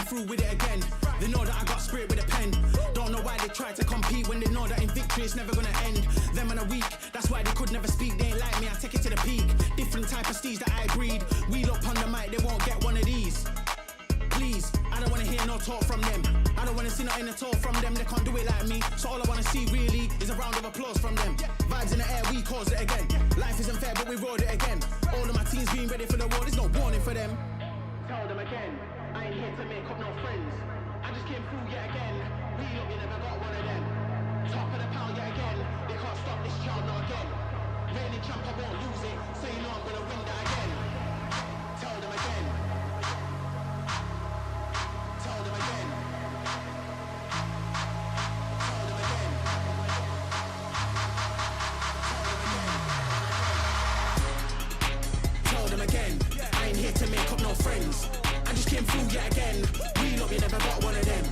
through with it again. They know that I got spirit with a pen. Don't know why they try to compete when they know that in victory it's never gonna end. Them and a weak, that's why they could never speak. They ain't like me, I take it to the peak. Different type of steeds that I breed. Wheel up on the mic, they won't get one of these. Please, I don't wanna hear no talk from them. I don't wanna see nothing at all from them. They can't do it like me. So all I wanna see really is a round of applause from them. Vibes in the air, we caused it again. Life isn't fair, but we rode it again. All of my teams being ready for the war, there's no warning for them. Tell them again, I ain't here to make up no friends. I just came through yet again. We up, you never got one of them. Top of the pound yet again. They can't stop this child not again. Reigning champ, I won't lose it. So you know I'm gonna win that again. Tell them again. Tell them again. Tell them again. Tell them again. I ain't here to make up no friends. I just came through yet again. We love you, never got one of them.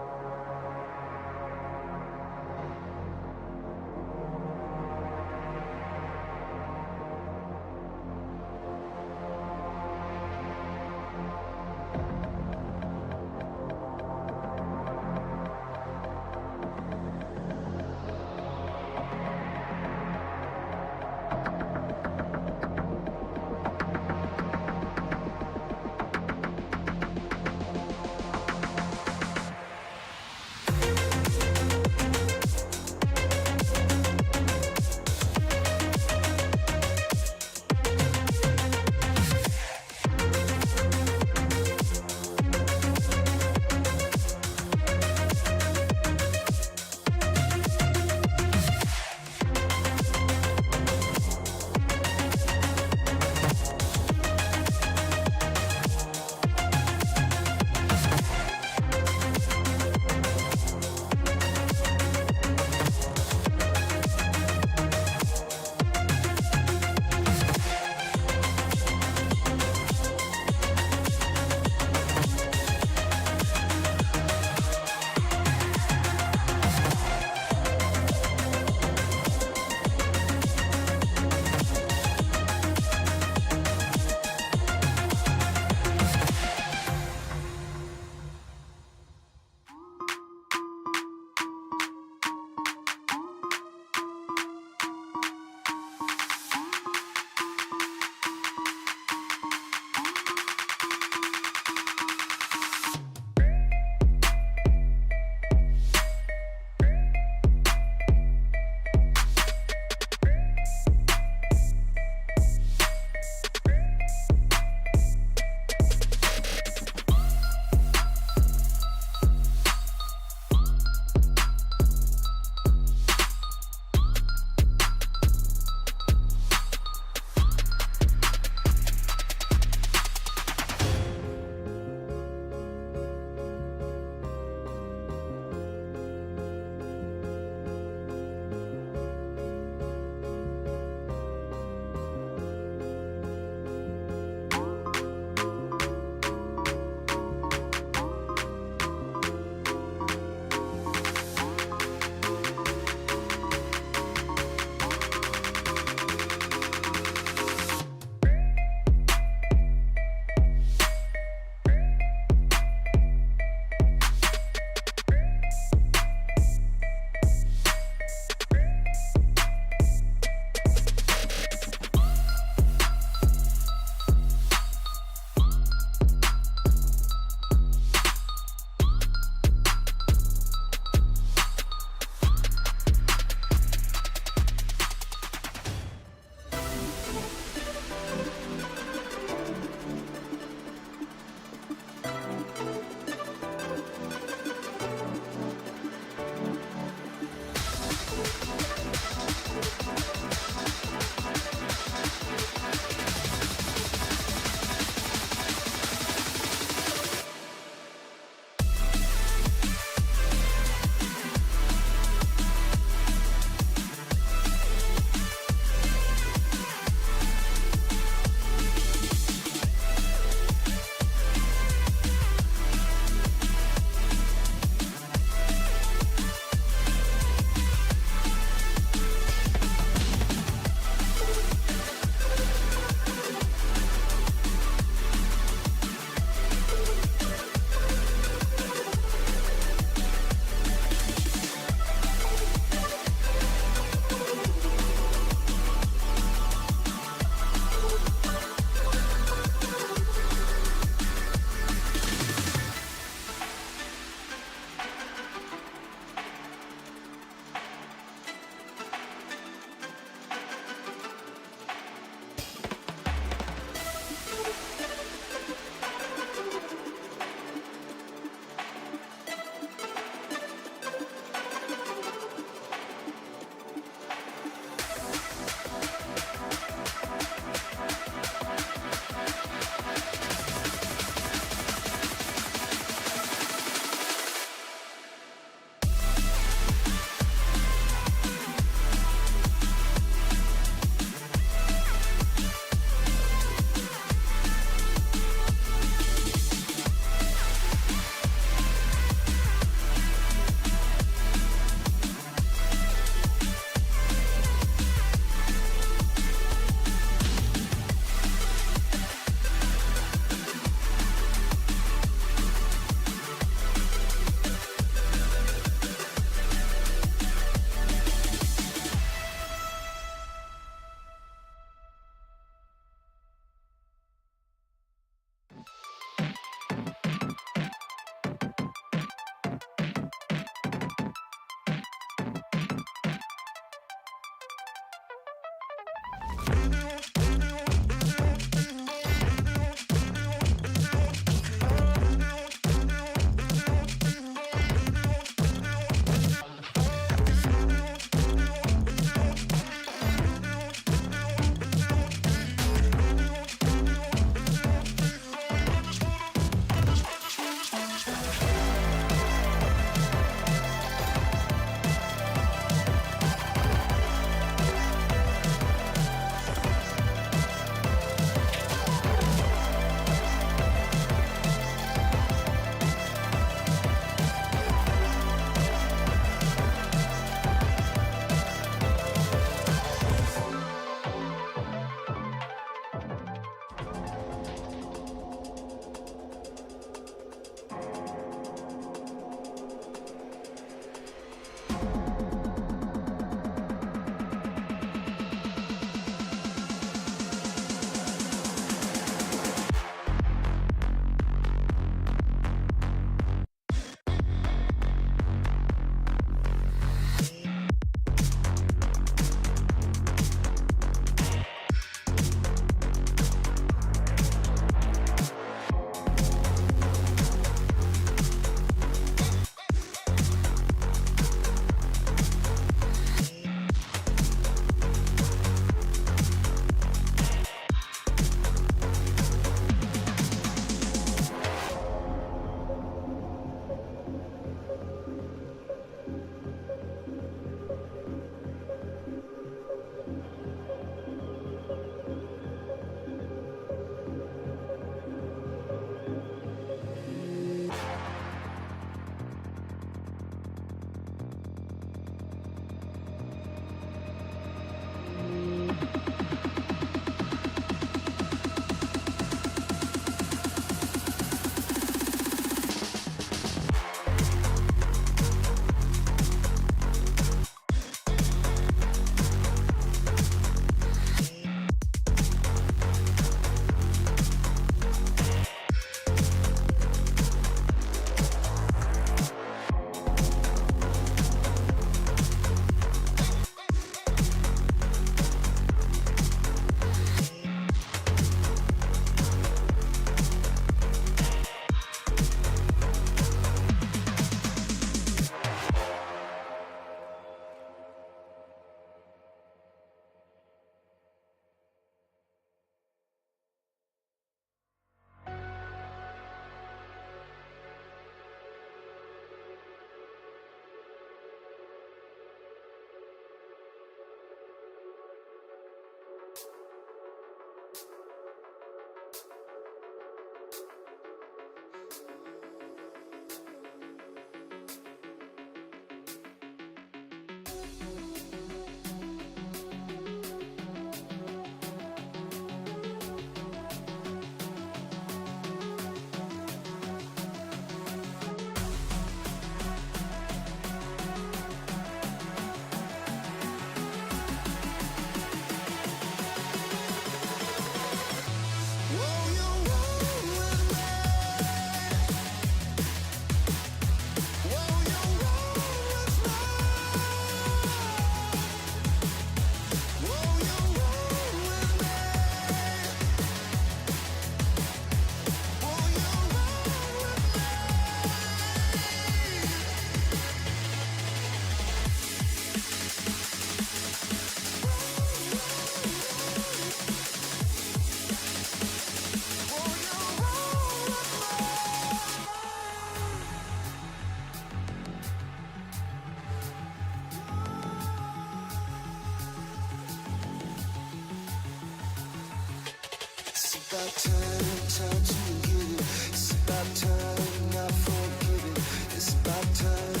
about time to get it. It's about time, not forget it. It's about time.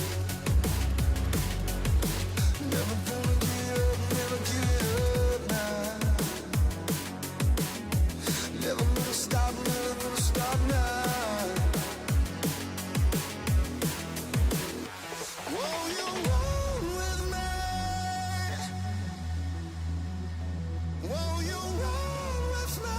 Never gonna give up, never give it up now. Never gonna stop now. Whoa, you roll with me. Whoa, you roll with me.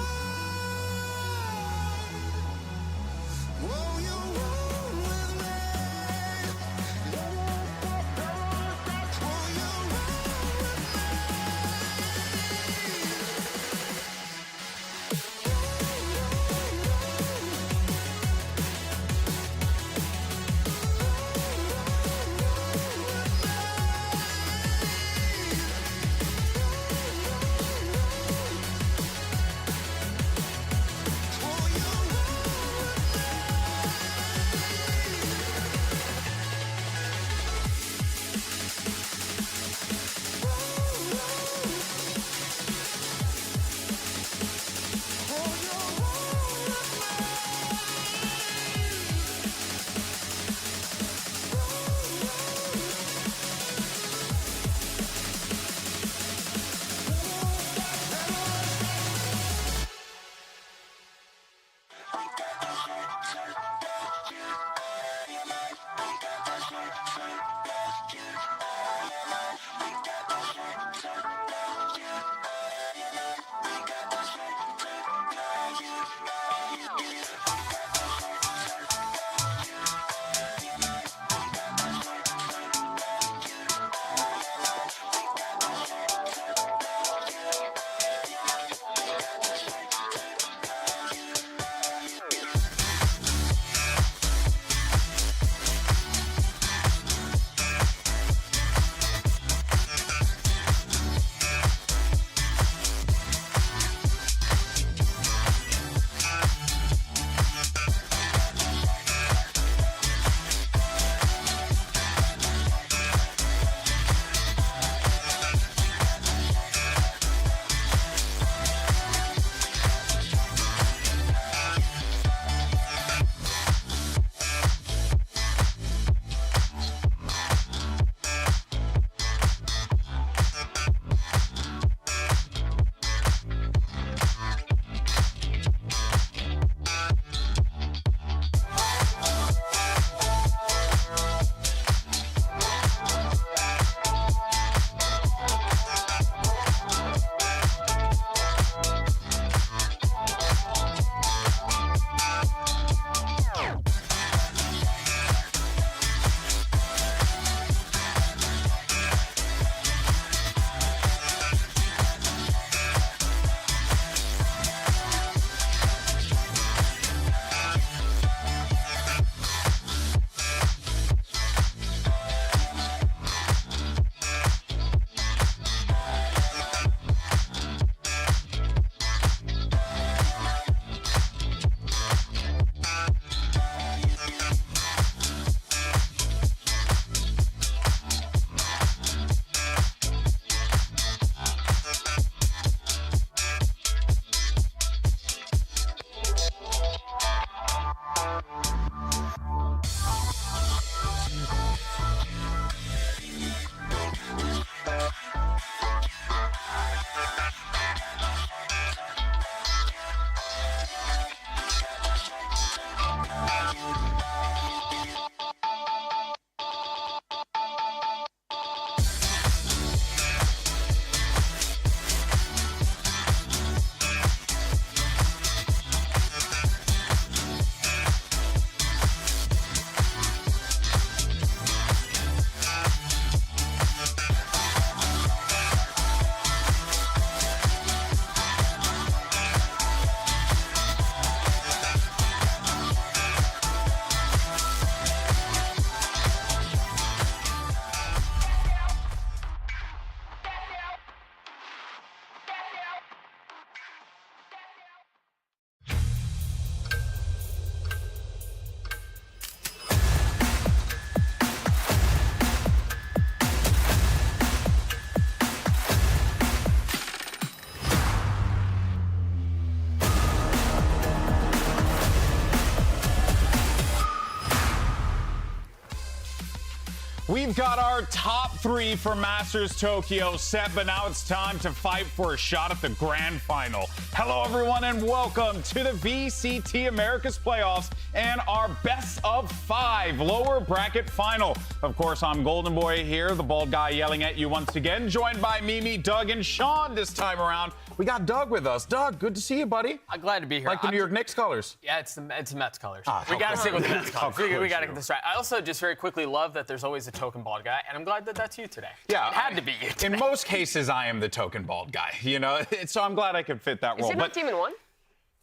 We've got our top 3 for Masters Tokyo set, but now it's time to fight for a shot at the grand final. Hello, everyone, and welcome to the VCT Americas playoffs and our best of 5 lower bracket final. Of course, I'm Golden Boy here, the bald guy yelling at you once again, joined by Mimi, Doug, and Sean this time around. We got Doug with us. Doug, good to see you, buddy. I'm glad to be here. Like the New York Knicks colors. Yeah, it's the Mets colors. We got to stick with the Mets colors. We got to you? get this right. I also just very quickly love that there's always a token bald guy, and I'm glad that that's you today. Yeah, it had to be you today. In most cases, I am the token bald guy, you know, so I'm glad I could fit that role. Is it not Team in 1?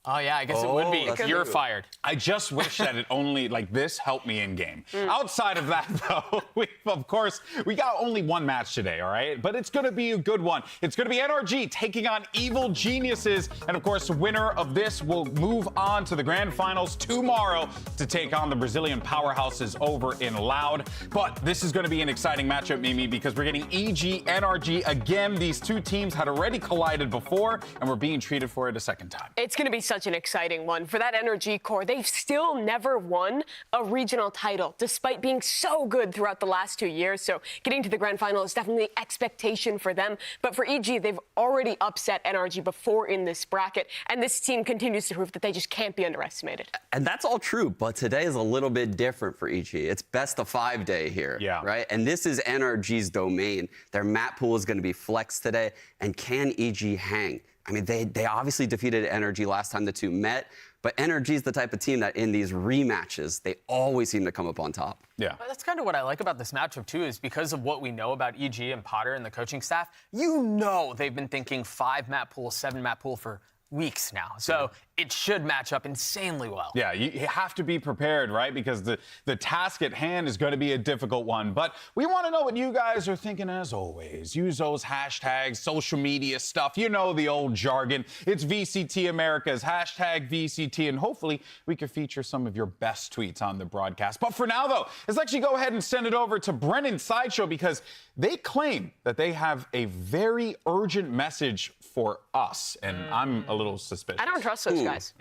Oh, yeah, I guess it would be. You're fired. I just wish that it only, like, this helped me in game. Outside of that, though, we got only one match today, all right? But it's going to be a good one. It's going to be NRG taking on Evil Geniuses. And, of course, the winner of this will move on to the grand finals tomorrow to take on the Brazilian powerhouses over in Loud. But this is going to be an exciting matchup, Mimi, because we're getting EG, NRG again. These two teams had already collided before, and we're being treated for it a second time. It's going to be such an exciting one. For that NRG core, they've still never won a regional title, despite being so good throughout the last 2 years. So getting to the grand final is definitely expectation for them. But for EG, they've already upset NRG before in this bracket. And this team continues to prove that they just can't be underestimated. And that's all true, but today is a little bit different for EG. It's best of 5 day here, right? And this is NRG's domain. Their map pool is going to be flexed today. And can EG hang? I mean, they obviously defeated NRG last time the two met, but NRG is the type of team that in these rematches, they always seem to come up on top. Yeah. That's kind of what I like about this matchup, too, is because of what we know about EG and Potter and the coaching staff, you know they've been thinking 5 map pool, 7 map pool for weeks now. So it should match up insanely well. Yeah, you have to be prepared, right? Because the task at hand is going to be a difficult one. But we want to know what you guys are thinking as always. Use those hashtags, social media stuff. You know the old jargon. It's VCT Americas, hashtag VCT, and hopefully we can feature some of your best tweets on the broadcast. But for now, though, let's actually go ahead and send it over to Brennan Sideshow because they claim that they have a very urgent message for us, and I'm a little suspicious. I don't trust those guys.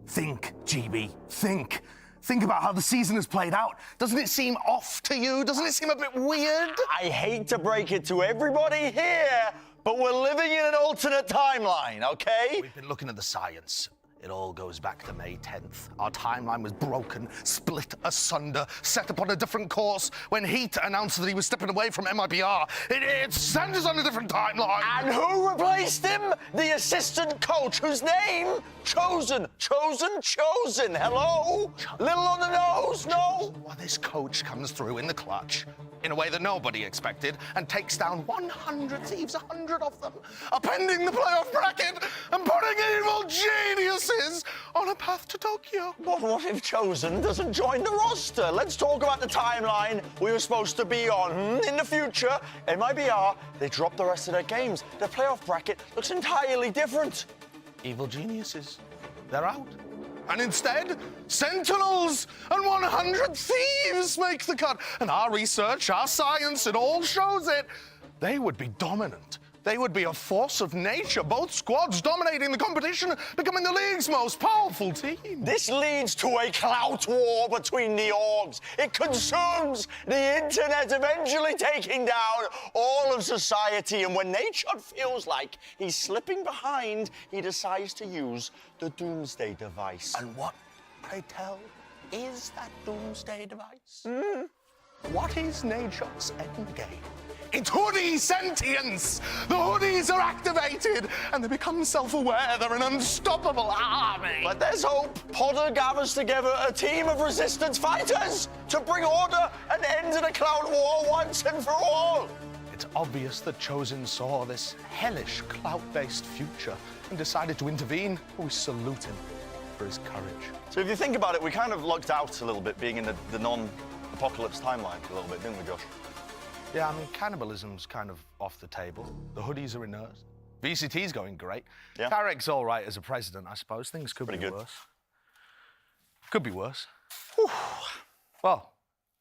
Think, GB, think. Think about how the season has played out. Doesn't it seem off to you? Doesn't it seem a bit weird? I hate to break it to everybody here, but we're living in an alternate timeline, okay? We've been looking at the science. It all goes back to May 10th. Our timeline was broken, split asunder, set upon a different course when Heat announced that he was stepping away from MIBR. It sent us on a different timeline. And who replaced him? The assistant coach, whose name? Chosen. Hello? Little on the nose, no? Well, this coach comes through in the clutch in a way that nobody expected and takes down 100 thieves, 100 of them, upending the playoff bracket and putting Evil Geniuses on a path to Tokyo. But what if Chosen doesn't join the roster? Let's talk about the timeline we were supposed to be on. In the future, MIBR, they dropped the rest of their games. Their playoff bracket looks entirely different. Evil Geniuses, they're out. And instead, Sentinels and 100 Thieves make the cut. And our research, our science, it all shows it. They would be dominant. They would be a force of nature, both squads dominating the competition, becoming the league's most powerful team. This leads to a clout war between the orgs. It consumes the internet, eventually taking down all of society. And when nature feels like he's slipping behind, he decides to use the Doomsday device. And what, pray tell, is that Doomsday device? What is nature's endgame? It's hoodie sentience! The hoodies are activated, and they become self-aware. They're an unstoppable army. But there's hope. Potter gathers together a team of resistance fighters to bring order and end to the cloud war once and for all. It's obvious that Chosen saw this hellish clout-based future and decided to intervene. We salute him for his courage. So if you think about it, we kind of lucked out a little bit being in the non-apocalypse timeline a little bit, didn't we, Josh? Yeah, I mean, cannibalism's kind of off the table. The hoodies are inert. VCT's going great. Yeah. Tarek's all right as a president, I suppose. Things could Pretty be good. worse. Could be worse. Whew. Well,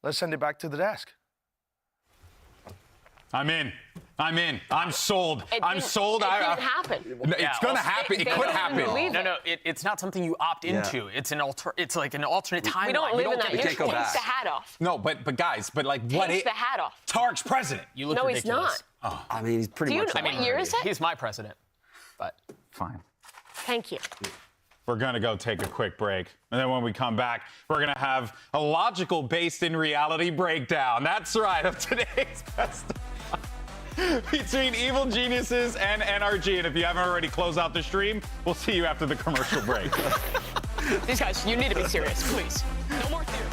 let's send it back to the desk. I'm in. I'm sold. I'm sold. It didn't happen. It's going to happen. It could happen. No, it's not something you opt into. It's it's like an alternate timeline. We don't live in that. We can't go back. Takes the hat off. No, but guys, like what? Takes the hat off. Tark's president. You look No, ridiculous. he's not. I mean, he's pretty much. What year is it? He's my president. But Fine. Thank you. We're going to go take a quick break. And then when we come back, we're going to have a logical based in reality breakdown. That's right, of today's best between Evil Geniuses and NRG. And if you haven't already closed out the stream, we'll see you after the commercial break. These guys, you need to be serious, please. No more theory.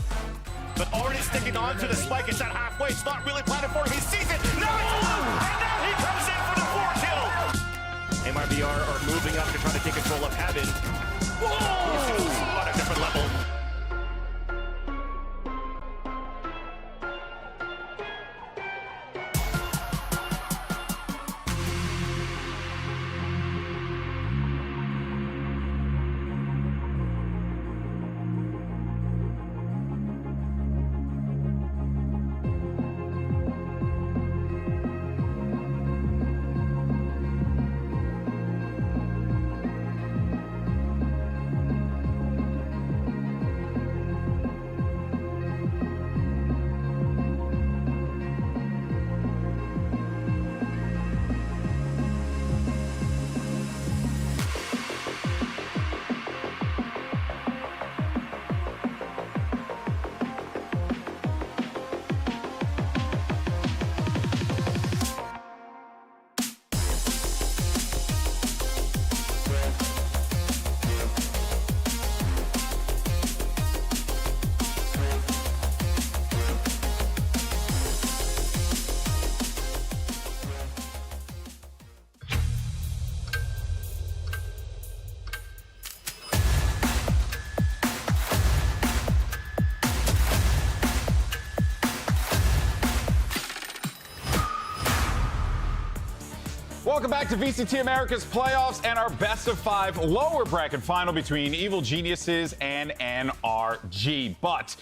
But already sticking on to the spike. It's at halfway. It's not really planning for him. He sees it. Now it's one. And now he comes in for the 4 kill. MRBR are moving up to try to take control of Heaven. Whoa! On a different level. Welcome back to VCT Americas playoffs and our best of 5 lower bracket final between Evil Geniuses and NRG. But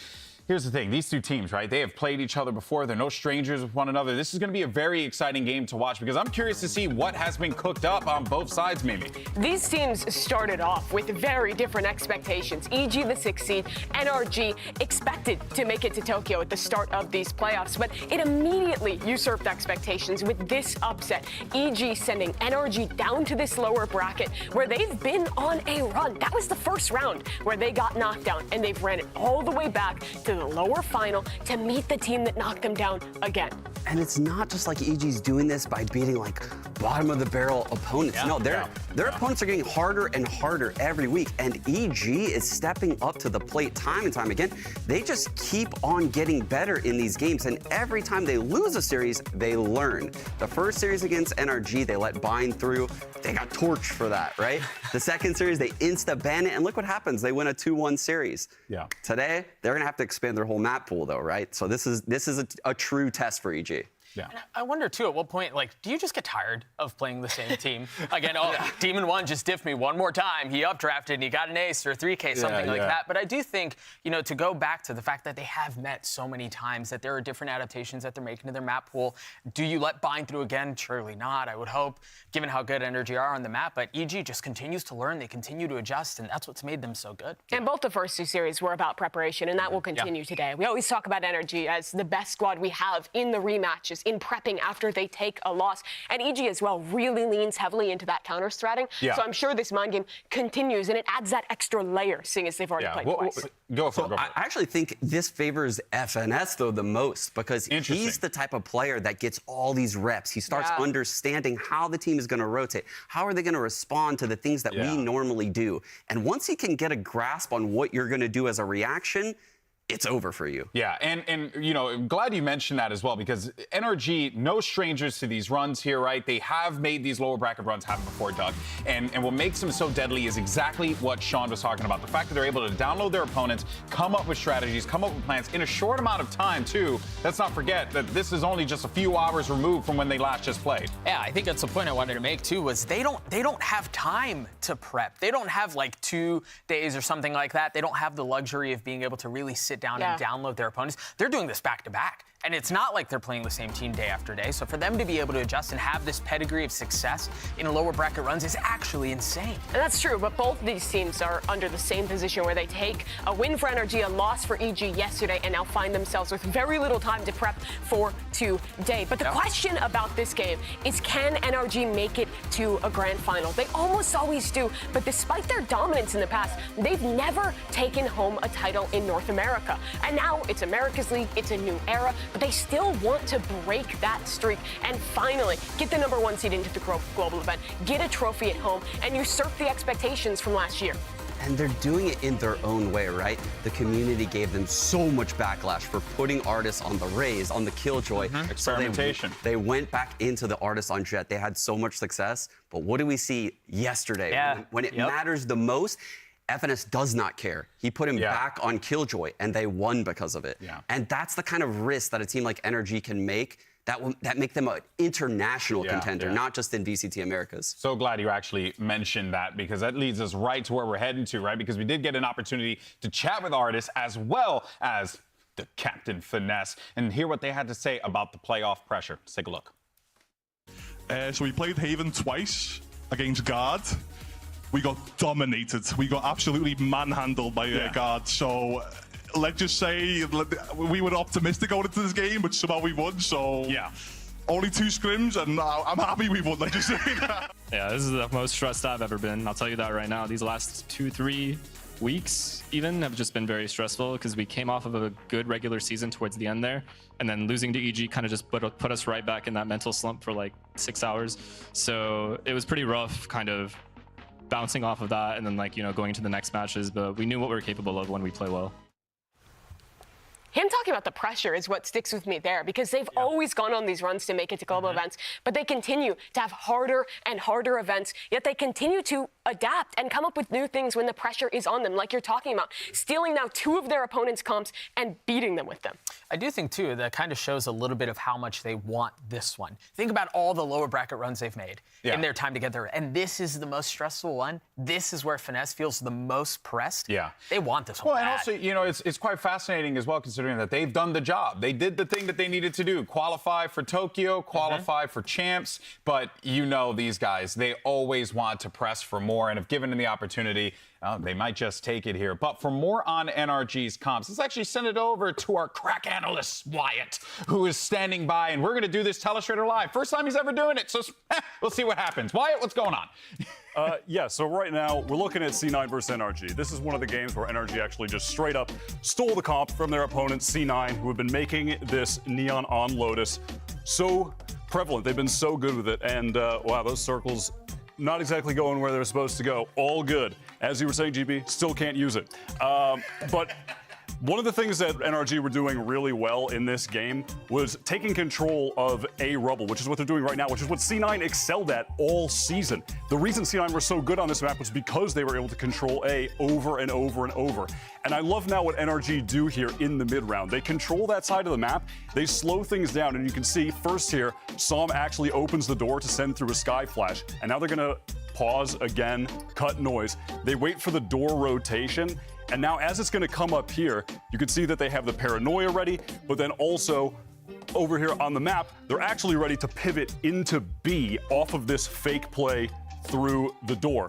here's the thing. These two teams, right, they have played each other before. They're no strangers with one another. This is going to be a very exciting game to watch because I'm curious to see what has been cooked up on both sides, Mimi. These teams started off with very different expectations. EG, the 6th seed, NRG expected to make it to Tokyo at the start of these playoffs, but it immediately usurped expectations with this upset. EG sending NRG down to this lower bracket where they've been on a run. That was the first round where they got knocked down, and they've ran it all the way back to the lower final to meet the team that knocked them down again. And it's not just like EG's doing this by beating like bottom of the barrel opponents. No, their opponents are getting harder and harder every week, and EG is stepping up to the plate time and time again. They just keep on getting better in these games, and every time they lose a series, they learn. The first series against NRG, they let Bind through. They got torched for that, right? The second series, they insta-ban it, and look what happens. They win a 2-1 series. Yeah. Today, they're gonna have to expand their whole map pool, though, right? So this is a true test for EG. Yeah. And I wonder, too, at what point, like, do you just get tired of playing the same team? Again, Demon 1 just diffed me one more time. He updrafted and he got an ace or a 3K, something like that. But I do think, you know, to go back to the fact that they have met so many times, that there are different adaptations that they're making to their map pool. Do you let Bind through again? Surely not, I would hope, given how good NRG are on the map. But EG just continues to learn. They continue to adjust, and that's what's made them so good. And both the first 2 series were about preparation, and that will continue today. We always talk about NRG as the best squad we have in the rematches, in prepping after they take a loss. And EG as well really leans heavily into that counter-stratting. Yeah. So I'm sure this mind game continues, and it adds that extra layer, seeing as they've already played twice. Go for it. I actually think this favors FNS, though, the most, because he's the type of player that gets all these reps. He starts understanding how the team is going to rotate. How are they going to respond to the things that we normally do? And once he can get a grasp on what you're going to do as a reaction, it's over for you. Yeah, and you know, I'm glad you mentioned that as well, because NRG, no strangers to these runs here, right? They have made these lower bracket runs happen before, Doug. And what makes them so deadly is exactly what Sean was talking about. The fact that they're able to download their opponents, come up with strategies, come up with plans in a short amount of time, too. Let's not forget that this is only just a few hours removed from when they last just played. Yeah, I think that's the point I wanted to make, too, was they don't have time to prep. They don't have, like, 2 days or something like that. They don't have the luxury of being able to really sit sit down and download their opponents. They're doing this back-to-back. And it's not like they're playing the same team day after day. So for them to be able to adjust and have this pedigree of success in lower bracket runs is actually insane. And that's true, but both of these teams are under the same position where they take a win for NRG, a loss for EG yesterday, and now find themselves with very little time to prep for today. But the question about this game is, can NRG make it to a grand final? They almost always do, but despite their dominance in the past, they've never taken home a title in North America. And now it's Americas League, it's a new era, but they still want to break that streak and finally get the #1 seed into the global event, get a trophy at home, and usurp the expectations from last year. And they're doing it in their own way, right? The community gave them so much backlash for putting artists on the Raze, on the Killjoy. Experimentation. So they went back into the artists on Jet. They had so much success. But what do we see yesterday? When it matters the most, FNS does not care. He put him back on Killjoy, and they won because of it. And that's the kind of risk that a team like NRG can make that make them an international contender, not just in VCT Americas. So glad you actually mentioned that, because that leads us right to where we're heading to, right? Because we did get an opportunity to chat with artists as well as the Captain Finesse and hear what they had to say about the playoff pressure. Let's take a look. So we played Haven twice against Guard. We got dominated. We got absolutely manhandled by Guard. So let's just say we were optimistic going into this game, but somehow we won. So only 2 scrims, and I'm happy we won. Let's just say that. Yeah, this is the most stressed I've ever been. I'll tell you that right now. These last 2-3 weeks even have just been very stressful because we came off of a good regular season towards the end there, and then losing to EG kind of just put us right back in that mental slump for like 6 hours. So it was pretty rough, kind of bouncing off of that and then, like, you know, going into the next matches, but we knew what we were capable of when we play well. Him talking about the pressure is what sticks with me there, because they've always gone on these runs to make it to global events, but they continue to have harder and harder events, yet they continue to adapt and come up with new things when the pressure is on them, like you're talking about, stealing now 2 of their opponents' comps and beating them with them. I do think, too, that kind of shows a little bit of how much they want this one. Think about all the lower bracket runs they've made in their time together, and this is the most stressful one. This is where Finesse feels the most pressed. They want this one. Well, and also, you know, it's quite fascinating as well, considering that they've done the job. They did the thing that they needed to do, qualify for Tokyo, qualify for champs, but you know these guys, they always want to press for more, and if given the opportunity, they might just take it here. But for more on NRG's comps, let's actually send it over to our crack analyst, Wyatt, who is standing by, and we're going to do this Telestrator Live. First time he's ever doing it, so we'll see what happens. Wyatt, what's going on? So right now, we're looking at C9 versus NRG. This is one of the games where NRG actually just straight up stole the comp from their opponent, C9, who have been making this Neon on Lotus so prevalent. They've been so good with it, and wow, those circles not exactly going where they're supposed to go. All good. As you were saying, GB, still can't use it. But one of the things that NRG were doing really well in this game was taking control of A Rubble, which is what they're doing right now, which is what C9 excelled at all season. The reason C9 were so good on this map was because they were able to control A over and over and over. And I love now what NRG do here in the mid-round. They control that side of the map, they slow things down, and you can see first here, Som actually opens the door to send through a Sky Flash, and now they're gonna pause again, cut noise. They wait for the door rotation, and now as it's gonna come up here, you can see that they have the Paranoia ready, but then also over here on the map, they're actually ready to pivot into B off of this fake play through the door.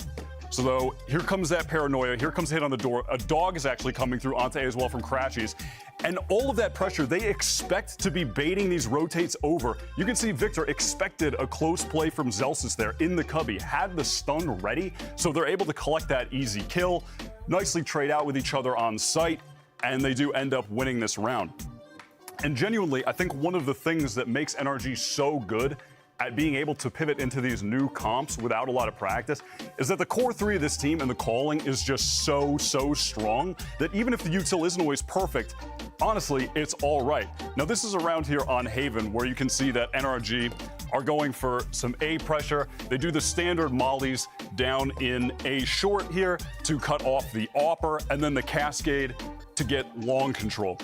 So though, here comes that Paranoia, here comes the hit on the door, a dog is actually coming through onto A as well from Crashies, and all of that pressure, they expect to be baiting these rotates over. You can see Victor expected a close play from Zelsis there in the cubby, had the stun ready, so they're able to collect that easy kill, nicely trade out with each other on site, and they do end up winning this round. And genuinely, I think one of the things that makes NRG so good at being able to pivot into these new comps without a lot of practice is that the core 3 of this team and the calling is just so strong that even if the util isn't always perfect, honestly, it's all right. Now, this is around here on Haven where you can see that NRG are going for some A pressure. They do the standard mollies down in A short here to cut off the AWPer, and then the cascade to get long control.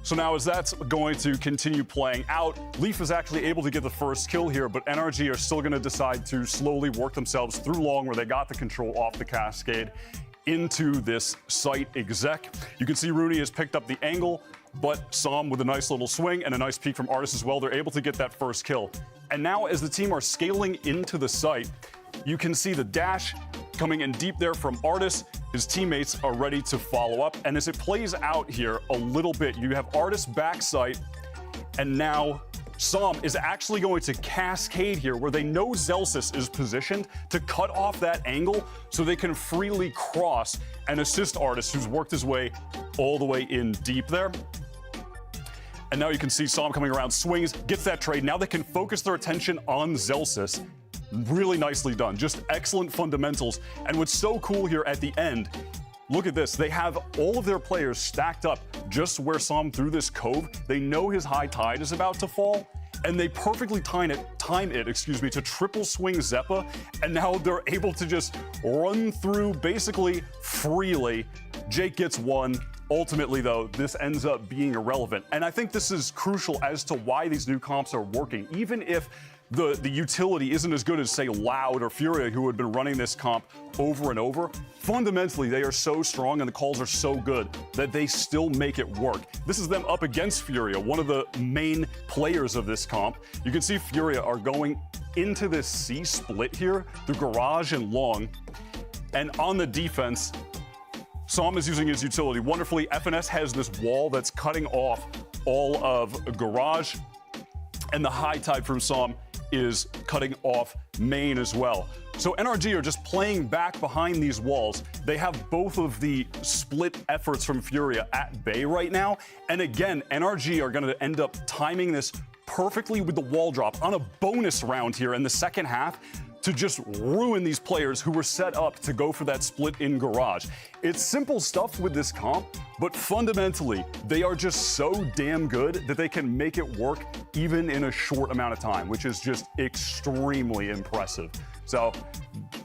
So now as that's going to continue playing out, Leaf is actually able to get the first kill here, but NRG are still going to decide to slowly work themselves through long where they got the control off the cascade into this site exec. You can see Rooney has picked up the angle, but Som with a nice little swing and a nice peek from Artis as well, they're able to get that first kill. And now as the team are scaling into the site, you can see the dash coming in deep there from Artis. His teammates are ready to follow up. And as it plays out here a little bit, you have Artis back site, and now Som is actually going to cascade here where they know Zelsis is positioned to cut off that angle so they can freely cross and assist Artis, who's worked his way all the way in deep there. And now you can see Som coming around, swings, gets that trade. Now they can focus their attention on Zelsis. Really nicely done. Just excellent fundamentals. And what's so cool here at the end, look at this. They have all of their players stacked up just where Som threw this cove. They know his high tide is about to fall, and they perfectly time it to triple swing Zeppa, and now they're able to just run through basically freely. Jake gets one. Ultimately, though, this ends up being irrelevant. And I think this is crucial as to why these new comps are working. Even if the utility isn't as good as, say, Loud or Furia, who had been running this comp over and over, fundamentally, they are so strong and the calls are so good that they still make it work. This is them up against Furia, one of the main players of this comp. You can see Furia are going into this C split here through Garage and Long. And on the defense, Som is using his utility wonderfully. FNS has this wall that's cutting off all of Garage, and the high tide from Som is cutting off main as well. So NRG are just playing back behind these walls. They have both of the split efforts from Furia at bay right now. And again, NRG are going to end up timing this perfectly with the wall drop on a bonus round here in the second half to just ruin these players who were set up to go for that split in Garage. It's simple stuff with this comp, but fundamentally, they are just so damn good that they can make it work even in a short amount of time, which is just extremely impressive. So,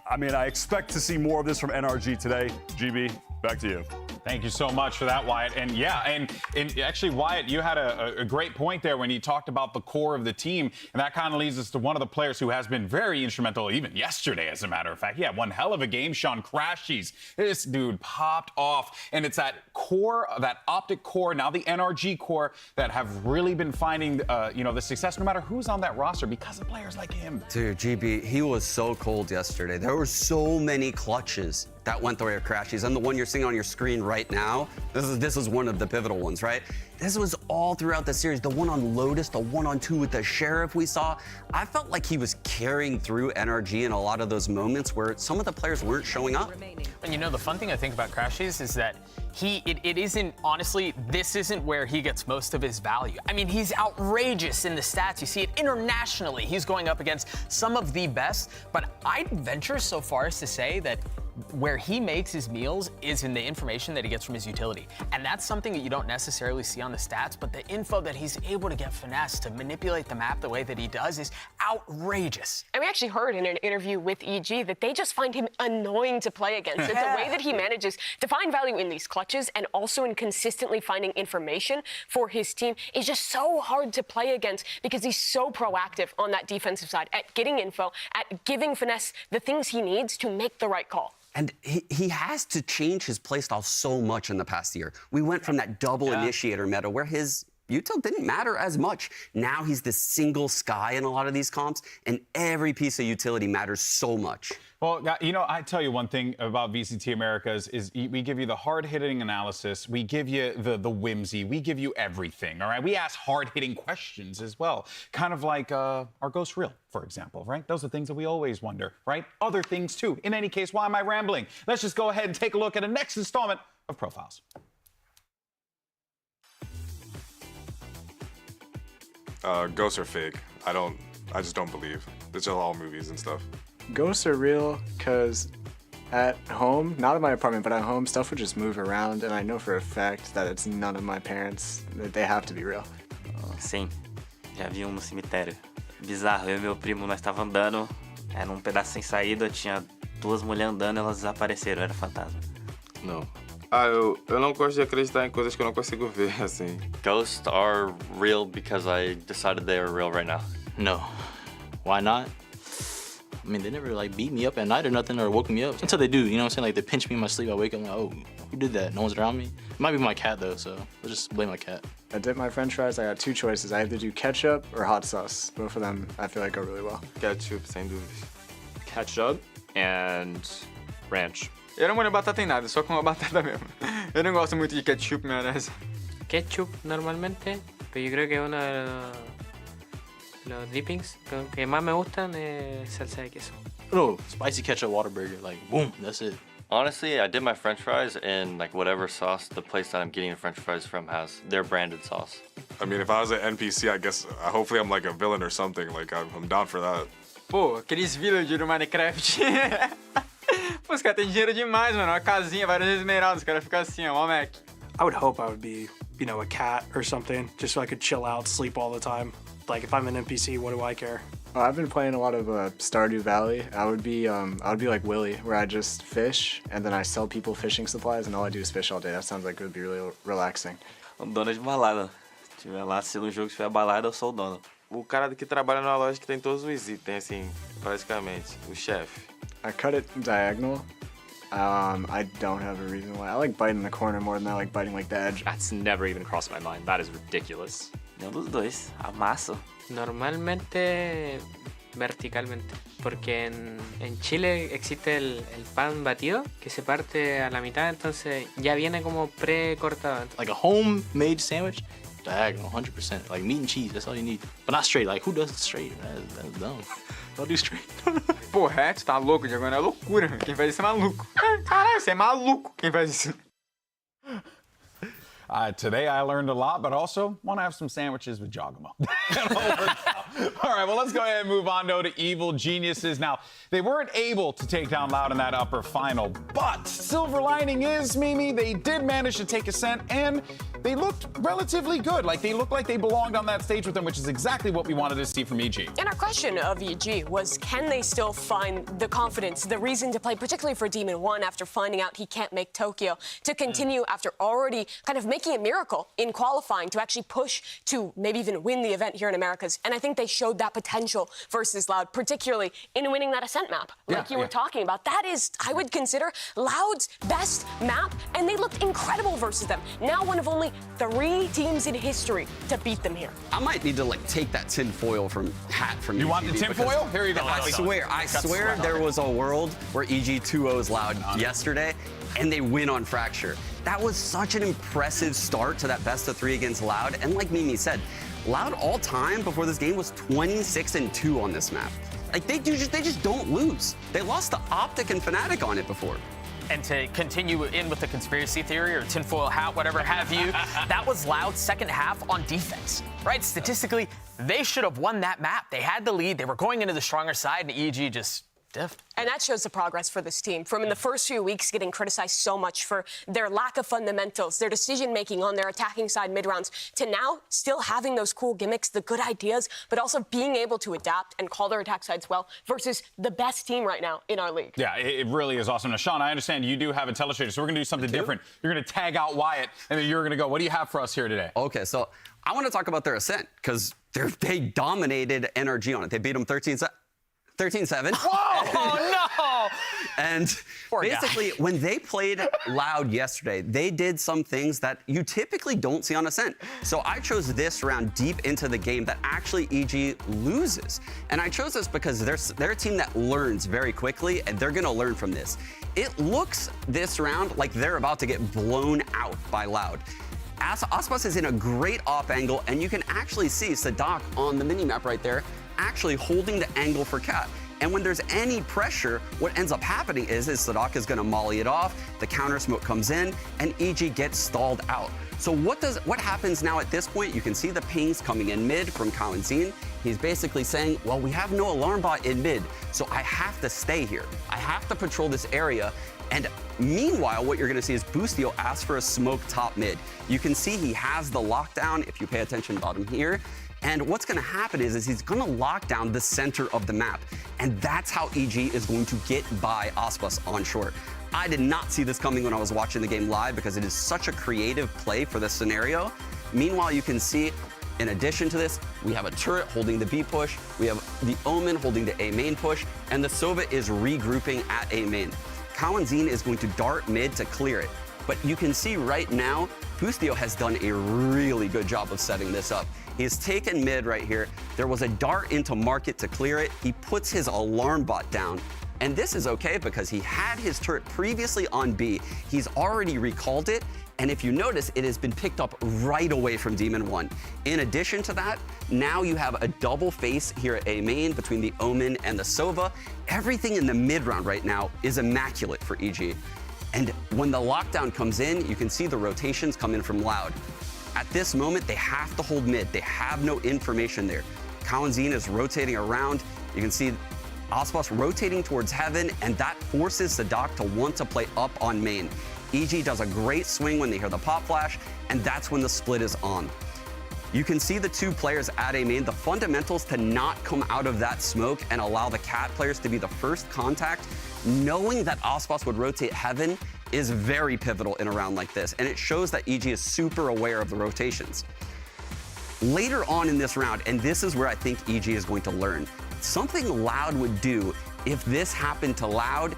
I mean, I expect to see more of this from NRG today. GB, back to you. Thank you so much for that, Wyatt. And yeah, and actually, Wyatt, you had a great point there when you talked about the core of the team. And that kind of leads us to one of the players who has been very instrumental, even yesterday, as a matter of fact. Yeah, one hell of a game, Sean Crashies. This dude popped off. And it's that core, that Optic core, now the NRG core, that have really been finding, the success no matter who's on that roster because of players like him. Dude, GB, he was so cold yesterday. There were so many clutches that went the way of Crashies. And the one you're seeing on your screen right now, this is one of the pivotal ones, right? This was all throughout the series. The one on Lotus, the 1-on-2 with the Sheriff we saw. I felt like he was carrying through NRG in a lot of those moments where some of the players weren't showing up. And you know, the fun thing I think about Crashies is that it isn't, honestly, this isn't where he gets most of his value. I mean, he's outrageous in the stats. You see it internationally. He's going up against some of the best, but I'd venture so far as to say that where he makes his meals is in the information that he gets from his utility. And that's something that you don't necessarily see on the stats, but the info that he's able to get finesse to manipulate the map the way that he does is outrageous. And we actually heard in an interview with EG that they just find him annoying to play against. The way that he manages to find value in these clutches and also in consistently finding information for his team is just so hard to play against because he's so proactive on that defensive side at getting info, at giving finesse the things he needs to make the right call. And he has to change his playstyle so much in the past year. We went from that double initiator meta where his util didn't matter as much. Now he's the single sky in a lot of these comps, and every piece of utility matters so much. Well, you know, I tell you one thing about VCT Americas is we give you the hard-hitting analysis, we give you the whimsy, we give you everything, all right? We ask hard-hitting questions as well, kind of like our Ghost Reel, for example, right? Those are things that we always wonder, right? Other things, too. In any case, why am I rambling? Let's just go ahead and take a look at the next installment of Profiles. Ghosts are fake. I just don't believe. It's just all movies and stuff. Ghosts are real because at home, not in my apartment, but at home, stuff would just move around, and I know for a fact that it's none of my parents, that they have to be real. Sim, já vi no cemitério. Bizarro, eu e meu primo, nós tava andando, era num pedaço sem saída, tinha duas mulheres andando, elas desapareceram, era fantasma. Não. Eu não gosto de acreditar em coisas que eu não consigo ver, assim. Ghosts are real because I decided they are real right now. No. Why not? I mean, they never like beat me up at night or nothing or woke me up until they do. You know what I'm saying? Like they pinch me in my sleep. I wake up and I'm like, oh, who did that? No one's around me. It might be my cat though, so I'll just blame my cat. I dip my French fries. I got two choices. I either do ketchup or hot sauce. Both of them I feel like go really well. Ketchup, sem dúvidas. Ketchup and ranch. Eu não molho batata em nada, só com a batata mesmo. Eu não gosto muito de ketchup, maionese. Ketchup normalmente, pero yo creo que uno de los dippings que más me gustan es salsa de queso. No, spicy ketchup Whataburger, like boom, that's it. Honestly, I dip my French fries in like whatever sauce the place that I'm getting the French fries from has their branded sauce. I mean, if I was an NPC, I guess hopefully I'm like a villain or something. Like I'm down for that. Pô, aqueles villagers do Minecraft. Pô, os caras têm dinheiro demais, mano. Uma casinha, várias esmeraldas. Os caras ficam assim, ó, Mac. I would hope I would be, you know, a cat or something, just so I could chill out, sleep all the time. Like, if I'm an NPC, what do I care? I've been playing a lot of Stardew Valley. I would be like Willy, where I just fish and then I sell people fishing supplies, and all I do is fish all day. That sounds like it would be really relaxing. Dono de balada. Se tiver lá, se no jogo tiver balada, eu sou o dono. O cara que trabalha numa loja que tem todos os itens, assim, praticamente. O chefe. I cut it diagonal. I don't have a reason why. I like biting the corner more than I like biting like the edge. That's never even crossed my mind. That is ridiculous. Nenhum dos dois. Amasso. Normalmente verticalmente, porque en Chile existe el pan batido que se parte a la mitad, entonces ya viene como precortado. Like a homemade sandwich, diagonal, 100%. Like meat and cheese, that's all you need. But not straight. Like who does it straight? That's dumb. Don't do straight. Porra, tu tá louco, Diagonal, é loucura. Quem faz isso é maluco. Caralho, você é maluco quem faz isso. Today I learned a lot, but also want to have some sandwiches with Giacomo. All right, well, let's go ahead and move on though to Evil Geniuses. Now, they weren't able to take down Loud in that upper final, but silver lining is, Mimi, they did manage to take ascent, and they looked relatively good. Like, they looked like they belonged on that stage with them, which is exactly what we wanted to see from EG. And our question of EG was, can they still find the confidence, the reason to play, particularly for Demon One after finding out he can't make Tokyo, to continue after already kind of making a miracle in qualifying to actually push to maybe even win the event here in Americas. And I think they showed that potential versus Loud, particularly in winning that Ascent map, like you were talking about. That is, I would consider, Loud's best map, and they looked incredible versus them. Now one of only 3 teams in history to beat them here. I might need to like take that tinfoil hat from you. Want the tinfoil? Here you go. I swear there was a world where EG 2-0's Loud yesterday, and they win on Fracture. That was such an impressive start to that best of 3 against Loud. And like Mimi said, Loud all time before this game was 26-2 on this map. Like they just don't lose. They lost to Optic and Fnatic on it before. And to continue in with the conspiracy theory or tinfoil hat, whatever have you, that was Loud's second half on defense, right? Statistically, they should have won that map. They had the lead. They were going into the stronger side, and EG just diffed. And that shows the progress for this team. From in the first few weeks getting criticized so much for their lack of fundamentals, their decision-making on their attacking side mid-rounds, to now still having those cool gimmicks, the good ideas, but also being able to adapt and call their attack sides well versus the best team right now in our league. Yeah, it really is awesome. Now, Sean, I understand you do have a telestrator, so we're going to do something different. You're going to tag out Wyatt, and then you're going to go. What do you have for us here today? Okay, so I want to talk about their Ascent, because they dominated NRG on it. They beat them 13-7. Whoa, no! And basically, when they played Loud yesterday, they did some things that you typically don't see on Ascent. So I chose this round deep into the game that actually EG loses. And I chose this because they're a team that learns very quickly, and they're going to learn from this. It looks this round like they're about to get blown out by Loud. Aspas is in a great op angle, and you can actually see Sadak on the minimap right there actually holding the angle for Cat. And when there's any pressure, what ends up happening is Sadak is going to molly it off, the counter smoke comes in, and EG gets stalled out. So what happens now at this point? You can see the pings coming in mid from Kawanzin. He's basically saying, well, we have no alarm bot in mid, so I have to stay here. I have to patrol this area. And meanwhile, what you're going to see is Boostio ask for a smoke top mid. You can see he has the lockdown, if you pay attention bottom here. And what's going to happen is he's going to lock down the center of the map. And that's how EG is going to get by Aspas on short. I did not see this coming when I was watching the game live because it is such a creative play for this scenario. Meanwhile, you can see In addition to this, we have a turret holding the B push, we have the Omen holding the A main push, and the Sova is regrouping at A main. Kawanzin is going to dart mid to clear it. But you can see right now, Bustio has done a really good job of setting this up. He's taken mid right here. There was a dart into market to clear it. He puts his alarm bot down. And this is okay because he had his turret previously on B. He's already recalled it. And if you notice, it has been picked up right away from Demon 1. In addition to that, now you have a double face here at A main between the Omen and the Sova. Everything in the mid round right now is immaculate for EG. And when the lockdown comes in, you can see the rotations come in from Loud. At this moment, they have to hold mid. They have no information there. Kawanzin is rotating around. You can see Aspas rotating towards Heaven, and that forces the Doc to want to play up on main. EG does a great swing when they hear the pop flash, and that's when the split is on. You can see the two players at A main, the fundamentals to not come out of that smoke and allow the Cat players to be the first contact. Knowing that Aspas would rotate Heaven is very pivotal in a round like this, and it shows that EG is super aware of the rotations. Later on in this round, and this is where I think EG is going to learn, something Loud would do if this happened to Loud,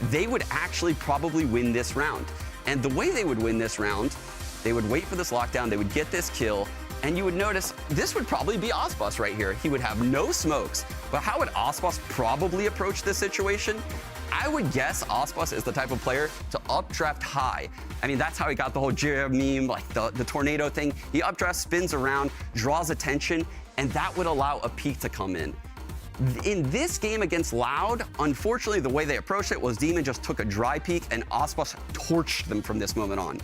they would actually probably win this round. And the way they would win this round, they would wait for this lockdown, they would get this kill, and you would notice this would probably be Aspas right here. He would have no smokes. But how would Aspas probably approach this situation? I would guess Aspas is the type of player to updraft high. I mean, that's how he got the whole Jira meme, like the tornado thing. He updrafts, spins around, draws attention, and that would allow a peek to come in. In this game against Loud, unfortunately, the way they approached it was Demon just took a dry peek and Aspas torched them from this moment on.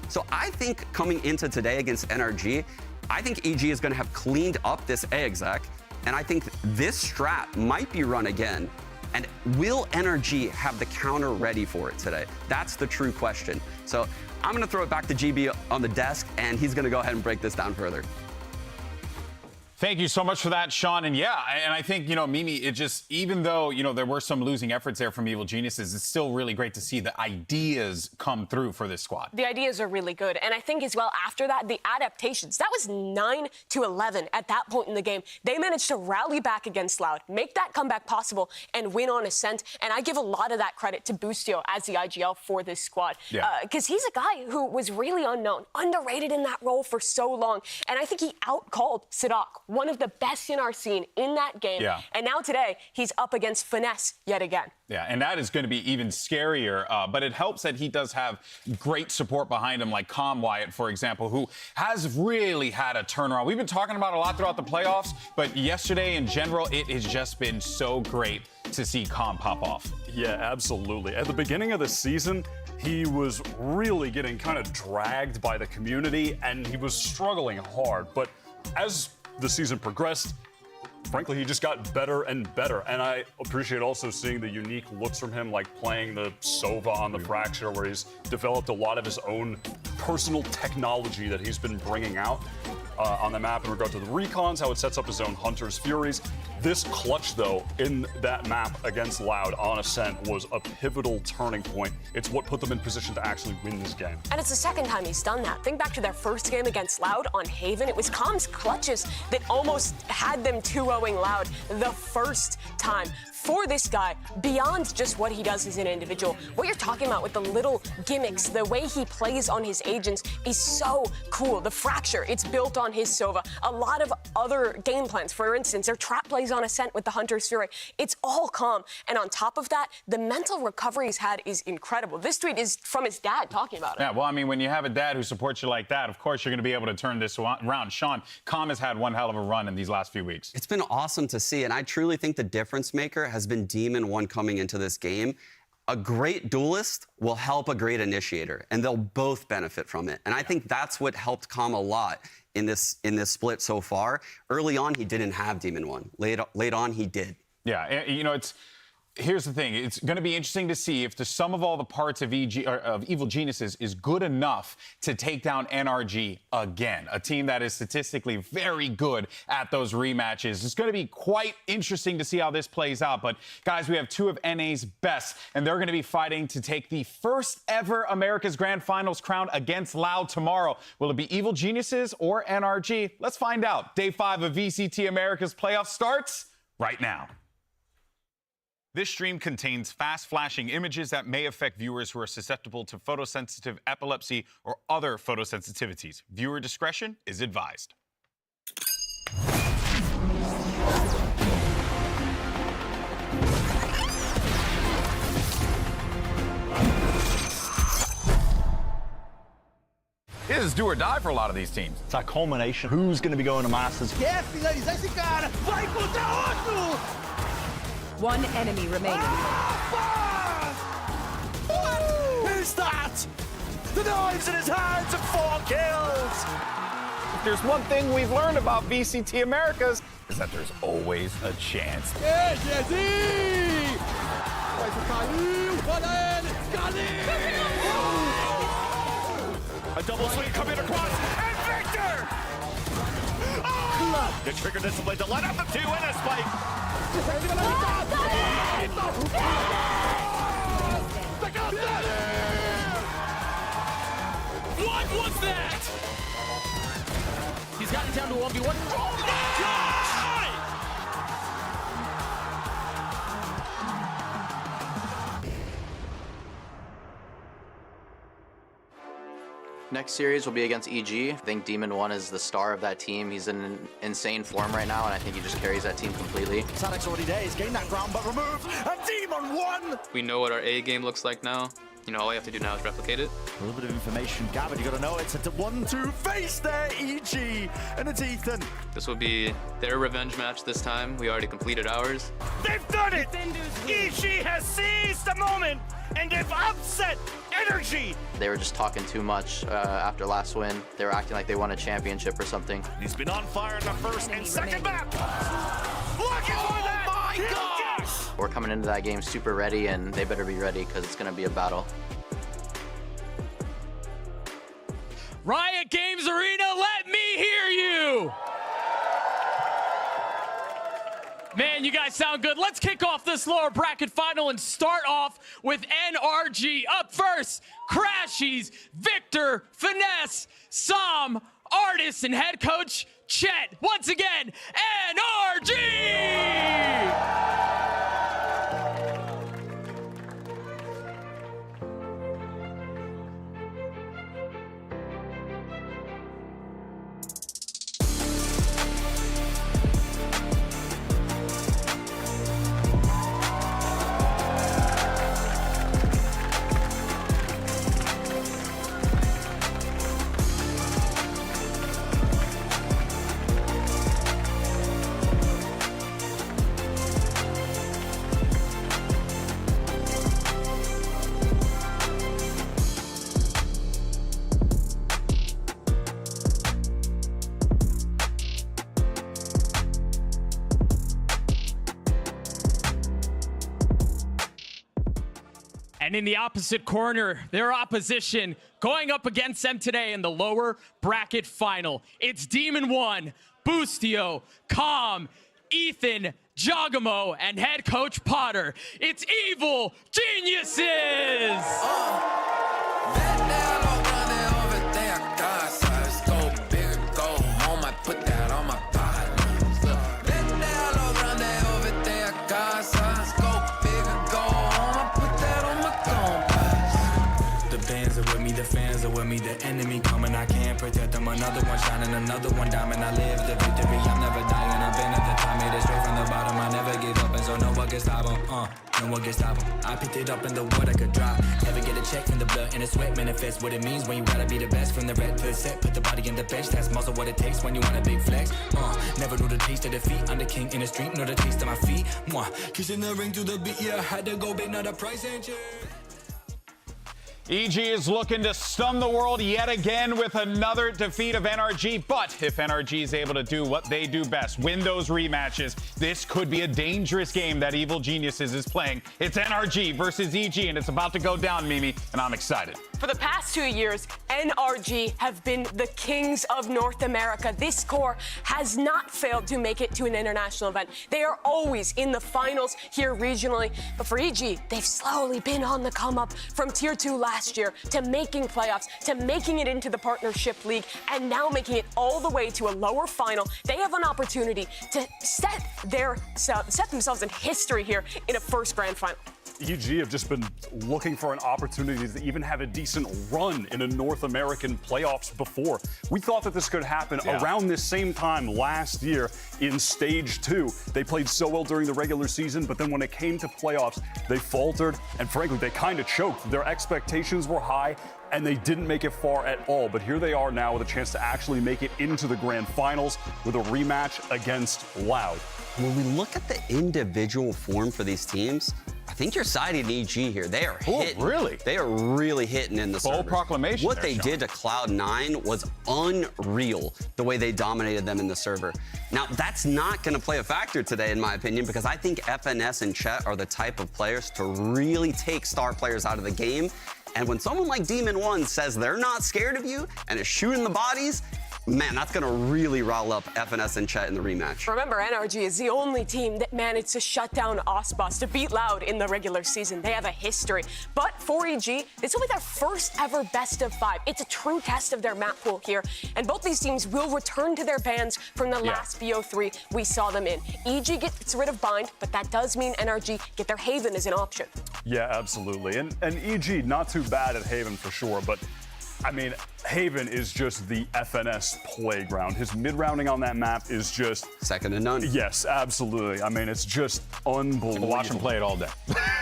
So I think coming into today against NRG, I think EG is going to have cleaned up this A exec, and I think this strat might be run again. And will NRG have the counter ready for it today? That's the true question. So I'm going to throw it back to GB on the desk, and he's going to go ahead and break this down further. Thank you so much for that, Sean. And yeah, and I think, Mimi, it just, even though, there were some losing efforts there from Evil Geniuses, it's still really great to see the ideas come through for this squad. The ideas are really good. And I think as well, after that, the adaptations, that was 9-11 at that point in the game. They managed to rally back against Loud, make that comeback possible, and win on Ascent. And I give a lot of that credit to Bustio as the IGL for this squad. Because he's a guy who was really unknown, underrated in that role for so long. And I think he outcalled Sidak, one of the best in our scene in that game. And now today, he's up against Finesse yet again. Yeah, and that is going to be even scarier, but it helps that he does have great support behind him, like Calm Wyatt, for example, who has really had a turnaround. We've been talking about it a lot throughout the playoffs, but yesterday in general, it has just been so great to see Calm pop off. Yeah, absolutely. At the beginning of the season, he was really getting kind of dragged by the community, and he was struggling hard. But as the season progressed, frankly, he just got better and better. And I appreciate also seeing the unique looks from him, like playing the Sova on the Fracture, where he's developed a lot of his own personal technology that he's been bringing out on the map in regard to the recons, how it sets up his own Hunter's Furies. This clutch, though, in that map against Loud on Ascent was a pivotal turning point. It's what put them in position to actually win this game. And it's the second time he's done that. Think back to their first game against Loud on Haven. It was Calm's clutches that almost had them 2-0ing Loud the first time. For this guy, beyond just what he does as an individual, what you're talking about with the little gimmicks, the way he plays on his agents is so cool. The Fracture, it's built on his Sova. A lot of other game plans, for instance, their trap plays on Ascent with the Hunter's Fury. It's all Calm. And on top of that, the mental recovery he's had is incredible. This tweet is from his dad talking about it. Yeah, well, I mean, when you have a dad who supports you like that, of course you're going to be able to turn this around. Sean, Calm has had one hell of a run in these last few weeks. It's been awesome to see, and I truly think the difference maker has been Demon 1 coming into this game. A great duelist will help a great initiator, and they'll both benefit from it. And I think that's what helped Calm a lot in this split so far. Early on, he didn't have Demon 1. Late on, he did. Yeah, here's the thing. It's going to be interesting to see if the sum of all the parts of Evil Geniuses is good enough to take down NRG again, a team that is statistically very good at those rematches. It's going to be quite interesting to see how this plays out. But, guys, we have two of NA's best, and they're going to be fighting to take the first ever America's Grand Finals crown against Loud tomorrow. Will it be Evil Geniuses or NRG? Let's find out. Day 5 of VCT Americas playoff starts right now. This stream contains fast-flashing images that may affect viewers who are susceptible to photosensitive epilepsy or other photosensitivities. Viewer discretion is advised. This is do or die for a lot of these teams. It's a culmination. Who's going to be going to Masters? Quer finalizar esse cara? Vai contra outro! One enemy remaining. Who's that? The knives in his hands and 4 kills! If there's one thing we've learned about VCT Americas, is that there's always a chance. A double swing coming across, and Victor! Oh! The trigger discipline to let up the 2 and a spike. What was that? He's gotten down to 1v1. Next series will be against EG. I think Demon 1 is the star of that team. He's in insane form right now, and I think he just carries that team completely. Sadek's already there. He's gained that ground, but removed. And Demon 1! We know what our A game looks like now. You know, all you have to do now is replicate it. A little bit of information gathered. You got to know it's a 1-2 face there, EG, and it's Ethan. This will be their revenge match this time. We already completed ours. They've done it! EG has seized the moment, and they've upset NRG! They were just talking too much after last win. They were acting like they won a championship or something. He's been on fire in the first and second map! Looking for that! My gosh! We're coming into that game super ready, and they better be ready because it's going to be a battle. Riot Games Arena, let me hear you! Man, you guys sound good. Let's kick off this lower bracket final and start off with NRG. Up first, Crashies, Victor, Finesse, Sam, Artist, and head coach Chet. Once again, NRG! And in the opposite corner, their opposition going up against them today in the lower bracket final. It's Demon 1, Boostio, Calm, Ethan, Jogamo, and head coach Potter. It's Evil Geniuses! The fans are with me, the enemy coming, I can't protect them. Another one shining, another one diamond. I live the victory, I'm never dying. I've been at the top, made it straight from the bottom. I never give up, and so no one can stop them. No one can stop them. I picked it up in the wood I could drop. Never get a check from the blood and the sweat manifest what it means when you gotta be the best. From the red to the set, put the body in the bench. That's muscle what it takes when you want a big flex. Never knew the taste of defeat. I'm the king in the street, know the taste of my feet. Kissing the ring to the beat, yeah, had to go big, not a price ain't cheap. EG is looking to stun the world yet again with another defeat of NRG, but if NRG is able to do what they do best, win those rematches, this could be a dangerous game that Evil Geniuses is playing. It's NRG versus EG, and it's about to go down, Mimi, and I'm excited. For the past 2 years, NRG have been the kings of North America. This core has not failed to make it to an international event. They are always in the finals here regionally. But for EG, they've slowly been on the come up from Tier 2 last year to making playoffs, to making it into the Partnership League, and now making it all the way to a lower final. They have an opportunity to set themselves in history here in a first grand final. EG have just been looking for an opportunity to even have a decent run in a North American playoffs before. We thought that this could happen around this same time last year in Stage 2. They played so well during the regular season, but then when it came to playoffs, they faltered, and frankly, they kind of choked. Their expectations were high, and they didn't make it far at all. But here they are now with a chance to actually make it into the grand finals with a rematch against Loud. When we look at the individual form for these teams, I think you're siding EG here. They are hitting. Really? They are really hitting in the Bold servers. proclamation. What they did to Cloud9 was unreal, the way they dominated them in the server. Now, that's not going to play a factor today, in my opinion, because I think FNS and Chet are the type of players to really take star players out of the game. And when someone like Demon One says they're not scared of you and is shooting the bodies, man, that's going to really rile up FNS and Chet in the rematch. Remember, NRG is the only team that managed to shut down Osbos, to beat Loud in the regular season. They have a history. But for EG, this will be their first ever best of 5. It's a true test of their map pool here. And both these teams will return to their bans from the last BO3 we saw them in. EG gets rid of Bind, but that does mean NRG get their Haven as an option. Yeah, absolutely. And EG, not too bad at Haven for sure, but I mean, Haven is just the FNS playground. His mid-rounding on that map is just second to none. Yes, absolutely. I mean, it's just unbelievable. Watch them play it all day.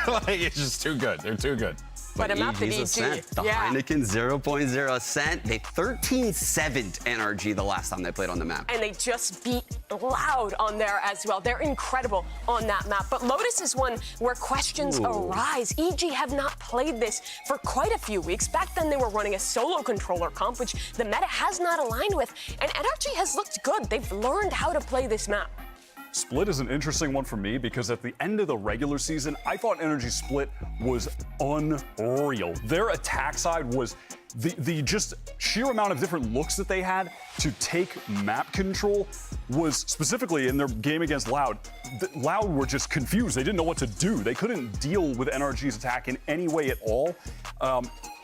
Like, it's just too good. They're too good. But a map that EG, the Heineken 0.0 cent. They 13-7'd NRG the last time they played on the map. And they just beat Loud on there as well. They're incredible on that map. But Lotus is one where questions arise. EG have not played this for quite a few weeks. Back then, they were running a solo controller comp, which the meta has not aligned with. And NRG has looked good. They've learned how to play this map. Split is an interesting one for me because at the end of the regular season, I thought NRG Split was unreal. Their attack side was the just sheer amount of different looks that they had to take map control was specifically in their game against Loud. Loud were just confused. They didn't know what to do. They couldn't deal with NRG's attack in any way at all.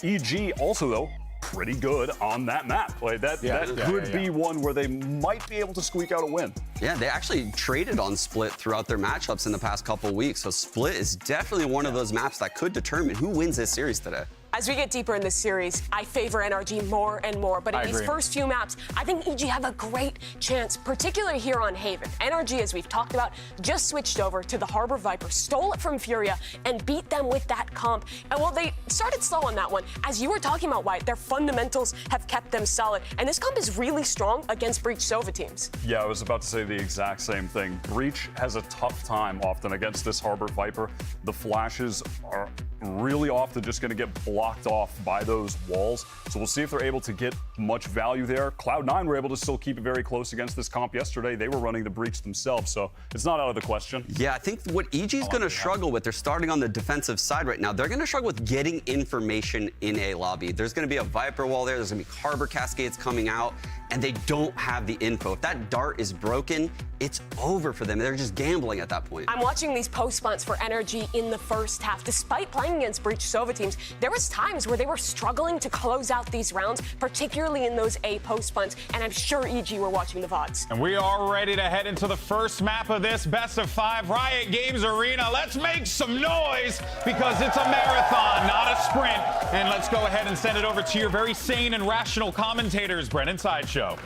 EG also, though, pretty good on that map. Like that could be one where they might be able to squeak out a win. Yeah, they actually traded on Split throughout their matchups in the past couple weeks. So Split is definitely one of those maps that could determine who wins this series today. As we get deeper in this series, I favor NRG more and more. But in these first few maps, I think EG have a great chance, particularly here on Haven. NRG, as we've talked about, just switched over to the Harbor Viper, stole it from Furia, and beat them with that comp. And while they started slow on that one, as you were talking about, Wyatt, their fundamentals have kept them solid. And this comp is really strong against Breach Sova teams. Yeah, I was about to say the exact same thing. Breach has a tough time often against this Harbor Viper. The flashes are really often just going to get blocked off by those walls. So we'll see if they're able to get much value there. Cloud9 were able to still keep it very close against this comp yesterday. They were running the Breach themselves, so it's not out of the question. Yeah, I think what EG is going to struggle with, they're starting on the defensive side right now. They're going to struggle with getting information in a lobby. There's going to be a Viper wall there. There's going to be Harbor Cascades coming out, and they don't have the info. If that dart is broken, it's over for them. They're just gambling at that point. I'm watching these post spawns for NRG in the first half. Despite playing against Breach Sova teams, there was times where they were struggling to close out these rounds, particularly in those A post spawns, and I'm sure EG were watching the VODs. And we are ready to head into the first map of this best of 5 Riot Games Arena. Let's make some noise because it's a marathon, not a sprint. And let's go ahead and send it over to your very sane and rational commentators, Brennan Sideshow.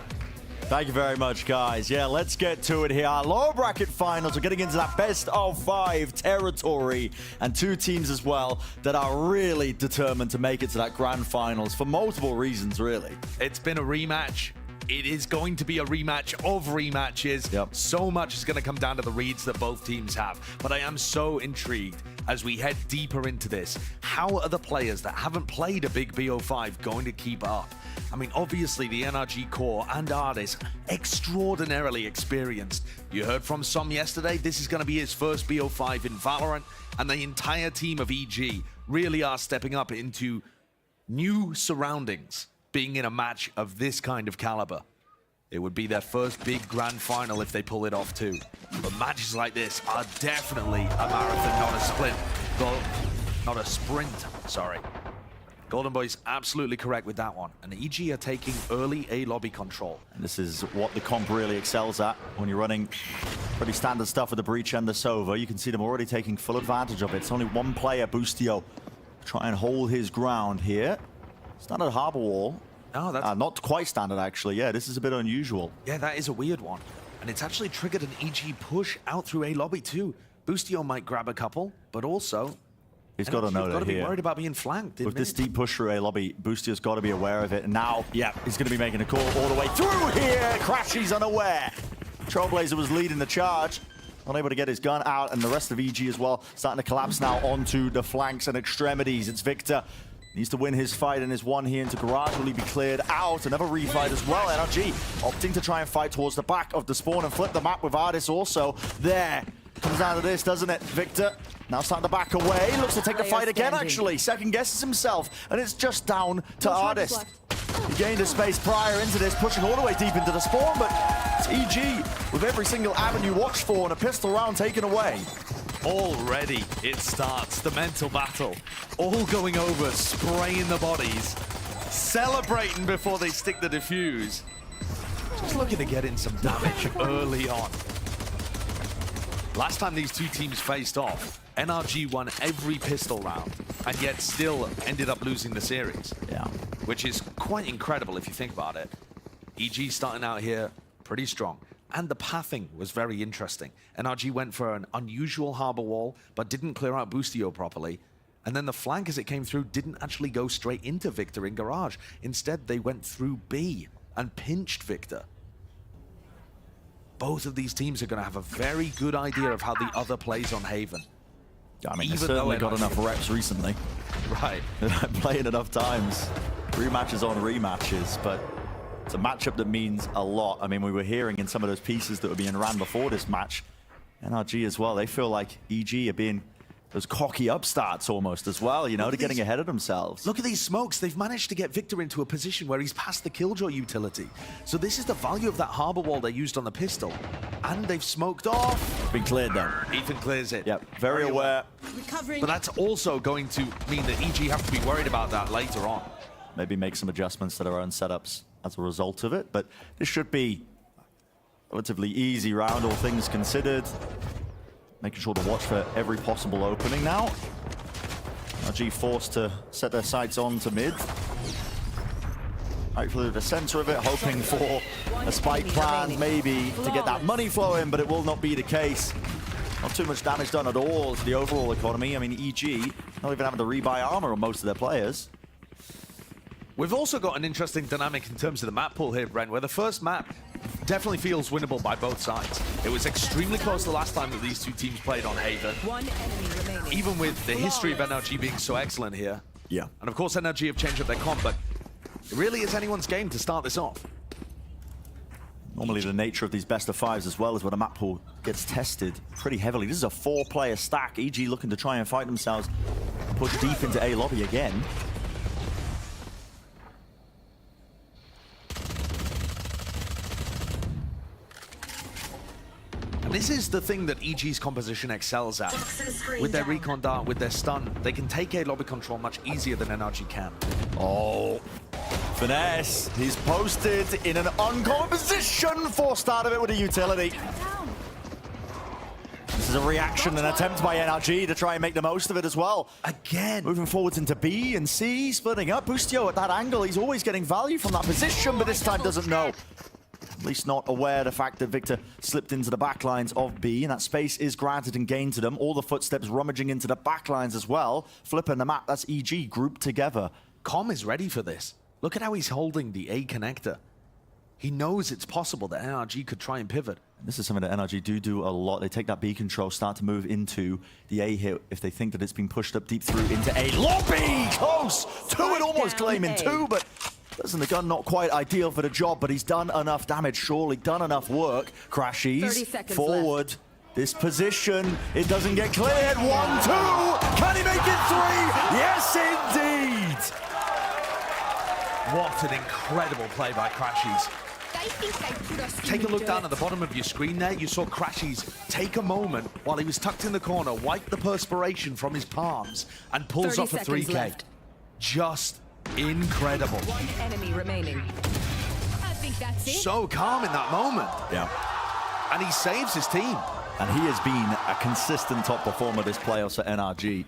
Thank you very much, guys. Yeah, let's get to it here. Our lower bracket finals. We're getting into that best of 5 territory, and 2 teams as well that are really determined to make it to that grand finals for multiple reasons, really. It's been a rematch. It is going to be a rematch of rematches. So much is going to come down to the reads that both teams have. But I am so intrigued as we head deeper into this. How are the players that haven't played a big BO5 going to keep up? I mean, obviously the NRG core and Ardis, extraordinarily experienced. You heard from Som yesterday, this is going to be his first BO5 in Valorant, and the entire team of EG really are stepping up into new surroundings, being in a match of this kind of caliber. It would be their first big grand final if they pull it off too. But matches like this are definitely a marathon, not a sprint. Not a sprint, sorry. Golden Boy's absolutely correct with that one. And EG are taking early A lobby control. And this is what the comp really excels at when you're running pretty standard stuff with the Breach and the Sova. You can see them already taking full advantage of it. It's only one player, Boostio, try and hold his ground here. Standard harbor wall. No, that's not quite standard, actually. Yeah, this is a bit unusual. Yeah, that is a weird one. And it's actually triggered an EG push out through A lobby too. Boostio might grab a couple, but also he's got to know that be worried about being flanked. With this deep push through A lobby, Boostio's got to be aware of it. And now, yeah, he's going to be making a call all the way through here. Crashy's unaware. Trailblazer was leading the charge. Unable to get his gun out, and the rest of EG as well starting to collapse now onto the flanks and extremities. It's Victor. Needs to win his fight and his one here into Garage. Will he be cleared out? Another refight as well. NRG opting to try and fight towards the back of the spawn and flip the map with Ardis also there. Comes out of this, doesn't it? Victor now starting to back away. Looks to take the fight again, actually. Second guesses himself, and it's just down to Ardis. He gained a space prior into this, pushing all the way deep into the spawn, but it's EG with every single avenue watched for and a pistol round taken away. Already it starts, the mental battle. All going over, spraying the bodies, celebrating before they stick the defuse. Just looking to get in some damage early on. Last time these two teams faced off, NRG won every pistol round and yet still ended up losing the series. Yeah. Which is quite incredible if you think about it. EG starting out here pretty strong. And the pathing was very interesting. NRG went for an unusual harbor wall, but didn't clear out Boostio properly. And then the flank as it came through didn't actually go straight into Victor in Garage. Instead, they went through B and pinched Victor. Both of these teams are going to have a very good idea of how the other plays on Haven. I mean, they've certainly got enough reps recently. Right. Playing enough times. Rematches on rematches, but it's a matchup that means a lot. I mean, we were hearing in some of those pieces that were being ran before this match, NRG as well, they feel like EG are being those cocky upstarts almost as well, you know, to getting ahead of themselves. Look at these smokes. They've managed to get Victor into a position where he's past the Killjoy utility. So this is the value of that harbor wall they used on the pistol. And they've smoked off. It's been cleared though. Ethan clears it. Yep, very aware. But that's also going to mean that EG have to be worried about that later on. Maybe make some adjustments to their own setups as a result of it, but this should be a relatively easy round, all things considered. Making sure to watch for every possible opening now. NRG forced to set their sights on to mid. Right through the center of it, hoping for a spike plan, maybe to get that money flowing, but it will not be the case. Not too much damage done at all to the overall economy. I mean, EG not even having to rebuy armor on most of their players. We've also got an interesting dynamic in terms of the map pool here, Brent, where the first map definitely feels winnable by both sides. It was extremely close the last time that these two teams played on Haven. One enemy remaining. Even with the history of NRG being so excellent here. Yeah. And of course NRG have changed up their comp, but it really is anyone's game to start this off. Normally the nature of these best of fives as well is where the map pool gets tested pretty heavily. This is a 4-player stack. EG looking to try and fight themselves, push deep into A lobby again. This is the thing that EG's composition excels at. With their recon dart, with their stun, they can take A lobby control much easier than NRG can. Oh, finesse. He's posted in an uncommon position, forced out of it with a utility. This is a reaction, an attempt by NRG to try and make the most of it as well. Again. Moving forwards into B and C, splitting up. Boostio at that angle, he's always getting value from that position, but this time doesn't know. At least not aware of the fact that Victor slipped into the backlines of B, and that space is granted and gained to them. All the footsteps rummaging into the backlines as well. Flipping the map, that's EG grouped together. Com is ready for this. Look at how he's holding the A connector. He knows it's possible that NRG could try and pivot. This is something that NRG do a lot. They take that B control, start to move into the A hit if they think that it's been pushed up deep through into A. Lobby! Close! Two, it almost claiming two, but listen, the gun not quite ideal for the job, but he's done enough damage, surely done enough work. Crashies forward. Left. This position, it doesn't get cleared. 1, 2, can he make it 3? Yes, indeed! What an incredible play by Crashies. Take a look down at the bottom of your screen there. You saw Crashies take a moment while he was tucked in the corner, wipe the perspiration from his palms, and pulls off a 3K. Left. Just incredible. One enemy remaining. I think that's it. So calm in that moment. Yeah. And he saves his team. And he has been a consistent top performer this playoffs for NRG.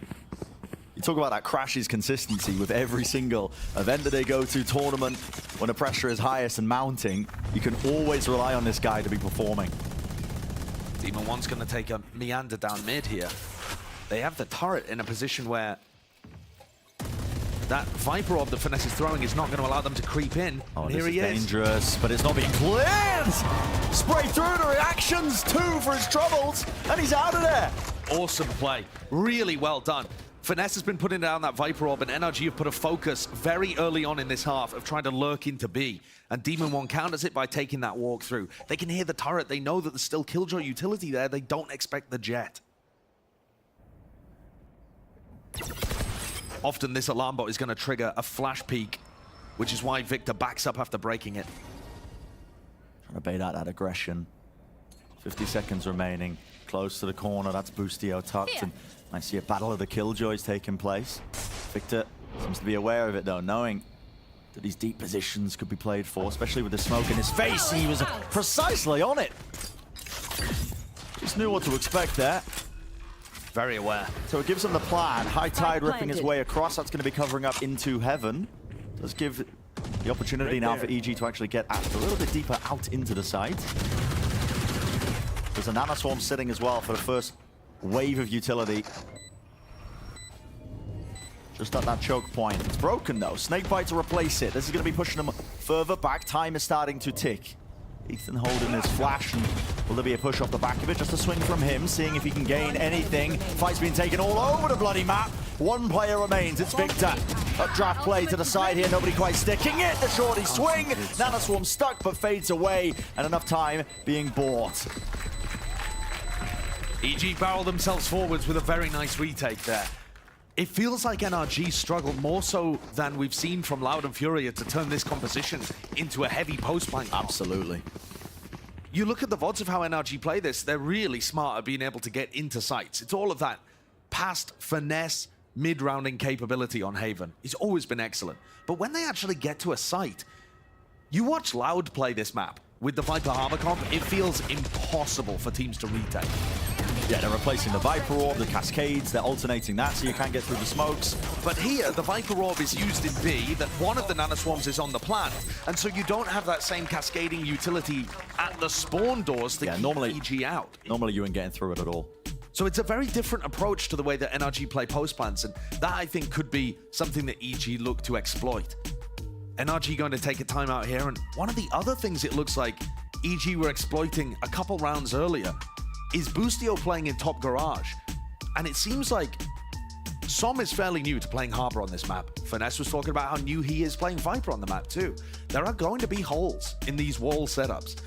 You talk about that Crashies consistency with every single event that they go to, tournament, when the pressure is highest and mounting, you can always rely on this guy to be performing. Demon One's going to take a meander down mid here. They have the turret in a position where that Viper Orb that Finesse is throwing is not going to allow them to creep in. Oh, and this here he is. Dangerous, but it's not being cleared! Spray through the reactions, 2 for his troubles, and he's out of there! Awesome play. Really well done. Finesse has been putting down that Viper Orb, and NRG have put a focus very early on in this half of trying to lurk into B. And Demon One counters it by taking that walk through. They can hear the turret. They know that there's still Killjoy utility there. They don't expect the jet. Often this alarm bot is going to trigger a flash peek, which is why Victor backs up after breaking it. Trying to bait out that aggression. 50 seconds remaining. Close to the corner. That's Boostio tucked. And I see a battle of the Killjoys taking place. Victor seems to be aware of it, though, knowing that these deep positions could be played for, especially with the smoke in his face. He was precisely on it. Just knew what to expect there. Very aware. So it gives him the plan. High Tide ripping his way across. That's going to be covering up into heaven. Does give the opportunity now for EG to actually get a little bit deeper out into the site. There's a Nanoswarm sitting as well for the first wave of utility. Just at that choke point. It's broken though. Snakebite to replace it. This is going to be pushing them further back. Time is starting to tick. Ethan holding his flash, and will there be a push off the back of it? Just a swing from him, seeing if he can gain anything. Fight's being taken all over the bloody map. One player remains, it's Victor. A draft play to the side here, nobody quite sticking it. The shorty swing, Nanoswarm stuck but fades away, and enough time being bought. EG barrel themselves forwards with a very nice retake there. It feels like NRG struggled more so than we've seen from Loud and Furia to turn this composition into a heavy post-plank. Absolutely. You look at the VODs of how NRG play this, they're really smart at being able to get into sites. It's all of that past finesse, mid-rounding capability on Haven. It's always been excellent. But when they actually get to a site, you watch Loud play this map with the Viper armor comp, it feels impossible for teams to retake. Yeah, they're replacing the Viper Orb, the Cascades, they're alternating that so you can't get through the smokes. But here, the Viper Orb is used in B, that one of the Nanoswarms is on the plant, and so you don't have that same cascading utility at the spawn doors to keep EG out. Normally you ain't getting through it at all. So it's a very different approach to the way that NRG play post plants, and that I think could be something that EG look to exploit. NRG going to take a timeout here, and one of the other things it looks like EG were exploiting a couple rounds earlier is Boostio playing in top garage. And it seems like Som is fairly new to playing Harbor on this map. Finesse was talking about how new he is playing Viper on the map too. There are going to be holes in these wall setups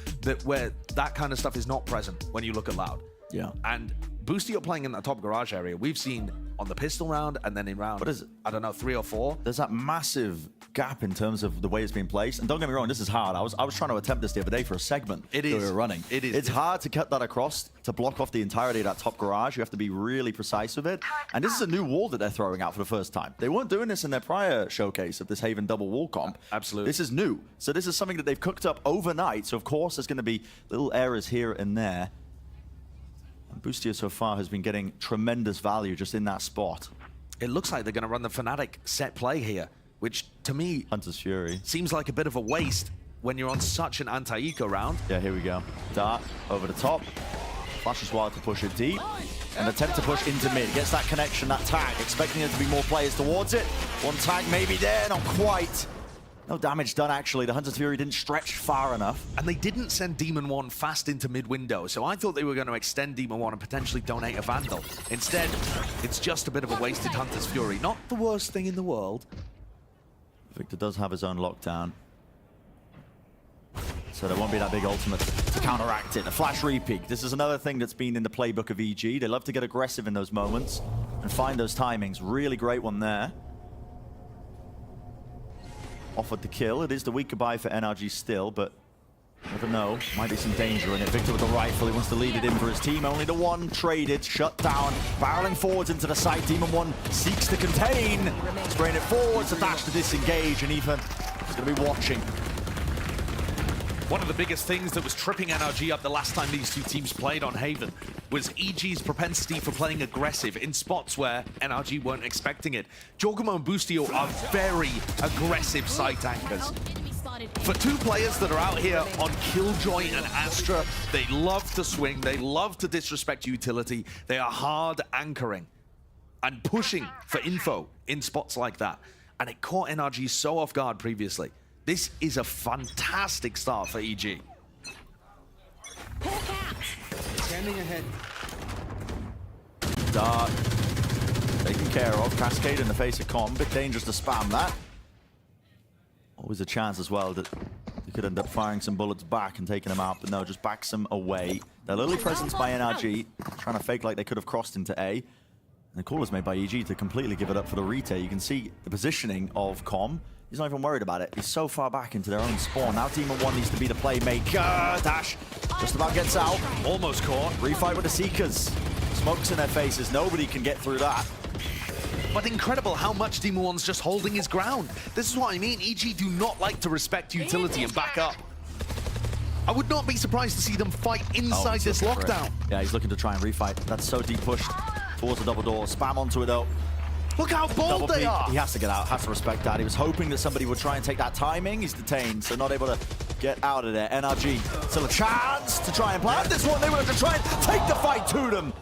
where that kind of stuff is not present when you look at Loud. Yeah. And Boostio playing in that top garage area, we've seen on the pistol round and then in round, I don't know, 3 or 4. There's that massive gap in terms of the way it's being placed. And don't get me wrong, this is hard. I was trying to attempt this the other day for a segment that we were running. It is. It's hard to cut that across, to block off the entirety of that top garage. You have to be really precise with it. And this is a new wall that they're throwing out for the first time. They weren't doing this in their prior showcase of this Haven double wall comp. Absolutely. This is new. So this is something that they've cooked up overnight. So of course there's going to be little errors here and there. And Boostio so far has been getting tremendous value just in that spot. It looks like they're going to run the Fnatic set play here, which to me Hunter's Fury seems like a bit of a waste when you're on such an anti-eco round. Yeah, here we go. Dart over the top. Flashes wild to push it deep. And attempt to push into mid. Gets that connection, that tag. Expecting there to be more players towards it. One tag maybe there, not quite. No damage done, actually. The Hunter's Fury didn't stretch far enough. And they didn't send Demon 1 fast into mid-window, so I thought they were going to extend Demon 1 and potentially donate a Vandal. Instead, it's just a bit of a wasted Hunter's Fury. Not the worst thing in the world. Victor does have his own lockdown. So there won't be that big ultimate to counteract it. A flash repeat. This is another thing that's been in the playbook of EG. They love to get aggressive in those moments and find those timings. Really great one there. Offered the kill. It is the weaker buy for NRG still, but never know. Might be some danger in it. Victor with the rifle. He wants to lead it in for his team. Only the one traded, shut down, barreling forwards into the site. Demon 1 seeks to contain. Spraying it forwards, a dash to disengage, and Ethan is going to be watching. One of the biggest things that was tripping NRG up the last time these two teams played on Haven was EG's propensity for playing aggressive in spots where NRG weren't expecting it. Jorgamo and Boostio are very aggressive site anchors. For two players that are out here on Killjoy and Astra, they love to swing, they love to disrespect utility, they are hard anchoring and pushing for info in spots like that. And it caught NRG so off guard previously. This is a fantastic start for EG. Standing ahead. Dart taken care of. Cascade in the face of Com. Bit dangerous to spam that. Always a chance as well that they could end up firing some bullets back and taking them out, but no, just backs them away. Their early presence by NRG, trying to fake like they could have crossed into A. And the call is made by EG to completely give it up for the retake. You can see the positioning of Com. He's not even worried about it. He's so far back into their own spawn. Now Demon 1 needs to be the playmaker. Dash just about gets out. Almost caught. Refight with the Seekers. Smokes in their faces. Nobody can get through that. But incredible how much Demon 1's just holding his ground. This is what I mean. EG do not like to respect utility and back up. I would not be surprised to see them fight inside this lockdown. Yeah, he's looking to try and refight. That's so deep pushed towards the double door. Spam onto it though. Look how bold they are! He has to get out, has to respect that. He was hoping that somebody would try and take that timing. He's detained, so not able to get out of there. NRG still a chance to try and plant this one. They wanted to try and take the fight to them.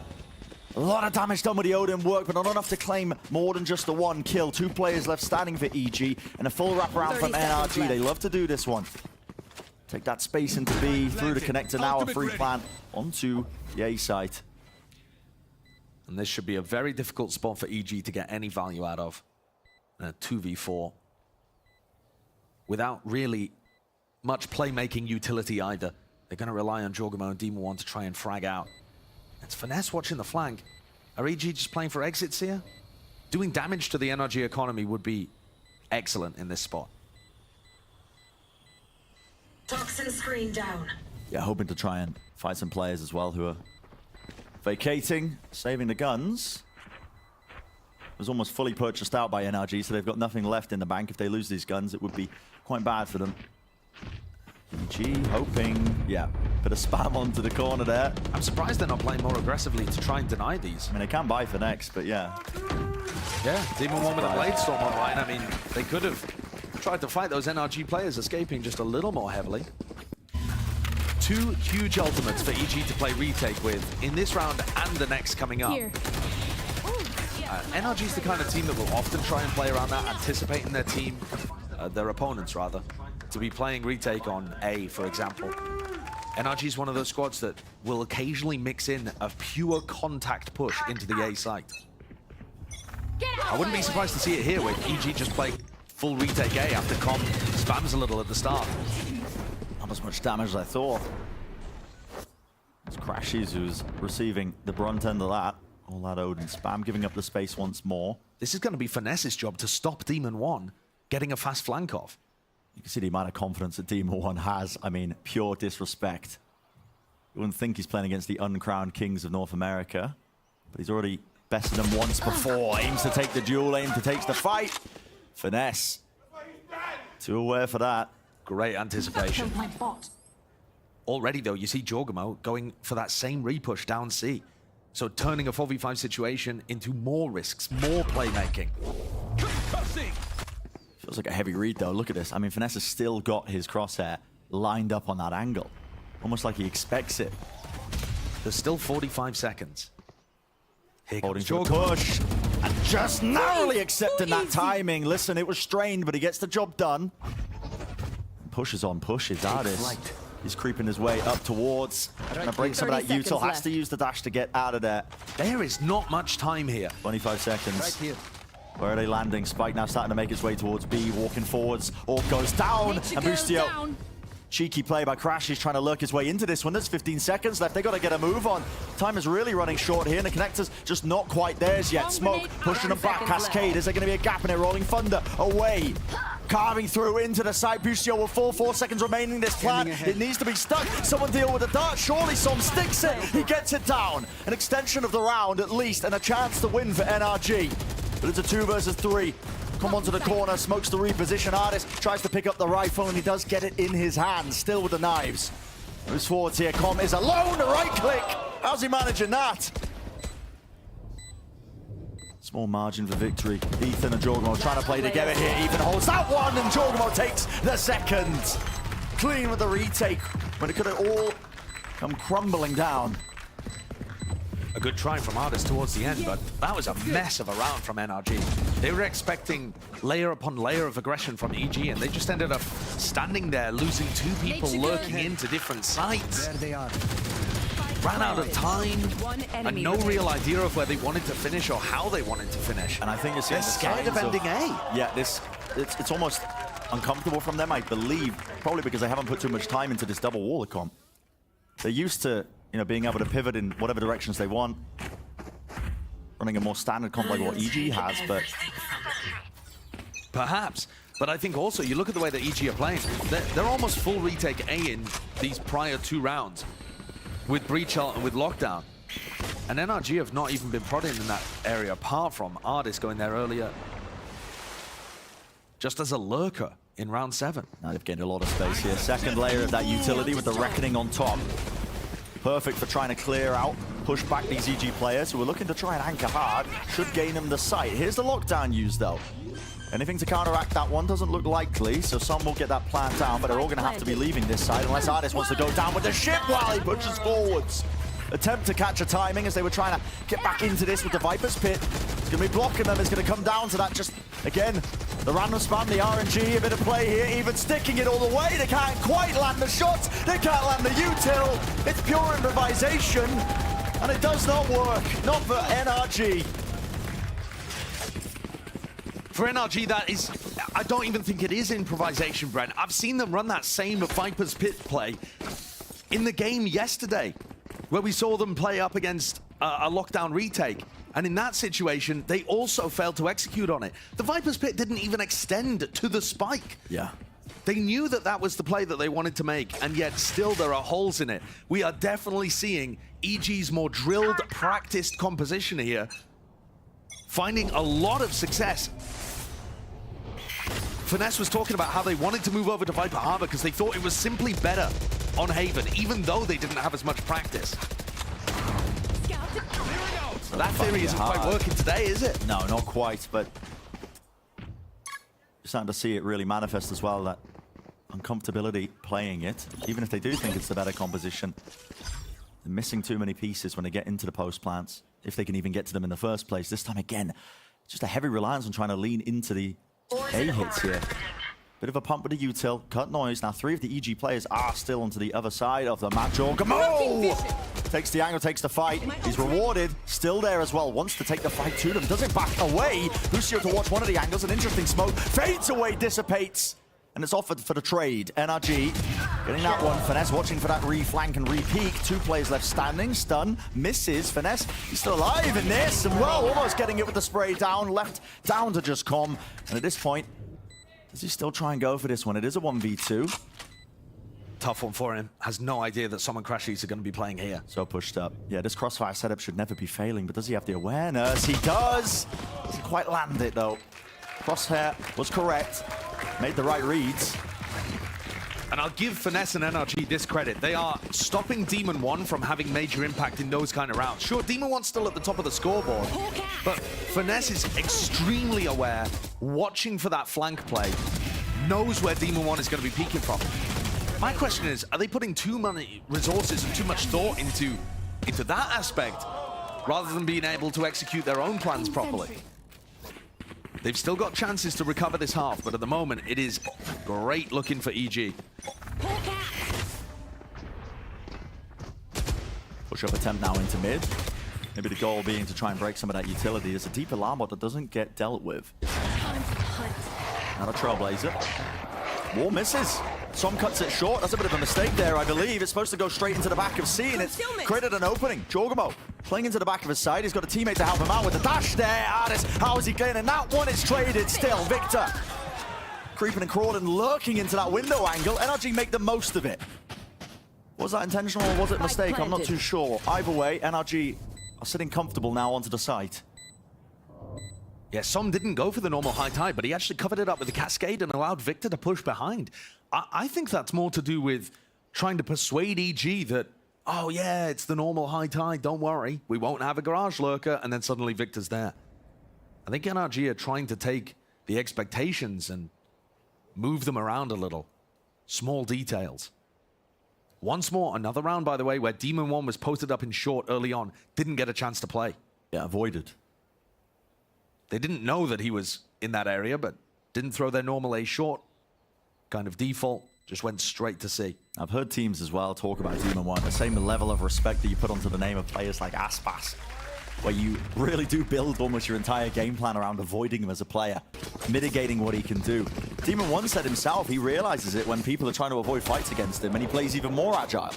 A lot of damage done with the Odin work, but not enough to claim more than just the one kill. 2 players left standing for EG, and a full wraparound from NRG. They love to do this one. Take that space into B, through the connector now, a free plant onto the A site. And this should be a very difficult spot for EG to get any value out of. A 2v4. Without really much playmaking utility either. They're going to rely on Jorgamo and Demon 1 to try and frag out. It's Finesse watching the flank. Are EG just playing for exits here? Doing damage to the NRG economy would be excellent in this spot. Toxin screen down. Yeah, hoping to try and fight some players as well who are vacating, saving the guns. It was almost fully purchased out by NRG, so they've got nothing left in the bank. If they lose these guns, it would be quite bad for them. EG hoping, yeah, bit of spam onto the corner there. I'm surprised they're not playing more aggressively to try and deny these. I mean, they can buy for next, but yeah. Yeah, Demon 1 with a Blade Storm online. I mean, they could have tried to fight those NRG players, escaping just a little more heavily. 2 huge ultimates for EG to play retake with in this round and the next coming up. NRG is the kind of team that will often try and play around that, anticipating their team, their opponents rather, to be playing retake on A, for example. NRG is one of those squads that will occasionally mix in a pure contact push into the A site. I wouldn't be surprised to see it here, with EG just play full retake A after Com spams a little at the start. Not as much damage as I thought. It's Crashies who's receiving the brunt end of that. All that Odin spam, giving up the space once more. This is going to be Finesse's job to stop Demon 1 getting a fast flank off. You can see the amount of confidence that Demon 1 has. I mean, pure disrespect. You wouldn't think he's playing against the uncrowned kings of North America, but he's already bested them once before. Aims to take the duel, aims to take the fight. Finesse. Too aware for that. Great anticipation. Already, though, you see Jorgamo going for that same repush down C. So turning a 4v5 situation into more risks, more playmaking. Feels like a heavy read, though. Look at this. I mean, Finesse has still got his crosshair lined up on that angle. Almost like he expects it. There's still 45 seconds. Here Holding to the push. And just narrowly accepting that timing. Listen, it was strained, but he gets the job done. pushes on pushes. Ardis, he's creeping his way up towards. Gonna break some of that util. Has to use the dash to get out of there. There is not much time here. 25 seconds. Right here. Where are they landing? Spike now starting to make its way towards B, walking forwards. Orc goes down, and Boostio. Cheeky play by Crash. He's trying to lurk his way into this one. There's 15 seconds left. They got to get a move on. Time is really running short here, and the connector's just not quite theirs yet. Smoke pushing them back. Cascade. Is there going to be a gap in it? Rolling Thunder away. Carving through into the side. Boostio will fall. 4 seconds remaining this plan. It needs to be stuck. Someone deal with the dart. Surely Som sticks it. He gets it down. An extension of the round at least, and a chance to win for NRG. But it's a 2 versus 3. Come onto the corner, smokes the reposition. Ardis tries to pick up the rifle, and he does get it in his hands, still with the knives. Moves forwards here. Com is alone. Right click. How's he managing that? Small margin for victory. Ethan and Jorgmo trying to play together here. Ethan holds that one, and Jorgmo takes the second. Clean with the retake, when it could have all come crumbling down. A good try from Ardis towards the end, but that was a mess of a round from NRG. They were expecting layer upon layer of aggression from EG, and they just ended up standing there, losing 2 people lurking into different sites. There they are. Ran out of time, and no real idea of where they wanted to finish or how they wanted to finish. And I think they're scared of ending A. Yeah, it's almost uncomfortable from them, I believe, probably because they haven't put too much time into this double wall comp. They're used to, you know, being able to pivot in whatever directions they want, running a more standard comp like what EG has, but perhaps. But I think also, you look at the way that EG are playing, they're almost full retake A in these prior 2 rounds with Breach Ult and with Lockdown. And NRG have not even been prodding in that area, apart from Ardis going there earlier just as a lurker in round 7. Now they've gained a lot of space here. Second layer of that utility with the Reckoning on top. Perfect for trying to clear out, push back these EG players who are looking to try and anchor hard. Should gain them the site. Here's the lockdown used though. Anything to counteract that one doesn't look likely, so some will get that plan down, but they're all going to have to be leaving this side unless Ardis wants to go down with the ship while he pushes forwards. Attempt to catch a timing as they were trying to get back into this with the Viper's Pit. It's going to be blocking them. It's going to come down to that just, again, the random spam, the RNG, a bit of play here, even sticking it all the way. They can't quite land the shots. They can't land the util. It's pure improvisation, and it does not work. Not for NRG. For NRG, that is, I don't even think it is improvisation, Brent. I've seen them run that same Viper's Pit play in the game yesterday, where we saw them play up against a lockdown retake. And in that situation, they also failed to execute on it. The Viper's Pit didn't even extend to the spike. Yeah. They knew that that was the play that they wanted to make, and yet still there are holes in it. We are definitely seeing EG's more drilled, practiced composition here, finding a lot of success. Finesse was talking about how they wanted to move over to Viper Harbor because they thought it was simply better on Haven, even though they didn't have as much practice. That theory isn't quite working today, is it? No, not quite, but you're starting to see it really manifest as well, that uncomfortability playing it, even if they do think it's the better composition. They're missing too many pieces when they get into the post plants, if they can even get to them in the first place. This time again, just a heavy reliance on trying to lean into the A hits here. Bit of a pump with the util, cut noise. Now 3 of the EG players are still onto the other side of the map. Jorgmo takes the angle, takes the fight. He's rewarded, still there as well. Wants to take the fight to them, doesn't back away. Lucio to watch one of the angles, an interesting smoke. Fades away, dissipates. And it's offered for the trade. NRG getting that one. Finesse watching for that re-flank and re-peek. 2 players left standing. Stun, misses. Finesse, he's still alive in this. And well, almost getting it with the spray down. Left down to just Com. And at this point, does he still try and go for this one? It is a 1v2. Tough one for him. Has no idea that Som and Crashies are going to be playing here. So pushed up. Yeah, this crossfire setup should never be failing, but does he have the awareness? He does! Doesn't quite land it, though. Crosshair was correct. Made the right reads. And I'll give Finesse and NRG this credit. They are stopping Demon 1 from having major impact in those kind of rounds. Sure, Demon 1's still at the top of the scoreboard, but Finesse is extremely aware, watching for that flank play, knows where Demon 1 is going to be peeking from. My question is, are they putting too many resources and too much thought into that aspect, rather than being able to execute their own plans properly? They've still got chances to recover this half, but at the moment, it is great looking for EG. Push-up attempt now into mid. Maybe the goal being to try and break some of that utility. There's a deep alarm bot that doesn't get dealt with. Not a Trailblazer. War misses. Som cuts it short. That's a bit of a mistake there, I believe. It's supposed to go straight into the back of C, and it's created an opening. Jorgamo playing into the back of his side. He's got a teammate to help him out with the dash there. Ardis, how is he getting that one? It's traded still. Victor creeping and crawling, lurking into that window angle. NRG make the most of it. Was that intentional or was it a mistake? I'm not too sure. Either way, NRG are sitting comfortable now onto the site. Yeah, Som didn't go for the normal high tide, but he actually covered it up with the cascade and allowed Victor to push behind. I think that's more to do with trying to persuade EG that, oh yeah, it's the normal high tide, don't worry. We won't have a garage lurker, and then suddenly Victor's there. I think NRG are trying to take the expectations and move them around a little. Small details. Once more, another round, by the way, where Demon 1 was posted up in short early on, didn't get a chance to play. Yeah, avoided. They didn't know that he was in that area, but didn't throw their normal A short. Kind of default, just went straight to C. I've heard teams as well talk about Demon 1, the same level of respect that you put onto the name of players like Aspas, where you really do build almost your entire game plan around avoiding him as a player, mitigating what he can do. Demon 1 said himself he realizes it when people are trying to avoid fights against him, and he plays even more agile.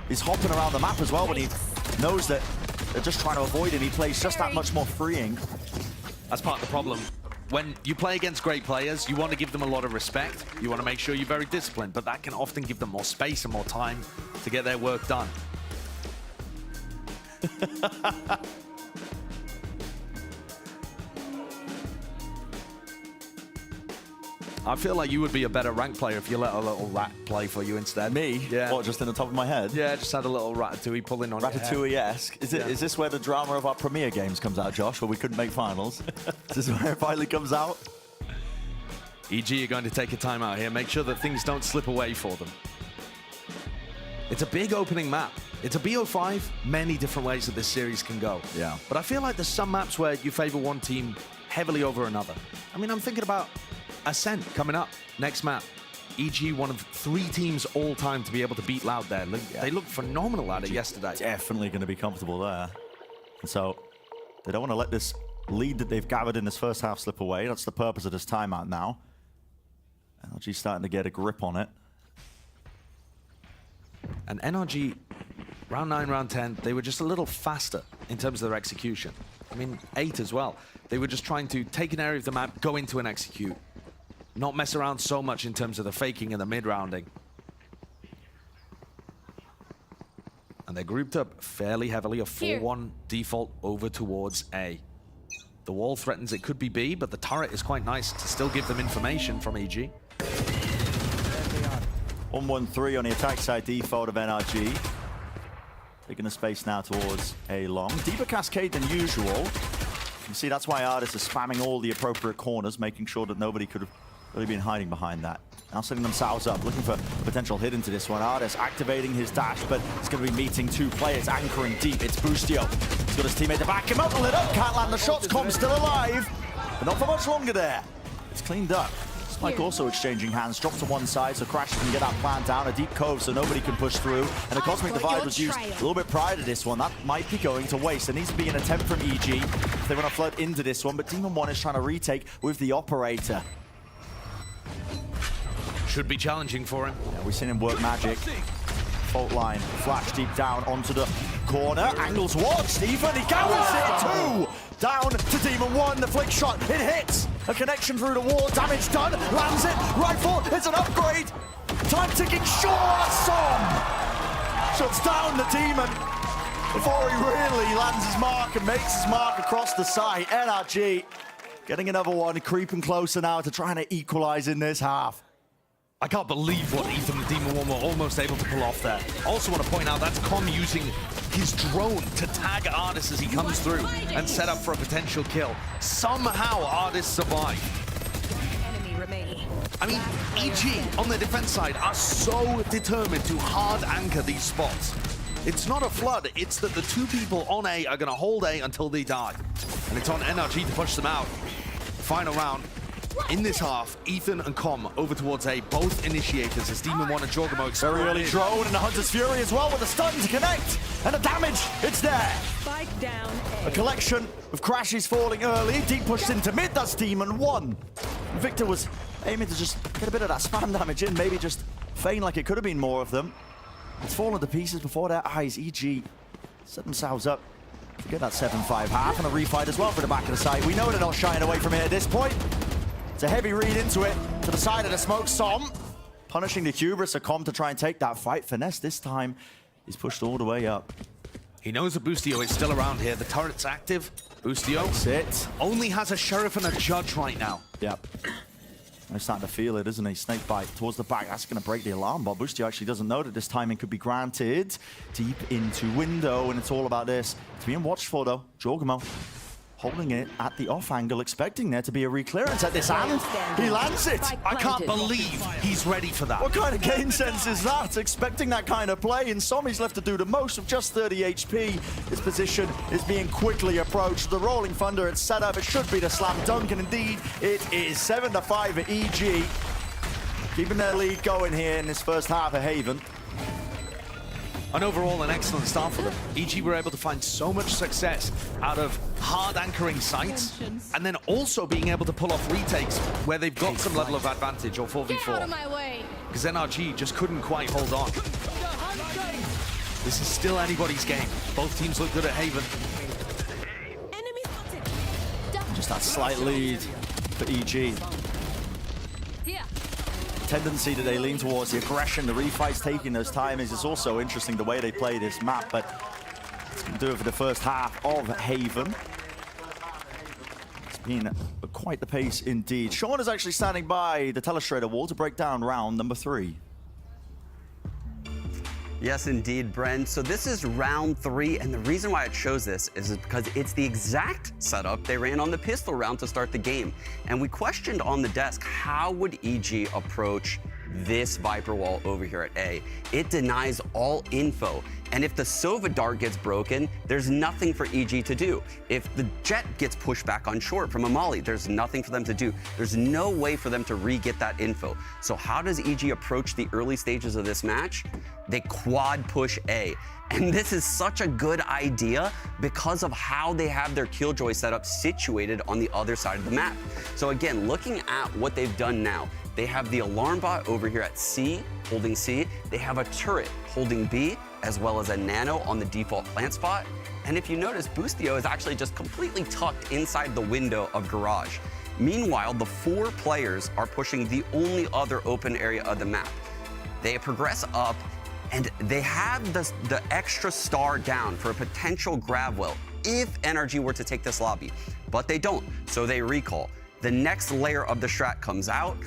He's hopping around the map as well when he knows that they're just trying to avoid him. He plays just that much more freeing. That's part of the problem. When you play against great players, you want to give them a lot of respect. You want to make sure you're very disciplined, but that can often give them more space and more time to get their work done. I feel like you would be a better rank player if you let a little rat play for you instead. Me? Yeah. What, just in the top of my head? Yeah, just had a little Ratatouille pulling on Ratatouille-esque. Is this where the drama of our Premier games comes out, Josh, where we couldn't make finals? Is this where it finally comes out? EG are going to take a timeout here. Make sure that things don't slip away for them. It's a big opening map. It's a BO5, many different ways that this series can go. Yeah. But I feel like there's some maps where you favor one team heavily over another. I mean, I'm thinking about Ascent coming up, next map. EG, one of 3 teams all time to be able to beat Loud there. They looked phenomenal at it yesterday. Definitely going to be comfortable there. And so they don't want to let this lead that they've gathered in this first half slip away. That's the purpose of this timeout now. NRG starting to get a grip on it. And NRG, round 9, round 10, they were just a little faster in terms of their execution. I mean, 8 as well. They were just trying to take an area of the map, go into and execute. Not mess around so much in terms of the faking and the mid-rounding. And they're grouped up fairly heavily, a 4-1 default over towards A. The wall threatens it could be B, but the turret is quite nice to still give them information from EG. 1-1-3 on the attack side, default of NRG. Taking the space now towards A long. Deeper cascade than usual. You can see that's why Ardis is spamming all the appropriate corners, making sure that nobody could have really been hiding behind that. Now setting themselves up, looking for potential hit into this one. Ardis activating his dash, but it's going to be meeting 2 players, anchoring deep. It's Boostio. He's got his teammate to back him up, lit up, can't land the shots. Com's still alive, but not for much longer there. It's cleaned up. Spike also exchanging hands, dropped to one side so Crash can get that plant down. A deep cove so nobody can push through. And a Cosmic Divide was used a little bit prior to this one. That might be going to waste. There needs to be an attempt from EG if they want to flood into this one. But Demon 1 is trying to retake with the Operator. Should be challenging for him. Yeah, we've seen him work magic. Fault line, flash deep down onto the corner. Angles what? Stephen, he gallons it too! Down to Demon 1, the flick shot, it hits! A connection through the wall, damage done, lands it, rifle, it's an upgrade! Time ticking short, Som! Shuts down the Demon before he really lands his mark and makes his mark across the site. NRG getting another one, creeping closer now to trying to equalize in this half. I can't believe what Ethan the Demon 1 were almost able to pull off there. Also want to point out that's Com using his drone to tag Ardis as he comes through and set up for a potential kill. Somehow Ardis survived. I mean, EG on the defense side are so determined to hard anchor these spots. It's not a flood, it's that the 2 people on A are going to hold A until they die. And it's on NRG to push them out. final round. In this half, Ethan and Com over towards A, both initiators as Demon 1 and Jorgamo Very early drone and the Hunter's Fury as well with a stun to connect. And the damage, it's there. Spike down A collection of crashes falling early. Deep pushed into mid, that's Demon 1. Victor was aiming to just get a bit of that spam damage in, maybe just feign like it could have been more of them. It's fallen to pieces before their eyes. EG set themselves up to get that 7-5 half and a refight as well for the back of the site. We know they're not shying away from it at this point. It's a heavy read into it, to the side of the smoke. Som punishing the hubris of Com to try and take that fight. Finesse this time is pushed all the way up. He knows that Boostio is still around here. The turret's active. Boostio only has a Sheriff and a Judge right now. Yep. I'm starting to feel it, isn't he? Snake bite towards the back. That's going to break the alarm bot. Boostio actually doesn't know that this timing could be granted. Deep into window, and it's all about this. It's being watched for, though. Jorgamo holding it at the off angle, expecting there to be a reclearance at this hand. He lands it. I can't believe he's ready for that. What kind of game sense is that? Expecting that kind of play, and Somi's left to do the most with just 30 HP. His position is being quickly approached. The Rolling Thunder, it's set up. It should be the slam dunk, and indeed it is. 7-5 at EG. Keeping their lead going here in this first half of Haven. And overall, an excellent start for them. EG were able to find so much success out of hard anchoring sites, and then also being able to pull off retakes where they've got some level of advantage or 4v4. Because NRG just couldn't quite hold on. This is still anybody's game. Both teams look good at Haven. Just that slight lead for EG. Tendency that they lean towards the aggression, the refights taking those timings. It's also interesting the way they play this map, but it's going to do it for the first half of Haven. It's been quite the pace indeed. Sean is actually standing by the telestrator wall to break down round number 3. Yes, indeed, Bren. So this is round 3, and the reason why it shows this is because it's the exact setup they ran on the pistol round to start the game. And we questioned on the desk, how would EG approach this Viper wall over here at A? It denies all info. And if the Sova dart gets broken, there's nothing for EG to do. If the Jet gets pushed back on short from a Molly, there's nothing for them to do. There's no way for them to re-get that info. So how does EG approach the early stages of this match? They quad push A. And this is such a good idea because of how they have their Killjoy setup situated on the other side of the map. So again, looking at what they've done now, they have the alarm bot over here at C, holding C. They have a turret holding B, as well as a nano on the default plant spot. And if you notice, Boostio is actually just completely tucked inside the window of Garage. Meanwhile, the 4 players are pushing the only other open area of the map. They progress up, and they have the extra star down for a potential grab well if NRG were to take this lobby, but they don't, so they recall. The next layer of the strat comes out.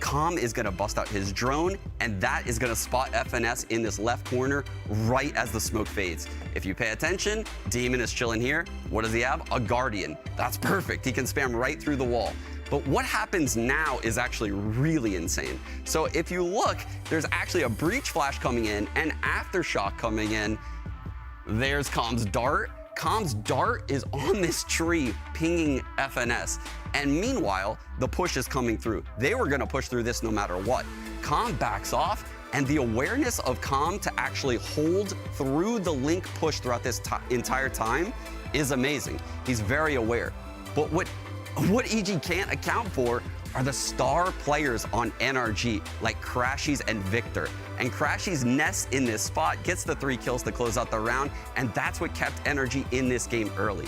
Com is gonna bust out his drone, and that is gonna spot FNS in this left corner right as the smoke fades. If you pay attention, Demon is chilling here. What does he have? A Guardian. That's perfect. He can spam right through the wall. But what happens now is actually really insane. So if you look, there's actually a breach flash coming in and aftershock coming in. There's Com's dart. Com's dart is on this tree pinging FNS. And meanwhile, the push is coming through. They were gonna push through this no matter what. Com backs off, and the awareness of Com to actually hold through the link push throughout this entire time is amazing. He's very aware. But what EG can't account for are the star players on NRG, like Crashies and Victor. And Crashies nests in this spot, gets the 3 kills to close out the round, and that's what kept NRG in this game early.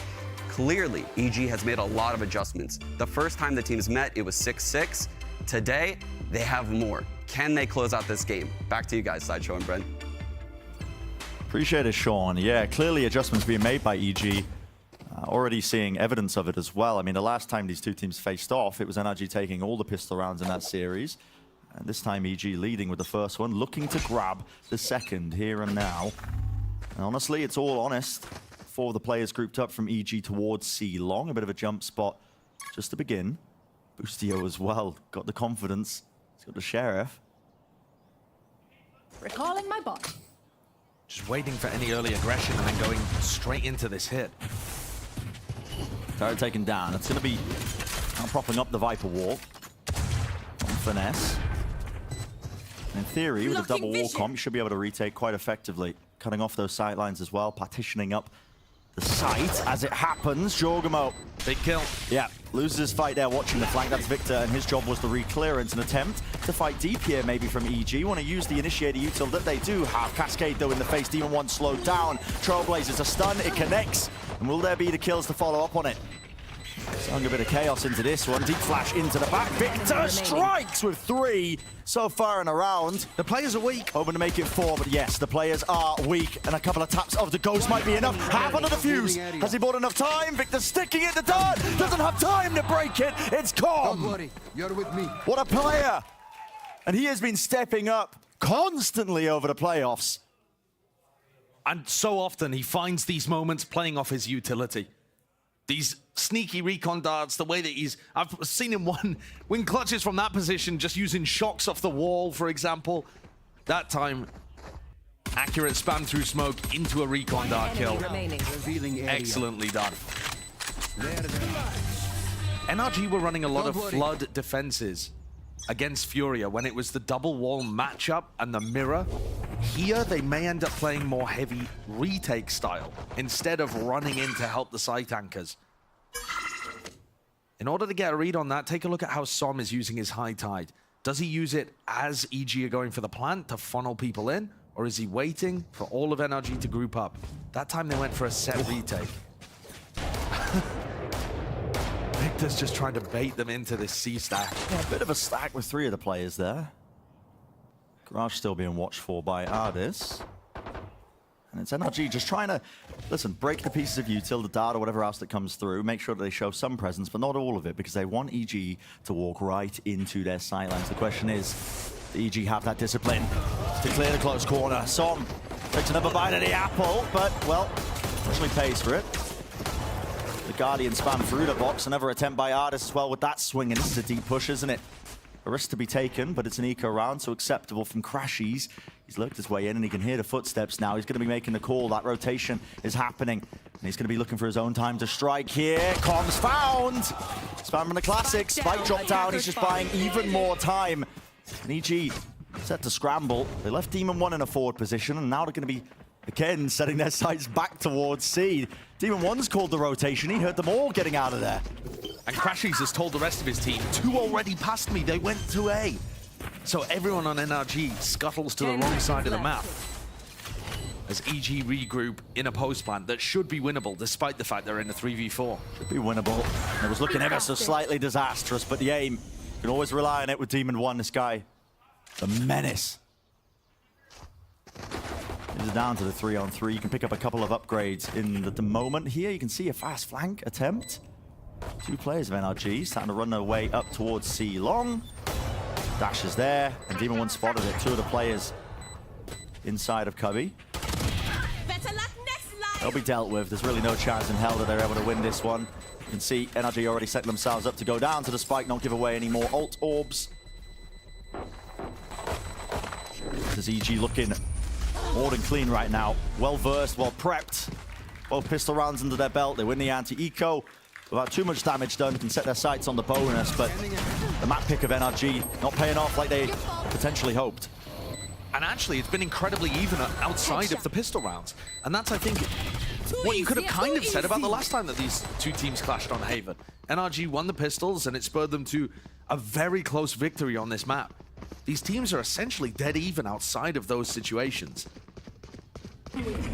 Clearly, EG has made a lot of adjustments. The first time the teams met, it was 6-6. Today, they have more. Can they close out this game? Back to you guys, Sideshow and Bren. Appreciate it, Sean. Yeah, clearly adjustments being made by EG. Already seeing evidence of it as well. I mean, the last time these two teams faced off, it was NRG taking all the pistol rounds in that series. And this time, EG leading with the first one, looking to grab the second here and now. And honestly, it's all honest. 4 of the players grouped up from EG towards C long. A bit of a jump spot just to begin. Boostio as well. Got the confidence. He's got the Sheriff. Recalling my bot. Just waiting for any early aggression and then going straight into this hit. Turret taken down. It's going to be propping up the Viper wall. On finesse. In theory, with a double wall comp, you should be able to retake quite effectively. Cutting off those sight lines as well, partitioning up the site as it happens. Jorgamo. Big kill. Yeah, loses his fight there watching the flank. That's Victor, and his job was to re-clearance, an attempt to fight deep here maybe from EG. Want to use the initiator util that they do have. Cascade though in the face, Demon 1 slowed down. Trailblazers a stun, it connects. And will there be the kills to follow up on it? Sung a bit of chaos into this one. Deep flash into the back. Victor strikes with 3 so far in a round. The players are weak. Hoping to make it 4, but yes, the players are weak. And a couple of taps of the ghost might be enough. Half under the fuse. Has he bought enough time? Victor sticking it to dart. Doesn't have time to break it. It's calm. Don't worry, you're with me. What a player. And he has been stepping up constantly over the playoffs. And so often he finds these moments playing off his utility. These sneaky recon darts, the way that I've seen him win clutches from that position, just using shocks off the wall, for example. That time, accurate spam through smoke into a recon dart kill. Excellently done. NRG were running a lot of flood defenses against Furia when it was the double wall matchup and the mirror. Here, they may end up playing more heavy retake style instead of running in to help the site anchors. In order to get a read on that, take a look at how Som is using his high tide. Does he use it as EG are going for the plant to funnel people in, or is he waiting for all of NRG to group up? That time they went for a set retake. Victor's just trying to bait them into this C stack. Yeah, a bit of a stack with 3 of the players there. Garage still being watched for by Ardis. And it's NRG just trying to, listen, break the pieces of util, the dart or whatever else that comes through, make sure that they show some presence, but not all of it, because they want EG to walk right into their sightlines. The question is, do EG have that discipline to clear the close corner? Som takes another bite of the apple, but, well, actually pays for it. The Guardian spam through the box. Another attempt by Ardis as well with that swing, and this is a deep push, isn't it? A risk to be taken, but it's an eco round, so acceptable from Crashies. He's lurked his way in, and he can hear the footsteps now. He's going to be making the call. That rotation is happening, and he's going to be looking for his own time to strike here. Comms found! Spamming the classic. Spike dropped down. He's just buying even more time. And EG set to scramble. They left Demon 1 in a forward position, and now they're going to be, again, setting their sights back towards C. Demon 1's called the rotation. He heard them all getting out of there. And Crashies has told the rest of his team, 2 already passed me, they went to A. So everyone on NRG scuttles to the wrong side of the map as EG regroup in a post plant that should be winnable, despite the fact they're in a 3v4. Should be winnable. It was looking ever so slightly disastrous, but the aim, you can always rely on it with Demon 1, this guy. The menace. It's down to the 3-on-3. You can pick up a couple of upgrades in the moment here. You can see a fast flank attempt. 2 players of NRG starting to run their way up towards C long. Dash is there, and Demon 1 spotted it. 2 of the players inside of Cubby. They'll be dealt with. There's really no chance in hell that they're able to win this one. You can see NRG already setting themselves up to go down to the spike, not give away any more ult orbs. This is EG looking more than clean right now. Well versed, well prepped. Both pistol rounds under their belt. They win the anti-eco. Without too much damage done, can set their sights on the bonus, but the map pick of NRG not paying off like they potentially hoped. And actually, it's been incredibly even outside of the pistol rounds. And that's, I think, what you could have kind of said about the last time that these 2 teams clashed on Haven. NRG won the pistols, and it spurred them to a very close victory on this map. These teams are essentially dead even outside of those situations.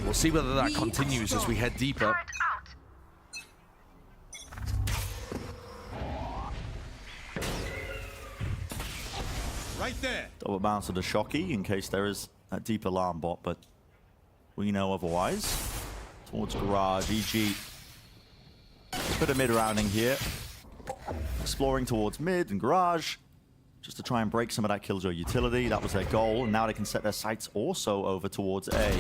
We'll see whether that continues as we head deeper. Right there. Double bounce to the Shocky in case there is a deep alarm bot, but we know otherwise. Towards Garage, EG. A bit of mid-rounding here. Exploring towards mid and Garage, just to try and break some of that Killjoy utility. That was their goal, and now they can set their sights also over towards A.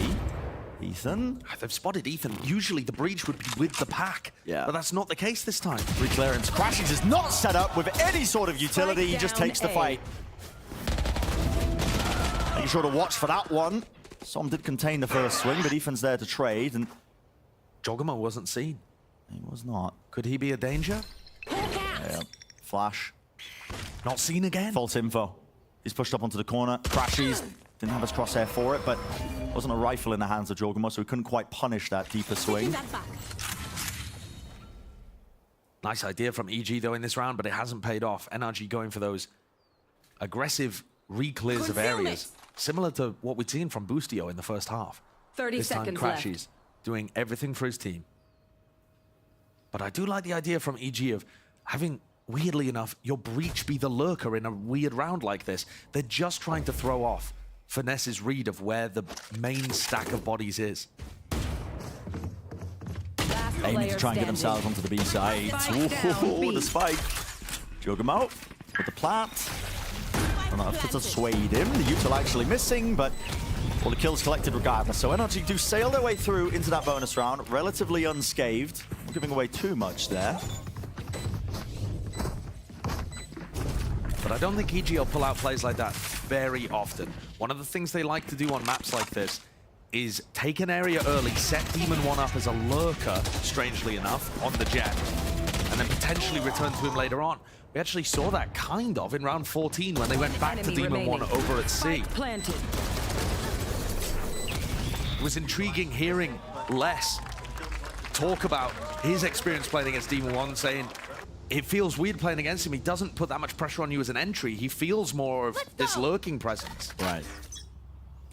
Ethan. They've spotted Ethan. Usually the breach would be with the pack. Yeah. But that's not the case this time. Reclearance. Crashies is not set up with any sort of utility. He just takes the fight. Making sure to watch for that one. Som did contain the first swing, but Ethan's there to trade, and Jorgamo wasn't seen. He was not. Could he be a danger? Yeah. Flash. Not seen again? False info. He's pushed up onto the corner. Crashes. Didn't have his crosshair for it, but wasn't a rifle in the hands of Jorgamo, so he couldn't quite punish that deeper swing. Nice idea from EG, though, in this round, but it hasn't paid off. NRG going for those aggressive re-clears of areas, similar to what we'd seen from Boostio in the first half. 30 this seconds time, Crashes doing everything for his team. But I do like the idea from EG of having, weirdly enough, your breach be the lurker in a weird round like this. They're just trying to throw off Finesse's read of where the main stack of bodies is. Aiming to try and get themselves onto the B side. Ooh, the spike. Jorgamo with the plant. Don't know if it's swayed him. The util actually missing, but all the kills collected regardless. So NRG do sail their way through into that bonus round, relatively unscathed. Not giving away too much there. But I don't think EG will pull out plays like that very often. One of the things they like to do on maps like this is take an area early, set Demon 1 up as a lurker, strangely enough, on the jet, and then potentially return to him later on. We actually saw that kind of in round 14 when they went back to Demon 1 over at C. Planted. It was intriguing hearing Les talk about his experience playing against Demon 1, saying it feels weird playing against him. He doesn't put that much pressure on you as an entry. He feels more of this lurking presence. Right.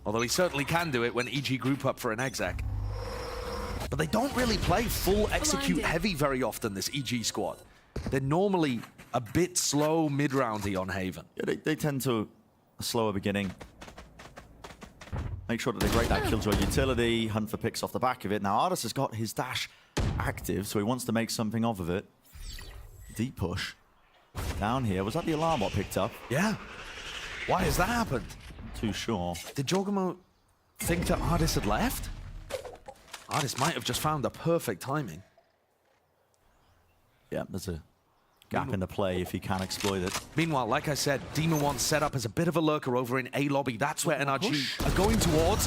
Although he certainly can do it when EG group up for an exec. But they don't really play full execute heavy very often, this EG squad. They're normally a bit slow mid-roundy on Haven. Yeah, they tend to a slower beginning. Make sure that they break that killjoy utility, hunt for picks off the back of it. Now Artis has got his dash active, so he wants to make something of it. Deep push. Down here. Was that the alarm what picked up? Yeah. Why has that happened? Too sure. Did Jorgamo think that Artis had left? Artis might have just found the perfect timing. Yeah, there's a gap in the play if he can exploit it. Meanwhile, like I said, Demon 1 set up as a bit of a lurker over in A lobby. That's where NRG are going towards.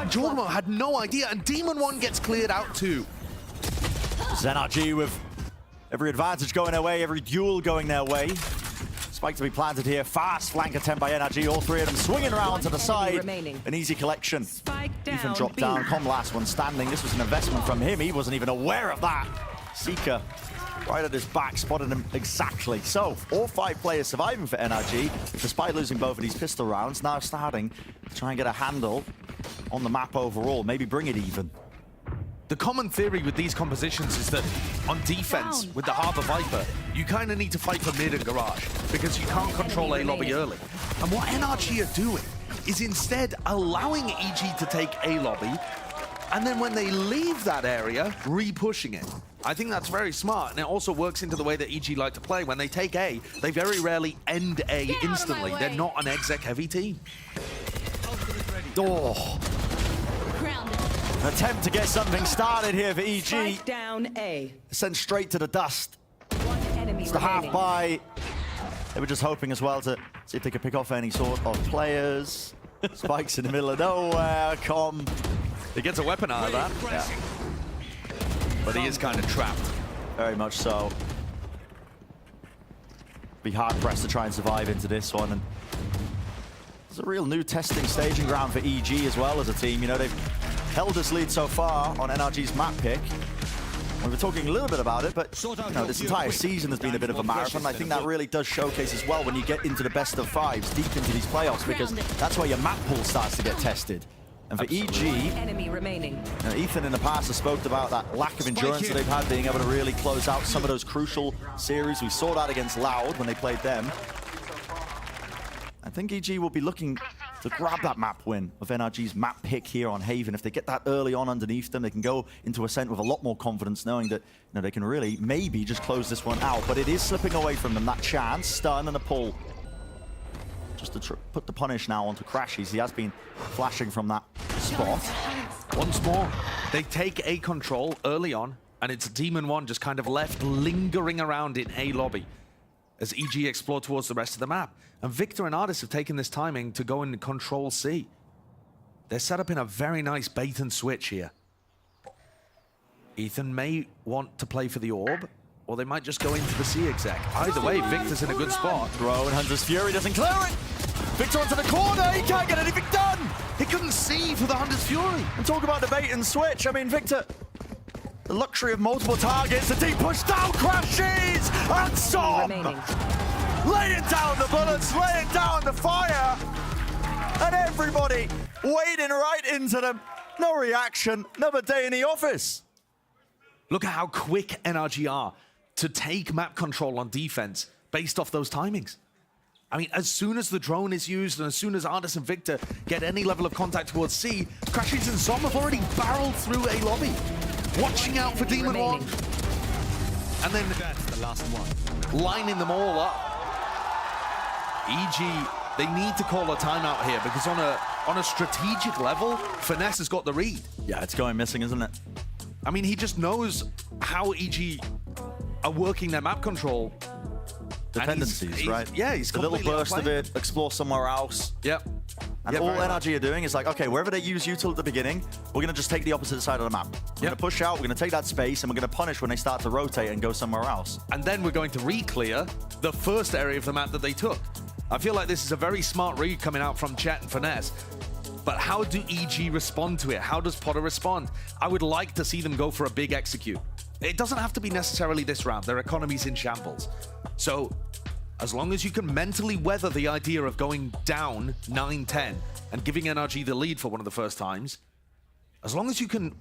Jorgamo had no idea, and Demon 1 gets cleared out too. This is NRG with every advantage going their way, every duel going their way. Spike to be planted here. Fast flank attempt by NRG. All three of them swinging around to the side. An easy collection. Ethan dropped down. Com last one standing. This was an investment from him. He wasn't even aware of that. Seeker right at his back, spotted him exactly. So, all 5 players surviving for NRG, despite losing both of these pistol rounds. Now starting to try and get a handle on the map overall. Maybe bring it even. The common theory with these compositions is that on defense, with the Harbor Viper, you kind of need to fight for mid and garage because you can't control A lobby early. And what NRG are doing is instead allowing EG to take A lobby, and then when they leave that area, re-pushing it. I think that's very smart, and it also works into the way that EG like to play. When they take A, they very rarely end A instantly. They're not an exec-heavy team. Oh. An attempt to get something started here for EG. Strike down A. Sent straight to the dust. It's the half by. They were just hoping as well to see if they could pick off any sort of players. Spikes in the middle of nowhere. Com. He gets a weapon out of that. Yeah. But he is kind of trapped. Very much so. Be hard pressed to try and survive into this one. And it's a real new testing staging ground for EG as well as a team. You know, they've held this lead so far on NRG's map pick. We were talking a little bit about it, but you know, this entire season has been a bit of a marathon. I think that really does showcase as well when you get into the best of 5s, deep into these playoffs, because that's where your map pool starts to get tested. And for EG, Enemy remaining. Ethan in the past has spoke about that lack of endurance that they've had, being able to really close out some of those crucial series. We saw that against Loud when they played them. I think EG will be looking to grab that map win of NRG's map pick here on Haven. If they get that early on underneath them, they can go into Ascent with a lot more confidence, knowing that they can really maybe just close this one out. But it is slipping away from them, that chance. Stun and a pull. Just to put the punish now onto Crashies. He has been flashing from that spot. Once more, they take A control early on, and it's Demon 1 just kind of left lingering around in A lobby as EG explore towards the rest of the map. And Victor and Artis have taken this timing to go and control C. They're set up in a very nice bait and switch here. Ethan may want to play for the orb. or they might just go into the C exec. Either way, Victor's in a good spot. Throw, and Hunter's Fury doesn't clear it. Victor onto the corner, he can't get anything done. He couldn't see for the Hunter's Fury. And talk about the bait and switch. I mean, Victor, the luxury of multiple targets, the deep push down crashes, and Som laying down the bullets, laying down the fire, and everybody wading right into them. No reaction, another day in the office. Look at how quick NRG are to take map control on defense based off those timings. I mean, as soon as the drone is used and as soon as Ardis and Victor get any level of contact towards C, Crashes and Som have already barreled through a lobby, watching out for Demon One. And then That's the last one. lining them all up. EG, they need to call a timeout here because on a strategic level, Finesse has got the read. Yeah, it's going missing, isn't it? I mean, he just knows how EG are working their map control. Dependencies, right? Yeah, he's a little burst of outplayed. it, explore somewhere else. Yep. And Yep, all very NRG are doing is like, okay, wherever they use util at the beginning, we're going to just take the opposite side of the map. We're going to push out, we're going to take that space, and we're going to punish when they start to rotate and go somewhere else. And then we're going to re-clear the first area of the map that they took. I feel like this is a very smart read coming out from Chet and Finesse. But how do EG respond to it? How does Potter respond? I would like to see them go for a big execute. It doesn't have to be necessarily this round. Their economy's in shambles. So as long as you can mentally weather the idea of going down 9-10 and giving NRG the lead for one of the first times, as long as you can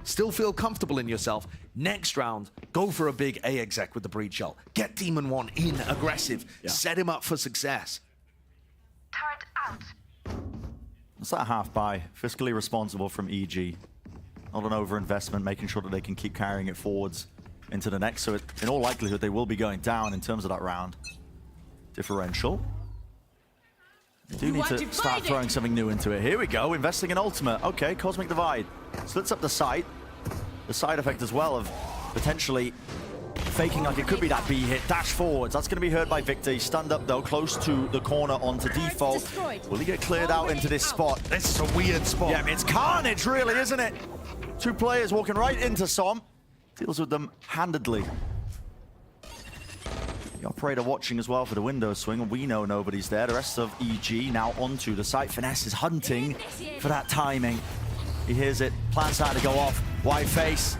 still feel comfortable in yourself, next round, go for a big A exec with the breach shell. Get Demon One in, aggressive, set him up for success. Turret out. It's that half buy, fiscally responsible from EG. Not an overinvestment, making sure that they can keep carrying it forwards into the next. So in all likelihood, they will be going down in terms of that round differential. They do need to start throwing something new into it. Here we go, investing in ultimate. Okay, Cosmic Divide splits up the site. The side effect as well of potentially faking like it could be that B hit. Dash forwards. That's going to be heard by Victor. He's stunned up though, close to the corner onto default. Will he get cleared out into this spot? This is a weird spot. Yeah, it's carnage really, isn't it? Two players walking right into Som. Deals with them handedly. The operator watching as well for the window swing. We know nobody's there. The rest of EG now onto the site. Finesse is hunting for that timing. He hears it. Plan starting to go off. Wide face.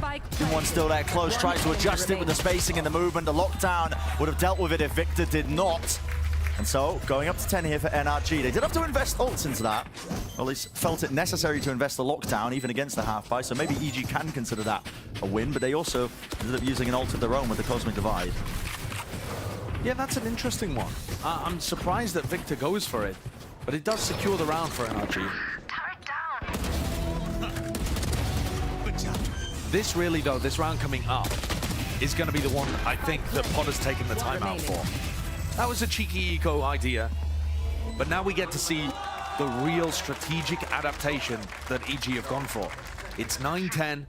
One still there close. Tries to adjust it with the spacing and the movement. The lockdown would have dealt with it if Victor did not. And so, going up to 10 here for NRG. They did have to invest ults into that. Or at least felt it necessary to invest the lockdown, even against the half-buy. So maybe EG can consider that a win, but they also ended up using an ult of their own with the Cosmic Divide. Yeah, that's an interesting one. I'm surprised that Victor goes for it, but it does secure the round for NRG. This really, though, this round coming up is going to be the one I think that Potter's taken the timeout for. That was a cheeky eco idea, but now we get to see the real strategic adaptation that EG have gone for. It's 9-10.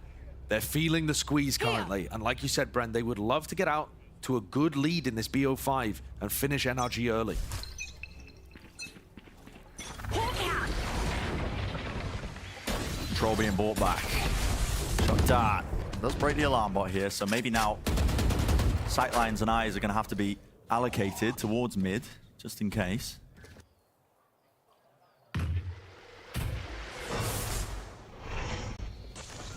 They're feeling the squeeze currently, and like you said, Bren, they would love to get out to a good lead in this BO5 and finish NRG early. Control being brought back. Shot dart. Does break the alarm bot here, so maybe now sightlines and eyes are going to have to be allocated towards mid, just in case.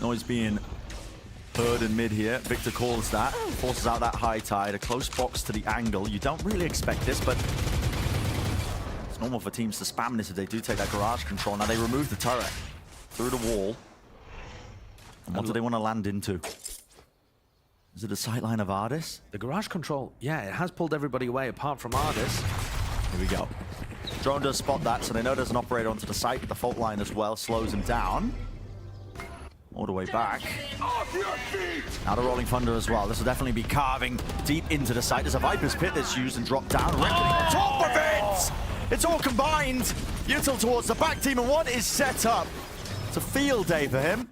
Noise being heard in mid here. Victor calls that, forces out that high tide, a close box to the angle. You don't really expect this, but it's normal for teams to spam this if they do take that garage control. Now they remove the turret through the wall. And what do they want to land into? Is it a sightline of Ardis? The garage control, yeah, it has pulled everybody away apart from Ardis. Here we go. Drone does spot that, so they know there's an operator onto the site, but the fault line as well slows him down. All the way back. Now the Rolling Thunder as well. This will definitely be carving deep into the site. There's a Viper's Pit that's used and dropped down. Reckoning on top of it! It's all combined. Util towards the back. Demon One is set up. It's a field day for him.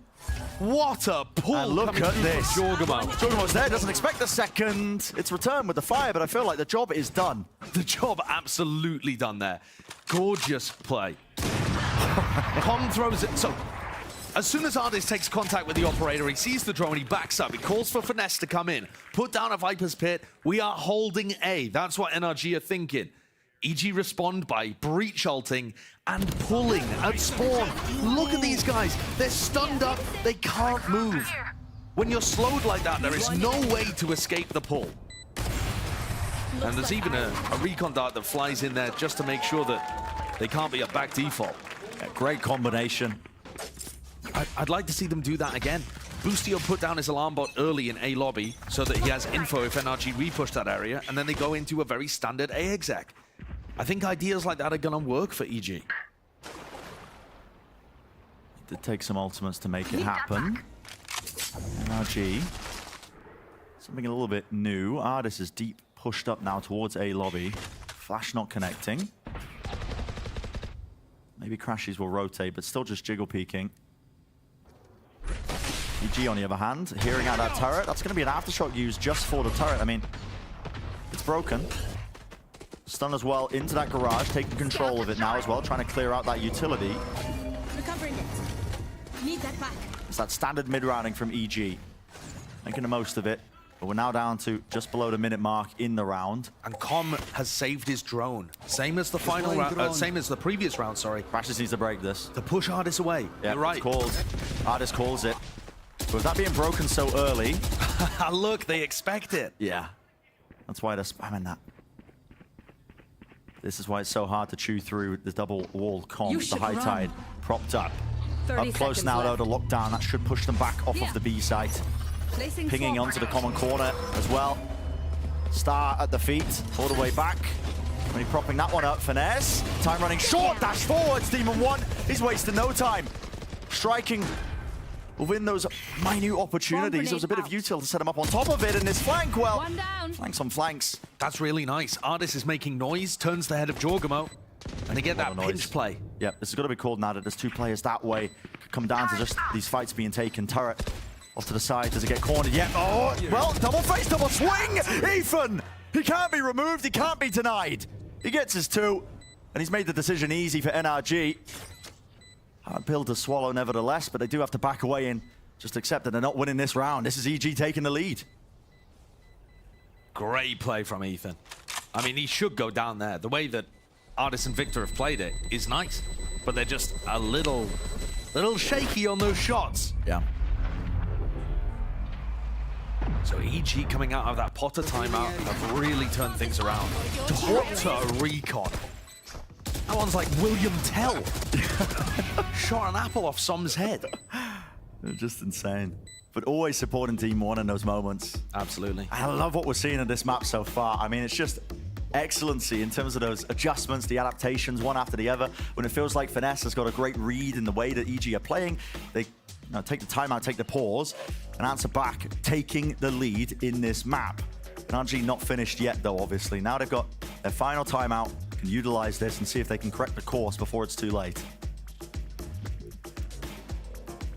What a pull! And look at this. Jorgamo. There, doesn't expect the second. It's returned with the fire, but I feel like the job is done. The job absolutely done there. Gorgeous play. Con throws it. So As soon as Ardis takes contact with the operator, he sees the drone, he backs up, he calls for Finesse to come in, put down a Viper's Pit. We are holding A. That's what NRG are thinking. EG respond by breach ulting and pulling at spawn. Look at these guys. They're stunned up. They can't move. When you're slowed like that, there is no way to escape the pull. And there's even a recon dart that flies in there just to make sure that they can't be a back default. Yeah, great combination. I'd like to see them do that again. Boostio put down his alarm bot early in A lobby so that he has info if NRG repush that area, and then they go into a very standard A exec. I think ideas like that are going to work for EG. It did take some ultimates to make it happen. NRG, something a little bit new. Ardis is deep pushed up now towards A lobby. Flash not connecting. Maybe Crashies will rotate, but still just jiggle peeking. EG, on the other hand, hearing out that turret. That's going to be an aftershock used just for the turret. I mean, it's broken. Stun as well into that garage, taking control of it now as well, trying to clear out that utility. Recovering it. Need that back. It's that standard mid-rounding from EG. Making the most of it. But we're now down to just below the minute mark in the round. And Com has saved his drone. Same as the final round, same as the previous round, sorry. Crashes needs to break this. To push Ardis away. Yeah, you're right. It's called. Ardis calls it. But with that being broken so early. Look, they expect it. Yeah. That's why they're spamming that. This is why it's so hard to chew through the double wall comms, the high tide propped up. Up close now though, the lockdown, that should push them back off of the B site. Pinging onto the common corner as well. Star at the feet, all the way back. When he's propping that one up, Finesse. Time running short, dash forwards, Demon 1. He's wasting no time. Striking within those minute opportunities. There was a bit of util to set him up on top of it, and this flank, well, flanks on flanks. That's really nice. Ardis is making noise, turns the head of Jorgamo, and they get that pinch play. Yep, this is going to be called now that there's two players that way. Could come down to just these fights being taken. Turret off to the side. Does it get cornered yet? Oh, well, double face, double swing! Ethan! He can't be removed, he can't be denied. He gets his two, and he's made the decision easy for NRG. Hard pill to swallow nevertheless, but they do have to back away and just accept that they're not winning this round. This is EG taking the lead. Great play from Ethan. I mean, he should go down there. The way that Ardis and Victor have played it is nice, but they're just a little shaky on those shots. Yeah. So EG coming out of that Potter timeout have really turned things around. Doctor Recon. That one's like William Tell. Shot an apple off Som's head. They're just insane. But always supporting Team 1 in those moments. Absolutely. I love what we're seeing in this map so far. I mean, it's just excellency in terms of those adjustments, the adaptations, one after the other. When it feels like Finesse has got a great read in the way that EG are playing, they take the time out, take the pause, and answer back, taking the lead in this map. NRG not finished yet, though, obviously. Now they've got their final timeout, can utilize this and see if they can correct the course before it's too late.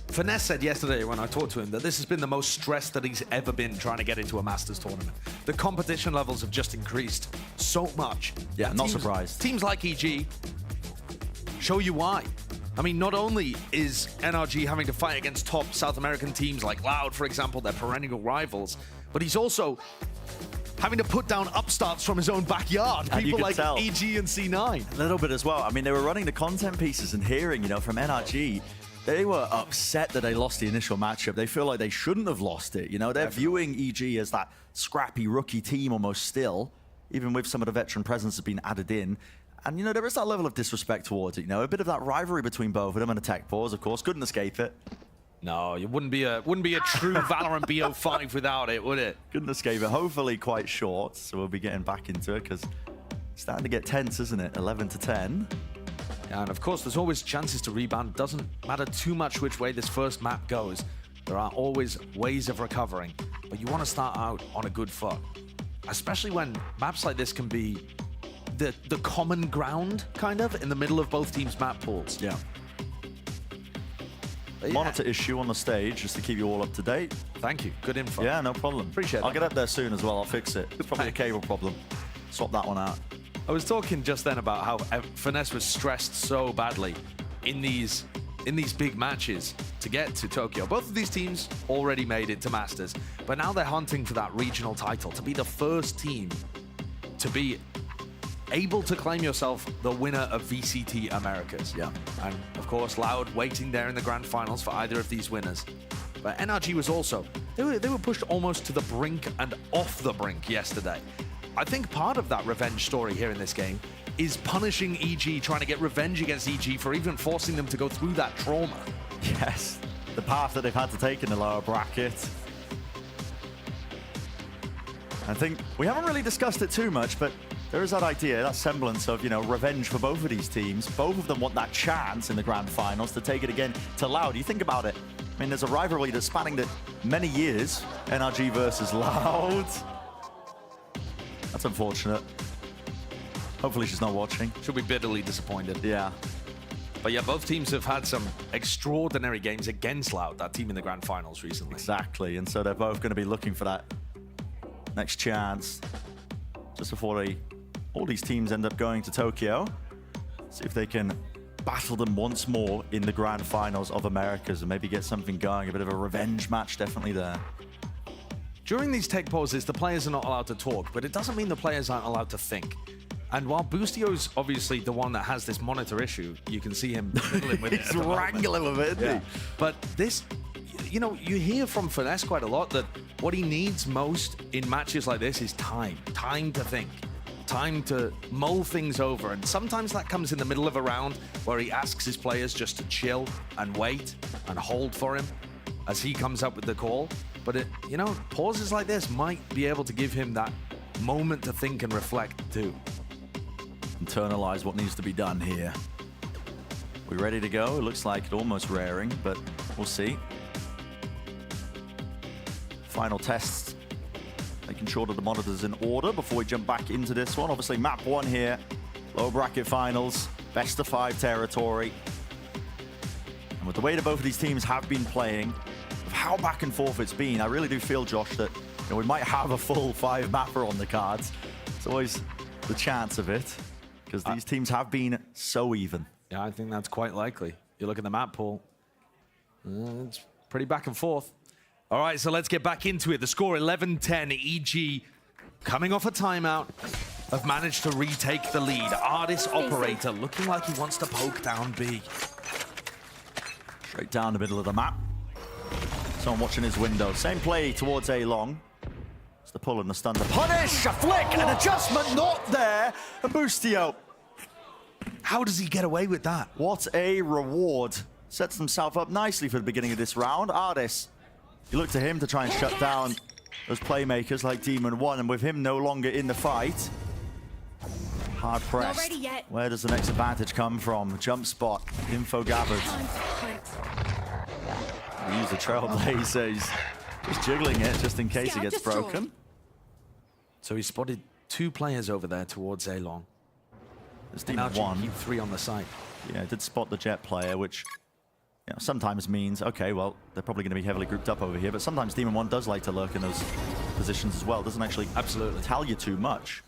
Finesse said yesterday when I talked to him that this has been the most stressed that he's ever been trying to get into a Masters tournament. The competition levels have just increased so much. Yeah, not surprised. Teams like EG show you why. I mean, not only is NRG having to fight against top South American teams like Loud, for example, their perennial rivals, but he's also having to put down upstarts from his own backyard. And people like tell. EG and C9. A little bit as well. I mean, they were running the content pieces and hearing, from NRG, they were upset that they lost the initial matchup. They feel like they shouldn't have lost it. They're viewing EG as that scrappy rookie team almost still, even with some of the veteran presence that's been added in. And, there is that level of disrespect towards it, a bit of that rivalry between both of them and a tech pause, of course. Couldn't escape it. No, it wouldn't be a true Valorant BO5 without it, would it? Couldn't escape it. Hopefully quite short, so we'll be getting back into it because it's starting to get tense, isn't it? 11-10. Yeah, and of course, there's always chances to rebound. It doesn't matter too much which way this first map goes. There are always ways of recovering, but you want to start out on a good foot, especially when maps like this can be the common ground, kind of, in the middle of both teams' map pools. Yeah. Monitor issue on the stage just to keep you all up to date. Thank you. Good info. Yeah, no problem. Appreciate it. I'll get up there soon as well. I'll fix it. It's probably a cable problem. Swap that one out. I was talking just then about how Finesse was stressed so badly in these in these big matches to get to Tokyo. Both of these teams already made it to Masters, but now they're hunting for that regional title, to be the first team to be able to claim yourself the winner of VCT Americas. Yeah. And of course, Loud waiting there in the grand finals for either of these winners. But NRG was also, they were pushed almost to the brink and off the brink yesterday. I think part of that revenge story here in this game is punishing EG, trying to get revenge against EG for even forcing them to go through that trauma. Yes, the path that they've had to take in the lower bracket. I think we haven't really discussed it too much, but there is that idea, that semblance of, you know, revenge for both of these teams. Both of them want that chance in the grand finals to take it again to Loud. You think about it. I mean, there's a rivalry that's spanning the many years. NRG versus Loud. That's unfortunate. Hopefully she's not watching. She'll be bitterly disappointed. Yeah. But yeah, both teams have had some extraordinary games against Loud, that team in the grand finals recently. Exactly, and so they're both going to be looking for that next chance just before all these teams end up going to Tokyo. See if they can battle them once more in the grand finals of Americas and maybe get something going. A bit of a revenge match definitely there. During these tech pauses, the players are not allowed to talk, but it doesn't mean the players aren't allowed to think. And while Boostio's obviously the one that has this monitor issue, you can see him fiddling with it. He's wrangling with it, isn't he? But this, you know, you hear from Finesse quite a lot that what he needs most in matches like this is time. Time to think. Time to mull things over. And sometimes that comes in the middle of a round where he asks his players just to chill and wait and hold for him as he comes up with the call. But, you know, pauses like this might be able to give him that moment to think and reflect too. Internalize what needs to be done here. We ready to go? It looks like it almost raring, but we'll see. Final tests, making sure that the monitor's in order before we jump back into this one. Obviously, map 1 here, lower bracket finals, best of 5 territory. And with the way that both of these teams have been playing, of how back and forth it's been, I really do feel, Josh, that we might have a full 5 mapper on the cards. It's always the chance of it, because these teams have been so even. Yeah, I think that's quite likely. You look at the map pool, it's pretty back and forth. All right, so let's get back into it. The score 11-10, EG coming off a timeout have managed to retake the lead. Artist Operator looking like he wants to poke down B. Straight down the middle of the map. Someone watching his window. Same play towards A long. It's the pull and the stun. The punish, a flick, an adjustment not there. And Boostio. How does he get away with that? What a reward. Sets himself up nicely for the beginning of this round. Artis, you look to him to try and shut down those playmakers like Demon One, and with him no longer in the fight, hard pressed. Not ready yet. Where does the next advantage come from? Jump spot, info gathered. We use the Trailblazer. He's just jiggling it just in case he gets broken. So he spotted 2 players over there towards A long. There's Demon One. Keep 3 on the side. Yeah, did spot the Jet player, which sometimes means, okay, well, they're probably going to be heavily grouped up over here, but sometimes Demon One does like to lurk in those positions as well. Doesn't actually tell you too much.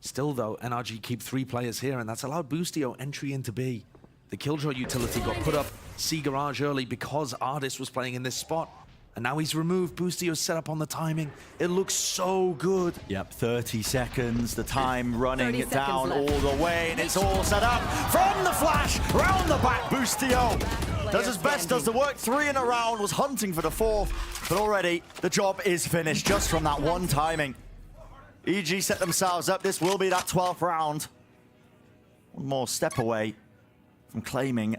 Still, though, NRG keep 3 players here, and that's allowed Boostio entry into B. The Killjoy utility got put up C Garage early because Artis was playing in this spot. And now he's removed. Boostio's set up on the timing. It looks so good. Yep, 30 seconds. The time running it down all the way. And it's all set up from the flash. Round the back, Boostio does his best, does the work. 3 in a round, was hunting for the 4th. But already, the job is finished just from that one timing. EG set themselves up. This will be that 12th round. One more step away from claiming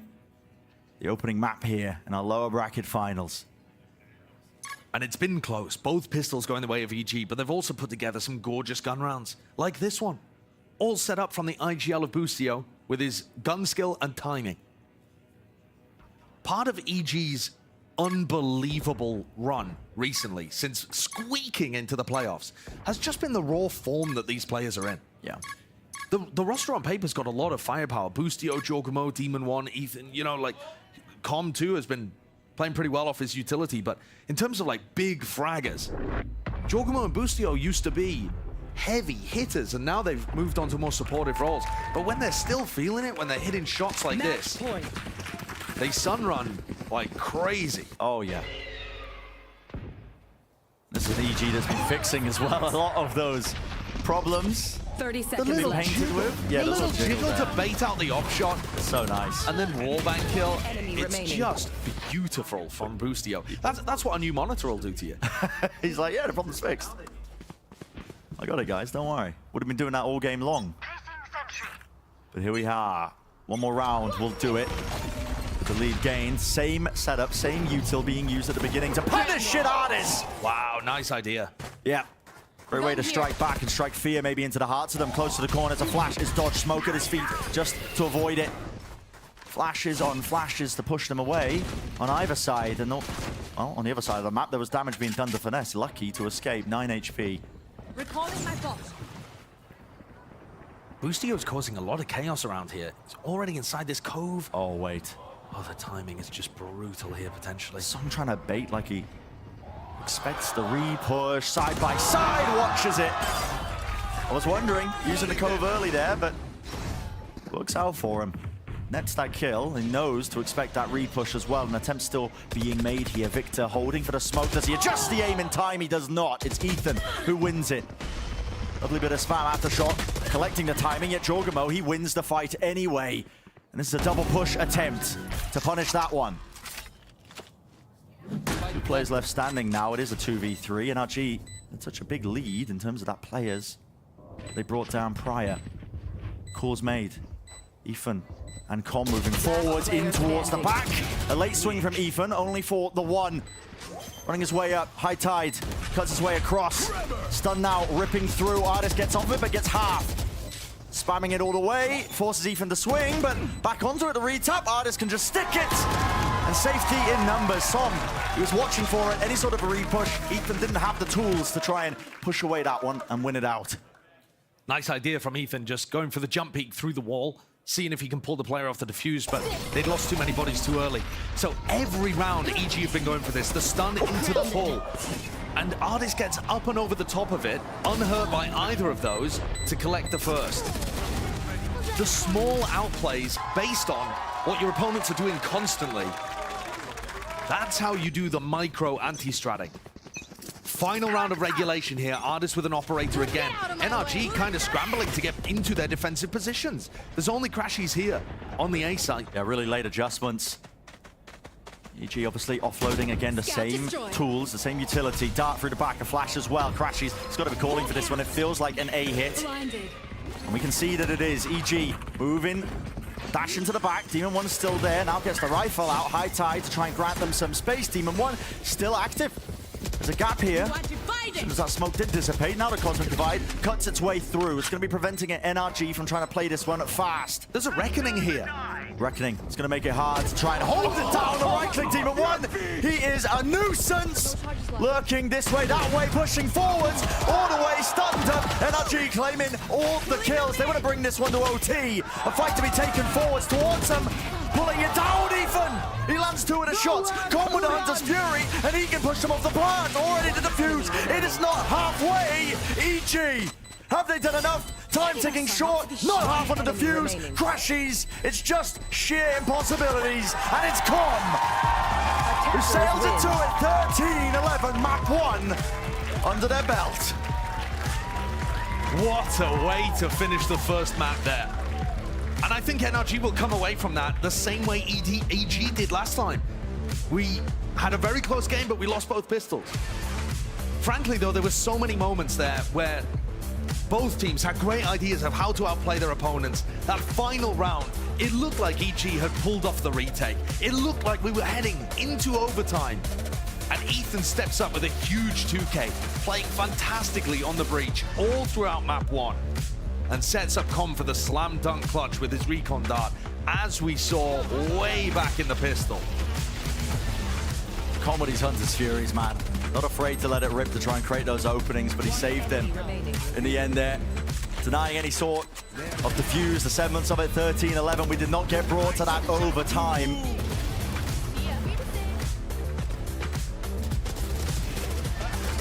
the opening map here in our lower bracket finals. And it's been close. Both pistols going the way of EG, but they've also put together some gorgeous gun rounds, like this one. All set up from the IGL of Boostio with his gun skill and timing. Part of EG's unbelievable run recently, since squeaking into the playoffs, has just been the raw form that these players are in. Yeah. The roster on paper's got a lot of firepower. Boostio, Jogumo, Demon One, Ethan, you know, like, Com 2 has been playing pretty well off his utility, but in terms of like big fraggers, Jogumo and Boostio used to be heavy hitters, and now they've moved on to more supportive roles. But when they're still feeling it, when they're hitting shots like this, they sun run like crazy. Oh, yeah. This is an EG that's been fixing as well a lot of those problems. 30 The seconds little left. jiggle, Yeah, the little jiggle there. to bait out the off shot, So nice. and then wallbang kill. Enemy It's remaining. just beautiful from Boostio. That's what a new monitor will do to you. He's like, yeah, the problem's fixed. I got it, guys. Don't worry. Would have been doing that all game long. But here we are. One more round. We'll do it. The lead gained. Same setup, same util being used at the beginning to punish shit artists. Wow, nice idea. Yeah. Great way to strike back and strike fear maybe into the hearts of them. Close to the corner. It's a flash. It's dodge. Smoke at his feet just to avoid it. Flashes on flashes to push them away on either side. And well, on the other side of the map, there was damage being done to Finesse. Lucky to escape. 9 HP. Recalling my bot. Boostio's causing a lot of chaos around here. He's already inside this cove. Oh, wait. Oh, the timing is just brutal here, potentially. Some trying to bait like he expects the re-push. Side by side, watches it. I was wondering, using the cove early there, but works out for him. Nets that kill. He knows to expect that re-push as well. An attempt still being made here. Victor holding for the smoke. Does he adjust the aim in time? He does not. It's Ethan who wins it. Lovely bit of spam after shot. Collecting the timing, yet Jorgamo, he wins the fight anyway. And this is a double push attempt to punish that one. 2 players left standing now. It is a 2v3. NRG had such a big lead in terms of that players they brought down prior. Calls made. Ethan and Com moving forwards in towards the back. A late swing from Ethan, only for the one. Running his way up, high tide, cuts his way across. Stun now, ripping through. Artist gets off it, but gets half. Spamming it all the way, forces Ethan to swing, but back onto it, the retap. Artist can just stick it. And safety in numbers. Som, he was watching for it, any sort of a re-push. Ethan didn't have the tools to try and push away that one and win it out. Nice idea from Ethan, just going for the jump peek through the wall, seeing if he can pull the player off the defuse, but they'd lost too many bodies too early. So every round, EG have been going for this, the stun into the pull. And Artist gets up and over the top of it, unhurt by either of those, to collect the first. The small outplays based on what your opponents are doing constantly. That's how you do the micro anti-stratting. Final round of regulation here. Artist with an operator again. NRG kind of scrambling to get into their defensive positions. There's only Crashies here on the A side. Yeah, really late adjustments. EG obviously offloading again the same tools, the same utility. Dart through the back, a flash as well. Crashies, he's got to be calling for this one. It feels like an A hit. And we can see that it is. EG moving, dash into the back. Demon 1's still there. Now gets the rifle out. High tide to try and grant them some space. Demon 1 still active. There's a gap here. As soon as that smoke did dissipate, now the Cosmic Divide cuts its way through. It's going to be preventing NRG from trying to play this one fast. There's a Reckoning here. Reckoning. It's going to make it hard to try and hold it down. The right-click Demon 1. He is a nuisance. Lurking this way, that way, pushing forwards. All the way, stunned up. NRG claiming all the kills. They want to bring this one to OT. A fight to be taken forwards towards them. Pulling it down, Ethan. He lands 2 of the shots. Gone with the Hunter's Fury, and he can push them off the plant. Already to defuse. It is not halfway. EG. Have they done enough? Time ticking short. Not half on the defuse. Crashies. It's just sheer impossibilities. And it's Com who sails into it. 13-11, map 1 under their belt. What a way to finish the first map there. And I think NRG will come away from that the same way EG did last time. We had a very close game, but we lost both pistols. Frankly, though, there were so many moments there where both teams had great ideas of how to outplay their opponents. That final round, it looked like EG had pulled off the retake. It looked like we were heading into overtime. And Ethan steps up with a huge 2K, playing fantastically on the breach all throughout map 1. And sets up Com for the slam dunk clutch with his recon dart, as we saw way back in the pistol. Com with his Hunter's Furies, man. Not afraid to let it rip to try and create those openings, but he saved them in the end there. Denying any sort of defuse, the 7 months of it, 13-11. We did not get brought to that overtime.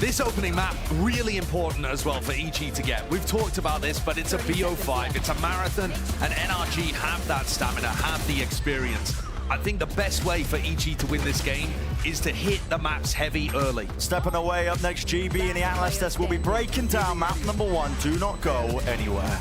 This opening map, really important as well for EG to get. We've talked about this, but it's a BO5, it's a marathon, and NRG have that stamina, have the experience. I think the best way for EG to win this game is to hit the maps heavy early. Stepping away up next, GB and the Atlas test will be breaking down map number 1. Do not go anywhere.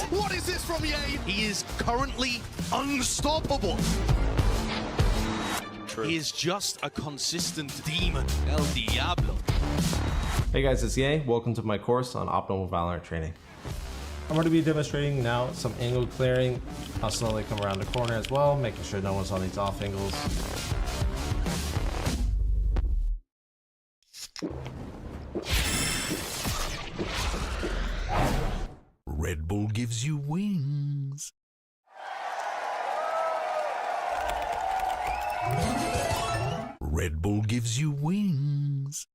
What is this from EA? He is currently unstoppable. True. He is just a consistent demon, El Diablo. Hey guys, it's EA. Welcome to my course on optimal Valorant training. I'm going to be demonstrating now some angle clearing. I'll slowly come around the corner as well, making sure no one's on these off angles. Red Bull gives you wings. Red Bull gives you wings.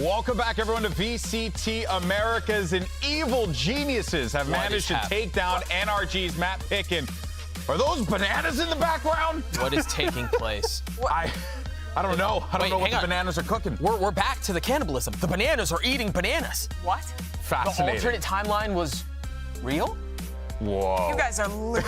Welcome back, everyone, to VCT Americas. And evil geniuses have managed to take down NRG's map pick. And are those bananas in the background? What is taking place? I I don't know. I don't know what the bananas are cooking. We're back to the cannibalism. The bananas are eating bananas. What? Fascinating. The alternate timeline was real? Whoa. You guys are losing.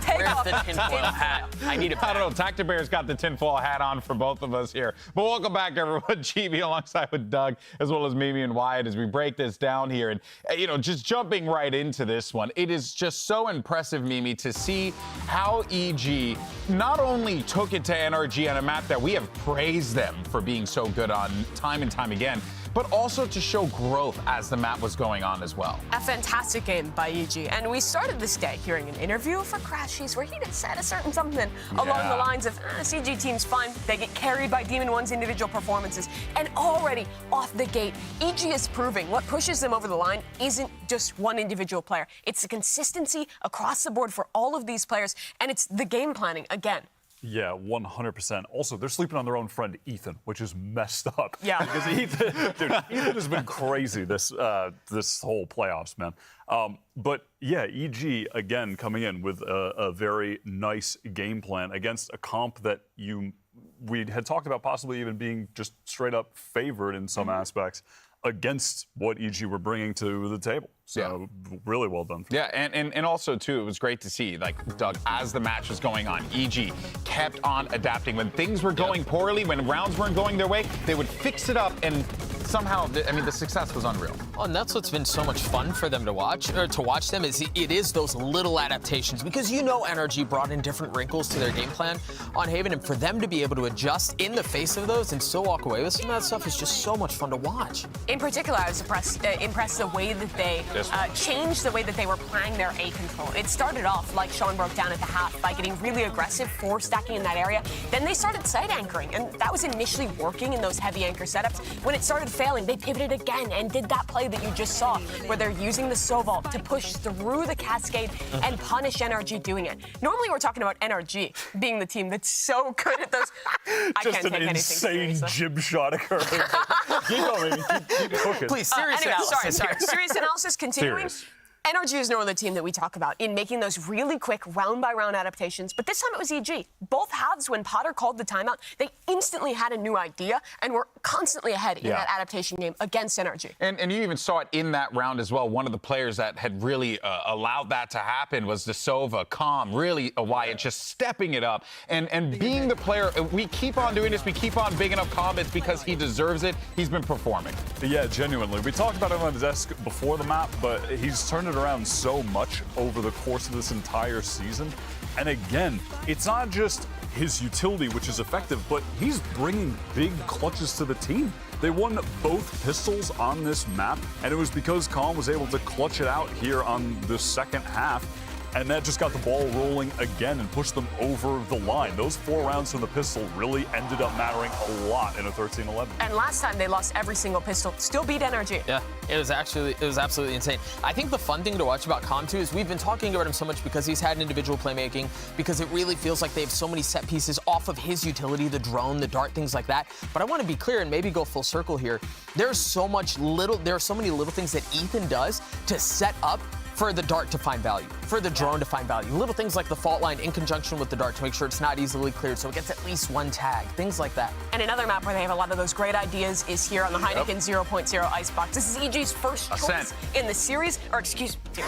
Take Where's off the tinfoil hat? I need it. I don't know. Tactic Bear's got the tinfoil hat on for both of us here. But welcome back, everyone. GB alongside with Doug, as well as Mimi and Wyatt, as we break this down here. And, you know, just jumping right into this one, it is just so impressive, Mimi, to see how EG not only took it to NRG on a map that we have praised them for being so good on time and time again, but also to show growth as the map was going on as well. A fantastic game by EG. And we started this day hearing an interview for Crashies where he had said a certain something along the lines of, CG team's fine, they get carried by Demon One's individual performances. And already off the gate, EG is proving what pushes them over the line isn't just one individual player. It's the consistency across the board for all of these players, and it's the game planning again. Yeah, 100%. Also, they're sleeping on their own friend, Ethan, which is messed up. Yeah. Because Ethan has been crazy this whole playoffs, man. But yeah, EG, again, coming in with a very nice game plan against a comp that we had talked about possibly even being just straight up favored in some aspects against what EG were bringing to the table. So really well done. Yeah, and also, too, it was great to see, like, Doug, as the match was going on, EG kept on adapting. When things were going poorly, when rounds weren't going their way, they would fix it up, and somehow, I mean, the success was unreal. Oh, and that's what's been so much fun for them to watch, them, is it is those little adaptations, because you know NRG brought in different wrinkles to their game plan on Haven, and for them to be able to adjust in the face of those and still walk away with some of that stuff is just so much fun to watch. In particular, I was impressed the way that they changed the way that they were playing their A control. It started off, like Sean broke down at the half, by getting really aggressive, force stacking in that area. Then they started side anchoring, and that was initially working in those heavy anchor setups. When it started failing, they pivoted again and did that play that you just saw, where they're using the Sovault to push through the Cascade and punish NRG doing it. Normally, we're talking about NRG being the team that's so good at those. I Just can't take an anything insane seriously. jib shot occurring. Keep going, keep cooking. Please, serious Anyway, analysis. sorry. Serious analysis continuing. Serious. NRG is normally the team that we talk about in making those really quick round-by-round adaptations, but this time it was EG. Both halves, when Potter called the timeout, they instantly had a new idea and were constantly ahead in that adaptation game against NRG. And you even saw it in that round as well. One of the players that had really allowed that to happen was the Sova, Calm, really Wyatt, just stepping it up and being the player. We keep on doing this. We keep on bigging up Calm. It's because he deserves it. He's been performing. Yeah, genuinely. We talked about him on the desk before the map, but he's turned it around so much over the course of this entire season. And again, it's not just his utility, which is effective, but he's bringing big clutches to the team. They won both pistols on this map, and it was because Calm was able to clutch it out here on the second half. And that just got the ball rolling again and pushed them over the line. Those 4 rounds from the pistol really ended up mattering a lot in a 13-11. And last time they lost every single pistol, still beat NRG. Yeah, it was absolutely insane. I think the fun thing to watch about Calm, too, is we've been talking about him so much because he's had individual playmaking, because it really feels like they have so many set pieces off of his utility, the drone, the dart, things like that. But I want to be clear and maybe go full circle here. There are so many little things that Ethan does to set up for the dart to find value, for the drone to find value. Little things like the fault line in conjunction with the dart to make sure it's not easily cleared, so it gets at least one tag, things like that. And another map where they have a lot of those great ideas is here on the Heineken 0.0 Icebox. This is EG's first choice in the series, or excuse me,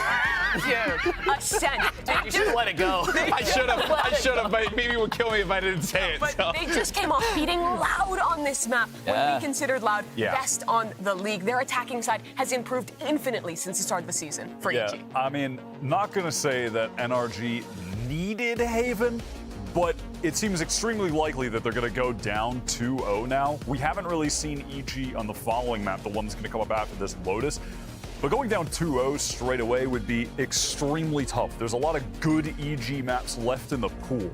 Ascent. You should have let it go. I should have, but maybe it would kill me if I didn't say it. But they just came off beating Loud on this map. When we considered Loud best on the league, their attacking side has improved infinitely since the start of the season for EG. I mean, not going to say that NRG needed Haven, but it seems extremely likely that they're going to go down 2-0 now. We haven't really seen EG on the following map, the one that's going to come up after this, Lotus. But going down 2-0 straight away would be extremely tough. There's a lot of good EG maps left in the pool.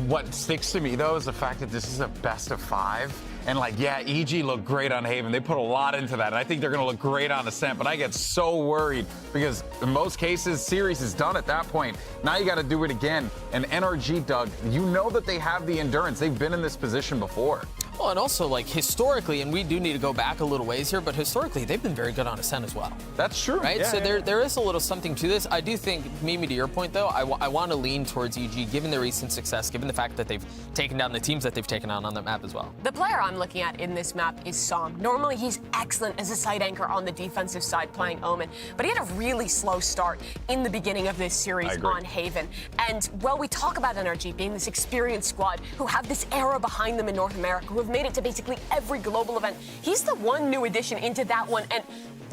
What sticks to me, though, is the fact that this is a best of 5. And, like, yeah, EG looked great on Haven. They put a lot into that, and I think they're going to look great on Ascent. But I get so worried because in most cases, series is done at that point. Now you got to do it again. And NRG, Doug, you know that they have the endurance. They've been in this position before. Well, and also, like, historically, and we do need to go back a little ways here, but historically, they've been very good on Ascent as well. That's true. Right? Yeah, So yeah, there is a little something to this. I do think, Mimi, to your point, though, I want to lean towards EG, given their recent success, given the fact that they've taken down the teams that they've taken on that map as well. The player I'm looking at in this map is Som. Normally, he's excellent as a side anchor on the defensive side playing Omen, but he had a really slow start in the beginning of this series on Haven. And, well, we talk about NRG being this experienced squad who have this era behind them in North America, who have made it to basically every global event. He's the one new addition into that one, and,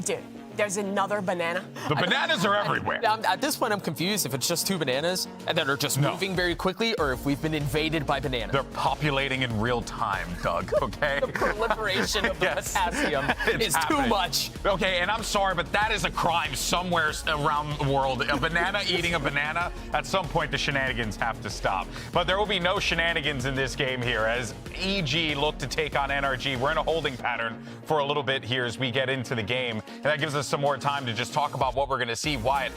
dude, there's another banana. The bananas are everywhere. At this point, I'm confused if it's just 2 bananas and that are just moving very quickly, or if we've been invaded by bananas. They're populating in real time, Doug, okay? The proliferation of the potassium is too much. Okay, and I'm sorry, but that is a crime somewhere around the world. A banana eating a banana, at some point the shenanigans have to stop. But there will be no shenanigans in this game here as EG look to take on NRG. We're in a holding pattern for a little bit here as we get into the game, and that gives us some more time to just talk about what we're going to see. Wyatt,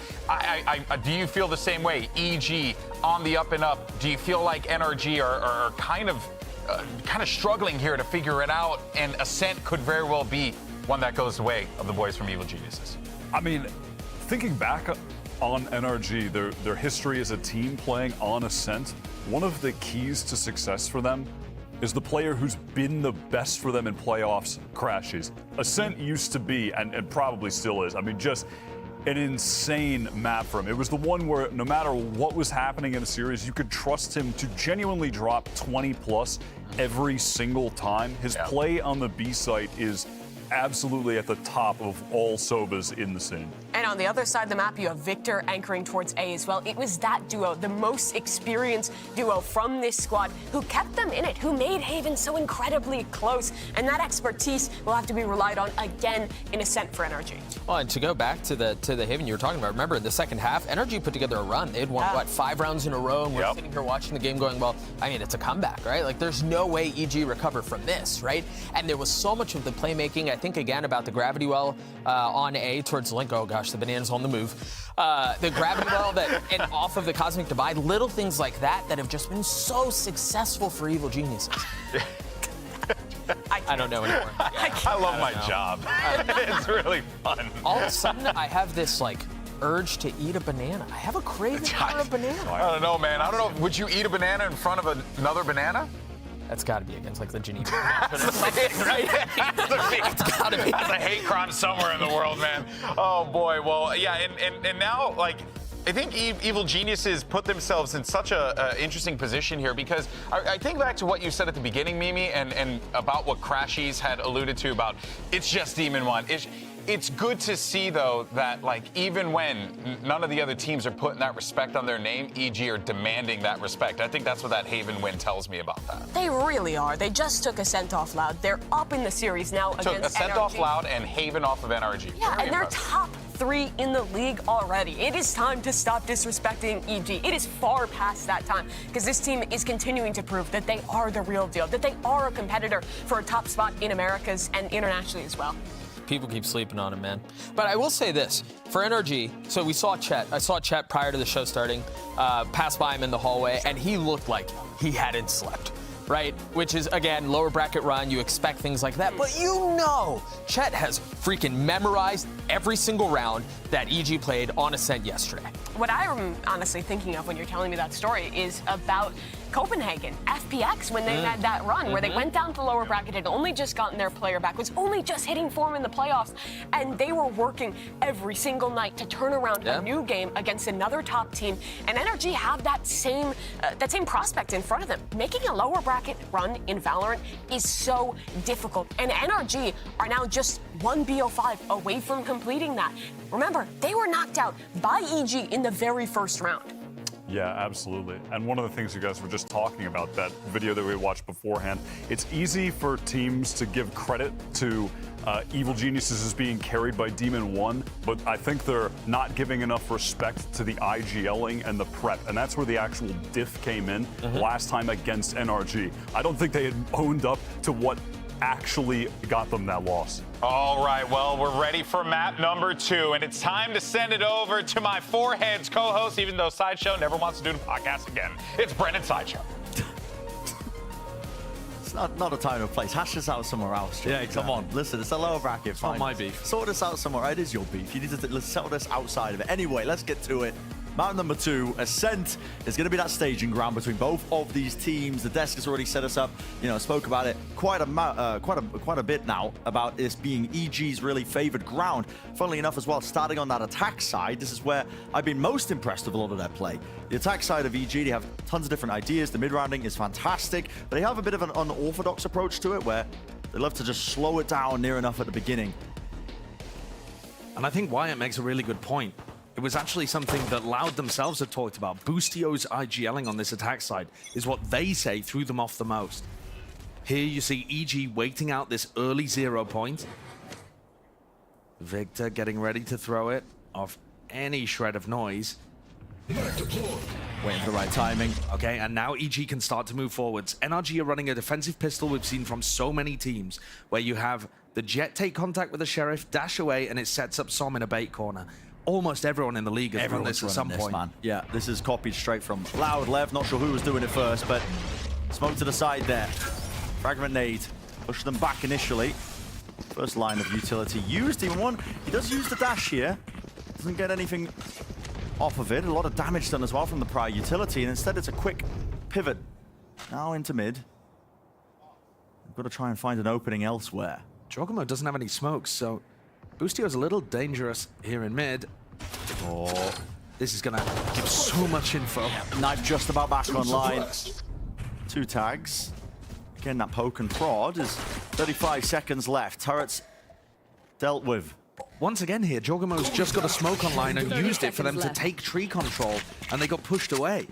do you feel the same way? EG on the up and up. Do you feel like NRG are kind of struggling here to figure it out, and Ascent could very well be one that goes the way of the boys from Evil Geniuses? I mean, thinking back on NRG, their history as a team playing on Ascent, one of the keys to success for them is the player who's been the best for them in playoffs, Crashies. Ascent used to be, and probably still is, I mean, just an insane map for him. It was the one where no matter what was happening in a series, you could trust him to genuinely drop 20 plus every single time. His play on the B site is absolutely at the top of all Sobas in the scene. And on the other side of the map, you have Victor anchoring towards A as well. It was that duo, the most experienced duo from this squad, who kept them in it, who made Haven so incredibly close. And that expertise will have to be relied on again in Ascent for NRG. Well, and to go back to the Haven you were talking about, remember in the second half, NRG put together a run. They'd won, 5 rounds in a row, and we're sitting here watching the game going, well, I mean, it's a comeback, right? Like, there's no way EG recover from this, right? And there was so much of the playmaking, I think, again, about the gravity well on A towards Link. Oh, gosh, the banana's on the move. The gravity well and off of the Cosmic Divide, little things like that have just been so successful for Evil Geniuses. I don't know anymore. I love my job. It's really fun. All of a sudden, I have this, like, urge to eat a banana. I have a craving for a banana. I don't know, man. I don't know. Would you eat a banana in front of another banana? That's got to be against, like, the Geneva Convention, right? It's got to be. That's a hate crime somewhere in the world, man. Oh, boy. Well, yeah, and now, like, I think Evil Geniuses put themselves in such a interesting position here because I think back to what you said at the beginning, Mimi, and about what Crashies had alluded to about it's just Demon One. It's good to see, though, that, like, even when none of the other teams are putting that respect on their name, EG are demanding that respect. I think that's what that Haven win tells me about that. They really are. They just took Ascent off Loud. They're up in the series now against NRG. Ascent off Loud and Haven off of NRG. Yeah, Very and they're impressive. top 3 in the league already. It is time to stop disrespecting EG. It is far past that time because this team is continuing to prove that they are the real deal, that they are a competitor for a top spot in Americas and internationally as well. People keep sleeping on him, man. But I will say this, for NRG, so we saw Chet. I saw Chet prior to the show starting, pass by him in the hallway, and he looked like he hadn't slept, right? Which is, again, lower bracket run. You expect things like that. But you know, Chet has freaking memorized every single round that EG played on Ascent yesterday. What I'm honestly thinking of when you're telling me that story is about Copenhagen, FPX, when they had that run where they went down to the lower bracket, had only just gotten their player back, was only just hitting form in the playoffs, and they were working every single night to turn around a new game against another top team. And NRG have that same prospect in front of them. Making a lower bracket run in Valorant is so difficult, and NRG are now just one BO5 away from completing that. Remember, they were knocked out by EG in the very first round. Yeah, absolutely. And one of the things you guys were just talking about, that video that we watched beforehand, it's easy for teams to give credit to Evil Geniuses as being carried by Demon One, but I think they're not giving enough respect to the IGLing and the prep, and that's where the actual diff came in last time against NRG. I don't think they had owned up to what actually got them that loss. All right, well, we're ready for map number 2, and it's time to send it over to my Foreheads co-host, even though Sideshow never wants to do the podcast again. It's Brendan Sideshow. It's not a time or place. Hash this out somewhere else. Yeah, exactly. Come on, listen, it's a lower bracket. It's not my beef. Sort this out somewhere. It is your beef. You need to let's settle this outside of it. Anyway, let's get to it. Map number 2, Ascent, is going to be that staging ground between both of these teams. The desk has already set us up. You know, spoke about it quite a bit now about this being EG's really favored ground. Funnily enough, as well, starting on that attack side, this is where I've been most impressed with a lot of their play. The attack side of EG, they have tons of different ideas. The mid-rounding is fantastic, but they have a bit of an unorthodox approach to it where they love to just slow it down near enough at the beginning. And I think Wyatt makes a really good point. It was actually something that Loud themselves have talked about. Boostio's IGLing on this attack side is what they say threw them off the most. Here you see EG waiting out this early 0 point. Victor getting ready to throw it off any shred of noise. Waiting for the right timing. Okay, and now EG can start to move forwards. NRG are running a defensive pistol we've seen from so many teams, where you have the Jet take contact with the Sheriff, dash away, and it sets up Som in a bait corner. Almost everyone in the league has run this at some point. Man. Yeah, this is copied straight from Loud. Lev, not sure who was doing it first, but smoke to the side there. Fragment nade. Push them back initially. First line of utility used. Even one. He does use the dash here. Doesn't get anything off of it. A lot of damage done as well from the prior utility, and instead it's a quick pivot. Now into mid. We've got to try and find an opening elsewhere. Giacomo doesn't have any smokes, so Boostio's a little dangerous here in mid. Oh, this is gonna give so much info. Knife just about back online. 2 tags. Again, that poke and prod is 35 seconds left. Turrets dealt with. Once again here, Giacomo's just got a smoke online and used it for them to take tree control, and they got pushed away.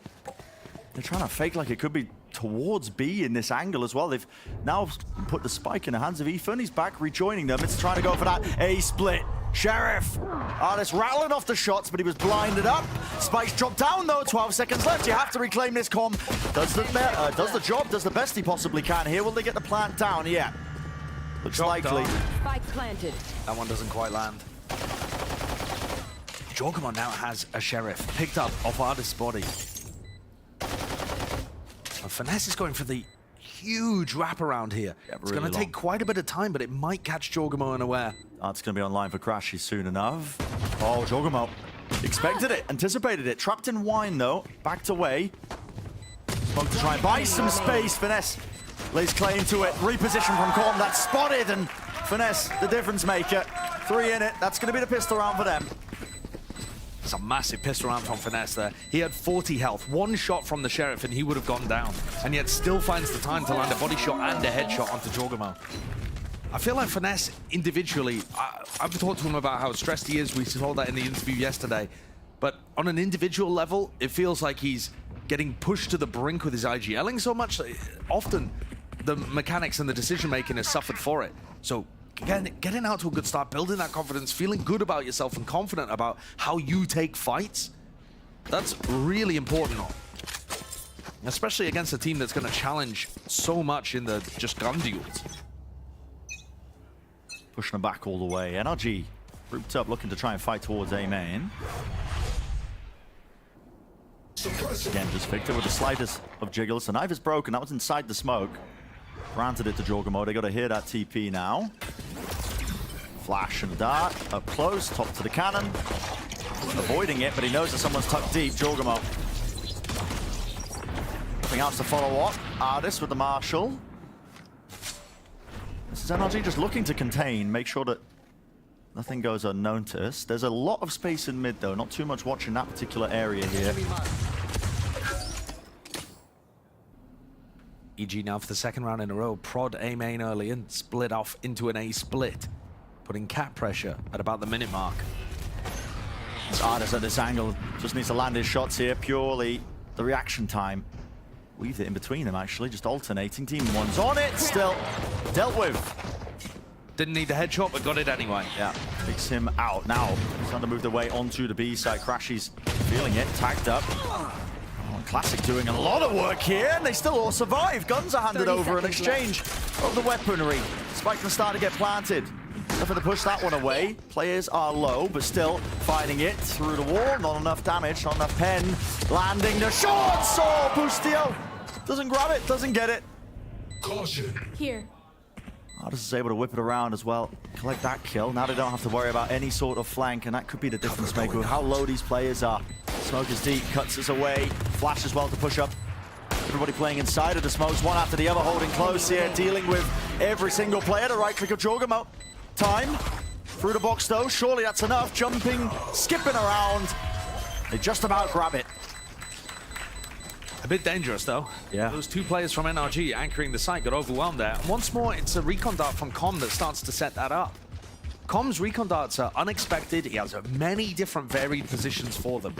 They're trying to fake like it could be towards B in this angle as well. They've now put the spike in the hands of Ethan. He's back rejoining them. It's trying to go for that A split. Sheriff. Artist rattling off the shots, but he was blinded up. Spike's dropped down though. 12 seconds left. You have to reclaim this comm. Does the job, does the best he possibly can here. Will they get the plant down? Yeah. Looks likely. Spike planted. That one doesn't quite land. Giacomo now has a Sheriff picked up off Artist's body. Finesse is going for the huge wraparound here. Yeah, it's going to take quite a bit of time, but it might catch Giacomo unaware. That's going to be online for Crashy soon enough. Oh, Giacomo expected it, anticipated it. Trapped in wine, though. Backed away. Smoke to try and buy some space. Finesse lays claim to it. Reposition from Corn. That's spotted, and Finesse, the difference maker. 3 in it. That's going to be the pistol round for them. It's a massive pistol round from Finesse there. He had 40 health. 1 shot from the Sheriff and he would have gone down. And yet still finds the time to land a body shot and a headshot onto Giacomo. I feel like Finesse individually, I've talked to him about how stressed he is. We saw that in the interview yesterday. But on an individual level, it feels like he's getting pushed to the brink with his IGLing so much. Often the mechanics and the decision making has suffered for it. So getting out to a good start, building that confidence, feeling good about yourself and confident about how you take fights, that's really important. Especially against a team that's going to challenge so much in the just gun duels. Pushing them back all the way. NRG grouped up, looking to try and fight towards A main. Again, just Victor with the slightest of jiggles. The knife is broken. That was inside the smoke. Granted it to Giacomo. They got to hear that TP now. Flash and dart up close, top to the cannon. Avoiding it, but he knows that someone's tucked deep. Giacomo. Nothing else to follow up. Artist with the Marshall. This is NRG just looking to contain, make sure that nothing goes unnoticed. There's a lot of space in mid though, not too much watching that particular area here. EG now for the 2nd round in a row, prod A main early and split off into an A split, putting cap pressure at about the minute mark. It's Artist at this angle, just needs to land his shots here, purely the reaction time. Weaved it in between them actually, just alternating. Team 1's on it, still dealt with. Didn't need the headshot, but got it anyway. Yeah, picks him out. Now, he's trying to move the way onto the B side. Crashy's feeling it, tagged up. Classic doing a lot of work here, and they still all survive. Guns are handed over in exchange of the weaponry. Spike can start to get planted. Nothing to push that one away. Players are low, but still finding it through the wall. Not enough damage, not enough pen. Landing the short. So Boostio doesn't grab it, doesn't get it. Caution. Here. Ardis is able to whip it around as well, collect that kill. Now they don't have to worry about any sort of flank, and that could be the difference maker with how low these players are. Smoke is deep, cuts us away. Flash as well to push up. Everybody playing inside of the smokes, one after the other, holding close here, dealing with every single player. The right click of Jorgamo. Time through the box though, surely that's enough. Jumping, skipping around. They just about grab it. A bit dangerous though. Yeah. Those two players from NRG anchoring the site got overwhelmed there. And once more, it's a recon dart from Com that starts to set that up. Com's recon darts are unexpected. He has many different varied positions for them.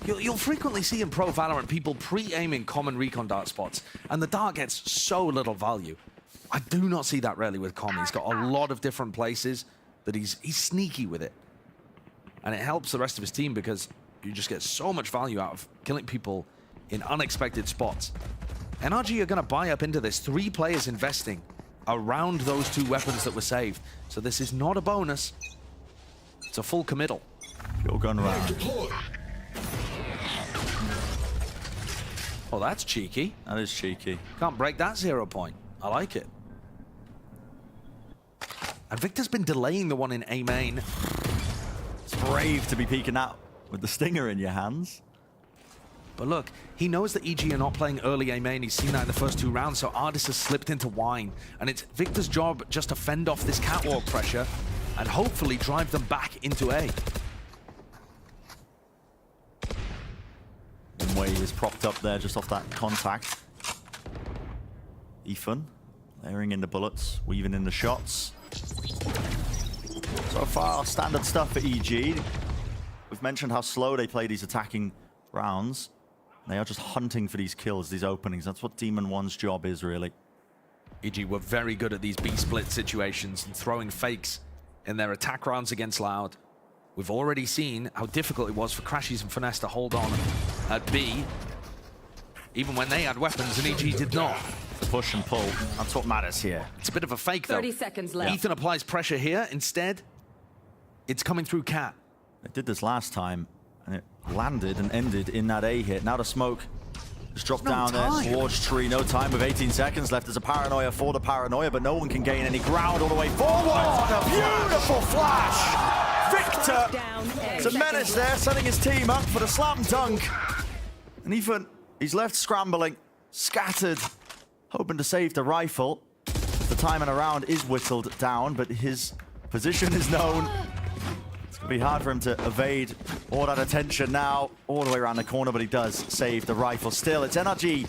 You'll frequently see in Pro Valorant people pre-aiming common recon dart spots, and the dart gets so little value. I do not see that rarely with Com. He's got a lot of different places that he's sneaky with it. And it helps the rest of his team because you just get so much value out of killing people in unexpected spots. NRG are going to buy up into this. 3 players investing around those 2 weapons that were saved. So this is not a bonus. It's a full committal. Pure gun round. Oh, that's cheeky. That is cheeky. Can't break that 0 point. I like it. And Victor's been delaying the one in A main. It's brave to be peeking out with the stinger in your hands. But look, he knows that EG are not playing early A main. He's seen that in the first 2 rounds, so Ardis has slipped into wine. And it's Victor's job just to fend off this catwalk pressure and hopefully drive them back into A. Wade is propped up there just off that contact. Ethan layering in the bullets, weaving in the shots. So far, standard stuff for EG. We've mentioned how slow they play these attacking rounds. They are just hunting for these kills, these openings. That's what Demon One's job is, really. EG were very good at these B-split situations and throwing fakes in their attack rounds against Loud. We've already seen how difficult it was for Crashies and Finesse to hold on at B, even when they had weapons and EG did not. The push and pull, that's what matters here. It's a bit of a fake, though. 30 seconds left. Ethan applies pressure here. Instead, it's coming through Cat. They did this last time, and it landed and ended in that A hit. Now the smoke just dropped down there towards Tree. No time with 18 seconds left. There's a paranoia for the paranoia, but no one can gain any ground all the way forward. What a beautiful flash! Victor, it's a menace there, setting his team up for the slam dunk. And Ethan, he's left scrambling, scattered, hoping to save the rifle. The timing around is whittled down, but his position is known. It's going to be hard for him to evade all that attention now, all the way around the corner, but he does save the rifle. Still, it's NRG.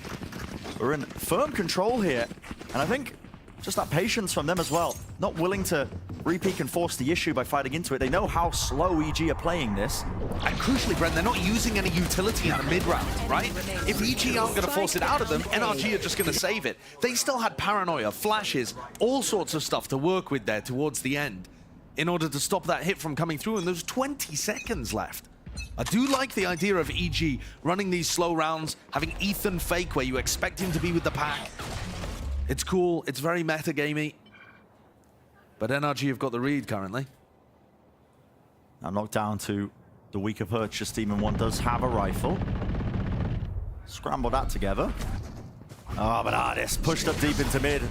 We're in firm control here, and I think just that patience from them as well. Not willing to re-peek and force the issue by fighting into it. They know how slow EG are playing this. And crucially, Brent, they're not using any utility in the mid-round, right? If EG aren't going to force it out of them, NRG are just going to save it. They still had paranoia, flashes, all sorts of stuff to work with there towards the end in order to stop that hit from coming through, and there's 20 seconds left. I do like the idea of EG running these slow rounds, having Ethan fake where you expect him to be with the pack. It's cool, it's very metagamey, but NRG have got the read currently. Now knocked down to the weaker purchase. Demon One does have a rifle. Scramble that together. Oh, but Ardis pushed up deep into mid.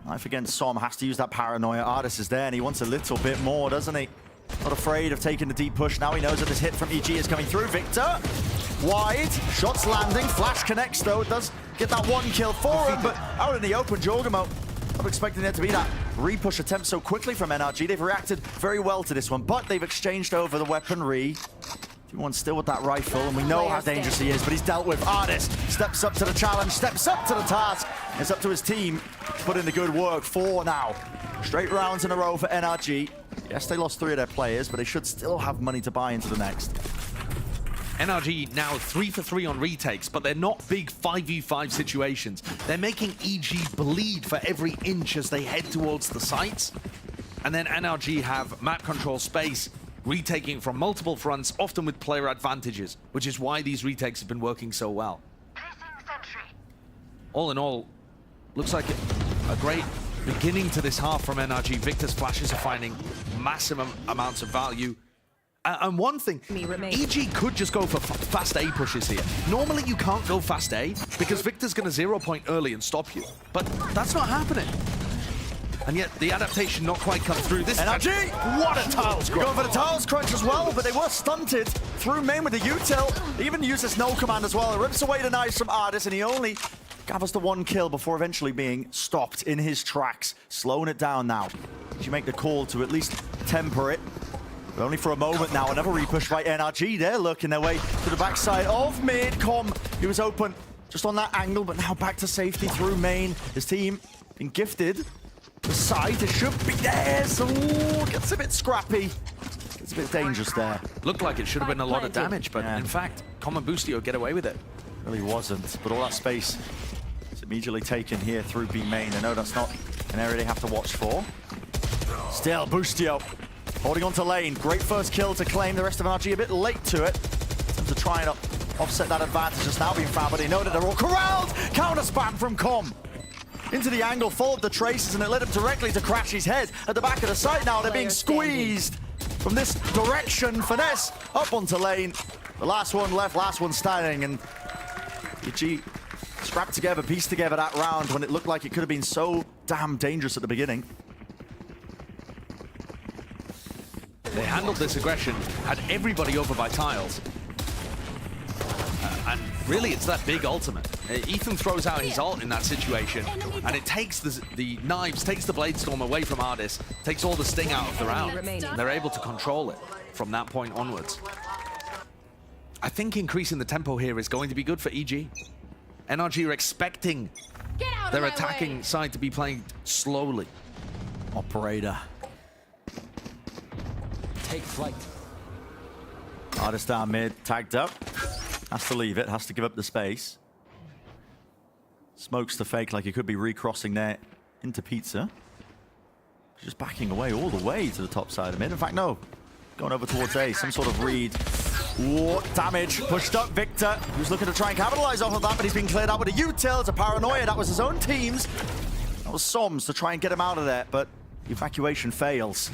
Knife against Som, has to use that paranoia. Ardis is there and he wants a little bit more, doesn't he? Not afraid of taking the deep push. Now he knows that this hit from EG is coming through. Victor, wide, shots landing. Flash connects though, does get that 1 kill for him, but out in the open, Jorgamo. Not expecting there to be that re-push attempt so quickly from NRG. They've reacted very well to this one, but they've exchanged over the weaponry. T1 still with that rifle, and we know how dangerous he is, but he's dealt with. Ardis steps up to the challenge, steps up to the task. It's up to his team to put in the good work. 4 now. Straight rounds in a row for NRG. Yes, they lost 3 of their players, but they should still have money to buy into the next. NRG now 3 for 3 on retakes, but they're not big 5v5 situations. They're making EG bleed for every inch as they head towards the sites. And then NRG have map control space, retaking from multiple fronts, often with player advantages, which is why these retakes have been working so well. All in all, looks like a great beginning to this half from NRG. Victor's flashes are finding massive amounts of value. And one thing, EG could just go for fast A pushes here. Normally you can't go fast A because Victor's going to 0 point early and stop you. But that's not happening. And yet the adaptation not quite come through. This NRG! What a tiles crunch! Going for the tiles crunch as well, but they were stunted through main with the util. They even used this no command as well. It rips away the knives from Ardis, and he only gathers the 1 kill before eventually being stopped in his tracks. Slowing it down now. You make the call to at least temper it. But only for a moment now. Another repush by NRG. They're looking their way to the backside of mid. Com, he was open just on that angle, but now back to safety through main. His team been gifted. The side, it should be there, so gets a bit scrappy. It's a bit dangerous there. Looked like it should have been a lot of damage, but in fact, Com and Boostio get away with it. Really wasn't, but all that space is immediately taken here through B main. I know that's not an area they have to watch for. Still, Boostio holding on to lane. Great first kill to claim. The rest of NRG a bit late to it. To try and offset that advantage just now being found, but they know that they're all corralled. Counter spam from Com. Into the angle, followed the traces, and it led him directly to Crashy's head at the back of the site now. They're being squeezed from this direction. Finesse up onto lane. The last one left, last one standing, and EG scrapped together, pieced together that round when it looked like it could have been so damn dangerous at the beginning. They handled this aggression, had everybody over by tiles. And really, it's that big ultimate. Ethan throws out his ult in that situation, and it takes the knives, takes the Blade Storm away from Ardis, takes all the sting out of the round. They're able to control it from that point onwards. I think increasing the tempo here is going to be good for EG. NRG are expecting their attacking side to be playing slowly. Operator. Take flight. Ardis down mid, tagged up. Has to leave it, has to give up the space. Smokes the fake like he could be recrossing there into Pizza. Just backing away all the way to the top side of mid. In fact, no. Going over towards A, some sort of read. What damage, pushed up Victor, who's looking to try and capitalize off of that, but he's been cleared out with a util. It's a paranoia, that was his own team's. That was Soms to try and get him out of there, but the evacuation fails.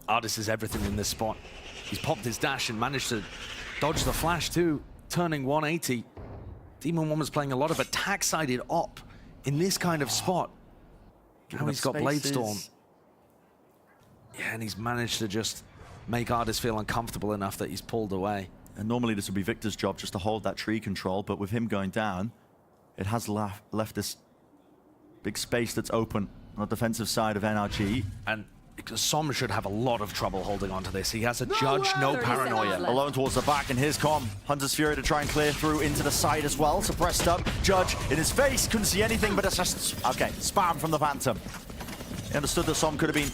Ardis is everything in this spot. He's popped his dash and managed to dodge the flash too, turning 180. Demon One was playing a lot of attack-sided op in this kind of spot. Now he's got Blade Storm. Yeah, and he's managed to just make Ardis feel uncomfortable enough that he's pulled away. And normally this would be Victor's job just to hold that tree control, but with him going down, it has left this big space that's open on the defensive side of NRG. And Som should have a lot of trouble holding on to this. He has a judge, no paranoia. Alone towards the back, and here's Com. Hunter's Fury to try and clear through into the side as well. Suppressed up. Judge in his face. Couldn't see anything, but it's just, okay, spam from the Phantom. He understood that Som could have been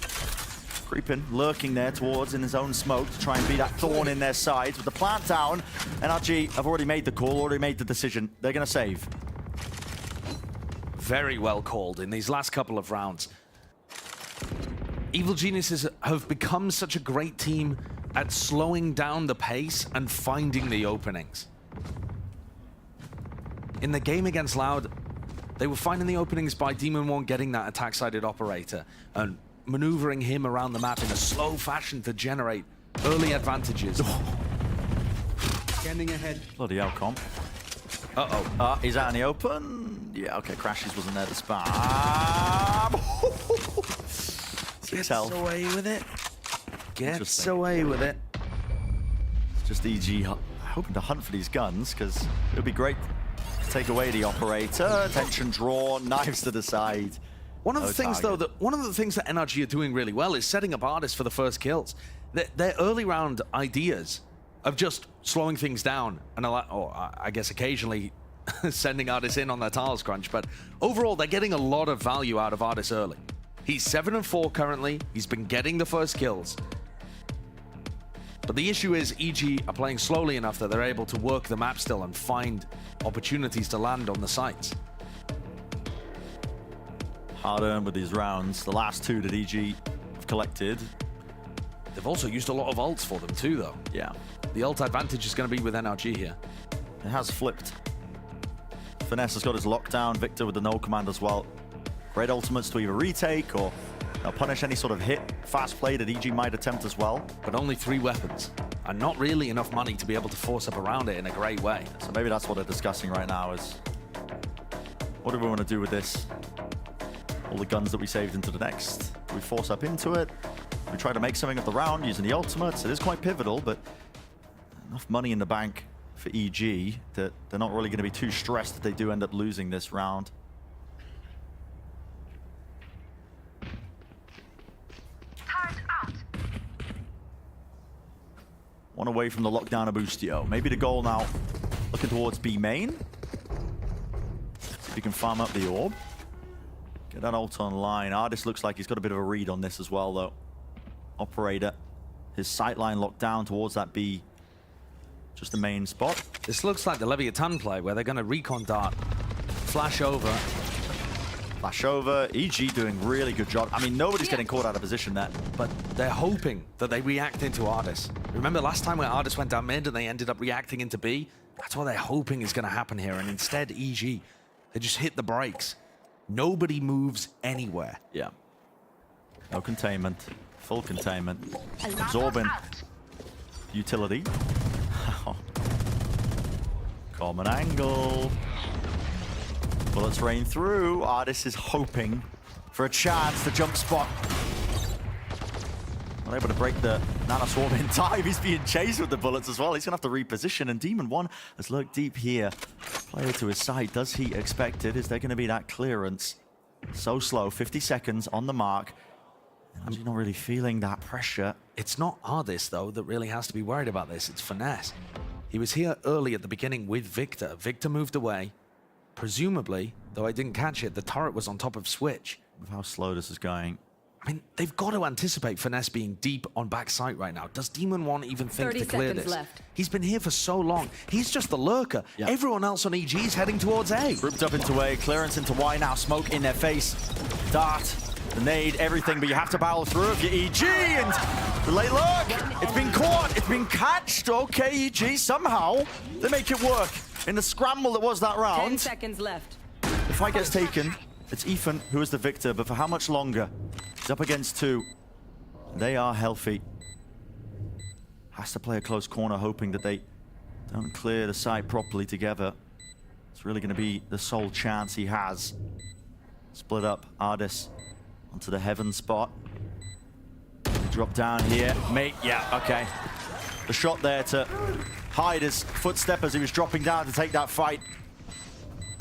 creeping, lurking there towards in his own smoke to try and be that thorn in their sides. With the plant down, NRG have already made the call, already made the decision. They're going to save. Very well called in these last couple of rounds. Evil Geniuses have become such a great team at slowing down the pace and finding the openings. In the game against Loud, they were finding the openings by Demon One getting that attack-sided operator and maneuvering him around the map in a slow fashion to generate early advantages. Scanning ahead. Bloody hell, Com. Uh-oh. He's out in the open. Yeah, okay, Crashes wasn't there to spam. Gets away with it. Gets away with it. It's just EG hoping to hunt for these guns, because it would be great to take away the operator. Attention drawn, knives to the side. One of the things that NRG are doing really well is setting up Ardis for the first kills. Their early round ideas of just slowing things down and I guess occasionally sending Ardis in on their tiles crunch, but overall they're getting a lot of value out of Ardis early. He's 7-4 currently. He's been getting the first kills. But the issue is EG are playing slowly enough that they're able to work the map still and find opportunities to land on the sites. Hard earned with these rounds. The last two that EG have collected. They've also used a lot of ults for them too, though. Yeah. The ult advantage is going to be with NRG here. It has flipped. Finesse has got his lockdown. Victor with the no command as well. Great ultimates to either retake or They'll punish any sort of hit, fast play that EG might attempt as well. But only 3 weapons, and not really enough money to be able to force up around it in a great way. So maybe that's what they're discussing right now is, what do we want to do with this? All the guns that we saved into the next. We force up into it. We try to make something of the round using the ultimates. It is quite pivotal, but enough money in the bank for EG that they're not really going to be too stressed if they do end up losing this round. One away from the lockdown of Boostio. Maybe the goal now looking towards B main. See if he can farm up the orb. Get that ult online. Ardis looks like he's got a bit of a read on this as well, though. Operator, his sight line locked down towards that B. Just the main spot. This looks like the Leviathan play where they're going to recon dart, flash over. Flash over. EG doing really good job. I mean, nobody's getting caught out of position there. But they're hoping that they react into Ardis. Remember last time when Ardis went down mid and they ended up reacting into B? That's what they're hoping is going to happen here. And instead, EG, they just hit the brakes. Nobody moves anywhere. Yeah. No containment. Full containment. Absorbing utility. Common angle. Bullets rain through. Ardis is hoping for a chance to jump spot. Not able to break the nanoswarm in time. He's being chased with the bullets as well. He's going to have to reposition. And Demon 1 has lurked deep here. Player to his side. Does he expect it? Is there going to be that clearance? So slow. 50 seconds on the mark. I'm not really feeling that pressure. It's not Ardis, though, that really has to be worried about this. It's Finesse. He was here early at the beginning with Victor. Victor moved away. Presumably, though I didn't catch it, the turret was on top of Switch. With how slow this is going. I mean, they've got to anticipate Finesse being deep on back site right now. Does Demon 1 even think to clear this? Left. He's been here for so long. He's just the lurker. Yep. Everyone else on EG is heading towards A. Grouped up into A, clearance into Y now, smoke in their face. Dart, the nade, everything, but you have to battle through if you're EG, and the late lurk, it's been caught, it's been catched. Okay, EG, somehow, they make it work. In the scramble that was that round. 10 seconds left. The fight gets taken. It's Ethan who is the victor, but for how much longer? He's up against 2. They are healthy. Has to play a close corner, hoping that they don't clear the site properly together. It's really going to be the sole chance he has. Split up Ardis onto the heaven spot. Drop down here. Mate, yeah, okay. The shot there to hide his footstep as he was dropping down to take that fight.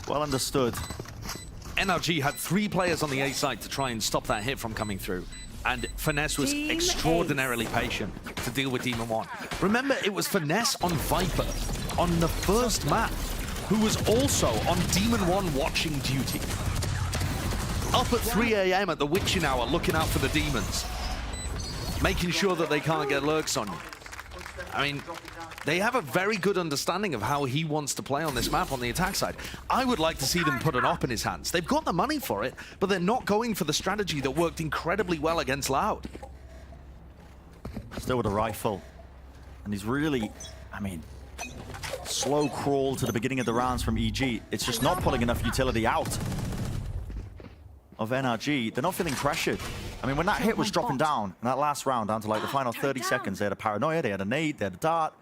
Well understood. NRG had 3 players on the A side to try and stop that hit from coming through. And Finesse was extraordinarily patient to deal with Demon 1. Remember, it was Finesse on Viper on the first map, who was also on Demon 1 watching duty. Up at 3 AM at the witching hour, looking out for the demons. Making sure that they can't get lurks on you. I mean, they have a very good understanding of how he wants to play on this map on the attack side. I would like to see them put an op in his hands. They've got the money for it, but they're not going for the strategy that worked incredibly well against Loud. Still with a rifle. And he's really, I mean, slow crawl to the beginning of the rounds from EG. It's just not pulling enough utility out of NRG. They're not feeling pressured. I mean, when that hit was dropping down in that last round, down to like the final 30 seconds, they had a paranoia, they had a nade, they had a dart.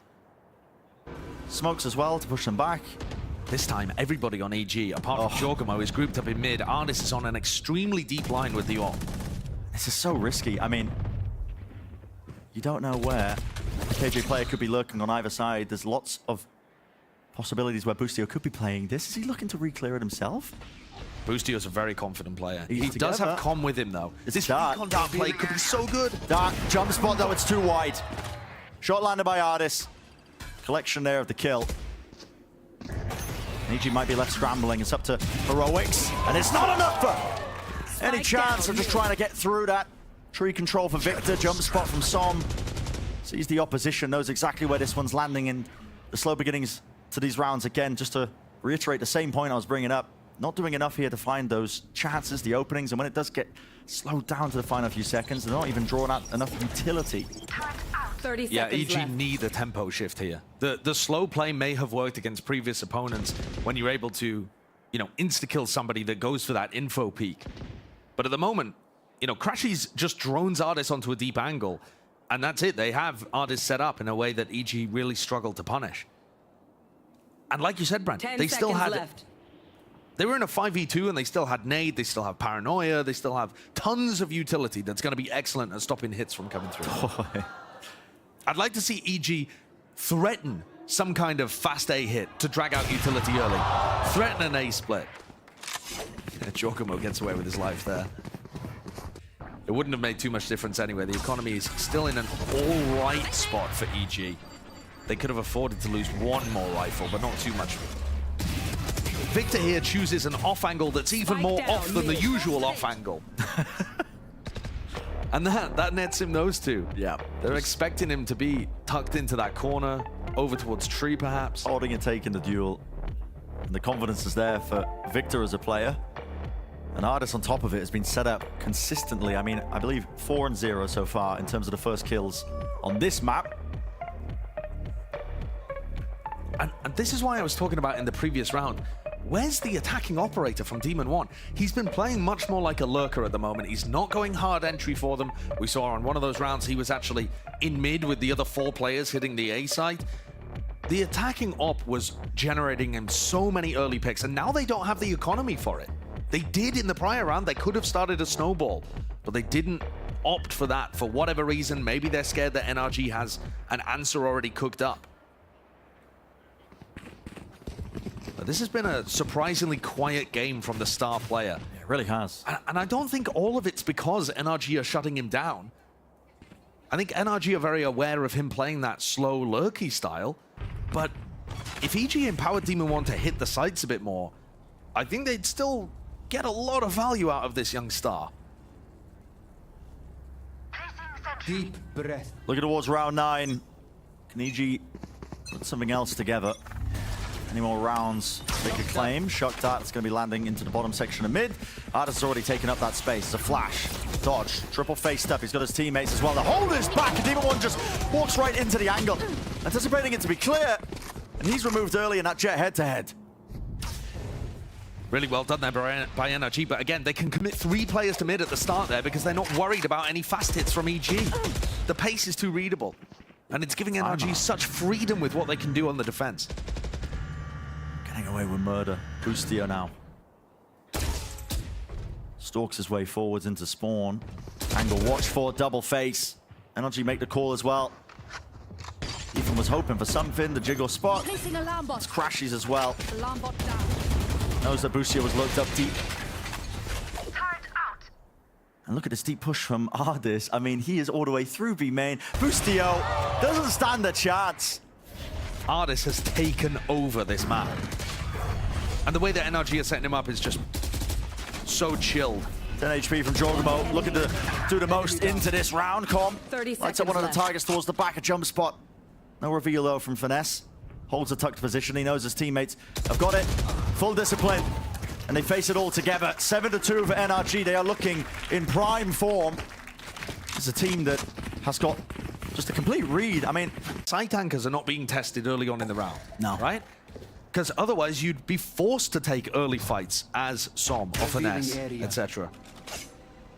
Smokes as well to push them back. This time, everybody on EG, apart from Jorgamo, is grouped up in mid. Ardis is on an extremely deep line with the AWP. This is so risky. I mean, you don't know where the KJ player could be lurking on either side. There's lots of possibilities where Boostio could be playing this. Is he looking to re-clear it himself? Boostio's a very confident player. He's He together. does have comm with him, though. It's This Dart. recon dart play could be so good. Dart, jump spot though, it's too wide. Shot landed by Ardis. Collection there of the kill. EG might be left scrambling. It's up to Heroics, and it's not enough for any chance of just trying to get through that. Tree control for Victor, jump spot from Som. Sees the opposition, knows exactly where this one's landing in the slow beginnings to these rounds. Again, just to reiterate the same point I was bringing up. Not doing enough here to find those chances, the openings, and when it does get slowed down to the final few seconds, they're not even drawing out enough utility. 30 Yeah, seconds EG left. need a tempo shift here. The slow play may have worked against previous opponents when you're able to, you know, insta-kill somebody that goes for that info peak. But at the moment, you know, Crashies just drones Ardis onto a deep angle, and that's it. They have Ardis set up in a way that EG really struggled to punish. And like you said, Brent, they still had... left. They were in a 5v2 and they still had nade, they still have paranoia, they still have tons of utility that's going to be excellent at stopping hits from coming through. I'd like to see EG threaten some kind of fast A hit to drag out utility early. Threaten an A split. Giacomo gets away with his life there. It wouldn't have made too much difference anyway. The economy is still in an all-right spot for EG. They could have afforded to lose one more rifle, but not too much. Victor here chooses an off angle that's even more off than the usual off angle. And that nets him those two. Yeah. They're expecting him to be tucked into that corner, over towards tree perhaps. Holding and taking the duel. And the confidence is there for Victor as a player. And Ardis on top of it has been set up consistently. I mean, I believe 4-0 so far in terms of the first kills on this map. And this is why I was talking about in the previous round. Where's the attacking operator from Demon 1? He's been playing much more like a lurker at the moment. He's not going hard entry for them. We saw on one of those rounds he was actually in mid with the other 4 players hitting the A site. The attacking op was generating him so many early picks, and now they don't have the economy for it. They did in the prior round. They could have started a snowball, but they didn't opt for that for whatever reason. Maybe they're scared that NRG has an answer already cooked up. This has been a surprisingly quiet game from the star player. It really has. And I don't think all of it's because NRG are shutting him down. I think NRG are very aware of him playing that slow, lurky style. But if EG empowered Demon 1 to hit the sights a bit more, I think they'd still get a lot of value out of this young star. Deep breath. Looking towards round 9. Can EG put something else together? Any more rounds they could claim? Shock Dart's going to be landing into the bottom section of mid. Ardis has already taken up that space. It's a flash. Dodge. Triple face step. He's got his teammates as well. The hold is back, and Demon 1 just walks right into the angle. Anticipating it to be clear. And he's removed early in that jet head-to-head. Really well done there by NRG, but again, they can commit 3 players to mid at the start there because they're not worried about any fast hits from EG. The pace is too readable, and it's giving NRG such freedom with what they can do on the defense. Getting away with murder. Boostio now. Stalks his way forwards into spawn. Angle watch for double face. NRG make the call as well. Ethan was hoping for something. The jiggle spot. It's Crashies as well. Knows that Boostio was looked up deep. And look at this deep push from Ardis. I mean, he is all the way through B main. Boostio doesn't stand a chance. Ardis has taken over this map. And the way that NRG are setting him up is just so chilled. 10 HP from Jorgamo, looking to do the most into this round. Com lights up one of the targets towards the back, a jump spot. No reveal though from Finesse. Holds a tucked position, he knows his teammates have got it. Full discipline, and they face it all together. 7-2 for NRG, they are looking in prime form. It's a team that has got just a complete read. I mean, site anchors are not being tested early on in the round. No. Right? Because otherwise you'd be forced to take early fights as Som or Finesse, etc.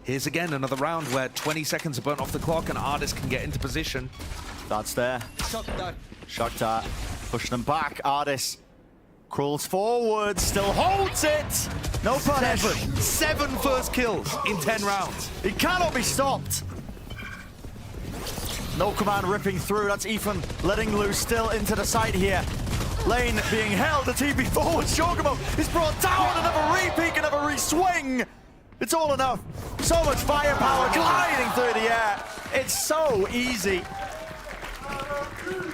Here's again another round where 20 seconds are burnt off the clock and Ardis can get into position. That's there. Shock Dart pushing them back. Ardis crawls forward, still holds it. No punish. 7 first kills in 10 rounds. He cannot be stopped. No command ripping through. That's Ethan letting loose still into the side here. Lane being held, the TP forward. Jorgamo is brought down. Another re-peek, another re-swing. It's all enough. So much firepower gliding through the air. It's so easy.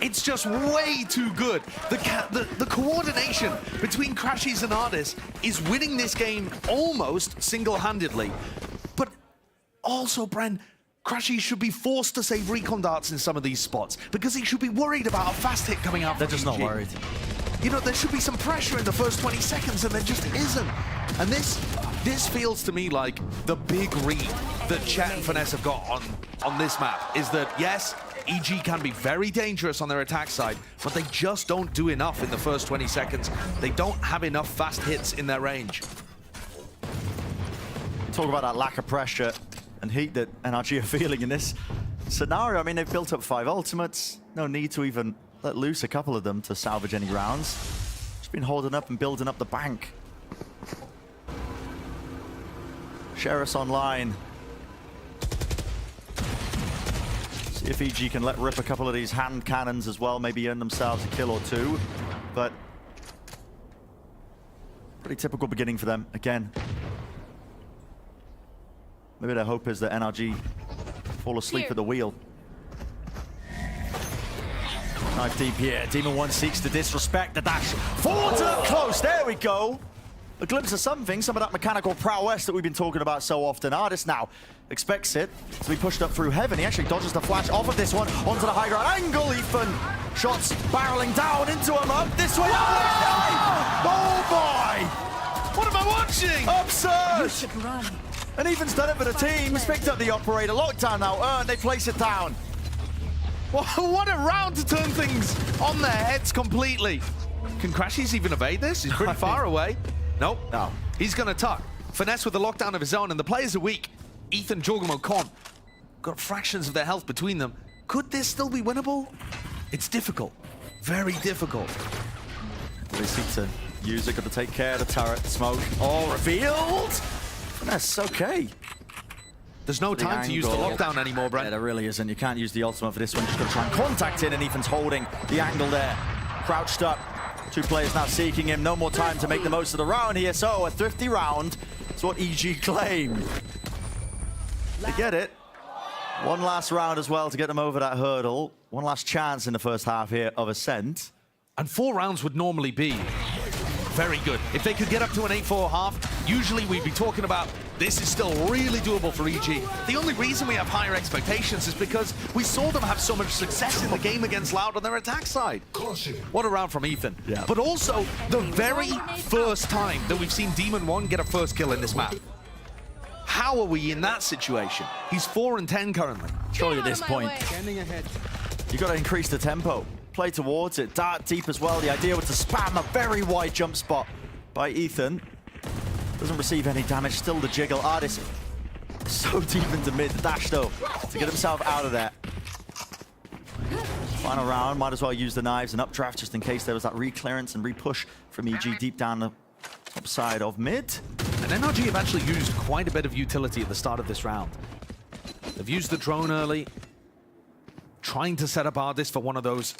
It's just way too good. The coordination between Crashies and Ardis is winning this game almost single-handedly. But also, Bren, Crashies should be forced to save recon darts in some of these spots because he should be worried about a fast hit coming out. They're just not worried. You know, there should be some pressure in the first 20 seconds and there just isn't. And this feels to me like the big read that Chet and Finesse have got on this map is that, yes, EG can be very dangerous on their attack side, but they just don't do enough in the first 20 seconds. They don't have enough fast hits in their range. Talk about that lack of pressure. and heat that NRG are feeling in this scenario. I mean, they've built up 5 ultimates. No need to even let loose a couple of them to salvage any rounds. Just been holding up and building up the bank. Sheriff's online. See if EG can let rip a couple of these hand cannons as well, maybe earn themselves a kill or 2. But pretty typical beginning for them again. Maybe their hope is that NRG fall asleep at the wheel. Knife deep here. Demon 1 seeks to disrespect the dash. Forward to up close. There we go. A glimpse of something, some of that mechanical prowess that we've been talking about so often. Artist now expects it to be pushed up through heaven. He actually dodges the flash off of this one onto the high ground angle. Ethan, shots barreling down into him up this way. Oh boy! What am I watching? Absurd! You should run. And Ethan's done it for the team. He's picked up the operator. Lockdown now earned. They place it down. What a round to turn things on their heads completely. Can Crashies even evade this? He's pretty far away. Nope. No. He's going to tuck. Finesse with the lockdown of his own, and the players are weak. Ethan, Jorgamo, Con got fractions of their health between them. Could this still be winnable? It's difficult. Very difficult. They seek to use it. Got to take care of the turret. Smoke. All revealed. Finesse, okay. There's no time to use the lockdown anymore, Brent. Yeah, there really isn't. You can't use the ultimate for this one. Just got to try and contact it, and Ethan's holding the angle there. Crouched up. 2 players now seeking him. No more time to make the most of the round here. So a thrifty round is what EG claim. They get it. One last round as well to get them over that hurdle. One last chance in the first half here of Ascent. And 4 rounds would normally be very good. If they could get up to an 8-4 half, usually we'd be talking about this is still really doable for EG. The only reason we have higher expectations is because we saw them have so much success in the game against Loud on their attack side. What a round from Ethan. Yeah. But also, the very first time that we've seen Demon 1 get a first kill in this map. How are we in that situation? He's 4 and 10 currently. Surely at this point, you got to increase the tempo. Play towards it, dart deep as well. The idea was to spam a very wide jump spot by Ethan. Doesn't receive any damage, still the jiggle. Artist so deep into mid. The dash though, to get himself out of there. Final round, might as well use the knives and updraft just in case there was that re-clearance and re-push from EG deep down the top side of mid. And NRG have actually used quite a bit of utility at the start of this round. They've used the drone early, trying to set up Artist for one of those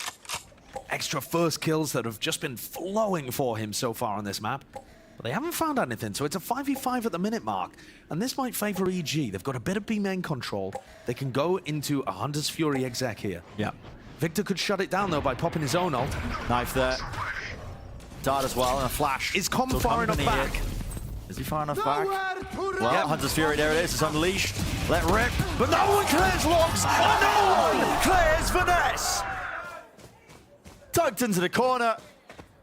extra first kills that have just been flowing for him so far on this map. But they haven't found anything, so it's a 5v5 at the minute mark. And this might favor EG. They've got a bit of B-main control. They can go into a Hunter's Fury exec here. Yeah. Victor could shut it down, though, by popping his own ult. Knife there. Dart as well, and a flash. Is Com far enough back? Is he far enough back? Well, yep. Hunter's Fury, there it is. It's unleashed. Let rip. But no one clears logs. And no one clears Finesse. Tugged into the corner.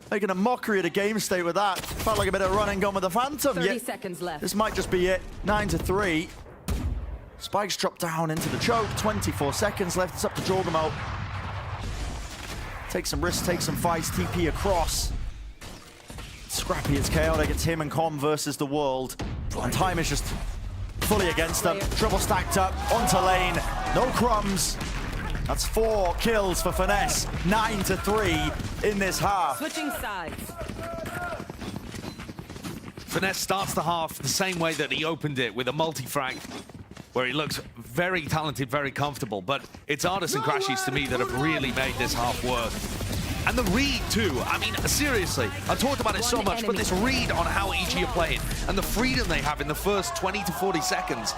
Making a mockery of the game state with that. Felt like a bit of run and gun with the Phantom. 30 seconds left. This might just be it. 9-3. Spikes drop down into the choke. 24 seconds left. It's up to Jorgamo. Take some risks, take some fights. TP across. Scrappy, it's chaotic. It's him and Com versus the world. And time is just fully against them. Triple stacked up onto lane. No crumbs. That's 4 kills for Finesse. 9-3 in this half. Switching sides. Finesse starts the half the same way that he opened it, with a multi-frag, where he looks very talented, very comfortable. But it's Artist and Crashies to me that have really made this half work. And the read too. I mean, seriously, I talked about it so much, but this read on how EG are playing and the freedom they have in the first 20 to 40 seconds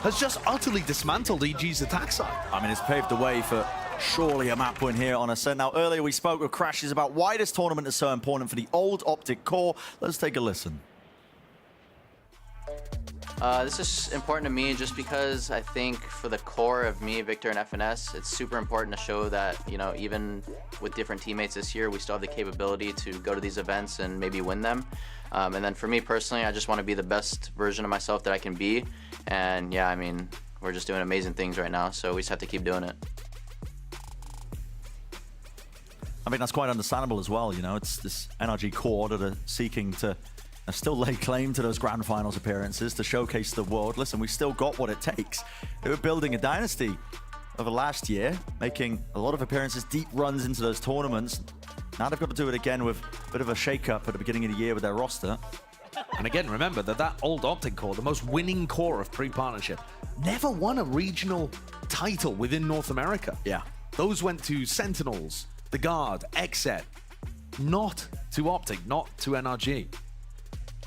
has just utterly dismantled EG's attack side. I mean, it's paved the way for surely a map win here on Ascent. Now, earlier we spoke with Crashies about why this tournament is so important for the old Optic core. Let's take a listen. This is important to me just because I think for the core of me, Victor, and FNS, it's super important to show that, you know, even with different teammates this year, we still have the capability to go to these events and maybe win them. And then for me personally, I just want to be the best version of myself that I can be. And yeah, I mean, we're just doing amazing things right now, so we just have to keep doing it. I mean, that's quite understandable as well, you know. It's this NRG core that are seeking to I still lay claim to those grand finals appearances to showcase the world. Listen, we still got what it takes. They were building a dynasty over last year, making a lot of appearances, deep runs into those tournaments. Now they've got to do it again with a bit of a shake-up at the beginning of the year with their roster. And again, remember that old Optic core, the most winning core of pre-partnership, never won a regional title within North America. Yeah. Those went to Sentinels, The Guard, XSET, not to Optic, not to NRG.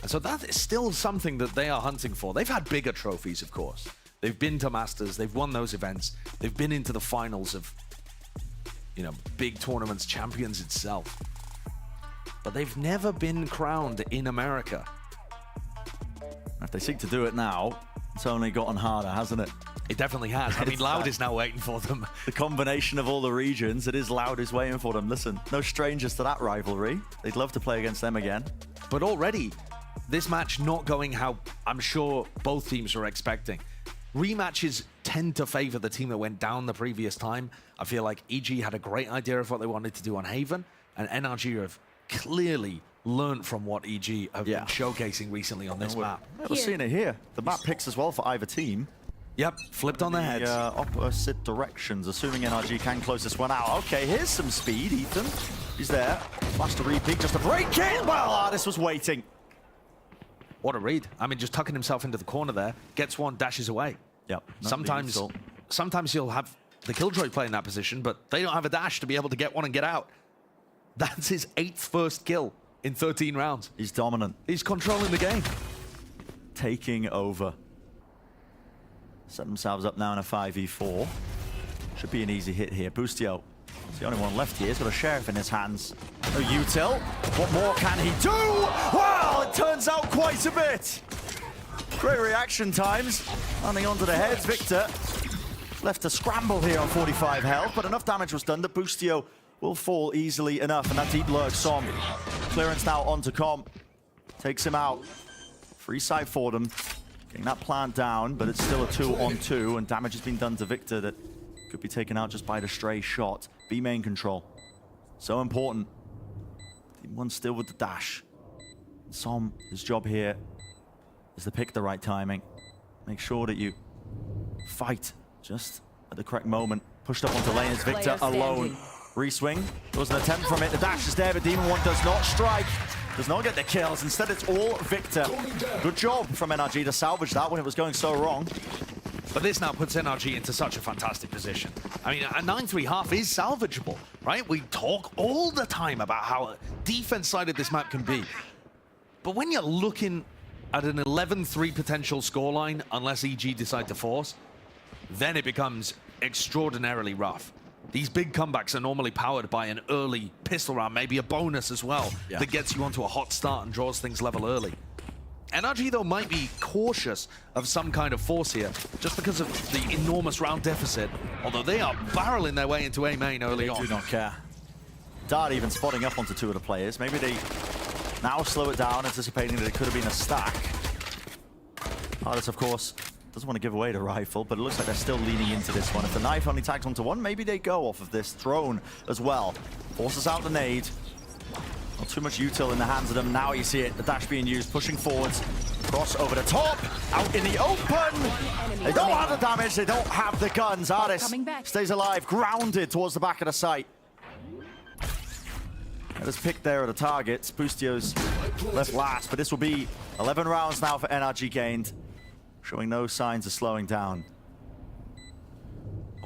And so that is still something that they are hunting for. They've had bigger trophies, of course. They've been to Masters, they've won those events, they've been into the finals of, you know, big tournaments, Champions itself. But they've never been crowned in America. If they seek to do it now, it's only gotten harder, hasn't it? It definitely has. I mean, Loud is now waiting for them. The combination of all the regions, it is Loud who's waiting for them. Listen, no strangers to that rivalry. They'd love to play against them again. But already, this match not going how I'm sure both teams were expecting. Rematches tend to favor the team that went down the previous time. I feel like EG had a great idea of what they wanted to do on Haven, and NRG have clearly learned from what EG have been showcasing recently on this map. We're seeing it here. The map picks as well for either team. Yep, flipped on their heads. Opposite directions, assuming NRG can close this one out. Okay, here's some speed, Ethan. He's there. Flash to repeat, just a break in. Well, this was waiting. What a read. I mean, just tucking himself into the corner there, gets one, dashes away. Yep. Sometimes you'll have the Killjoy play in that position, but they don't have a dash to be able to get one and get out. That's his 8th first kill in 13 rounds. He's dominant. He's controlling the game. Taking over. Set themselves up now in a 5v4. Should be an easy hit here. Boostio is the only one left here. He's got a Sheriff in his hands. No util. What more can he do? Well, it turns out quite a bit. Great reaction times. Landing onto the heads. Victor left to scramble here on 45 health, but enough damage was done that Boostio will fall easily enough. And that deep lurk, Som. Clearance now onto Com. Takes him out. Free side for them. Getting that plant down, but it's still a 2-on-2, and damage has been done to Victor that could be taken out just by the stray shot. B main control. So important. Team 1 still with the dash. Som, his job here is to pick the right timing. Make sure that you fight just at the correct moment. Pushed up onto lane, it's Victor alone. Reswing. There was an attempt from it. The dash is there, but Demon 1 does not strike. Does not get the kills. Instead, it's all Victor. Good job from NRG to salvage that when it was going so wrong. But this now puts NRG into such a fantastic position. I mean, a 9-3 half is salvageable, right? We talk all the time about how defense-sided this map can be. But when you're looking at an 11-3 potential scoreline, unless EG decide to force, then it becomes extraordinarily rough. These big comebacks are normally powered by an early pistol round, maybe a bonus as well, that gets you onto a hot start and draws things level early. NRG, though, might be cautious of some kind of force here, just because of the enormous round deficit, although they are barreling their way into A main early on. They do not care. Dart even spotting up onto 2 of the players. Maybe they now slow it down, anticipating that it could have been a stack. Artis, of course, doesn't want to give away the rifle, but it looks like they're still leaning into this one. If the knife only tags onto 1, maybe they go off of this drone as well. Forces out the nade. Not too much util in the hands of them. Now you see it, the dash being used, pushing forwards. Cross over the top, out in the open. They don't have the damage, they don't have the guns. Artis stays alive, grounded towards the back of the site. That is picked there at the targets. Boostio's left last, but this will be 11 rounds now for NRG gained. Showing no signs of slowing down.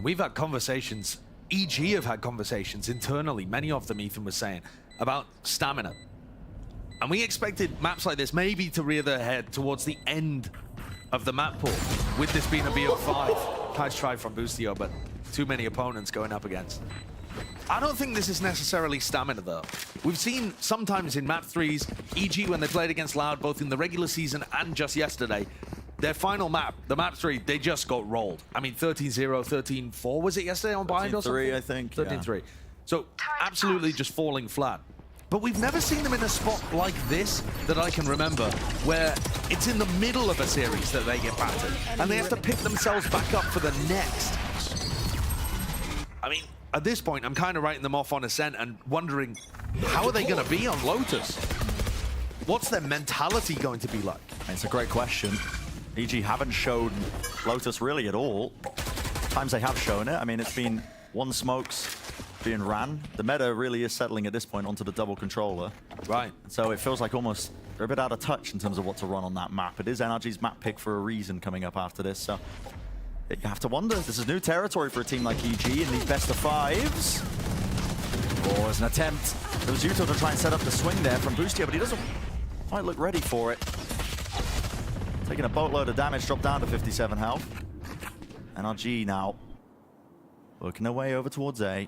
We've had conversations, EG have had conversations internally, many of them Ethan was saying, about stamina. And we expected maps like this maybe to rear their head towards the end of the map pool, with this being a BO5. Nice try from Boostio, but too many opponents going up against. I don't think this is necessarily stamina, though. We've seen sometimes in map 3s, EG when they played against Loud, both in the regular season and just yesterday, their final map, the map 3, they just got rolled. I mean, 13-0, 13-4, was it yesterday on Bind or something? 13-3, I think. 13-3. So, absolutely just falling flat. But we've never seen them in a spot like this that I can remember, where it's in the middle of a series that they get battered, and they have to pick themselves back up for the next. I mean, at this point, I'm kind of writing them off on Ascent and wondering, how are they going to be on Lotus? what's their mentality going to be like? It's a great question. EG haven't shown Lotus really at all. Times they have shown it. I mean, it's been one smokes being ran. The meta really is settling at this point onto the double controller. Right. So it feels like almost they're a bit out of touch in terms of what to run on that map. It is NRG's map pick for a reason coming up after this. So you have to wonder. This is new territory for a team like EG in these best of fives. Or as an attempt, there was Yuto to try and set up the swing there from Boostia, but he doesn't quite look ready for it. Taking a boatload of damage, dropped down to 57 health. NRG now working their way over towards A.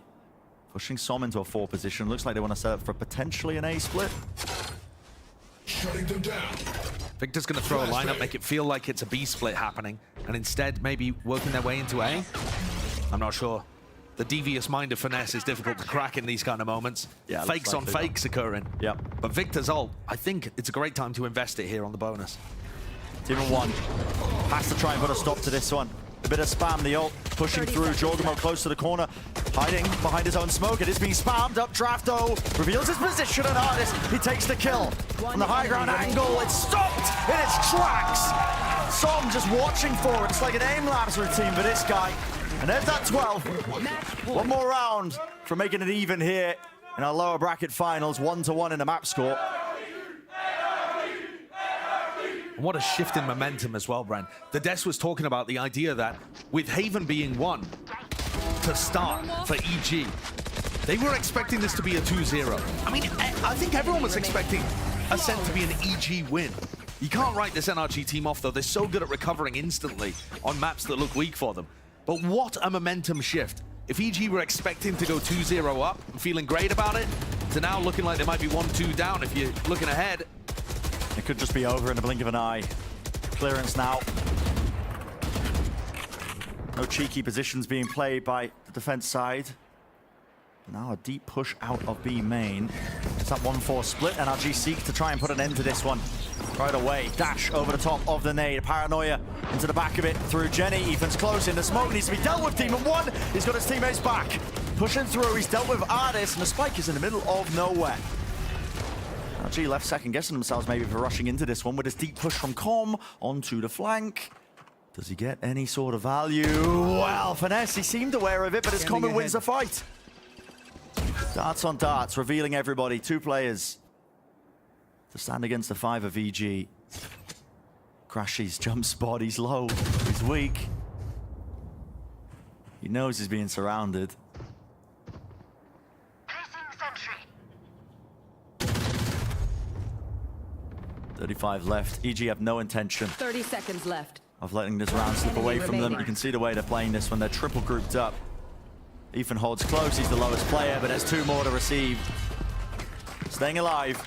Pushing Som into a 4 position. Looks like they want to set up for potentially an A split. Shutting them down. Victor's going to throw a lineup, make it feel like it's a B split happening, and instead maybe working their way into A. I'm not sure. The devious mind of Finesse is difficult to crack in these kind of moments. Yeah, fakes on fakes occurring. Yep. But Victor's ult, I think it's a great time to invest it here on the bonus. Team of 1 has to try and put a stop to this one. A bit of spam, the ult pushing through. Jorgamo close to the corner, hiding behind his own smoke. It is being spammed up. Drafto reveals his position, and Artist, he takes the kill. From the high ground angle, it's stopped in its tracks. Som just watching for it. It's like an aim labs routine for this guy. And there's that 12. One more round for making it even here in our lower bracket finals. 1-1 in the map score. And what a shift in momentum as well, Bren. The Des was talking about the idea that with Haven being 1 to start for EG, they were expecting this to be a 2-0. I mean, I think everyone was expecting Ascent to be an EG win. You can't write this NRG team off, though. They're so good at recovering instantly on maps that look weak for them. But what a momentum shift. If EG were expecting to go 2-0 up and feeling great about it, to now looking like they might be 1-2 down if you're looking ahead. It could just be over in the blink of an eye. Clearance now. No cheeky positions being played by the defense side. Now a deep push out of B main. It's that 1-4 split. NRG seek to try and put an end to this one. Right away, dash over the top of the nade. Paranoia into the back of it through Jenny. Ethan's close in. The smoke needs to be dealt with. Demon 1, he's got his teammates back. Pushing through, he's dealt with Artis, and the spike is in the middle of nowhere. NRG left second guessing themselves maybe for rushing into this one with this deep push from Com onto the flank. Does he get any sort of value? Well, Finesse, he seemed aware of it, but it's Com who wins the fight. Darts on darts, revealing everybody. 2 players to stand against the 5 of EG. Crashy's jump spot, he's low, he's weak. He knows he's being surrounded. 35 left. EG have no intention 30 seconds left. of letting this round slip away from them. You can see the way they're playing this when they're triple grouped up. Ethan holds close, he's the lowest player, but there's 2 more to receive. Staying alive.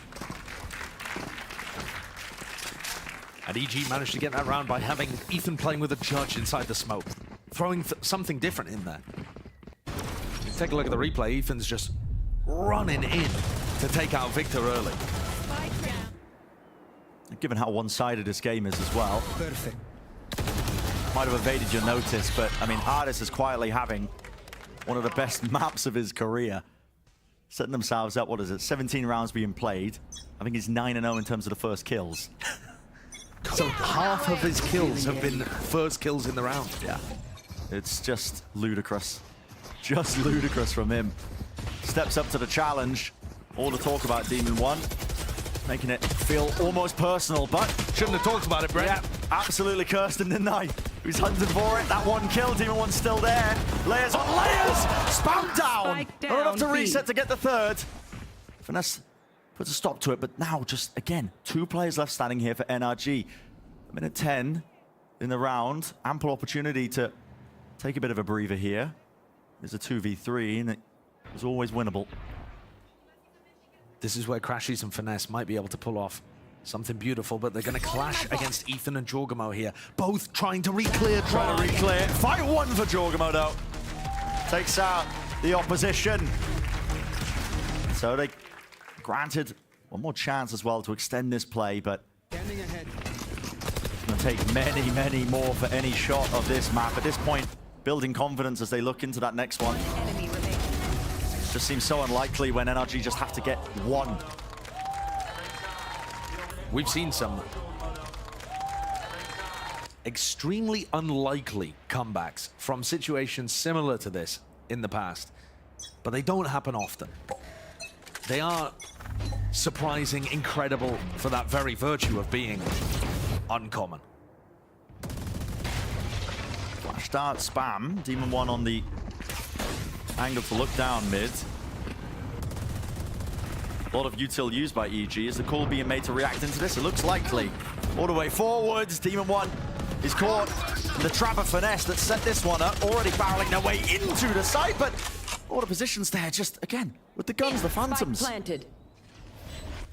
And EG managed to get that round by having Ethan playing with a judge inside the smoke, throwing something different in there. Take a look at the replay. Ethan's just running in to take out Victor early. Given how one-sided this game is as well. Perfect. Might have evaded your notice, but I mean, Artis is quietly having one of the best maps of his career. Setting themselves up, what is it, 17 rounds being played. I think he's 9-0 in terms of the first kills. So half of his kills have been first kills in the round. Yeah, it's just ludicrous. Just ludicrous from him. Steps up to the challenge. All the talk about Demon 1. Making it feel almost personal, but shouldn't have talked about it, Brett. Yeah, absolutely cursed him, didn't I? He's hunting for it. That 1 kill, Demon 1's still there. Layers on layers! Spam down! Not enough to reset to get the 3rd. Finesse puts a stop to it, but now just, again, 2 players left standing here for NRG. A minute 10 in the round. Ample opportunity to take a bit of a breather here. There's a 2v3, and it was always winnable. This is where Crashies and Finesse might be able to pull off something beautiful, but they're going to clash against Ethan and Jorgamo here. Both trying to re-clear. Trying to re-clear. Fight 1 for Jorgamo, though. Takes out the opposition. So they granted 1 more chance as well to extend this play, but it's going to take many, many more for any shot of this map. At this point, building confidence as they look into that next one. Just seems so unlikely when NRG just have to get 1. we've seen some extremely unlikely comebacks from situations similar to this in the past, but they don't happen often. They are surprising, incredible for that very virtue of being uncommon. Flash dart spam. Demon 1 on the angle to look down mid. A lot of util used by EG. Is the call being made to react into this? It looks likely. All the way forwards. Demon 1 is caught in the trap of finesse that set this one up. Already barreling their way into the site, but all the positions there, just again, with the guns, the phantoms. Planted.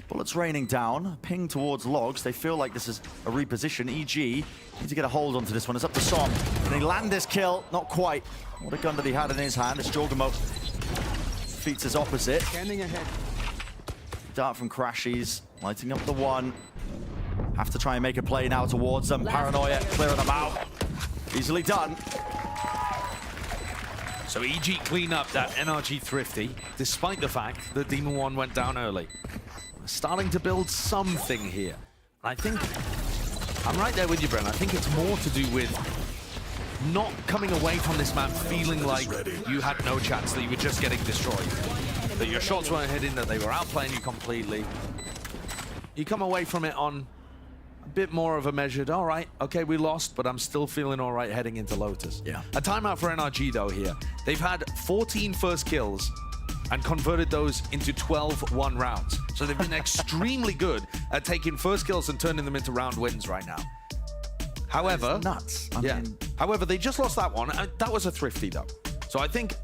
Bullets raining down, ping towards logs. They feel like this is a reposition. EG need to get a hold onto this one. It's up to Som. Can he land this kill? Not quite. What a gun that he had in his hand. It's Jorgamo defeats his opposite. Scanning ahead. Dart from Crashies, lighting up the one. Have to try and make a play now towards them. Paranoia, clearing them out. Easily done. So EG clean up that NRG Thrifty, despite the fact that Demon 1 went down early. We're starting to build something here. I think, I'm right there with you, Bren. I think it's more to do with not coming away from this map feeling like you had no chance, that you were just getting destroyed. That your shots weren't hitting, that they were outplaying you completely. You come away from it on a bit more of a measured, all right, okay, we lost, but I'm still feeling all right heading into Lotus. Yeah. A timeout for NRG, though, here. They've had 14 first kills and converted those into 12-1 rounds. So they've been extremely good at taking first kills and turning them into round wins right now. However, nuts. I mean, however, they just lost that one. That was a Thrifty, though. So I think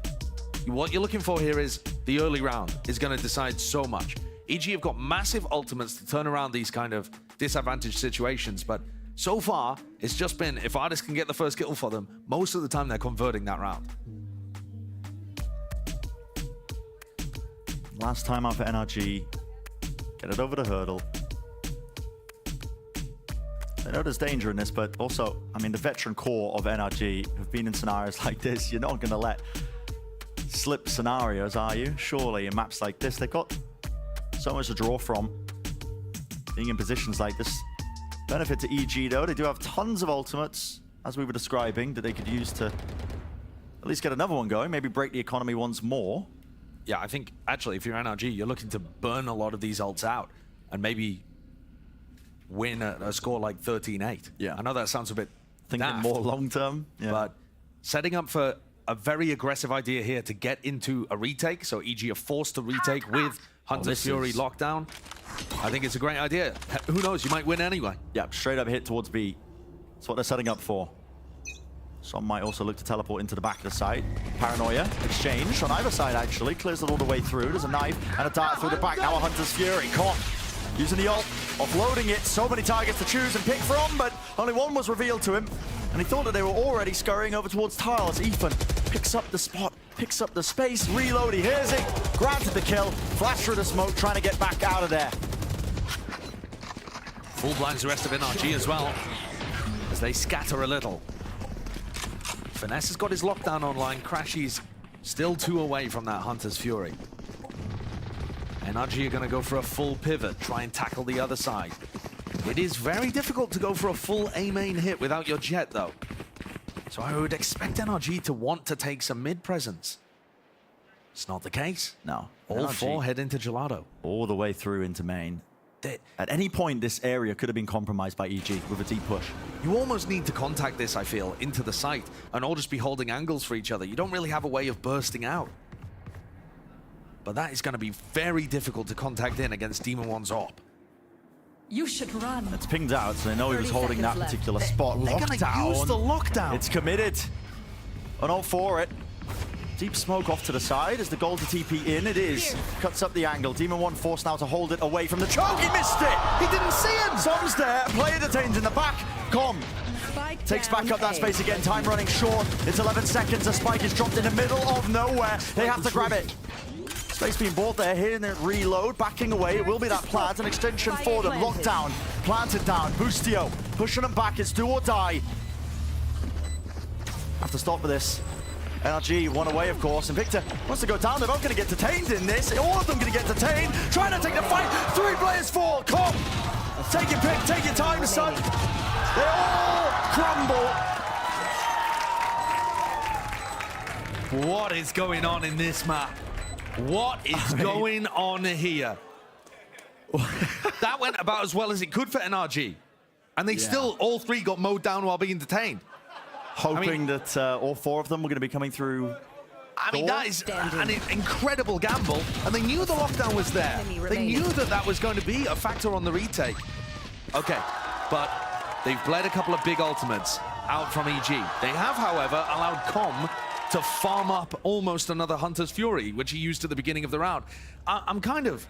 what you're looking for here is the early round is going to decide so much. EG have got massive ultimates to turn around these kind of disadvantaged situations, but so far, it's just been, if Artist can get the first kill for them, most of the time they're converting that round. last time out for NRG. Get it over the hurdle. I know there's danger in this, but also, I mean, the veteran core of NRG have been in scenarios like this. You're not going to let slip scenarios, are you? Surely, in maps like this, they've got so much to draw from. Being in positions like this. Benefit to EG, though. They do have tons of ultimates, as we were describing, that they could use to at least get another one going, maybe break the economy once more. Yeah, I think, actually, if you're NRG, you're looking to burn a lot of these ults out and maybe win a score like 13-8. Yeah. I know that sounds a bit thinking daft, more long-term. Yeah. But setting up for a very aggressive idea here to get into a retake, so EG are forced to retake with Hunter's Fury lockdown. I think it's a great idea. Who knows, you might win anyway. Yeah, straight up hit towards B. That's what they're setting up for. Some might also look to teleport into the back of the site. Paranoia, exchange on either side actually. Clears it all the way through. There's a knife and a dart through the back. Now a Hunter's Fury. Con using the ult, offloading it. So many targets to choose and pick from, but only one was revealed to him. And he thought that they were already scurrying over towards tiles. Ethan picks up the spot, picks up the space, reload, he hears it, granted the kill, flash through the smoke, trying to get back out of there. Full blinds the rest of NRG as well, as they scatter a little. Finesse has got his lockdown online. Crashy's still 2 away from that Hunter's Fury. NRG are going to go for a full pivot, try and tackle the other side. It is very difficult to go for a full A main hit without your jet, though. So I would expect NRG to want to take some mid presence. It's not the case. No. All NRG 4 head into Gelato. All the way through into main. At any point, this area could have been compromised by EG with a deep push. You almost need to contact this, I feel, into the site and all just be holding angles for each other. You don't really have a way of bursting out. But that is going to be very difficult to contact in against Demon 1's op. You should run. It's pinged out, so they know he was holding that particular spot. They're going to use the lockdown. It's committed. On all for it. Deep smoke off to the side. Is the goal to TP in? It is. Cuts up the angle. Demon 1 forced now to hold it away from the choke. He missed it. He didn't see him. Som's there. Player detained in the back. Com takes back up that space again. Time running short. It's 11 seconds. A spike is dropped in the middle of nowhere. They have to grab it. Space being bought there. Hearing it reload. Backing away. It will be that plant. An extension for them. Lockdown. Planted down. Boostio pushing them back. It's do or die. Have to stop for this. NRG one away, of course, and Victor wants to go down. They're both going to get detained in this. All of them going to get detained. Trying to take the fight. 3 players fall. Com Take your pick, take your time, son. They all crumble. What is going on in this map? What is going on here? That went about as well as it could for NRG. And they still, all three got mowed down while being detained. Hoping that all 4 of them were going to be coming through. I mean, that is an incredible gamble. And they knew the lockdown was there. They knew that that was going to be a factor on the retake. Okay, but they've bled a couple of big ultimates out from EG. They have, however, allowed Com to farm up almost another Hunter's Fury, which he used at the beginning of the round. I'm kind of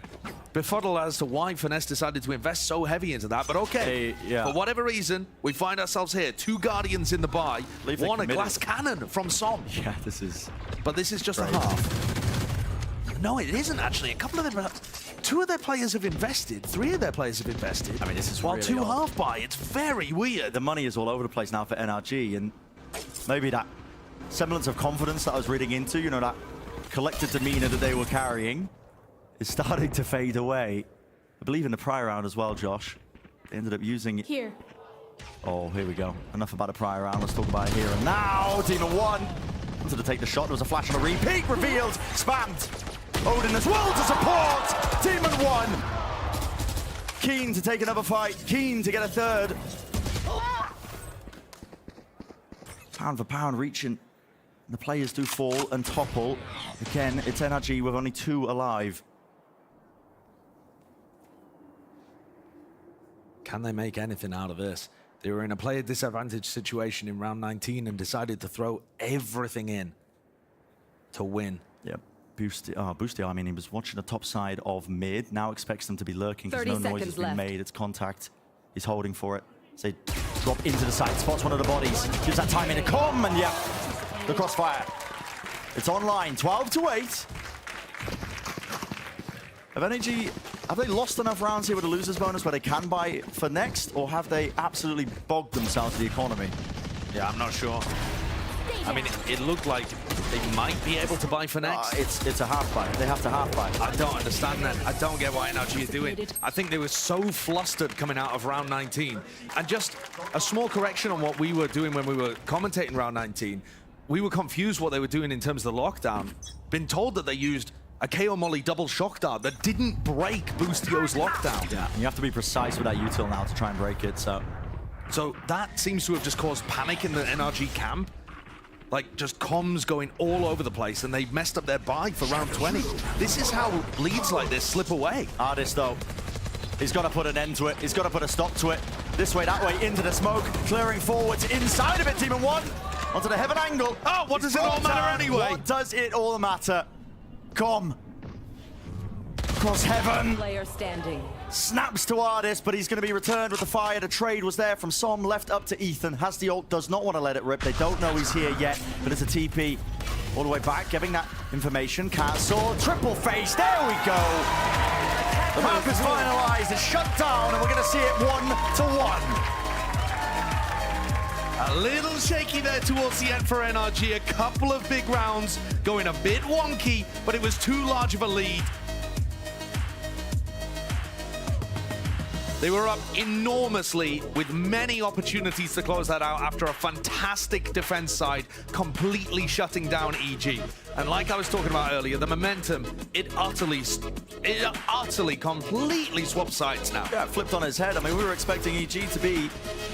befuddled as to why Finesse decided to invest so heavy into that, but okay. For whatever reason, we find ourselves here. 2 Guardians in the buy, one a glass cannon from Som. Yeah, this is... But this is just a half. No, it isn't actually. A couple of them... 2 of their players have invested. 3 of their players have invested. I mean, this is while really 2 odd. half buy. It's very weird. The money is all over the place now for NRG, and maybe that semblance of confidence that I was reading into, you know, that collected demeanor that they were carrying is starting to fade away. I believe in the prior round as well, Josh. They ended up using it. Here. Oh, here we go. Enough about the prior round. Let's talk about it here and now. Team of 1 wanted to take the shot. There was a flash and a repeat. Revealed. Spammed. Odin as well to support. Team of 1. Keen to take another fight. Keen to get a third. Pound for pound reaching. The players do fall and topple. Again, it's NRG with only 2 alive. Can they make anything out of this? They were in a player disadvantage situation in round 19 and decided to throw everything in to win. Yep. Boostio, I mean, he was watching the top side of mid. Now expects them to be lurking because 30 no noise has been seconds left. made. It's contact. He's holding for it. So they drop into the side, spots one of the bodies. Gives that time in to come, and yeah, the crossfire. It's online, 12 to 8. Have NRG, have they lost enough rounds here with a loser's bonus where they can buy for next, or have they absolutely bogged themselves to the economy? Yeah, I'm not sure. I mean, it looked like they might be able to buy for next. It's a half buy. They have to half buy. I don't understand that. I don't get what NRG is doing. I think they were so flustered coming out of round 19. And just a small correction on what we were doing when we were commentating round 19. We were confused what they were doing in terms of the lockdown. Been told that they used a KO Molly double shock dart that didn't break Boostio's lockdown. Yeah, you have to be precise with that util now to try and break it, so that seems to have just caused panic in the NRG camp. Like, just comms going all over the place, and they've messed up their buy for round 20. This is how leads like this slip away. Artist, though, he's got to put an end to it. He's got to put a stop to it. This way, that way, into the smoke, clearing forwards, inside of it, Team of 1, onto the heaven angle. Oh, what does it all matter anyway? What does it all matter? Com. Across heaven. Player standing. Snaps to Ardis, but he's going to be returned with the fire. The trade was there from Som, left up to Ethan. Has the ult, does not want to let it rip. They don't know he's here yet, but it's a TP. All the way back, giving that information. Castle, triple face, there we go. The map is finalized, it's shut down, and we're going to see it 1-1. A little shaky there towards the end for NRG. A couple of big rounds going a bit wonky, but it was too large of a lead. They were up enormously with many opportunities to close that out after a fantastic defense side completely shutting down EG. And like I was talking about earlier, the momentum, it utterly, completely swapped sides now. Yeah, it flipped on his head. I mean, we were expecting EG to be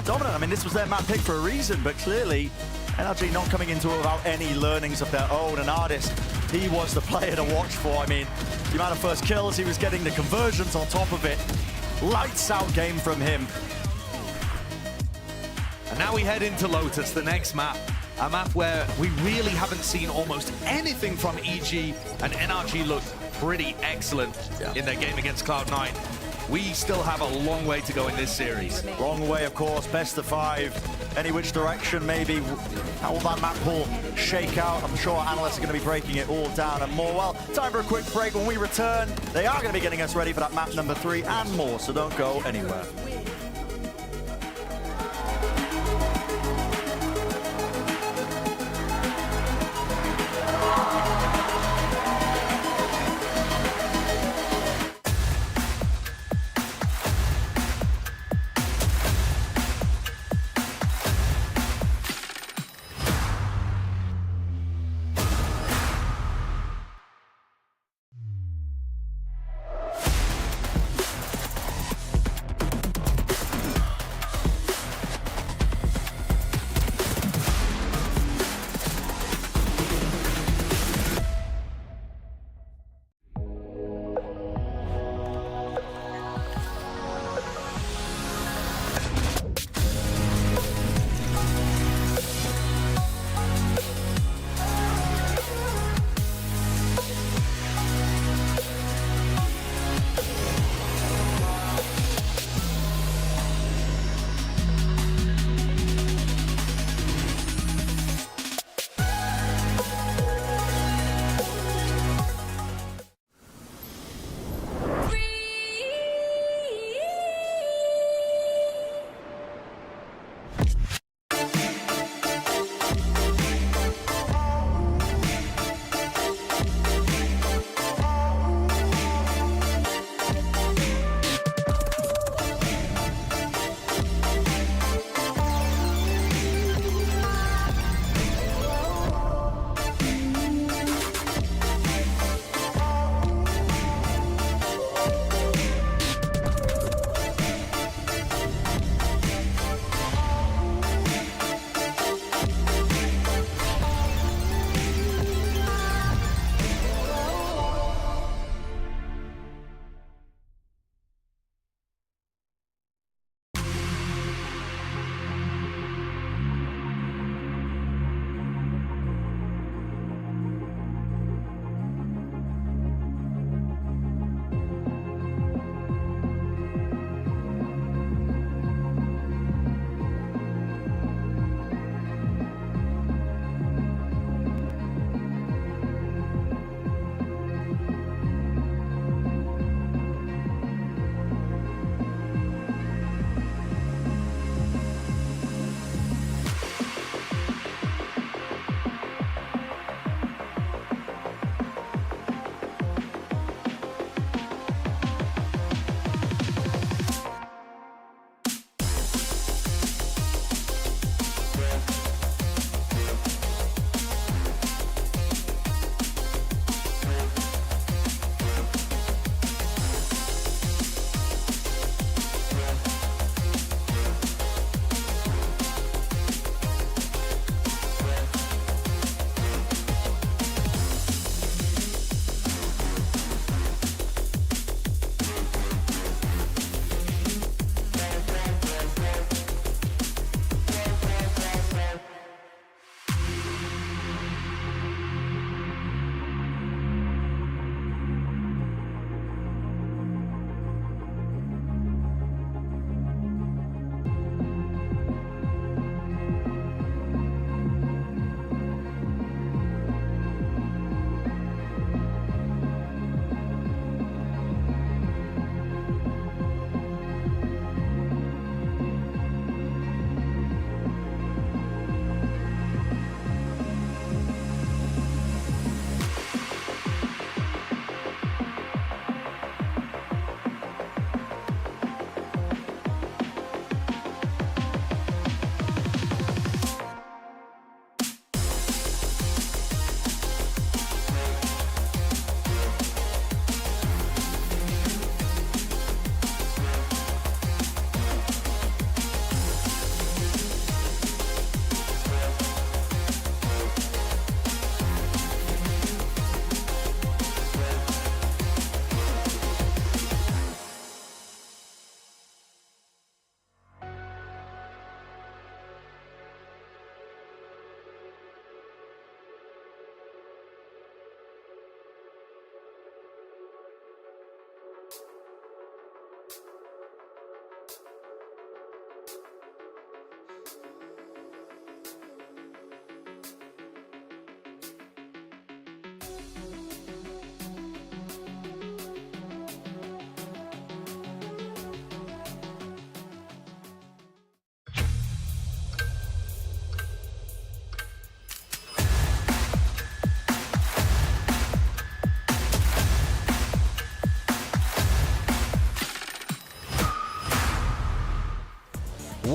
dominant. I mean, this was their map pick for a reason, but clearly NRG not coming into it without any learnings of their own. And Ardis, he was the player to watch for. I mean, the amount of first kills, he was getting the conversions on top of it. Lights out game from him. And now we head into Lotus, the next map. A map where we really haven't seen almost anything from EG, and NRG looked pretty excellent in their game against Cloud9. We still have a long way to go in this series. Long way, of course, best of 5. Any which direction, maybe. How will that map pool shake out? I'm sure analysts are going to be breaking it all down and more. Well, time for a quick break. When we return, they are going to be getting us ready for that map number 3 and more, so don't go anywhere.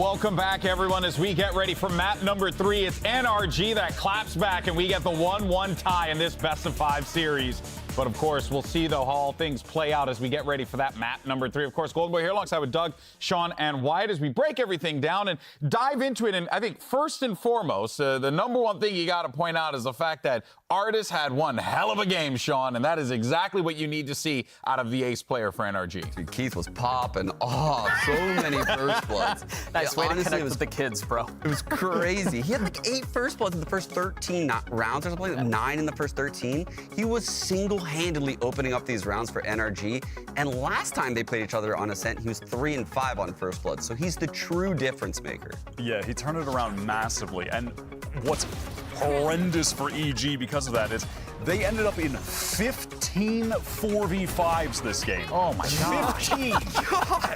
Welcome back, everyone, as we get ready for map number 3. It's NRG that claps back, and we get the 1-1 tie in this best-of-5 series. But, of course, we'll see, though, how all things play out as we get ready for that map number 3. Of course, Golden Boy here alongside with Doug, Sean, and Wyatt as we break everything down and dive into it. And I think first and foremost, the number one thing you got to point out is the fact that Artis had one hell of a game, Sean, and that is exactly what you need to see out of the ace player for NRG. Dude, Keith was popping off. So many first bloods. Nice way to connect with the kids, bro. It was crazy. He had like 8 first bloods in the first 13 rounds or something, 9 in the first 13. He was single-handedly opening up these rounds for NRG. And last time they played each other on Ascent, he was 3-5 on first blood. So he's the true difference maker. Yeah, he turned it around massively. And what's horrendous for EG because of that is they ended up in 15 4v5s this game. Oh my God. 15!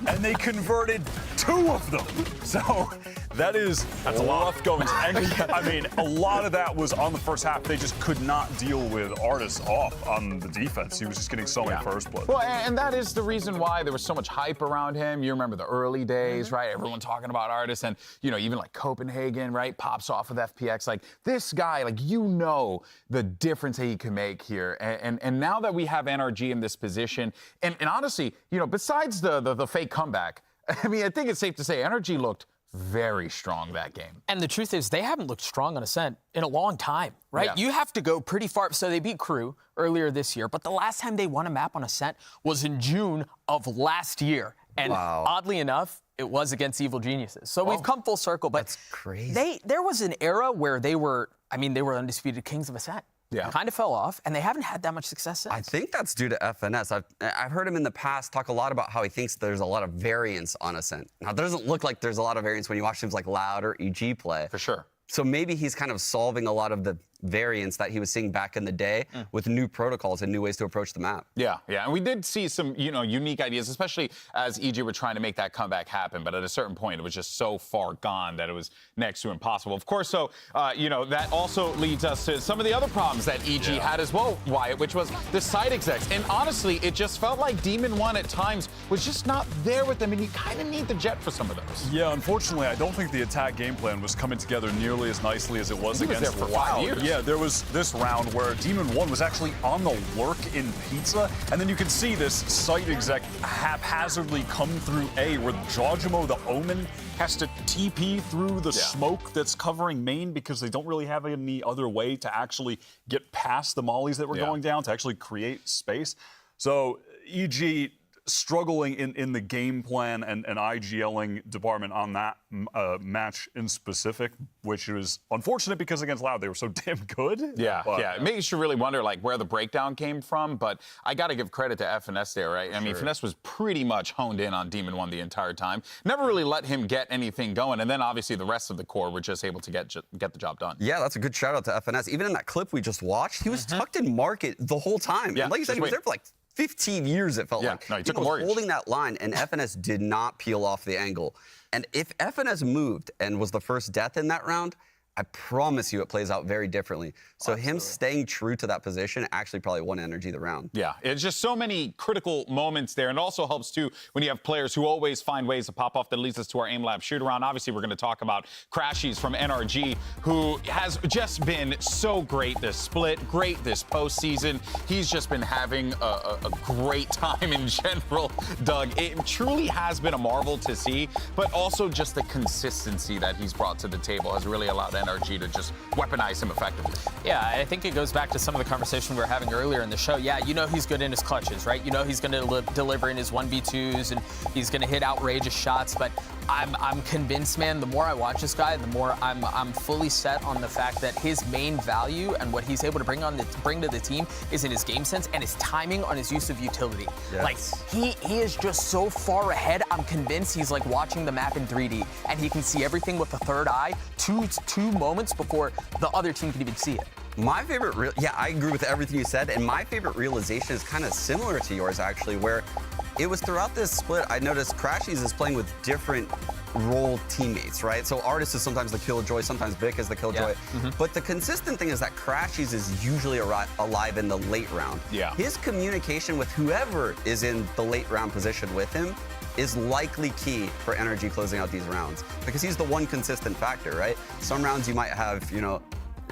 And they converted 2 of them. So that's a lot going. And I mean, a lot of that was on the first half. They just could not deal with Artis off on the defense. He was just getting so many first blood. Well, and that is the reason why there was so much hype around him. You remember the early days, right? Everyone talking about Artis, and even like Copenhagen, right? Pops off with FPX. Like this guy, like the difference that he can make here. And now that we have NRG in this position, and honestly, besides the fake comeback, I mean, I think it's safe to say NRG looked very strong that game. And the truth is, they haven't looked strong on Ascent in a long time, right? Yeah. You have to go pretty far. So they beat Crew earlier this year, but the last time they won a map on Ascent was in June of last year. And oddly enough, it was against Evil Geniuses. So we've come full circle. But that's crazy. There was an era where they were undisputed kings of Ascent. Yeah. Kind of fell off, and they haven't had that much success since. I think that's due to FNS. I've heard him in the past talk a lot about how he thinks there's a lot of variance on Ascent. Now, it doesn't look like there's a lot of variance when you watch teams like Loud or EG play. For sure. So maybe he's kind of solving a lot of the variance that he was seeing back in the day with new protocols and new ways to approach the map. Yeah, and we did see some, unique ideas, especially as EG were trying to make that comeback happen. But at a certain point, it was just so far gone that it was next to impossible. Of course, so, that also leads us to some of the other problems that EG had as well, Wyatt, which was the side execs. And honestly, it just felt like Demon 1 at times was just not there with them, and you kind of need the Jet for some of those. Yeah, unfortunately, I don't think the attack game plan was coming together nearly as nicely as it was against there for 5 years. Yeah, there was this round where Demon 1 was actually on the lurk in Pizza, and then you can see this site exec haphazardly come through A, where Jojimo the Omen has to TP through the smoke that's covering main because they don't really have any other way to actually get past the mollies that were going down to actually create space. So EG struggling in the game plan and IGLing department on that match in specific, which was unfortunate because against Loud they were so damn good. Yeah, it makes you really wonder where the breakdown came from, but I got to give credit to FNS there, right? I mean, FNS was pretty much honed in on Demon 1 the entire time. Never really let him get anything going, and then obviously the rest of the core were just able to get the job done. Yeah, that's a good shout out to FNS. Even in that clip we just watched, he was tucked in market the whole time. Yeah, and like you said, he was there for 15 years, it felt like. No, he took a was mortgage. Holding that line, and FNS did not peel off the angle. And if FNS moved and was the first death in that round, I promise you it plays out very differently. So him staying true to that position actually probably won NRG the round. Yeah, it's just so many critical moments there. And it also helps, too, when you have players who always find ways to pop off. That leads us to our aim lab shoot-around. Obviously, we're going to talk about Crashies from NRG, who has just been so great this split, great this postseason. He's just been having a great time in general, Doug. It truly has been a marvel to see, but also just the consistency that he's brought to the table has really allowed NRG to just weaponize him effectively. Yeah, I think it goes back to some of the conversation we were having earlier in the show. Yeah, he's good in his clutches, right? He's going to deliver in his 1v2s, and he's going to hit outrageous shots. But I'm convinced, man, the more I watch this guy, the more I'm fully set on the fact that his main value and what he's able to bring to the team is in his game sense and his timing on his use of utility. Yes. Like, he is just so far ahead. I'm convinced he's like watching the map in 3D, and he can see everything with the third eye two moments before the other team can even see it. My favorite, I agree with everything you said, and my favorite realization is kind of similar to yours, actually, where it was throughout this split, I noticed Crashies is playing with different role teammates, right? So Artis is sometimes the Killjoy, sometimes Vic is the Killjoy. But the consistent thing is that Crashies is usually alive in the late round. Yeah. His communication with whoever is in the late round position with him is likely key for NRG closing out these rounds because he's the one consistent factor, right? Some rounds you might have, you know,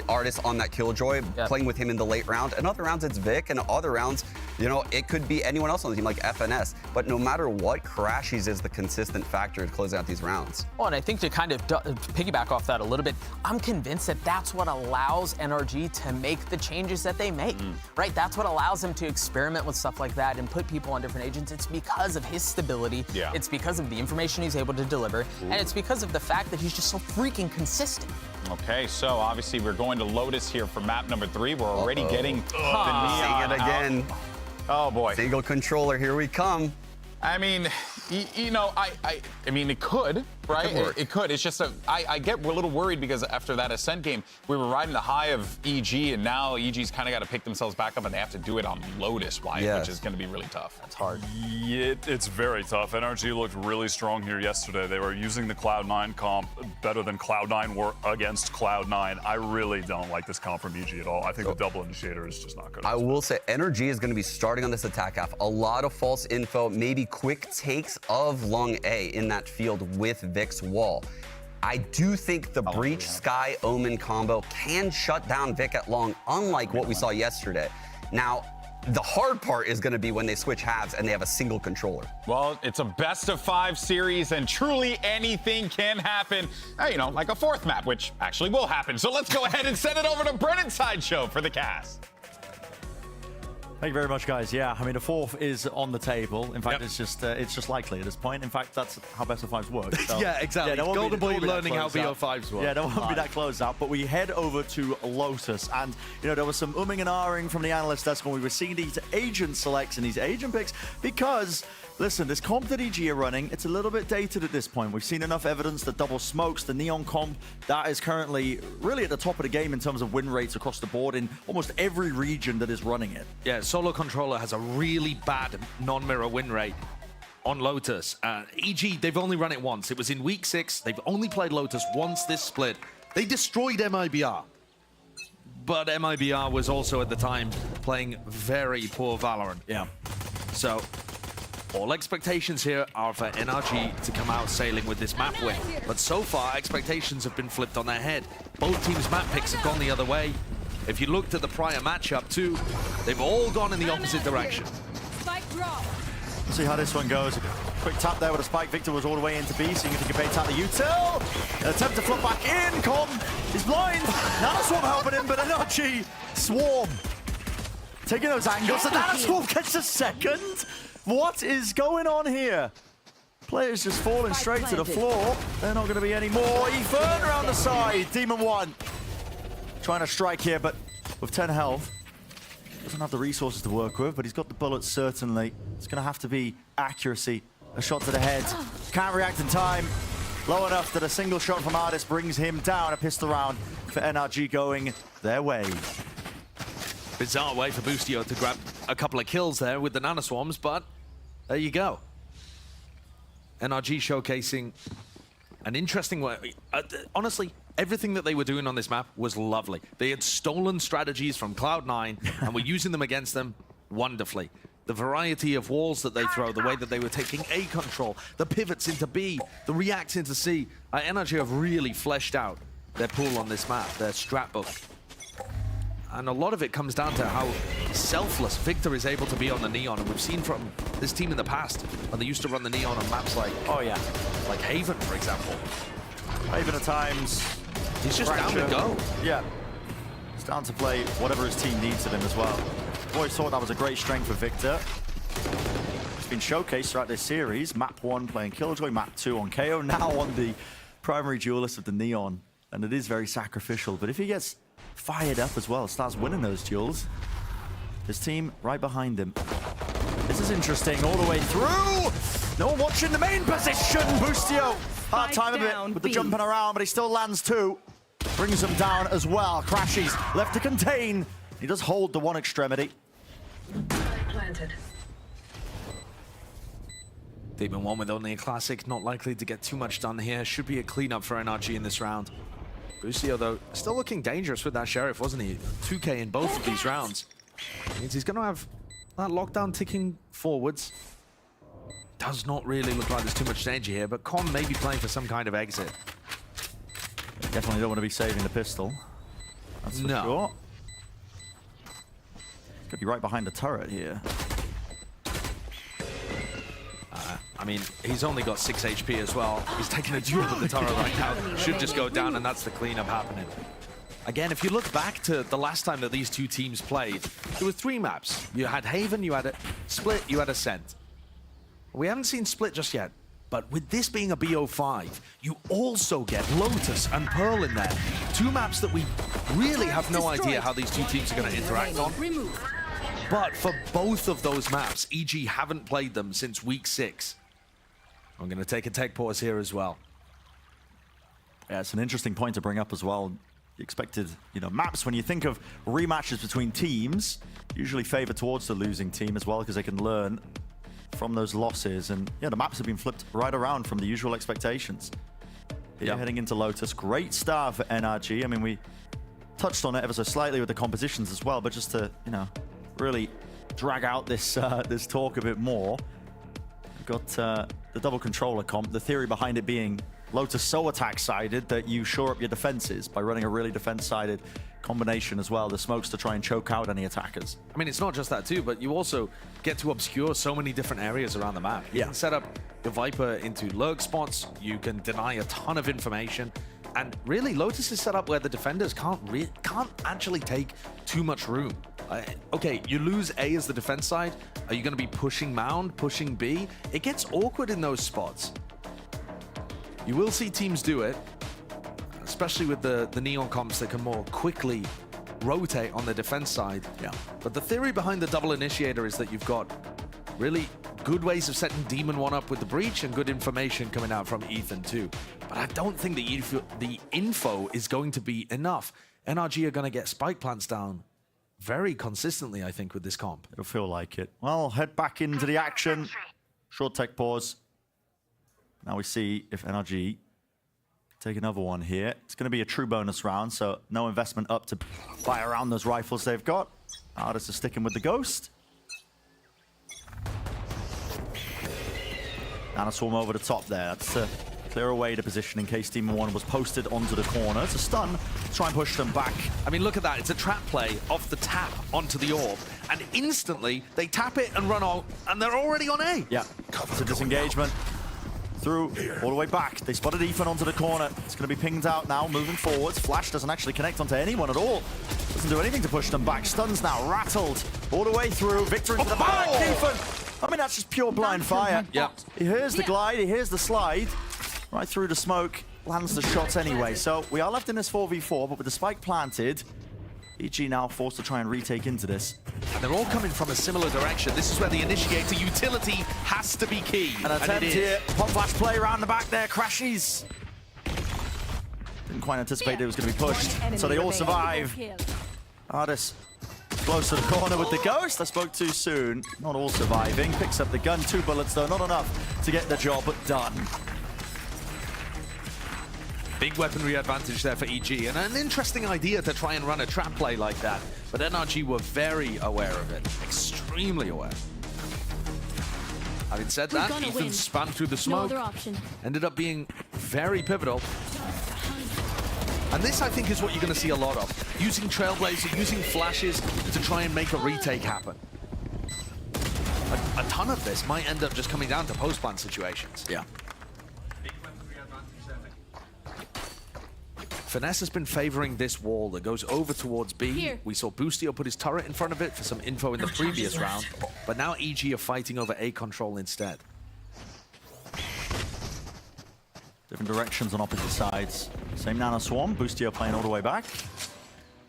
artists on that Killjoy playing with him in the late round, and other rounds it's Vic, and other rounds, you know, it could be anyone else on the team like FNS. But no matter what, Crashies is the consistent factor to close out these rounds. Well, and I think to kind of piggyback off that a little bit, I'm convinced that that's what allows NRG to make the changes that they make, right? That's what allows them to experiment with stuff like that and put people on different agents. It's because of his stability. It's because of the information he's able to deliver. And it's because of the fact that he's just so freaking consistent. Okay, so obviously we're going to Lotus here for map number 3. We're already getting the Neon Seeing it again. Oh boy. Single controller, here we come. I mean, you know, I mean, it could, right? It could. It's just I get a little worried because after that Ascent game, we were riding the high of EG, and now EG's kind of got to pick themselves back up, and they have to do it on Lotus, which is going to be really tough. That's hard. Yeah, it's very tough. NRG looked really strong here yesterday. They were using the Cloud9 comp better than Cloud9 were against Cloud9. I really don't like this comp from EG at all. I think the double initiator is just not good. I will say NRG is going to be starting on this attack half. A lot of false info, maybe quick takes of Long A in that field with Vic's wall. I do think the Breach Sky Omen combo can shut down Vic at Long, unlike what we saw yesterday. Now, the hard part is going to be when they switch halves and they have a single controller. Well, it's a best-of-5 series, and truly anything can happen. You know, like a 4th map, which actually will happen. So let's go ahead and send it over to Brennan Sideshow for the cast. Thank you very much, guys. Yeah, I mean, a 4th is on the table. In fact, it's just likely at this point. In fact, that's how best of 5s work. So, yeah, exactly. Yeah, Golden Boy learning how BO5s work. Yeah, there won't be that close out. But we head over to Lotus, and you know there was some umming and ahhing from the analyst desk when we were seeing these agent selects and these agent picks because. Listen, this comp that EG are running, it's a little bit dated at this point. We've seen enough evidence that double smokes, the Neon comp, that is currently really at the top of the game in terms of win rates across the board in almost every region that is running it. Yeah, Solo Controller has a really bad non-mirror win rate on Lotus. EG, they've only run it once. It was in week 6. They've only played Lotus once this split. They destroyed MIBR. But MIBR was also at the time playing very poor Valorant. Yeah. So all expectations here are for NRG to come out sailing with this map win. But so far, expectations have been flipped on their head. Both teams' map picks have gone the other way. If you looked at the prior matchup too, they've all gone in the opposite direction. Let's see how this one goes. Quick tap there with a spike. Victor was all the way into B, seeing if he can bait out the util. An attempt to flip back in. Com is blind. Nanoswarm helping him, but NRG Swarm taking those angles. And Nanoswarm gets a second. What is going on here? Players just falling straight to the floor. They're not going to be any more. Ethan around the side. Demon 1 trying to strike here, but with 10 health. Doesn't have the resources to work with, but he's got the bullets certainly. It's going to have to be accuracy. A shot to the head. Can't react in time. Low enough that a single shot from Artis brings him down. A pistol round for NRG going their way. Bizarre way for Boostio to grab a couple of kills there with the nanoswarms, but there you go. NRG showcasing an interesting way. Honestly, everything that they were doing on this map was lovely. They had stolen strategies from Cloud9 and were using them against them wonderfully. The variety of walls that they throw, the way that they were taking A control, the pivots into B, the reacts into C. NRG have really fleshed out their pool on this map, their strat book. And a lot of it comes down to how selfless Victor is able to be on the Neon. And we've seen from this team in the past when they used to run the Neon on maps like, like Haven, for example. Haven at times. He's just down to go. Yeah. He's down to play whatever his team needs of him as well. Always thought that was a great strength for Victor. It's been showcased throughout this series. Map 1 playing Killjoy, map 2 on KO, now on the primary duelist of the Neon. And it is very sacrificial, but if he gets fired up as well, starts winning those duels, his team right behind him. This is interesting all the way through. No one watching the main position. Boostio, hard time a bit with the jumping around, but he still lands 2. Brings him down as well. Crashies left to contain. He does hold the one extremity. Demon 1 with only a classic, not likely to get too much done here. Should be a cleanup for NRG in this round. Boostio, though, still looking dangerous with that Sheriff, wasn't he? 2K in both of these rounds. Means he's going to have that lockdown ticking forwards. does not really look like there's too much danger here, but Con may be playing for some kind of exit. Definitely don't want to be saving the pistol. That's for sure. Could be right behind the turret here. I mean, he's only got 6 HP as well. He's taking a duel with the turret right now. Should just go down, and that's the cleanup happening. Again, if you look back to the last time that these two teams played, there were 3 maps. You had Haven, you had a Split, you had Ascent. We haven't seen Split just yet, but with this being a BO5, you also get Lotus and Pearl in there. 2 maps that we really have no idea how these two teams are going to interact on. But for both of those maps, EG haven't played them since week 6. I'm going to take a tech pause here as well. Yeah, it's an interesting point to bring up as well. The expected, maps, when you think of rematches between teams, usually favor towards the losing team as well, because they can learn from those losses. And the maps have been flipped right around from the usual expectations. Here heading into Lotus. Great start for NRG. I mean, we touched on it ever so slightly with the compositions as well, but just to, really drag out this this talk a bit more. We've got the double controller comp. The theory behind it being Lotus so attack-sided that you shore up your defenses by running a really defense-sided combination as well. The smokes to try and choke out any attackers. I mean, it's not just that too, but you also get to obscure so many different areas around the map. You can set up the Viper into lurk spots. You can deny a ton of information. And really, Lotus is set up where the defenders can't actually take too much room. Okay, you lose A as the defense side. Are you going to be pushing Mound, pushing B? It gets awkward in those spots. You will see teams do it, especially with the Neon comps that can more quickly rotate on the defense side. But the theory behind the double initiator is that you've got really good ways of setting Demon 1 up with the breach and good information coming out from Ethan too. But I don't think the info is going to be enough. NRG are going to get spike plants down very consistently, I think, with this comp. It'll feel like it. Well, head back into the action. Short tech pause. Now we see if NRG take another one here. It's going to be a true bonus round, so no investment up to buy around those rifles they've got. Artists are sticking with the Ghost. And a swarm over the top there. That's to clear away the position in case Demon 1 was posted onto the corner. It's a stun. Try and push them back. I mean, look at that. It's a trap play off the tap onto the orb. And instantly, they tap it and run out, and they're already on A. Yeah, it's a disengagement. Through, all the way back. They spotted Ethan onto the corner. It's going to be pinged out now, moving forwards. Flash doesn't actually connect onto anyone at all. Doesn't do anything to push them back. Stuns now, rattled all the way through. Victor into the back. Ethan! I mean, that's just pure blind fire. Yeah. He hears the glide, he hears the slide. Right through the smoke, lands the shots anyway. So we are left in this 4v4, but with the spike planted, EG now forced to try and retake into this. And they're all coming from a similar direction. This is where the initiator utility has to be key. An attempt here. Pop flash play around the back there. Crashes. Didn't quite anticipate it was going to be pushed. So they all survive. Ardis close to the corner with the Ghost. I spoke too soon. Not all surviving. Picks up the gun. 2 bullets though. Not enough to get the job done. Big weaponry advantage there for EG, and an interesting idea to try and run a trap play like that. But NRG were very aware of it, extremely aware. Having said that, Ethan spun through the smoke, ended up being very pivotal. And this, I think, is what you're going to see a lot of. Using Trailblazer, using flashes to try and make a retake happen. A ton of this might end up just coming down to post-plant situations. Yeah. Finesse has been favoring this wall that goes over towards B. Here. We saw Boostio put his turret in front of it for some info in the previous round, but now EG are fighting over A control instead. Different directions on opposite sides. Same Nano Swarm, Boostio playing all the way back.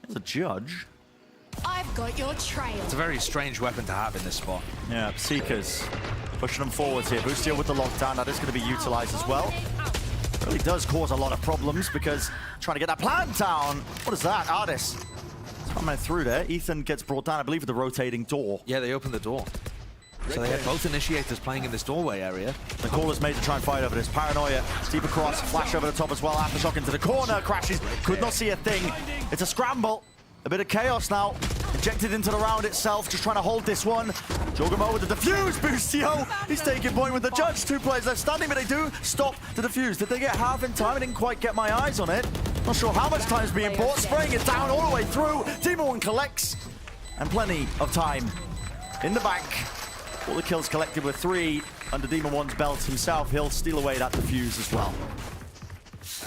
There's a Judge. I've got your trail. It's a very strange weapon to have in this spot. Yeah, Seekers pushing them forwards here. Boostio with the lockdown, that is going to be utilized as well. Really does cause a lot of problems because trying to get that plant down. What is that? Ardis. Coming through there. Ethan gets brought down, I believe, with the rotating door. Yeah, they opened the door. So they had both initiators playing in this doorway area. The call is made to try and fight over this. Paranoia, steep across, flash over the top as well. Aftershock into the corner, crashes. Could not see a thing. It's a scramble. A bit of chaos now. Injected into the round itself, just trying to hold this one. Jorgamo with the defuse, Boostio. He's taking point with the judge. 2 players left standing, but they do stop the defuse. Did they get half in time? I didn't quite get my eyes on it. Not sure how much time is being bought. Spraying it down all the way through. Demon One collects. And plenty of time in the bank. All the kills collected with 3 under Demon One's belt himself. He'll steal away that defuse as well.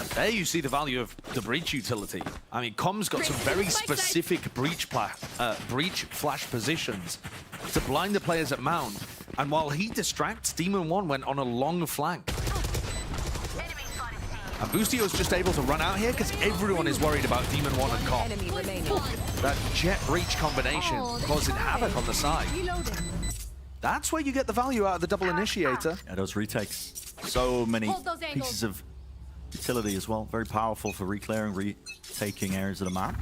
And there you see the value of the breach utility. I mean, Com's got some very specific breach flash positions to blind the players at Mound. And while he distracts, Demon One went on a long flank. And Boostio is just able to run out here because everyone is worried about Demon One and Com. That jet breach combination causing havoc on the side. That's where you get the value out of the double initiator. Yeah, those retakes. So many pieces of utility as well. Very powerful for reclearing, retaking areas of the map.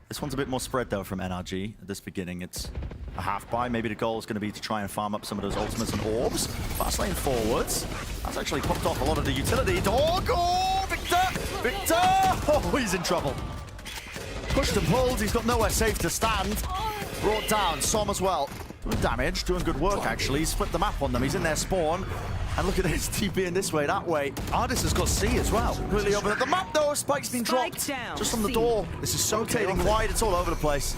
This one's a bit more spread though from NRG. At this beginning, it's a half buy. Maybe the goal is going to be to try and farm up some of those ultimates and orbs. Fast lane forwards. That's actually popped off a lot of the utility. Dog! Oh, Victor! Victor! Oh, he's in trouble. Pushed and pulled. He's got nowhere safe to stand. Brought down. Som as well. Doing damage. Doing good work, actually. He's flipped the map on them. He's in their spawn. And look at this, TPing this way, that way. Ardis has got C as well. Completely over the map, though. Spike's been dropped. Just on the door. This is so rotating wide. It's all over the place.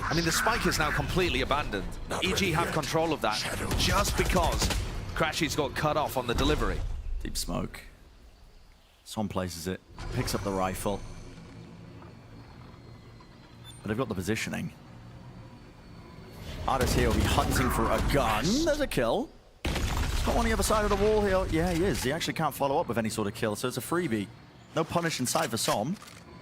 I mean, the spike is now completely abandoned. EG have control of that just because Crashy's got cut off on the delivery. Deep smoke. Som places it. Picks up the rifle. But they've got the positioning. Ardis here will be hunting for a gun. There's a kill. Not on the other side of the wall here. Yeah, he is. He actually can't follow up with any sort of kill, so it's a freebie. No punish inside for Som.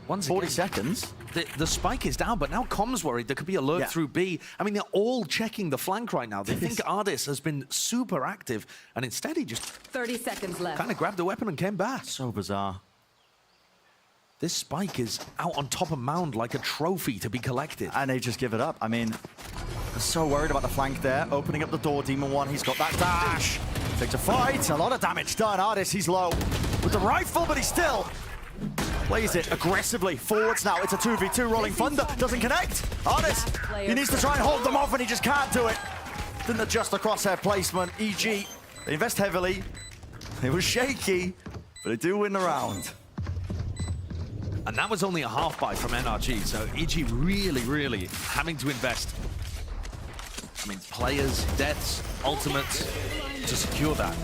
40 seconds. The spike is down, but now Com's worried there could be a lurk through B. I mean, they're all checking the flank right now. They think Ardis has been super active, and instead he just 30 seconds left. Kind of grabbed the weapon and came back. So bizarre. This spike is out on top of Mound like a trophy to be collected. And they just give it up. I mean, they're so worried about the flank there. Opening up the door, Demon One, he's got that dash. Takes a fight, a lot of damage done. Ardis, he's low with the rifle, but he still plays it aggressively. Forwards now, it's a 2v2 rolling thunder. Doesn't connect. Ardis, he needs to try and hold them off, and he just can't do it. Didn't adjust the crosshair placement. EG, they invest heavily. It was shaky, but they do win the round. And that was only a half buy from NRG, so EG really having to invest. I mean, players, deaths, ultimates to secure that.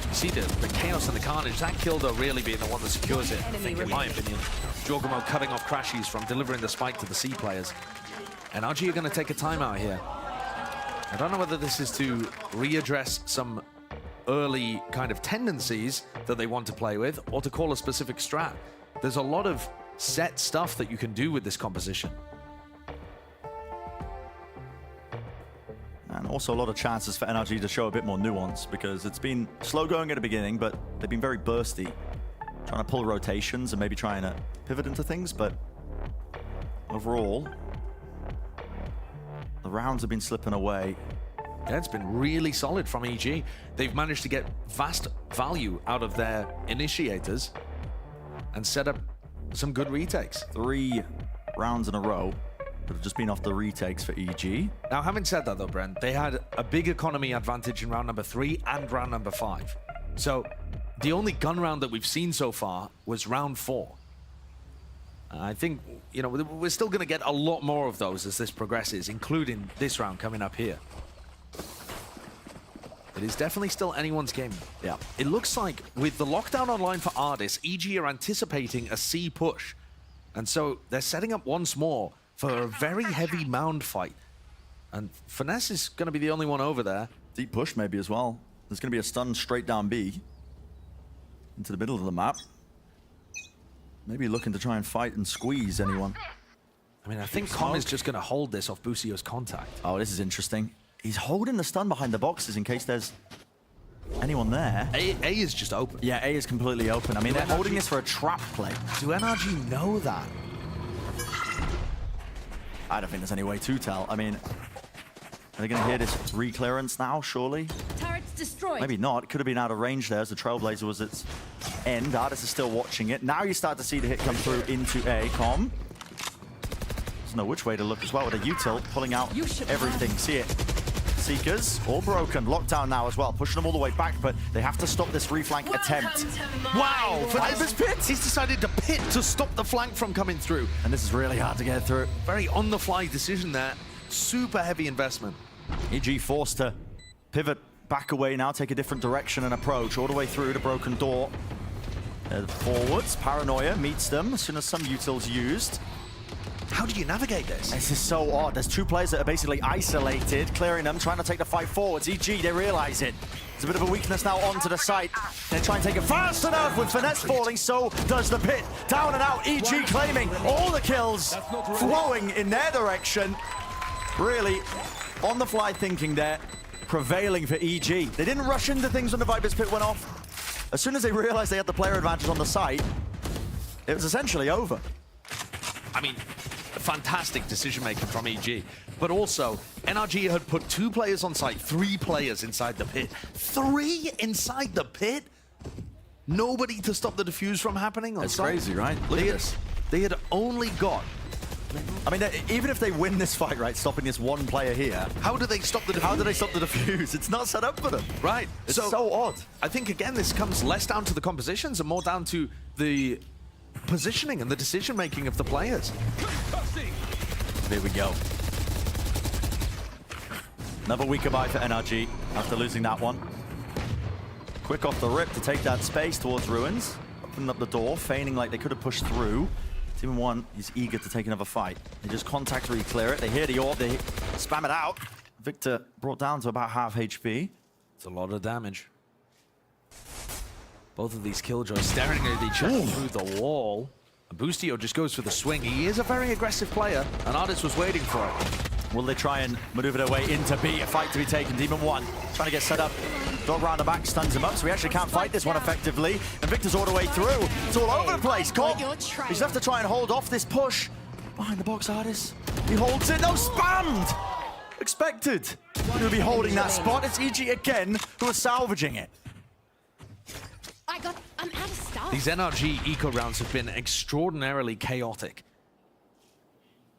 You see the chaos and the carnage. That kill though really being the one that secures it, I think, in my opinion. Jorgamo cutting off Crashies from delivering the spike to the C players. NRG are going to take a timeout here. I don't know whether this is to readdress some early kind of tendencies that they want to play with, or to call a specific strat. There's a lot of set stuff that you can do with this composition. And also a lot of chances for NRG to show a bit more nuance, because it's been slow going at the beginning, but they've been very bursty. Trying to pull rotations and maybe trying to pivot into things, but overall, the rounds have been slipping away. Yeah, it's been really solid from EG. They've managed to get vast value out of their initiators and set up some good retakes. 3 rounds in a row that have just been off the retakes for EG. Now, having said that though, Brent, they had a big economy advantage in round number 3 and round number 5. So the only gun round that we've seen so far was round 4. I think, you know, we're still going to get a lot more of those as this progresses, including this round coming up here. It is definitely still anyone's game. Yeah. It looks like with the lockdown online for Ardis, EG are anticipating a C push. And so they're setting up once more for a very heavy Mound fight. And Finesse is going to be the only one over there. Deep push maybe as well. There's going to be a stun straight down B. Into the middle of the map. Maybe looking to try and fight and squeeze anyone. I mean, I think Com is just going to hold this off Boostio's contact. Oh, this is interesting. He's holding the stun behind the boxes in case there's anyone there. A is just open. Yeah, A is completely open. I mean, they're holding this for a trap play. Do NRG know that? I don't think there's any way to tell. I mean, are they going to hear this re-clearance now, surely? Turrets destroyed. Maybe not. It could have been out of range there as the Trailblazer was its end. Artis is still watching it. Now you start to see the hit come through into A. Com. Doesn't know which way to look as well with a util pulling out everything. See it. Seekers, all broken. Lockdown now as well. Pushing them all the way back, but they have to stop this reflank attempt. Wow! Vibers Pit! He's decided to pit to stop the flank from coming through. And this is really hard to get through. Very on-the-fly decision there. Super heavy investment. EG forced to pivot back away now, take a different direction and approach all the way through the broken door. Forwards, Paranoia meets them as soon as some utils used. How do you navigate this? This is so odd. There's two players that are basically isolated, clearing them, trying to take the fight forwards. EG, they realize it. There's a bit of a weakness now onto the site. They try and take it fast enough with Finesse falling, so does the pit. Down and out, EG claiming all the kills, flowing in their direction. Really, on the fly thinking there, prevailing for EG. They didn't rush into things when the Vipers pit went off. As soon as they realized they had the player advantage on the site, it was essentially over. I mean, fantastic decision-making from EG. But also, NRG had put 2 players on site, 3 players inside the pit. 3 inside the pit? Nobody to stop the defuse from happening on site? That's crazy, right? Look at this. They had only got... I mean, even if they win this fight, right, stopping this one player here... How do they stop the defuse? How do they stop the defuse? It's not set up for them. Right. It's so odd. I think, again, this comes less down to the compositions and more down to the positioning and the decision-making of the players. There we go. Another weaker buy for NRG after losing that one. Quick off the rip to take that space towards Ruins. Opening up the door, feigning like they could have pushed through. Team 1 is eager to take another fight. They just contact re-clear it. They hear the orb, they spam it out. Victor brought down to about half HP. It's a lot of damage. Both of these Killjoys staring at each other through the wall. And Boostio just goes for the swing. He is a very aggressive player, and Artis was waiting for it. Will they try and maneuver their way into B? A fight to be taken. Demon 1 trying to get set up. Dog round the back stuns him up, so we actually can't fight this one effectively. And Victor's all the way through. It's all over the place. Cole, he's left to try and hold off this push. Behind the box, Artis. He holds it. No, spammed! Expected. He'll be holding that spot. It's EG again who are salvaging it. I'm out of stuff. These NRG eco rounds have been extraordinarily chaotic.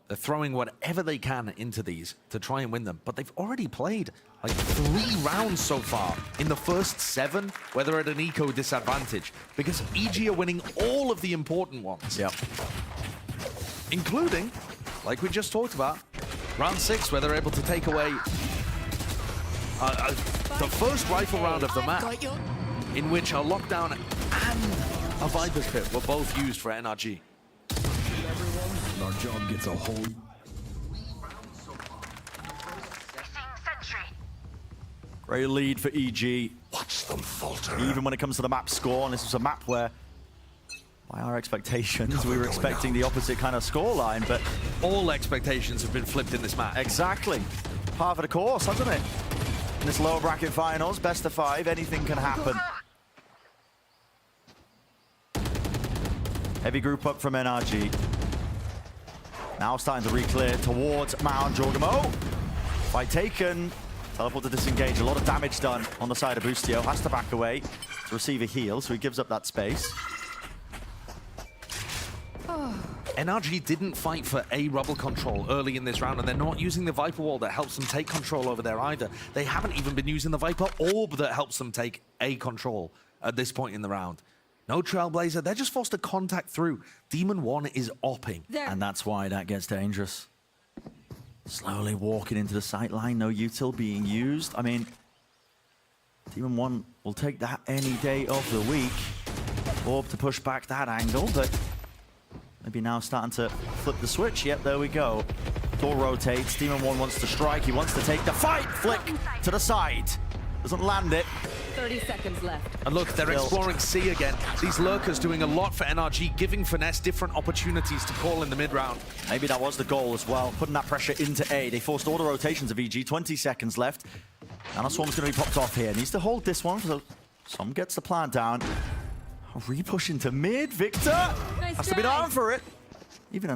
They're throwing whatever they can into these to try and win them, but they've already played like 3 rounds so far in the first 7 where they're at an eco disadvantage because EG are winning all of the important ones. Yep. Including, like we just talked about, round 6 where they're able to take away the first rifle round of the map, in which a lockdown and a Viper's Pit were both used for NRG. Our job gets a whole... Great lead for EG. Watch them falter. Even when it comes to the map score, and this was a map where, by our expectations, we were expecting the opposite kind of scoreline, but... All expectations have been flipped in this match. Exactly. Part of the course, hasn't it? In this lower bracket finals, best of 5, anything can happen. Heavy group up from NRG. Now starting to re-clear towards Mount Jorgamo. Fight taken. Teleport to disengage. A lot of damage done on the side of Boostio. Has to back away to receive a heal, so he gives up that space. NRG didn't fight for A rubble control early in this round, and they're not using the Viper wall that helps them take control over there either. They haven't even been using the Viper orb that helps them take A control at this point in the round. No Trailblazer, they're just forced to contact through. Demon 1 is opping. And that's why that gets dangerous. Slowly walking into the sight line, no util being used. I mean, Demon 1 will take that any day of the week. Orb to push back that angle, but maybe now starting to flip the switch. Yep, there we go. Door rotates, Demon 1 wants to strike, he wants to take the fight! Flick to the side. Doesn't land it. 30 seconds left. And look, they're exploring C again. These lurkers doing a lot for NRG, giving Finesse different opportunities to call in the mid-round. Maybe that was the goal as well, putting that pressure into A. They forced all the rotations of EG, 20 seconds left. Nanoswarm's going to be popped off here. Needs to hold this one, so Som gets the plant down. Re-push into mid, Victor! Has to be down for it. Even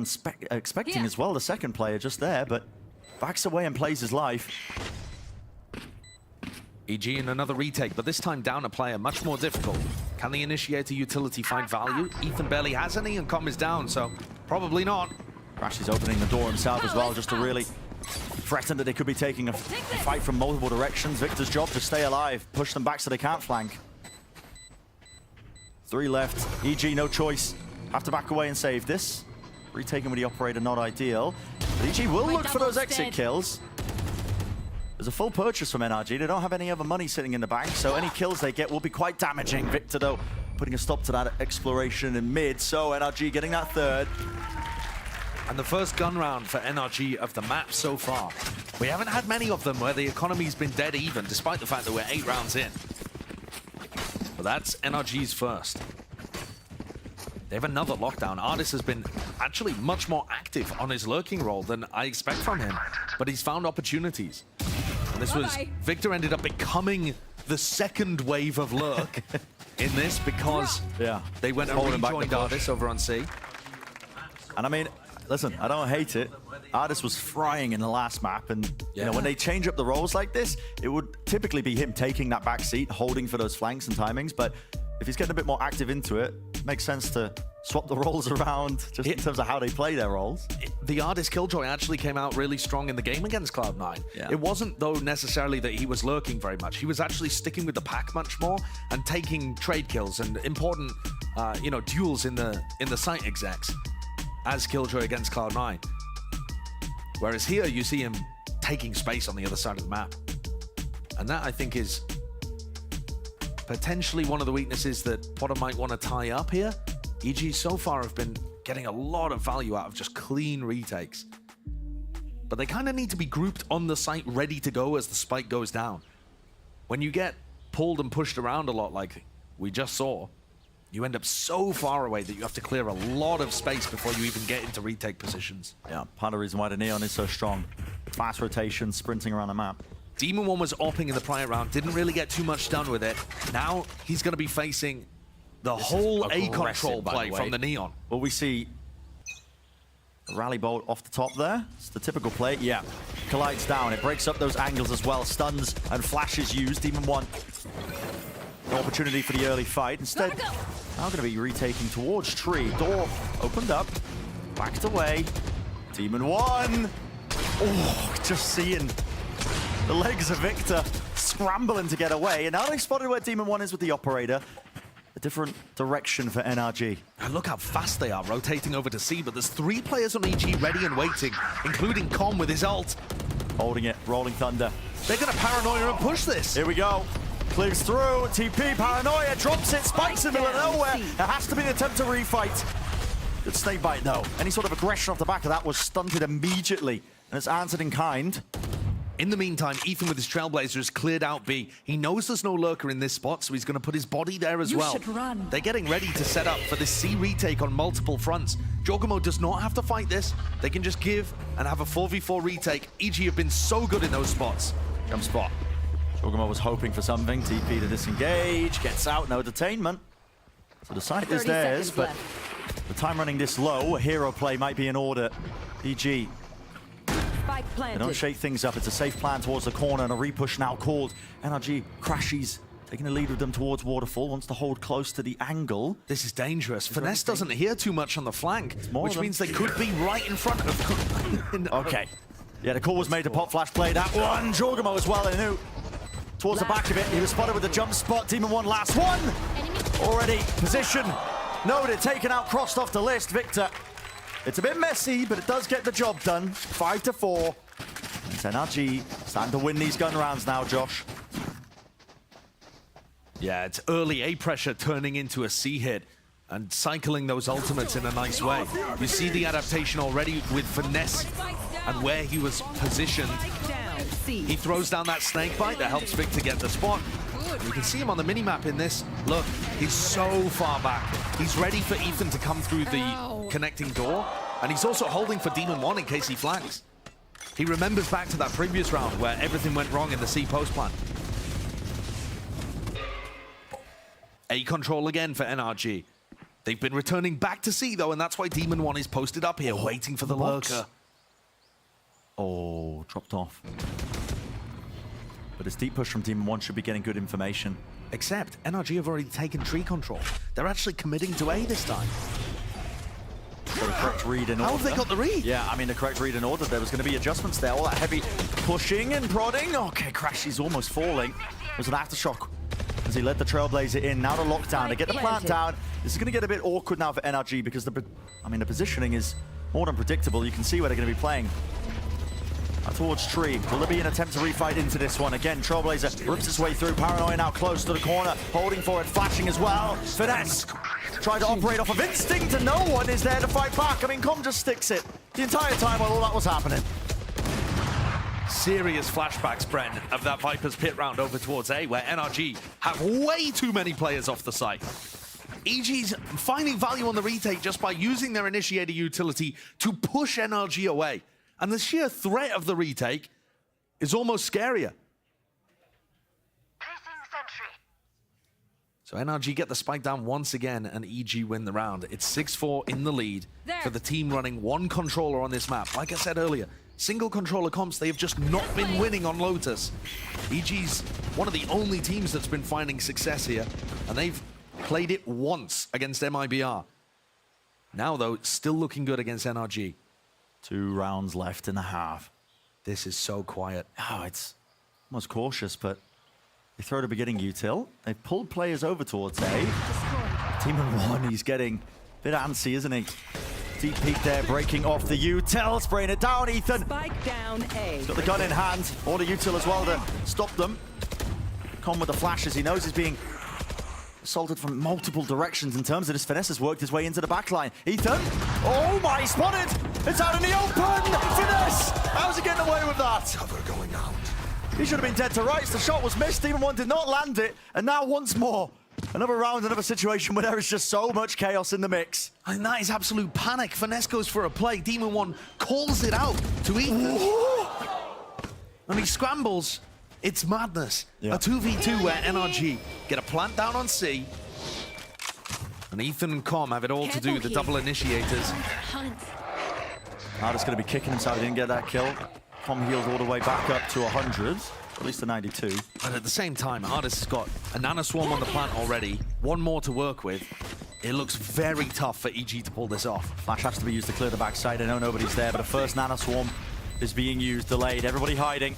expecting as well the second player just there, but backs away and plays his life. EG in another retake, but this time down a player, much more difficult. Can the initiator utility find value? Ethan barely has any, and Com is down, so probably not. Crash is opening the door himself as well, just to really threaten that they could be taking a fight from multiple directions. Victor's job to stay alive, push them back so they can't flank. 3 left. EG, no choice. Have to back away and save this. Retaking with the operator, not ideal. But EG will look for those exit kills. There's a full purchase from NRG. They don't have any other money sitting in the bank, so any kills they get will be quite damaging. Victor, though, putting a stop to that exploration in mid, so NRG getting that 3rd. And the first gun round for NRG of the map so far. We haven't had many of them where the economy's been dead even, despite the fact that we're 8 rounds in. But that's NRG's first. They have another lockdown. Artis has been actually much more active on his lurking role than I expect from him, but he's found opportunities. And this was, Victor ended up becoming the second wave of lurk in this because they went and rejoined Artis over on C. And I mean, listen, I don't hate it. Artis was frying in the last map, and you know, when they change up the roles like this, it would typically be him taking that back seat, holding for those flanks and timings, but if he's getting a bit more active into it, it makes sense to swap the roles around just in terms of how they play their roles. The Artis Killjoy actually came out really strong in the game against Cloud9. It wasn't, though, necessarily that he was lurking very much. He was actually sticking with the pack much more and taking trade kills and important, you know, duels in the site execs as Killjoy against Cloud9. Whereas here, you see him taking space on the other side of the map. And that, I think, is potentially one of the weaknesses that Potter might want to tie up here. EG so far have been getting a lot of value out of just clean retakes. But they kind of need to be grouped on the site ready to go as the spike goes down. When you get pulled and pushed around a lot like we just saw, you end up so far away that you have to clear a lot of space before you even get into retake positions. Yeah, part of the reason why the Neon is so strong. Fast rotation, sprinting around the map. Demon 1 was opping in the prior round, didn't really get too much done with it. Now he's going to be facing the whole A control play from the Neon. Will we see a rally bolt off the top there? It's the typical play. Yeah, collides down. It breaks up those angles as well. Stuns and flashes used. Demon 1. No opportunity for the early fight. Instead, now going to be retaking towards tree. Door opened up, backed away. Demon 1. Oh, just seeing the legs of Victor scrambling to get away. And now they've spotted where Demon 1 is with the operator. A different direction for NRG. And look how fast they are rotating over to C, but there's 3 players on EG ready and waiting, including Com with his ult. Holding it, Rolling Thunder. They're going to Paranoia and push this. Here we go. Clears through, TP, Paranoia, drops it, spikes in the middle of nowhere. There has to be an attempt to refight. Good snake bite though. Any sort of aggression off the back of that was stunted immediately, and it's answered in kind. In the meantime, Ethan with his Trailblazer has cleared out B. He knows there's no lurker in this spot, so he's going to put his body there as well. They're getting ready to set up for this C retake on multiple fronts. Jogamo does not have to fight this. They can just give and have a 4v4 retake. EG have been so good in those spots. Jump spot. Jogamo was hoping for something. TP to disengage, gets out, no detainment. So the site is theirs, but the time running this low, a hero play might be in order. EG. They don't shake things up. It's a safe plan towards the corner, and a repush now called. NRG crashes, taking the lead with them towards Waterfall, wants to hold close to the angle. This is dangerous. Finesse doesn't hear too much on the flank, which means they could be right in front of... Okay. Yeah, the call was made to pop flash play that one. Jogamo as well, and knew towards the back of it. He was spotted with the jump spot. Demon 1 last one. Already position noted, taken out, crossed off the list. Victor. It's a bit messy, but it does get the job done. 5-4. It's NRG starting to win these gun rounds now, Josh. Yeah, it's early A pressure turning into a C hit and cycling those ultimates in a nice way. You see the adaptation already with Finesse and where he was positioned. He throws down that snake bite that helps Victor get the spot. You can see him on the minimap in this. Look, he's so far back. He's ready for Ethan to come through the connecting door, and he's also holding for Demon 1 in case he flanks. He remembers back to that previous round where everything went wrong in the C post plan. A control again for NRG. They've been returning back to C though, and that's why Demon 1 is posted up here waiting for the lurker. Oh, dropped off. But this deep push from Team 1 should be getting good information. Except NRG have already taken tree control. They're actually committing to A this time. So the correct read in order. How have they got the read? Yeah, I mean, the correct read in order. There was going to be adjustments there. All that heavy pushing and prodding. Okay, Crash, he's almost falling. It was an aftershock as he led the Trailblazer in. Now the lockdown to get the plant down. This is going to get a bit awkward now for NRG because the positioning is more than predictable. You can see where they're going to be playing. Towards Tree. Will there be an attempt to refight into this one? Again, Trailblazer rips his way through. Paranoia now close to the corner. Holding for it, flashing as well. Finesse tried to operate off of instinct and no one is there to fight back. I mean, Com just sticks it the entire time while all that was happening. Serious flashbacks, Bren, of that Viper's pit round over towards A, where NRG have way too many players off the site. EG's finding value on the retake just by using their initiator utility to push NRG away. And the sheer threat of the retake is almost scarier. So NRG get the spike down once again, and EG win the round. It's 6-4 in the lead for the team running one controller on this map. Like I said earlier, single controller comps, they have just not been winning on Lotus. EG's one of the only teams that's been finding success here, and they've played it once against MIBR. Now, though, still looking good against NRG. 2 rounds left in the half. This is so quiet. Oh, it's almost cautious, but they throw the beginning util. They've pulled players over towards A. Team of 1, he's getting a bit antsy, isn't he? Deep peek there, breaking off the util, spraying it down, Ethan. Spike down A. He's got the gun in hand, or the util as well to stop them. Con with the flashes, he knows he's being assaulted from multiple directions in terms of his finesse has worked his way into the backline. Ethan, oh my, spotted! It's out in the open! Finesse! How's he getting away with that? Cover going out. He should have been dead to rights. The shot was missed. Demon 1 did not land it. And now once more, another round, another situation where there is just so much chaos in the mix. And that is absolute panic. Finesse goes for a play. Demon 1 calls it out to Ethan. And he scrambles. It's madness. Yeah. A 2v2 where NRG get a plant down on C. And Ethan and Com have it all to do, the double initiators. Ardis going to be kicking himself. He didn't get that kill. Com healed all the way back up to 100. At least a 92. And at the same time, Ardis has got a Nano Swarm on the plant already. One more to work with. It looks very tough for EG to pull this off. Flash has to be used to clear the backside. I know nobody's there, but a first Nano Swarm is being used, delayed. Everybody hiding.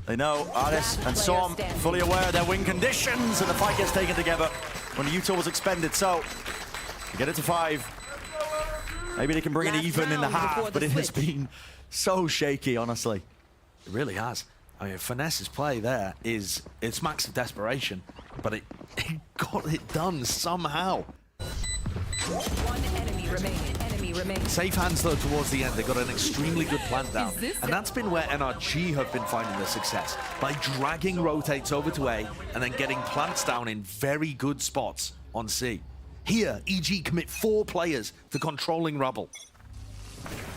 They know Ardis and Som fully aware of their win conditions, and the fight gets taken together when the util was expended. So, they get it to 5. Maybe they can bring it even in the half, but it has been so shaky, honestly. It really has. I mean, Finesse's play there is, it's max of desperation, but it got it done somehow. One enemy remaining. Safe hands though towards the end. They got an extremely good plant down, and that's been where NRG have been finding their success, by dragging rotates over to A and then getting plants down in very good spots on C. Here, EG commit 4 players to controlling rubble.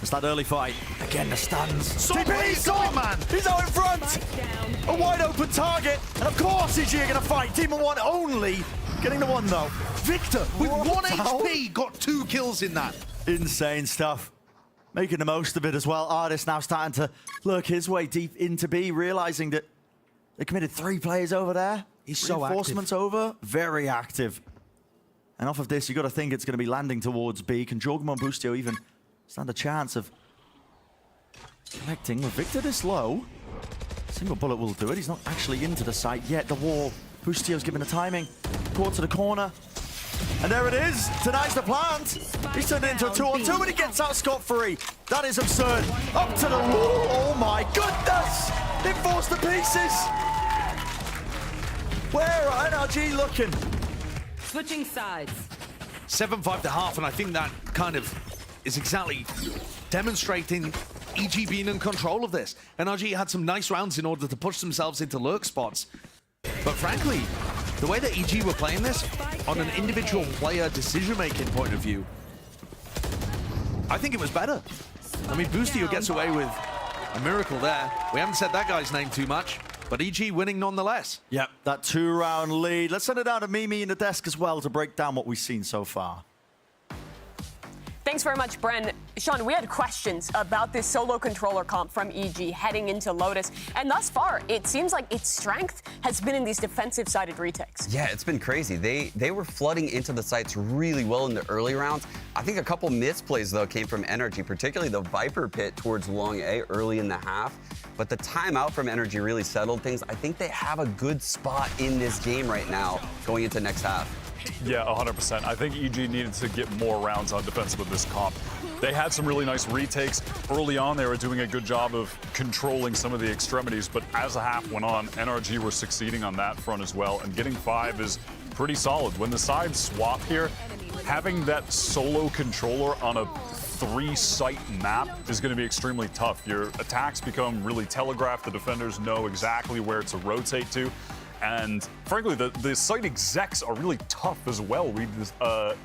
It's that early fight. Again, the stuns. TP, Som, man! He's out in front! A wide open target, and of course EG are gonna fight. Team of 1 only getting the 1 though. Victor, with 1 HP, got 2 kills in that. Insane stuff. Making the most of it as well. Ardis now starting to lurk his way deep into B, realizing that they committed 3 players over there. He's so active. Reinforcements over, very active. And off of this, you got to think it's going to be landing towards B. Can Jorgum and Boostio even stand a chance of connecting with Victor this low? Single bullet will do it. He's not actually into the site yet. The wall. Boostio's given the timing. Caught to the corner. And there it is. Denies the plant. He's turned it into a 2-on-2 and he gets out scot-free. That is absurd. Up to the wall. Oh my goodness. It forced the pieces. Where are NRG looking? Switching sides. 7-5 to half, and I think that kind of is exactly demonstrating EG being in control of this. NRG had some nice rounds in order to push themselves into lurk spots. But frankly, the way that EG were playing this, on an individual player decision-making point of view, I think it was better. I mean, Boostio gets away with a miracle there. We haven't said that guy's name too much, but EG winning nonetheless. Yep, that 2-round lead. Let's send it down to Mimi in the desk as well to break down what we've seen so far. Thanks very much, Bren. Sean, we had questions about this solo controller comp from EG heading into Lotus, and thus far, it seems like its strength has been in these defensive-sided retakes. Yeah, it's been crazy. They were flooding into the sites really well in the early rounds. I think a couple misplays, though, came from NRG, particularly the Viper pit towards long A early in the half. But the timeout from NRG really settled things. I think they have a good spot in this game right now going into next half. Yeah, 100%. I think EG needed to get more rounds on defensive with this comp. They had some really nice retakes. Early on, they were doing a good job of controlling some of the extremities, but as the half went on, NRG were succeeding on that front as well, and getting 5 is pretty solid. When the sides swap here, having that solo controller on a 3-site map is going to be extremely tough. Your attacks become really telegraphed. The defenders know exactly where to rotate to. And frankly, the site execs are really tough as well,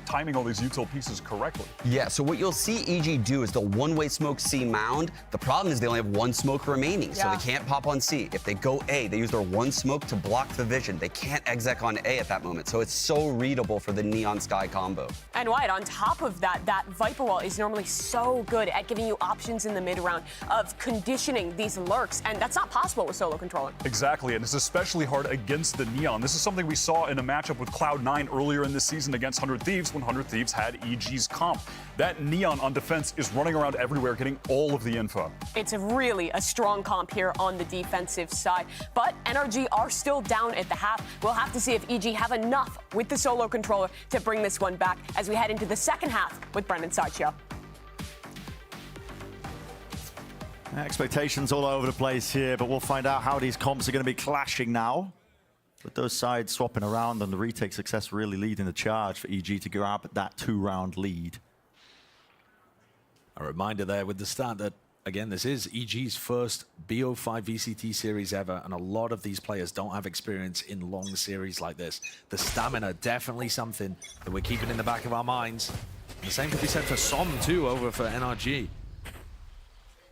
timing all these util pieces correctly. Yeah, so what you'll see EG do is the one-way smoke C mound. The problem is they only have one smoke remaining, so they can't pop on C. If they go A, they use their one smoke to block the vision. They can't exec on A at that moment, so it's so readable for the Neon Sky combo. And Wyatt, on top of that, that Viper wall is normally so good at giving you options in the mid-round of conditioning these lurks, and that's not possible with solo controller. Exactly, and it's especially hard against the Neon. This is something we saw in a matchup with Cloud9 earlier in this season against 100 Thieves when 100 Thieves had EG's comp. That Neon on defense is running around everywhere getting all of the info. It's really a strong comp here on the defensive side, but NRG are still down at the half. We'll have to see if EG have enough with the solo controller to bring this one back as we head into the second half with Brendan Sideshow. Expectations all over the place here, but we'll find out how these comps are going to be clashing now. With those sides swapping around and the retake success really leading the charge for EG to grab that 2-round lead. A reminder there with the start that, again, this is EG's first BO5 VCT series ever, and a lot of these players don't have experience in long series like this. The stamina, definitely something that we're keeping in the back of our minds. And the same could be said for Som, too, over for NRG.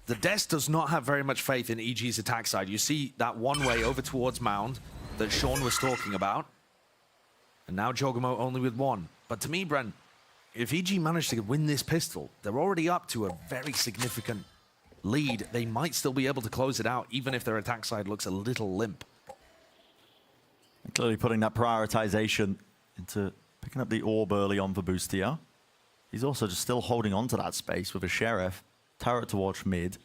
The Des does not have very much faith in EG's attack side. You see that one way over towards Mound that Sean was talking about. And now Jogamo only with one. But to me, Brent, if EG managed to win this pistol, they're already up to a very significant lead. They might still be able to close it out, even if their attack side looks a little limp. And clearly putting that prioritization into picking up the orb early on for Boostia. He's also just still holding on to that space with a Sheriff, turret towards mid.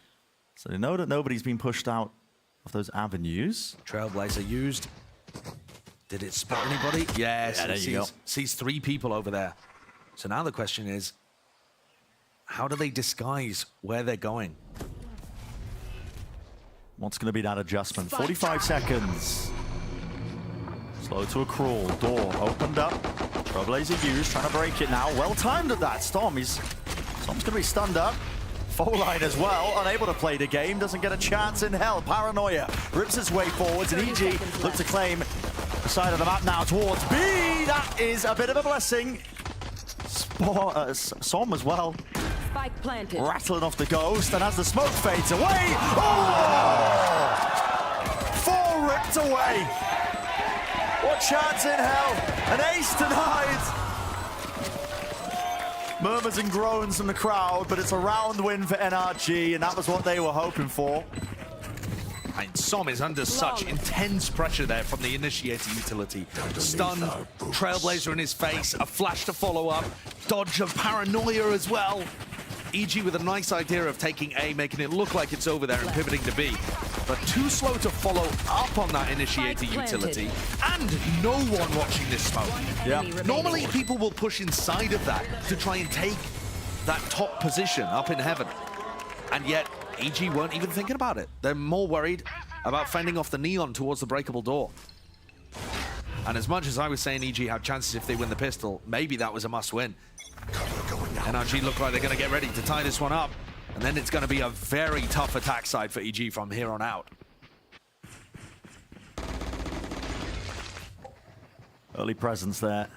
So they know that nobody's been pushed out of those avenues. Trailblazer used. Did it spot anybody? Yes, yeah, there you go. Sees 3 people over there. So now the question is, how do they disguise where they're going? What's going to be that adjustment? 45 seconds. Slow to a crawl. Door opened up. Trailblazer used, trying to break it now. Well timed at that. Storm's going to be stunned up. Line as well, unable to play the game, doesn't get a chance in hell. Paranoia rips its way forwards, and EG looks to claim the side of the map now towards B. That is a bit of a blessing. Som as well. Spike planted. Rattling off the ghost, and as the smoke fades away, oh! 4 ripped away. What chance in hell? An ace denied. Murmurs and groans from the crowd, but it's a round win for NRG, and that was what they were hoping for. And Som is under such intense pressure there from the initiator utility. Stun, Trailblazer in his face, a flash to follow up, dodge of Paranoia as well. EG with a nice idea of taking A, making it look like it's over there and pivoting to B. But too slow to follow up on that initiator utility. And no one watching this smoke. Yeah. Normally people will push inside of that to try and take that top position up in heaven. And yet EG weren't even thinking about it. They're more worried about fending off the Neon towards the breakable door. And as much as I was saying EG had chances if they win the pistol, maybe that was a must-win. NRG look like they're going to get ready to tie this one up. And then it's going to be a very tough attack side for EG from here on out. Early presence there.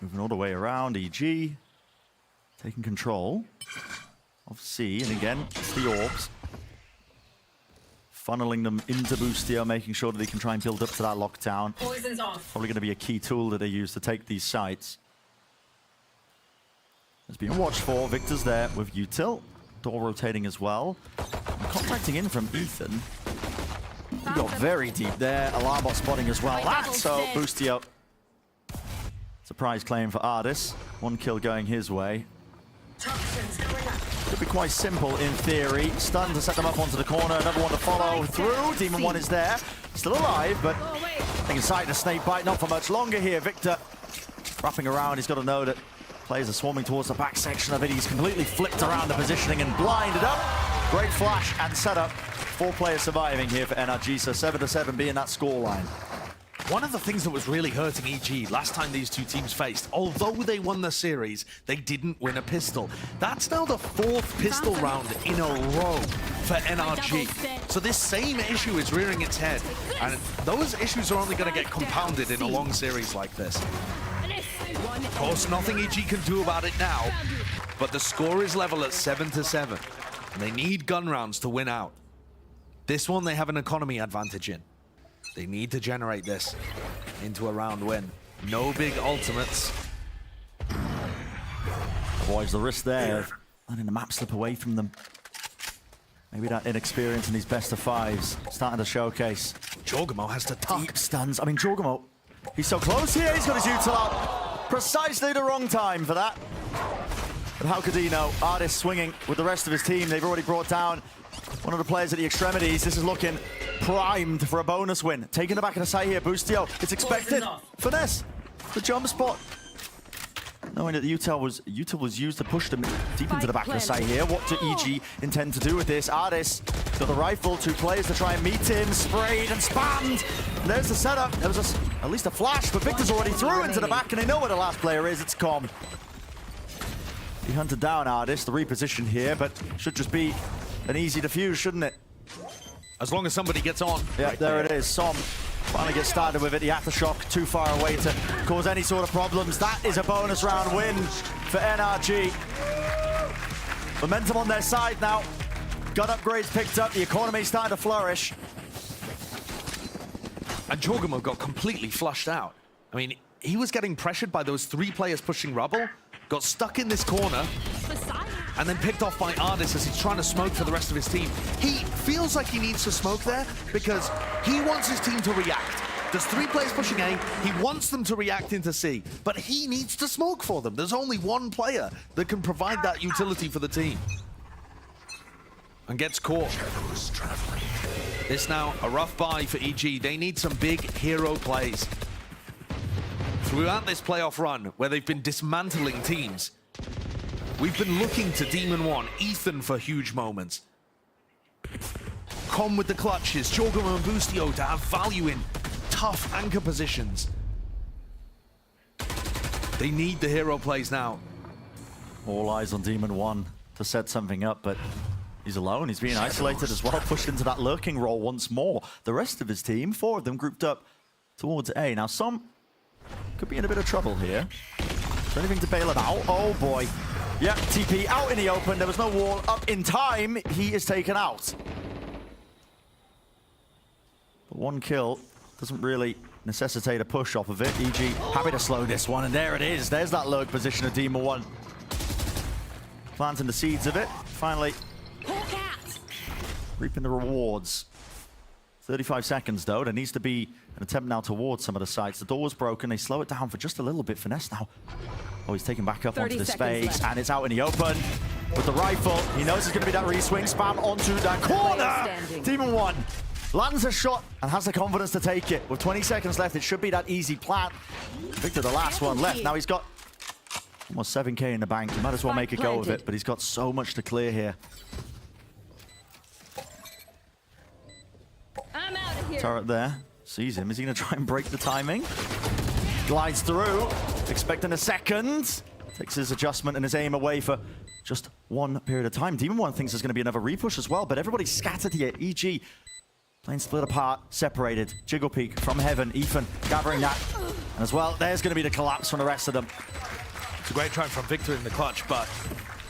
Moving all the way around, EG taking control of C, and again, it's the orbs. Funneling them into Boostio, making sure that they can try and build up to that lockdown. Poison's off. Probably going to be a key tool that they use to take these sites. Has been watched for. Victor's there with Util. Door rotating as well. And contacting in from Ethan. He got very deep there. Alarm bot spotting as well. So Boostio. Surprise claim for Ardis. 1 kill going his way. Could be quite simple in theory. Stun to set them up onto the corner. Another one to follow through. Demon 1 is there. Still alive, but inside the snake bite. Not for much longer here. Victor wrapping around. He's got to know that players are swarming towards the back section of it. He's completely flipped around the positioning and blinded up. Great flash and setup. 4 players surviving here for NRG, so 7-7 being that scoreline. One of the things that was really hurting EG last time these two teams faced, although they won the series, they didn't win a pistol. That's now the 4th pistol round in a row for NRG. So this same issue is rearing its head, and those issues are only going to get compounded in a long series like this. Of course, nothing EG can do about it now, but the score is level at 7-7, and they need gun rounds to win out. This one they have an economy advantage in. They need to generate this into a round win. No big ultimates. Avoids the risk there of letting the map slip away from them. Maybe that inexperience in these best of 5s starting to showcase. Jorgamo has to tuck. Deep stuns. I mean, Jorgamo, he's so close here. He's got his util out. Precisely the wrong time for that. But how could he know? Ardis swinging with the rest of his team. They've already brought down one of the players at the extremities. This is looking primed for a bonus win. Taking the back of the side here, Boostio. It's expected. Finesse. The jump spot. Knowing that the util was used to push them deep into the back of the side here. What do EG intend to do with this? Ardis got the rifle. 2 players to try and meet him. Sprayed and spammed. And there's the setup. There was at least a flash, but Victor's already through into the back, and they know where the last player is. It's Com. He hunted down Ardis. The reposition here, but should just be an easy defuse, shouldn't it? As long as somebody gets on. Yeah, right there it is. Som finally gets started with it. The aftershock too far away to cause any sort of problems. That is a bonus round win for NRG. Momentum on their side now. Gun upgrades picked up. The economy starting to flourish. And Jorgamo got completely flushed out. I mean, he was getting pressured by those 3 players pushing rubble, got stuck in this corner, and then picked off by Ardis as he's trying to smoke for the rest of his team. He feels like he needs to smoke there because he wants his team to react. There's 3 players pushing A, he wants them to react into C, but he needs to smoke for them. There's only 1 player that can provide that utility for the team. And gets caught. It's now a rough buy for EG. They need some big hero plays. Throughout this playoff run, where they've been dismantling teams, we've been looking to Demon 1, Ethan for huge moments. Com with the clutches, Jorgamo and Boostio to have value in tough anchor positions. They need the hero plays now. All eyes on Demon 1 to set something up, but he's alone. He's being isolated as well, pushed into that lurking role once more. The rest of his team, 4 of them grouped up towards A. Now, some could be in a bit of trouble here. Is there anything to bail it out? Oh, boy. Yeah, TP out in the open. There was no wall up in time. He is taken out. But 1 kill doesn't really necessitate a push off of it. EG happy to slow this one, and there it is. There's that lurk position of Demon 1. Planting the seeds of it. Finally reaping the rewards. 35 seconds, though. There needs to be an attempt now towards some of the sites. The door was broken. They slow it down for just a little bit. Finesse now. Oh, he's taken back up onto the space, and it's out in the open. With the rifle, he knows it's going to be that re-swing. Spam onto that corner. Demon 1 lands a shot and has the confidence to take it. With 20 seconds left, it should be that easy plant. Victor, the last one left. Now he's got almost 7K in the bank. He might as well make a go of it, but he's got so much to clear here. I'm out of here. Turret there. Sees him. Is he going to try and break the timing? Glides through. Expecting a second. Takes his adjustment and his aim away for just 1 period of time. Demon 1 thinks there's going to be another repush as well, but everybody's scattered here. EG playing split apart, separated. Jiggle peek from heaven. Ethan gathering that. And as well, there's going to be the collapse from the rest of them. It's a great try from Victor in the clutch, but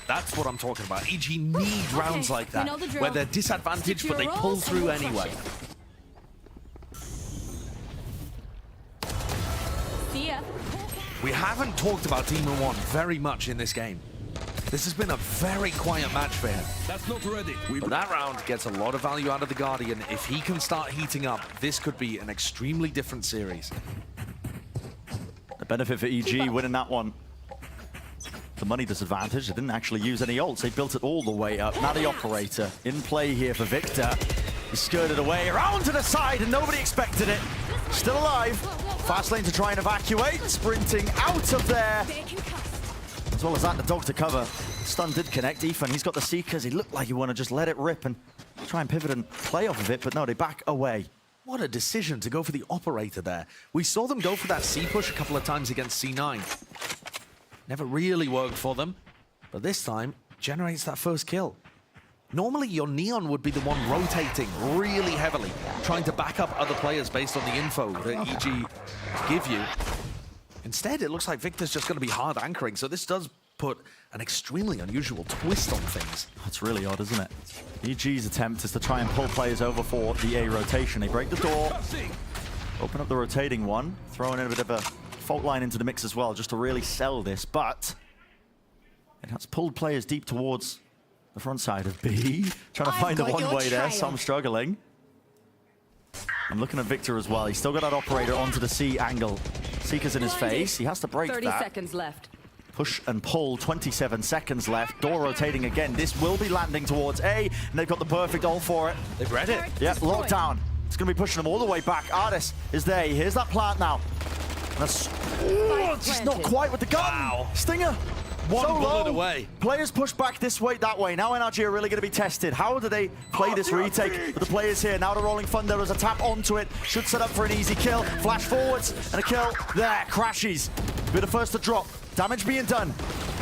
that's what I'm talking about. EG need rounds like that, where they're disadvantaged, but they pull through anyway. See ya. We haven't talked about Demon 1 very much in this game. This has been a very quiet match for him. That's not ready. But that round gets a lot of value out of the Guardian. If he can start heating up, this could be an extremely different series. The benefit for EG winning that one. The money disadvantage, they didn't actually use any ults. They built it all the way up. Now the operator in play here for Victor. He skirted away around to the side and nobody expected it. Still alive. Fast lane to try and evacuate. Sprinting out of there. As well as that, the dog to cover. Stun did connect. Ethan, he's got the Seekers. He looked like he wanted to just let it rip and try and pivot and play off of it, but no, they back away. What a decision to go for the operator there. We saw them go for that C push a couple of times against C9. Never really worked for them, but this time generates that first kill. Normally your Neon would be the one rotating really heavily, trying to back up other players based on the info that EG give you. Instead, it looks like Victor's just going to be hard anchoring, so this does put an extremely unusual twist on things. That's really odd, isn't it? EG's attempt is to try and pull players over for the A rotation. They break the door, open up the rotating one, throwing in a bit of a fault line into the mix as well, just to really sell this, but it has pulled players deep towards the front side of B. Trying to find the one-way there, so I'm struggling. I'm looking at Victor as well. He's still got that operator onto the C angle. Seeker's in his face. He has to break 30 that. seconds left. Push and pull, 27 seconds left. Door rotating again. This will be landing towards A, and they've got the perfect ult for it. They've read it. Yep, lockdown. It's going to be pushing them all the way back. Artis is there. Here's that plant now. That's just not quite with the gun. Wow. Stinger. One so bullet low. away. Players push back this way, that way. Now NRG are really going to be tested. How do they play this retake with the players here? Now the Rolling Thunder as a tap onto it. Should set up for an easy kill. Flash forwards and a kill. There, crashes. Be the first to drop. Damage being done.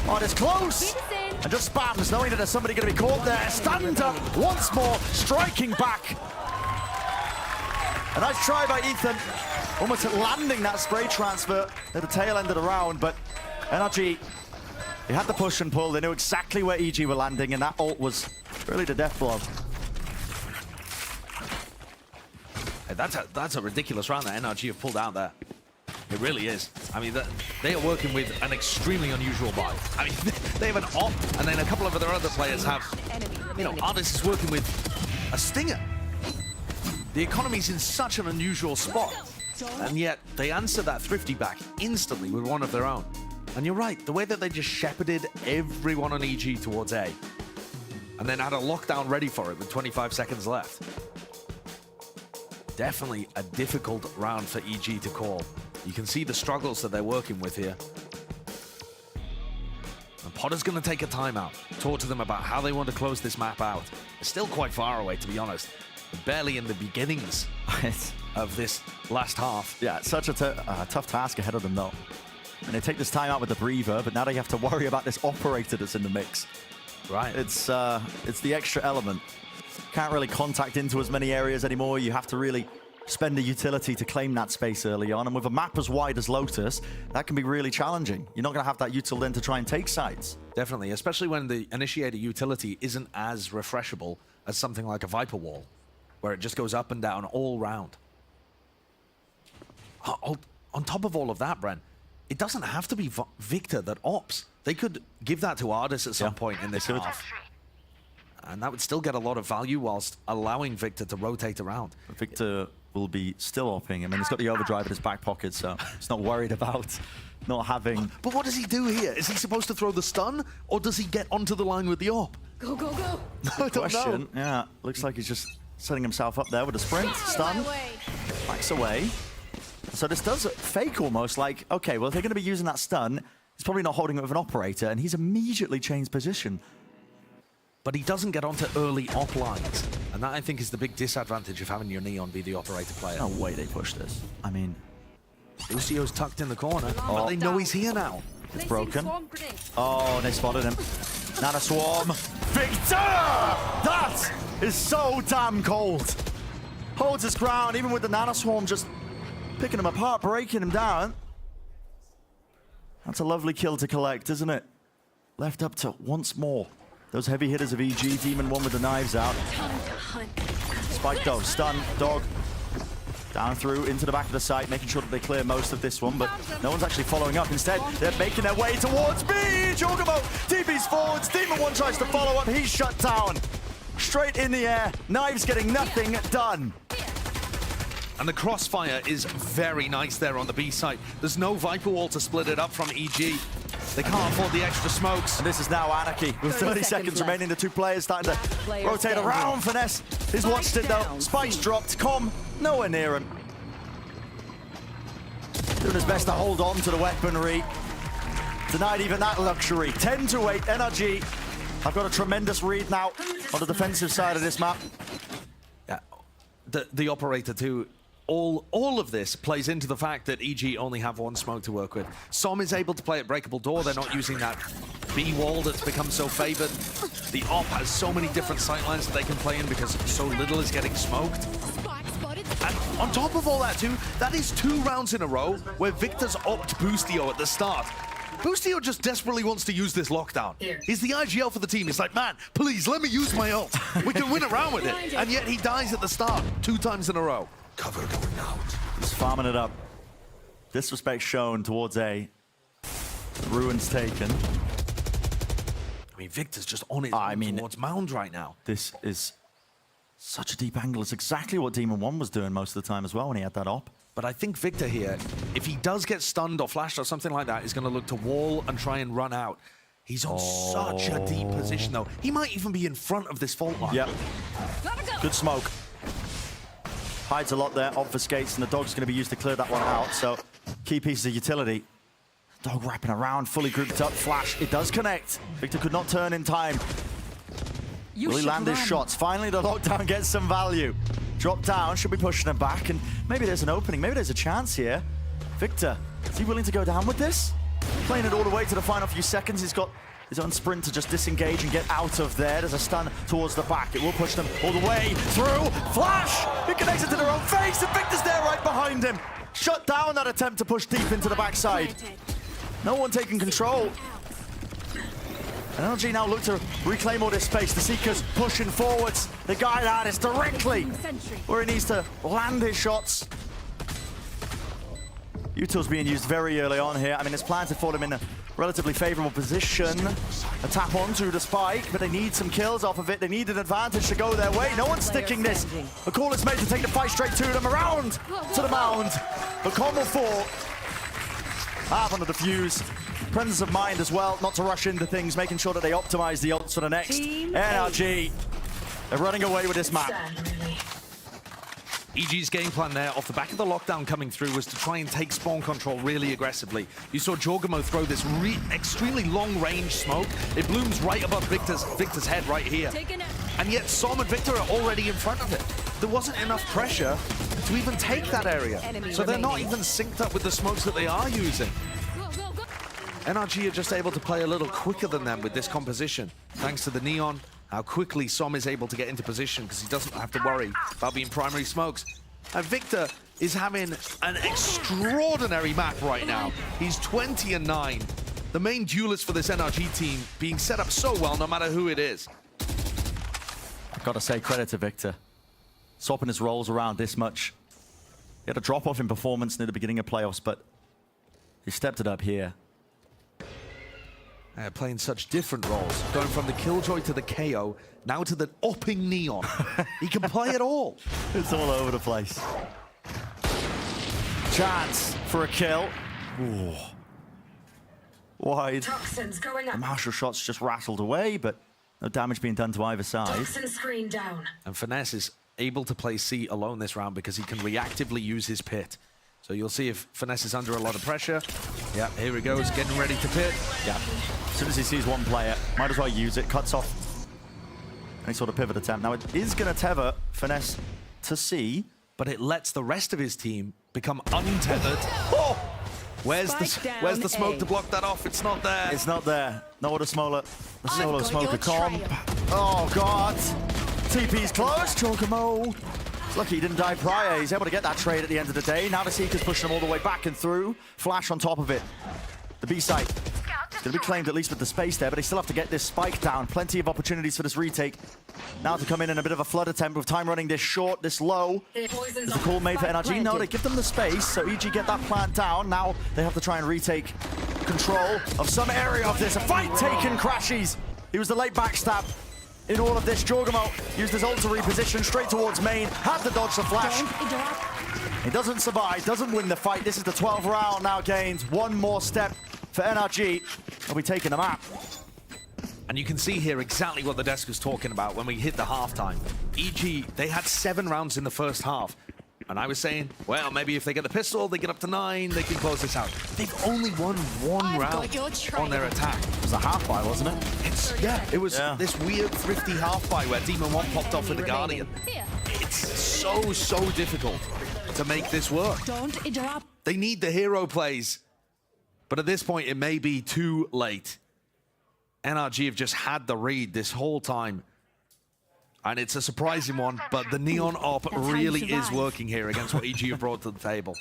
Artis close. And just spams, knowing that there's somebody going to be caught there. Stand up once more, striking back. A nice try by Ethan. Almost landing that spray transfer at the tail end of the round, but NRG, they had the push and pull. They knew exactly where EG were landing, and that ult was really the death blow. Hey, that's a ridiculous round that NRG have pulled out there. It really is. I mean, they are working with an extremely unusual buy. I mean, they have an op, and then a couple of their other players have, you know, Artis is working with a Stinger. The economy's in such an unusual spot, and yet they answer that Thrifty back instantly with one of their own. And you're right, the way that they just shepherded everyone on EG towards A, and then had a lockdown ready for it with 25 seconds left. Definitely a difficult round for EG to call. You can see the struggles that they're working with here. And Potter's going to take a timeout, talk to them about how they want to close this map out. It's still quite far away, to be honest. Barely in the beginnings of this last half. Yeah, it's such a tough task ahead of them, though. And they take this time out with the breather, but now they have to worry about this operator that's in the mix. Right. It's the extra element. Can't really contact into as many areas anymore. You have to really spend a utility to claim that space early on. And with a map as wide as Lotus, that can be really challenging. You're not going to have that util then to try and take sides. Definitely, especially when the initiator utility isn't as refreshable as something like a Viper Wall, where it just goes up and down all round. On top of all of that, Bren, it doesn't have to be Victor that ops. They could give that to Artis at some point in this half. And that would still get a lot of value whilst allowing Victor to rotate around. Victor will be still opping. I mean, he's got the overdrive in his back pocket, so he's not worried about not having... But what does he do here? Is he supposed to throw the stun, or does he get onto the line with the op? Go, go, go. I don't know. Yeah, looks like he's just setting himself up there with a sprint, stun, backs away. So this does fake almost like, okay, well, if they're going to be using that stun, he's probably not holding it with an operator, and he's immediately changed position. But he doesn't get onto early op lines. And that, I think, is the big disadvantage of having your Neon be the operator player. No way they push this. I mean... Lucio's tucked in the corner, but they know he's here now. It's broken. Oh, they spotted him. Nana Swarm. Victor! That is so damn cold. Holds his ground, even with the Nana Swarm just picking him apart, breaking him down. That's a lovely kill to collect, isn't it? Left up to once more. Those heavy hitters of EG, Demon 1 with the knives out. Spike though, stun, dog. Down through into the back of the site, making sure that they clear most of this one, but no one's actually following up. Instead, they're making their way towards B. Jorgamo TP's forwards. Demon One tries to follow up. He's shut down. Straight in the air. Knives getting nothing done. And the crossfire is very nice there on the B site. There's no Viper wall to split it up from EG. They can't afford the extra smokes. And this is now Anarchy. With 30 seconds remaining, the two players starting to rotate around. Finesse has watched it though. Spike's dropped. Com nowhere near him. Doing his best to hold on to the weaponry. Denied even that luxury. 10-8, NRG. I've got a tremendous read now on the defensive side of this map. Yeah, the operator too. All of this plays into the fact that EG only have one smoke to work with. Som is able to play at breakable door. They're not using that B wall that's become so favored. The op has so many different sightlines that they can play in because so little is getting smoked. And on top of all that too, that is 2 rounds in a row where Victor's opt Boostio at the start. Boostio just desperately wants to use this lockdown. He's the IGL for the team. He's like, man, please let me use my ult. We can win a round with it. And yet he dies at the start 2 times in a row. Cover going out. He's farming it up. Disrespect shown towards A. Ruins taken. I mean, Victor's just on his own towards Mound right now. This is such a deep angle. It's exactly what Demon One was doing most of the time as well when he had that op. But I think Victor here, if he does get stunned or flashed or something like that, is going to look to wall and try and run out. He's on such a deep position, though. He might even be in front of this fault line. Yep. Good smoke. Hides a lot there, obfuscates, and the dog's going to be used to clear that one out. So, key pieces of utility. Dog wrapping around, fully grouped up, flash. It does connect. Victor could not turn in time. Will he land his shots? Finally, the lockdown gets some value. Drop down, should be pushing him back, and maybe there's an opening, maybe there's a chance here. Victor, is he willing to go down with this? Playing it all the way to the final few seconds. He's got his own sprint to just disengage and get out of there. There's a stun towards the back. It will push them all the way through. Flash! It connects it to their own face, and Victor's there right behind him. Shut down that attempt to push deep into the backside. No one taking control. And NRG now look to reclaim all this space. The Seekers pushing forwards. The guy that is directly where he needs to land his shots. Util's being used very early on here. I mean, it's planted for them in a relatively favorable position. A tap onto the spike, but they need some kills off of it. They need an advantage to go their way. No one's sticking this. A call is made to take the fight straight to them, around to the mound. But Com will fall. Half under the fuse. Presence of mind as well, not to rush into things, making sure that they optimize the ults for the next. NRG, they're running away with this map. EG's game plan there, off the back of the lockdown coming through, was to try and take spawn control really aggressively. You saw Jorgamo throw this extremely long-range smoke. It blooms right above Victor's head right here. And yet Som and Victor are already in front of it. There wasn't enough pressure to even take that area. So they're not even synced up with the smokes that they are using. NRG are just able to play a little quicker than them with this composition, thanks to the Neon, how quickly Som is able to get into position because he doesn't have to worry about being primary smokes. And Victor is having an extraordinary map right now. He's 20-9. The main duelist for this NRG team being set up so well no matter who it is. I've got to say credit to Victor. Swapping his roles around this much. He had a drop-off in performance near the beginning of playoffs, but he stepped it up here. Playing such different roles, going from the Killjoy to the KO, now to the opping Neon. He can play it all. It's all over the place. Chance for a kill. Ooh. Wide. The martial shots just rattled away, but no damage being done to either side. Screen down. And Finesse is able to play C alone this round because he can reactively use his pit. So you'll see if Finesse is under a lot of pressure. Yeah, here he goes, getting ready to pit. Yeah, as soon as he sees one player, might as well use it. Cuts off any sort of pivot attempt. Now it is going to tether Finesse to C, but it lets the rest of his team become untethered. Oh! Where's the smoke to block that off? It's not there. It's not there. Not with a solo smoker comp. Oh God! TP's close. Jorgamo. Lucky he didn't die prior. He's able to get that trade at the end of the day. Now the Seeker's pushing him all the way back and through. Flash on top of it. The B site. Gonna be claimed at least with the space there, but they still have to get this spike down. Plenty of opportunities for this retake. Now to come in a bit of a flood attempt with time running this short, this low. Is the call made for NRG? No, they give them the space, so EG get that plant down. Now they have to try and retake control of some area of this. A fight taken, Crashies. He was the late backstab in all of this. Jorgamo used his ult to reposition straight towards main, had to dodge the flash. He doesn't survive, doesn't win the fight. This is the 12th round now gained. One more step for NRG. They'll be taking the map. And you can see here exactly what the desk was talking about when we hit the halftime. EG, they had 7 rounds in the first half. And I was saying, well, maybe if they get the pistol, they get up to 9, they can close this out. They've only won 1 round on their attack. It was a half buy, wasn't it? It was this weird thrifty half buy where Demon 1 popped off with the Guardian. It's so difficult to make this work. Don't interrupt. They need the hero plays. But at this point, it may be too late. NRG have just had the read this whole time. And it's a surprising one, but the Neon Op really is working here against what EG have brought to the table.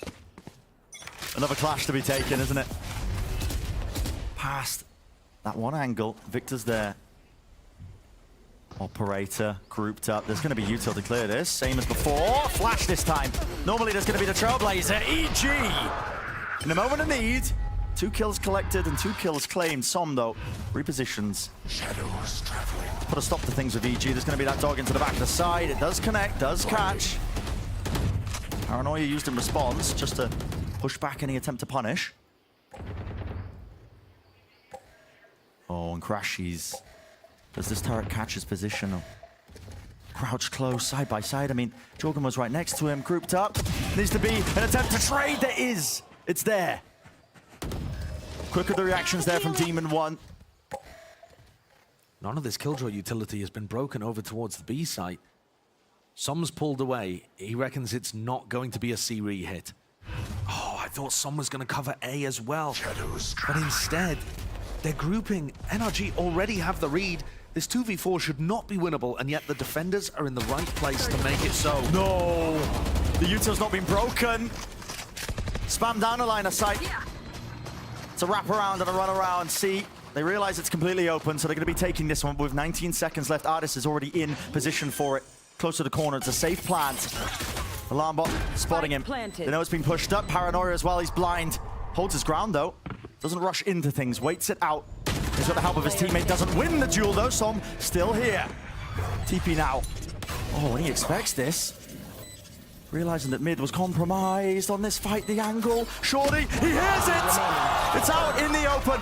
Another clash to be taken, isn't it? Past that one angle, Victor's there. Operator grouped up. There's going to be util to clear this, same as before. Flash this time. Normally there's going to be the Trailblazer. EG! In a moment of need, 2 kills collected and 2 kills claimed. Som, though, repositions. Shadows traveling. Put a stop to things with EG. There's going to be that dog into the back of the side. It does connect, does catch. Paranoia used in response just to push back any attempt to punish. Oh, and Crashies. Does this turret catch his position? Crouched close, side by side. I mean, Jorgen was right next to him, grouped up. Needs to be an attempt to trade. There is. It's there. Quick are the reactions there from Demon 1. None of this Killjoy utility has been broken over towards the B site. Som's pulled away. He reckons it's not going to be a C re-hit. Oh, I thought Som was going to cover A as well. But instead, they're grouping. NRG already have the read. This 2v4 should not be winnable, and yet the defenders are in the right place to make it so. No! The util's not been broken. Spam down a line of sight. It's a wrap around and a run around. See, they realize it's completely open, so they're going to be taking this one with 19 seconds left. Artis is already in position for it. Close to the corner, it's a safe plant. Alarm bot spotting him. They know it's been pushed up. Paranoia as well, he's blind. Holds his ground though. Doesn't rush into things, waits it out. He's got the help of his teammate, doesn't win the duel though. Som still here. TP now. Oh, and he expects this. Realizing that mid was compromised on this fight, the angle. Shorty, he hears it! It's out in the open.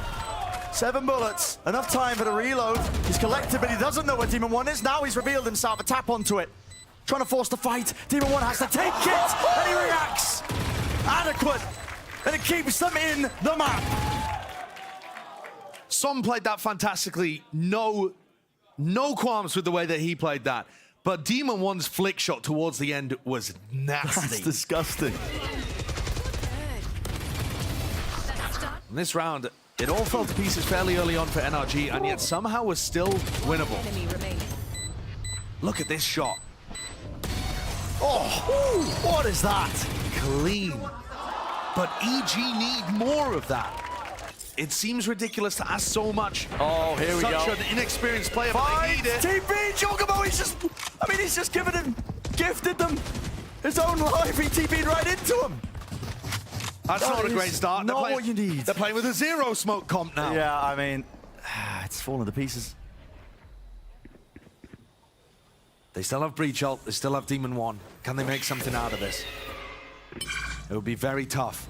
7 bullets, enough time for the reload. He's collected, but he doesn't know where Demon 1 is. Now he's revealed himself, a tap onto it. Trying to force the fight. Demon 1 has to take it, and he reacts. Adequate, and it keeps them in the map. Som played that fantastically. No qualms with the way that he played that. But Demon 1's flick shot towards the end was nasty. That's disgusting. In this round, it all fell to pieces fairly early on for NRG, and yet somehow was still winnable. Look at this shot. Oh, what is that? Clean. But EG need more of that. It seems ridiculous to ask so much. Oh, here we go. Such an inexperienced player, but they need it. TP, Jorgamo, he's just gifted them his own life. He TP'd right into him. That's not a great start. Not what you need. They're playing with a 0 smoke comp now. Yeah, I mean, it's fallen to pieces. They still have Breach ult. They still have Demon 1. Can they make something out of this? It would be very tough.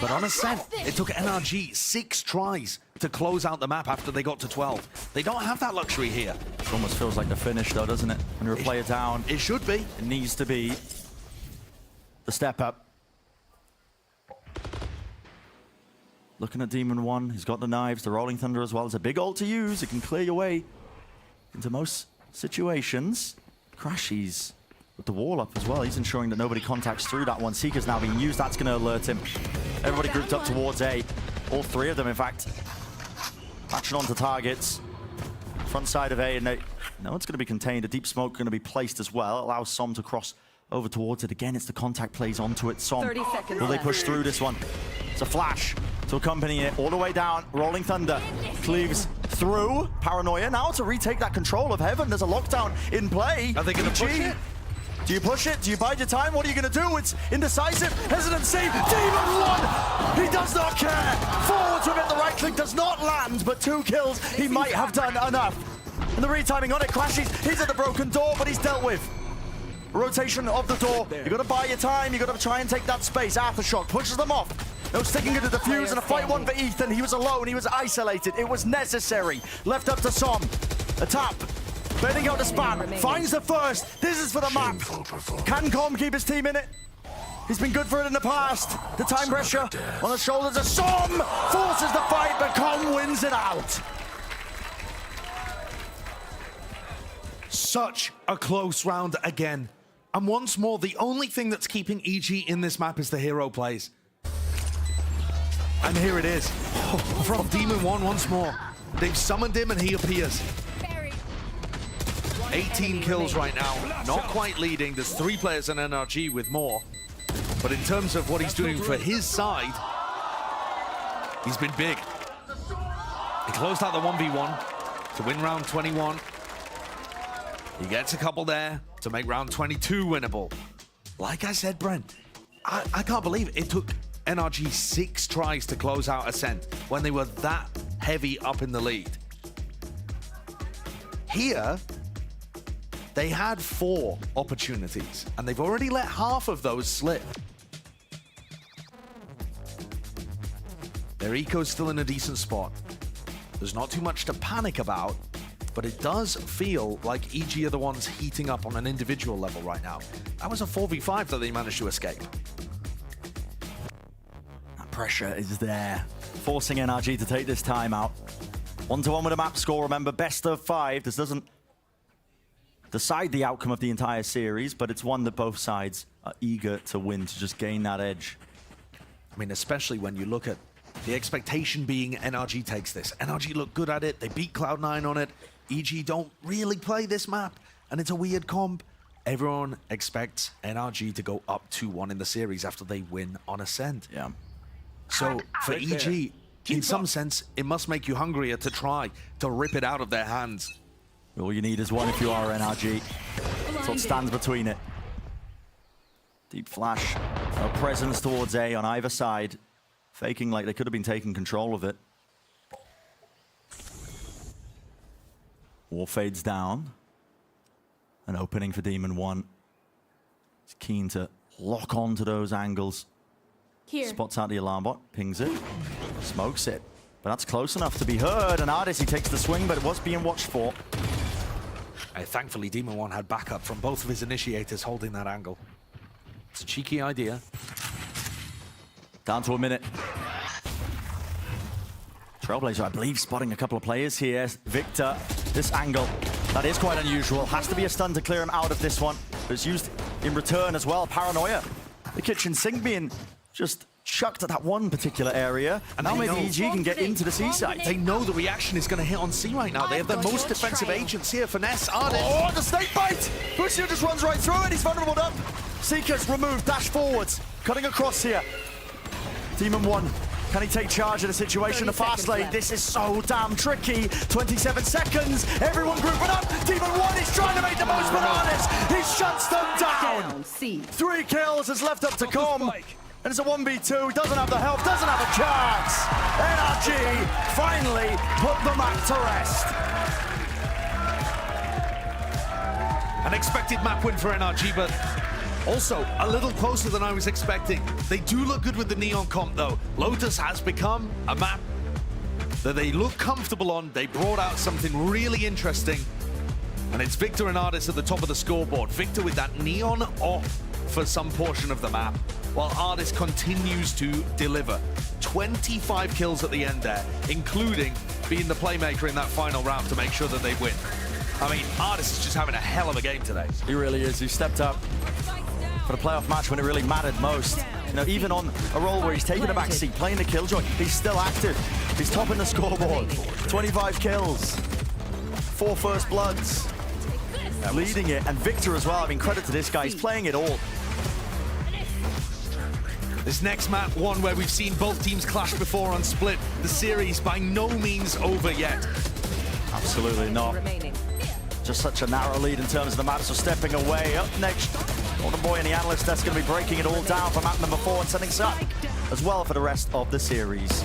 But on a set, it took NRG 6 tries to close out the map after they got to 12. They don't have that luxury here. It almost feels like the finish, though, doesn't it? When you're a player down. It should be. It needs to be the step up. Looking at Demon 1, he's got the knives, the Rolling Thunder as well. It's a big ult to use. It can clear your way into most situations. Crashies with the wall up as well. He's ensuring that nobody contacts through that one. Seeker's now being used. That's going to alert him. Everybody grouped up towards A. All 3 of them, in fact. Matching onto targets. Front side of A, and no, it's going to be contained. A deep smoke going to be placed as well. It allows Som to cross over towards it. Again, it's the contact plays onto it. Som, 30 seconds will they push through this one? It's a flash to accompany it all the way down. Rolling Thunder cleaves through. Paranoia now to retake that control of Heaven. There's a lockdown in play. Are they going to push it? Do you push it? Do you bide your time? What are you going to do? It's indecisive. Hesitancy. Demon 1! He does not care. Forwards with it. The right click does not land, but 2 kills. He might have done enough. And the retiming on it clashes. He's at the broken door, but he's dealt with. Rotation of the door. You got to buy your time. You got to try and take that space. Aftershock pushes them off. No sticking into the fuse and a fight one for Ethan. He was alone. He was isolated. It was necessary. Left up to Som. A tap. Bending out the spam. Finds the first. This is for the map. Can Com keep his team in it? He's been good for it in the past. The time pressure on the shoulders of Som. Forces the fight, but Com wins it out. Such a close round again. And once more, the only thing that's keeping EG in this map is the hero plays. And here it is. From Demon 1 once more. They've summoned him and he appears. 18 kills right now. Not quite leading. There's 3 players in NRG with more. But in terms of what he's doing for his side, he's been big. He closed out the 1v1 to win round 21. He gets a couple there to make round 22 winnable. Like I said, Brent, I can't believe it took NRG 6 tries to close out Ascent when they were that heavy up in the lead. Here, they had 4 opportunities, and they've already let half of those slip. Their eco's still in a decent spot. There's not too much to panic about, but it does feel like EG are the ones heating up on an individual level right now. That was a 4v5 that they managed to escape. That pressure is there, forcing NRG to take this time out. 1-1 with a map score, remember, best of 5. This doesn't decide the outcome of the entire series, but it's one that both sides are eager to win, to just gain that edge. I mean, especially when you look at the expectation being NRG takes this. NRG look good at it. They beat Cloud9 on it. EG don't really play this map, and it's a weird comp. Everyone expects NRG to go up 2-1 in the series after they win on Ascent. Yeah. So for EG, in some sense, it must make you hungrier to try to rip it out of their hands. All you need is one if you are NRG. That's what stands between it. Deep flash. No presence towards A on either side. Faking like they could have been taking control of it. War fades down. An opening for Demon 1. He's keen to lock on to those angles. Here. Spots out the alarm bot, pings it, smokes it. But that's close enough to be heard. And Ardis, he takes the swing, but it was being watched for. Thankfully, Demon 1 had backup from both of his initiators holding that angle. It's a cheeky idea. Down to a minute. Trailblazer, I believe, spotting a couple of players here. Victor, this angle, that is quite unusual. Has to be a stun to clear him out of this one. But it's used in return as well. Paranoia. The kitchen sink being just chucked at that one particular area. And now maybe EG can get into the C side. They know the reaction is going to hit on C right now. They have their most defensive agents here. Finesse, Ardis. Oh, the snake bite! Busio just runs right through it. He's vulnerable up. Seeker's removed, dash forwards. Cutting across here. Demon 1. Can he take charge of the situation? The fast lane. This is so damn tricky. 27 seconds. Everyone grouping up. Demon 1 is trying to make the most bananas. He shuts them down. 3 kills is left up to Com. And it's a 1v2. He doesn't have the help. Doesn't have a chance. NRG finally put the map to rest. An expected map win for NRG, but also a little closer than I was expecting. They do look good with the Neon comp, though. Lotus has become a map that they look comfortable on. They brought out something really interesting. And it's Victor and Ardis at the top of the scoreboard. Victor with that Neon off for some portion of the map, while Ardis continues to deliver. 25 kills at the end there, including being the playmaker in that final round to make sure that they win. I mean, Ardis is just having a hell of a game today. He really is. He stepped up for the playoff match when it really mattered most. You know, even on a role where he's taking a back seat, playing the killjoy, he's still active. He's topping the scoreboard. 25 kills, 4 first bloods, leading it, and Victor as well. I mean, credit to this guy. He's playing it all. This next map, one where we've seen both teams clash before on Split. The series by no means over yet. Absolutely not. Just such a narrow lead in terms of the map, so stepping away. Up next, Golden Boy and the analyst desk going to be breaking it all down for map number 4 and setting us up as well for the rest of the series.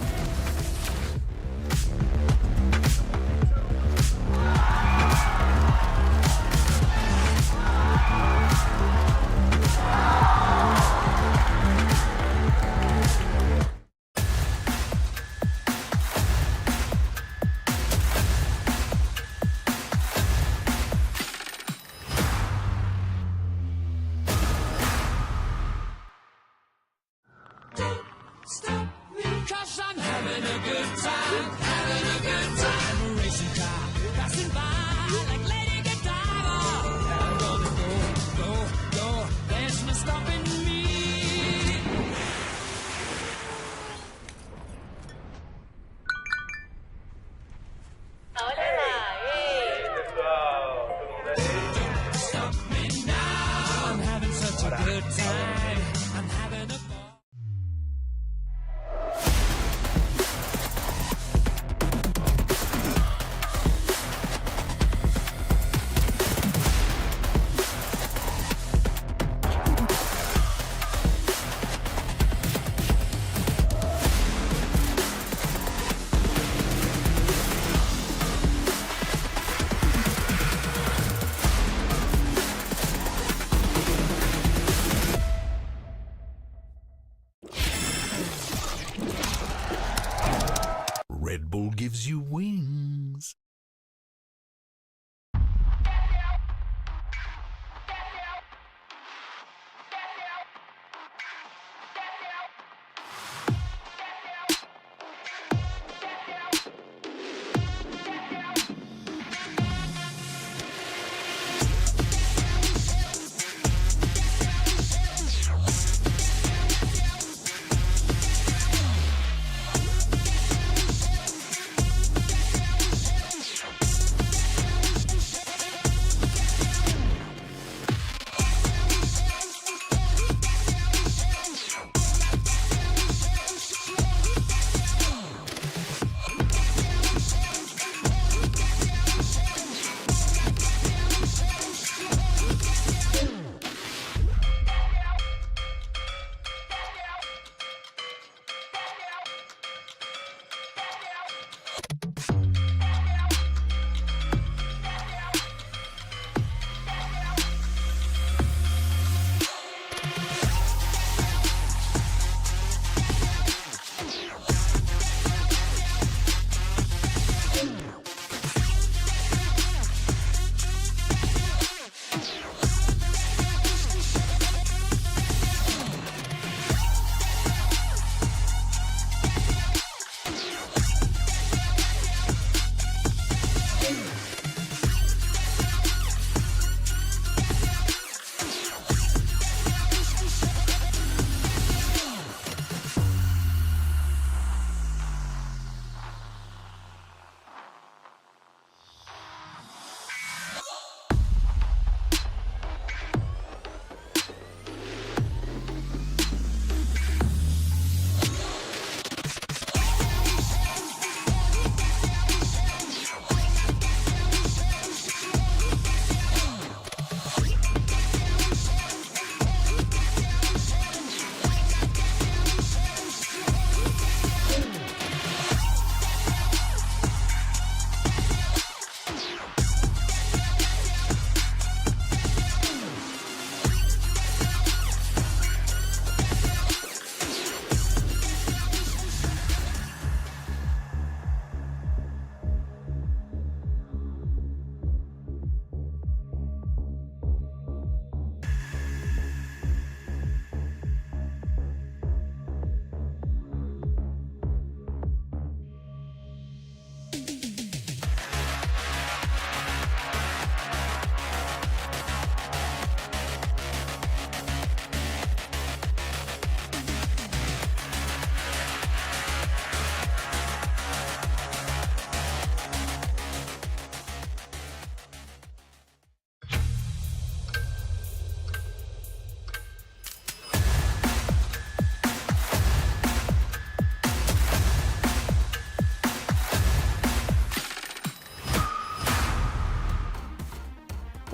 Red Bull gives you wings.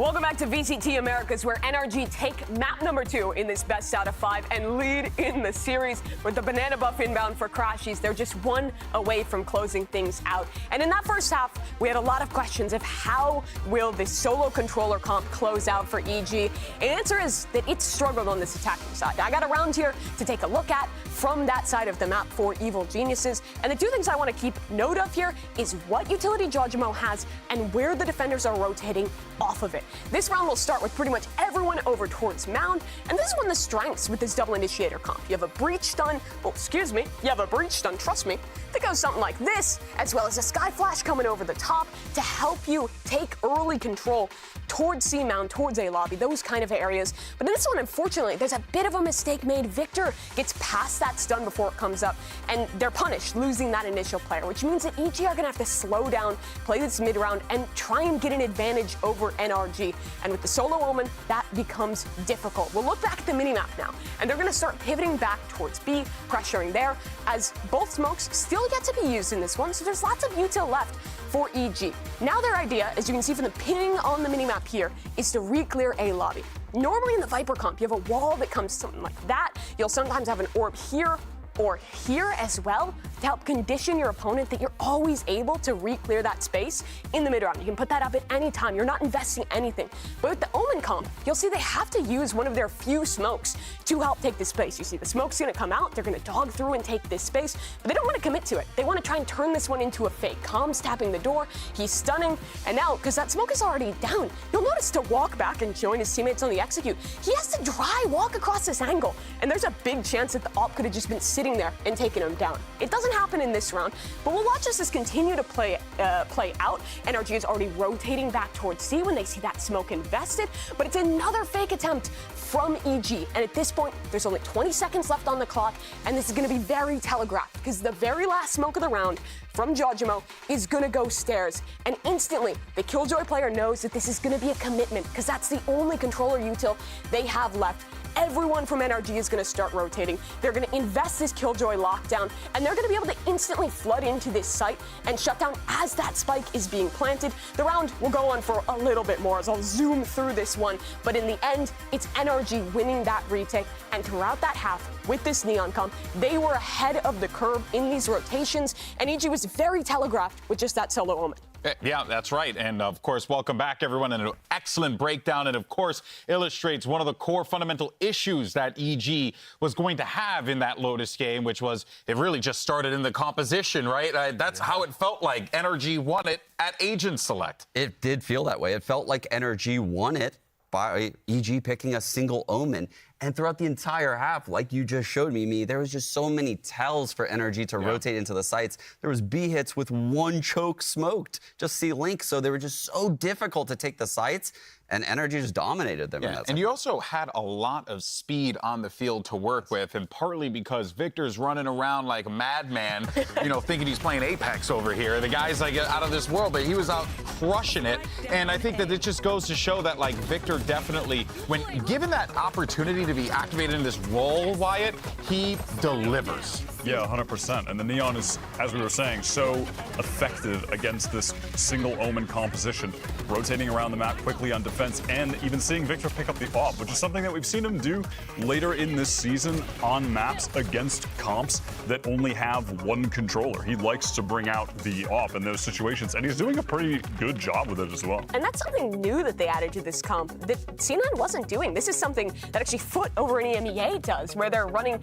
Welcome back to VCT Americas, where NRG take map number 2 in this best out of 5 and lead in the series with the banana buff inbound for Crashies. They're just one away from closing things out. And in that first half, we had a lot of questions of how will this solo controller comp close out for EG. And the answer is that it struggled on this attacking side. I got a round here to take a look at from that side of the map for Evil Geniuses. And the two things I want to keep note of here is what utility Jojimo has and where the defenders are rotating off of it. This round will start with pretty much everyone over towards Mound, and this is one of the strengths with this double initiator comp. You have a breach stun, you have a breach stun, trust me, that goes something like this, as well as a sky flash coming over the top to help you take early control towards C Mound, towards A lobby, those kind of areas. But in this one, unfortunately, there's a bit of a mistake made. Victor gets past that stun before it comes up, and they're punished, losing that initial player, which means that EG are gonna have to slow down, play this mid round, and try and get an advantage over NRG. And with the solo omen, that becomes difficult. We'll look back at the minimap now, and they're gonna start pivoting back towards B, pressuring there, as both smokes still get to be used in this one, so there's lots of util left for EG. Now their idea, as you can see from the pinning on the minimap here, is to re-clear A lobby. Normally in the Viper comp, you have a wall that comes something like that. You'll sometimes have an orb here or here as well to help condition your opponent that you're always able to re-clear that space in the mid round. You can put that up at any time. You're not investing anything. But with the Omen comp, you'll see they have to use one of their few smokes to help take this space. You see the smoke's gonna come out, they're gonna dog through and take this space, but they don't wanna commit to it. They wanna try and turn this one into a fake. Calm's tapping the door, he's stunning, and now, because that smoke is already down, you'll notice to walk back and join his teammates on the execute, he has to dry walk across this angle, and there's a big chance that the op could have just been sitting there and taking him down. It doesn't happen in this round, but we'll watch as this continue to play out. NRG is already rotating back towards C when they see that smoke invested, but it's another fake attempt from EG. And at this point, there's only 20 seconds left on the clock, and this is gonna be very telegraphed because the very last smoke of the round from Jojimo is gonna go stairs. And instantly, the Killjoy player knows that this is gonna be a commitment because that's the only controller util they have left. Everyone from NRG is gonna start rotating. They're gonna invest this Killjoy lockdown, and they're gonna be able to instantly flood into this site and shut down as that spike is being planted. The round will go on for a little bit more as I'll zoom through this one, but in the end, it's NRG winning that retake, and throughout that half, with this Neon comp, they were ahead of the curve in these rotations, and EG was very telegraphed with just that solo omen. Yeah, that's right. And of course, welcome back, everyone. And an excellent breakdown. And of course, illustrates one of the core fundamental issues that EG was going to have in that Lotus game, which was it really just started in the composition, right? That's how it felt like. NRG won it at Agent Select. It did feel that way. It felt like NRG won it by EG picking a single omen. And throughout the entire half, like you just showed me, there was just so many tells for NRG to rotate into the sites. There was B hits with one choke smoked, just see Link. So they were just so difficult to take the sites. And NRG just dominated them. Yeah, and you also had a lot of speed on the field to work with, and partly because Victor's running around like a madman, thinking he's playing Apex over here. The guy's like out of this world, but he was out crushing it. And I think that it just goes to show that like Victor definitely, when given that opportunity to be activated in this role, Wyatt, he delivers. Yeah, 100%. And the Neon is, as we were saying, so effective against this single omen composition, rotating around the map quickly on defense, and even seeing Victor pick up the op, which is something that we've seen him do later in this season on maps against comps that only have one controller. He likes to bring out the op in those situations, and he's doing a pretty good job with it as well. And that's something new that they added to this comp that C9 wasn't doing. This is something that actually Foot over in EMEA does, where they're running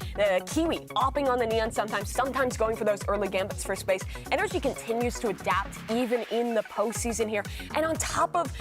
Kiwi, opping on the Neon sometimes going for those early gambits for space. NRG continues to adapt even in the postseason here. And on top of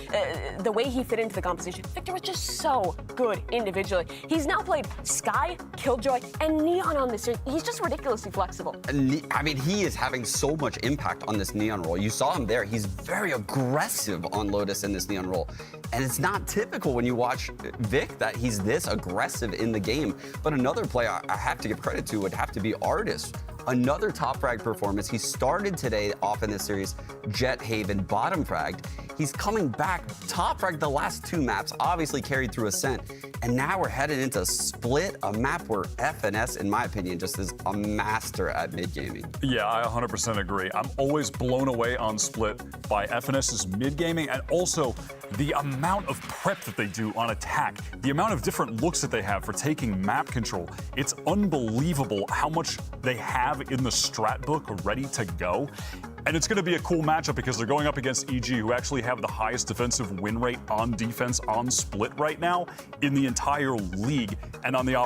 the way he fit into the composition, Victor was just so good individually. He's now played Sky, Killjoy, and Neon on this. He's just ridiculously flexible. I mean, he is having so much impact on this Neon role. You saw him there. He's very aggressive on Lotus in this Neon role. And it's not typical when you watch Vic that he's this aggressive in the game. But another player I have to give credit to would have to be Artis. another top frag performance. He started today off in this series, Jet Haven bottom fragged. He's coming back top fragged the last 2 maps, obviously carried through Ascent. And now we're headed into Split, a map where FNS, in my opinion, just is a master at mid-gaming. Yeah, I 100% agree. I'm always blown away on Split by FNS's mid-gaming and also the amount of prep that they do on attack, the amount of different looks that they have for taking map control. It's unbelievable how much they have in the strat book ready to go. And it's going to be a cool matchup because they're going up against EG, who actually have the highest defensive win rate on defense on Split right now in the entire league. And on the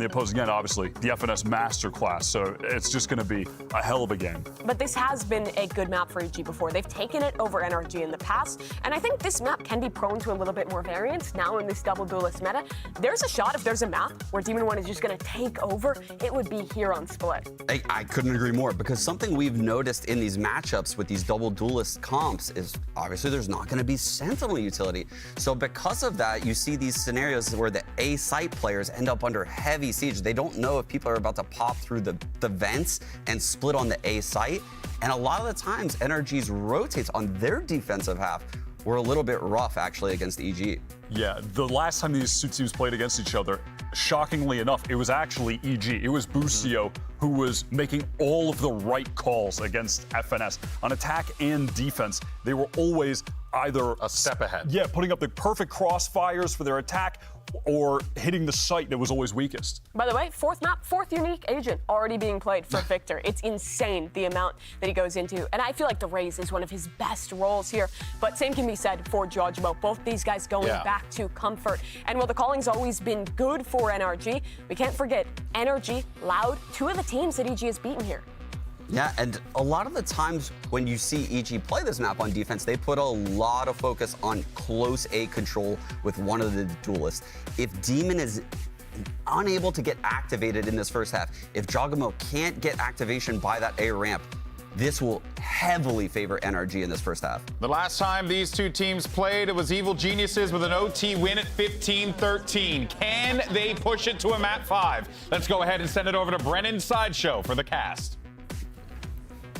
opposing end, obviously, the FNS Masterclass. So it's just going to be a hell of a game. But this has been a good map for EG before. They've taken it over NRG in the past. And I think this map can be prone to a little bit more variance now in this double duelist meta. There's a shot, if there's a map where Demon One is just going to take over, it would be here on Split. I couldn't agree more, because something we've noticed in these matchups with these double duelist comps is obviously there's not going to be Sentinel utility. So because of that, you see these scenarios where the A site players end up under heavy siege. They don't know if people are about to pop through the vents and split on the A site. And a lot of the times, NRG's rotates on their defensive half were a little bit rough, actually, against EG. Yeah, the last time these two teams played against each other, shockingly enough, it was actually EG. It was Boostio who was making all of the right calls against FNS. On attack and defense, they were always either a step ahead. Yeah, putting up the perfect crossfires for their attack or hitting the site that was always weakest. By the way, 4th map, 4th unique agent already being played for Victor. It's insane the amount that he goes into. And I feel like the Raze is one of his best roles here. But same can be said for Jojimo. Both these guys going back to comfort. And while the calling's always been good for NRG, we can't forget NRG, Loud, 2 of the teams that EG has beaten here. Yeah, and a lot of the times when you see EG play this map on defense, they put a lot of focus on close A control with one of the duelists. If Demon is unable to get activated in this first half, if Jogamo can't get activation by that A ramp, this will heavily favor NRG in this first half. The last time these two teams played, it was Evil Geniuses with an OT win at 15-13. Can they push it to a map 5? Let's go ahead and send it over to Brennan Sideshow for the cast.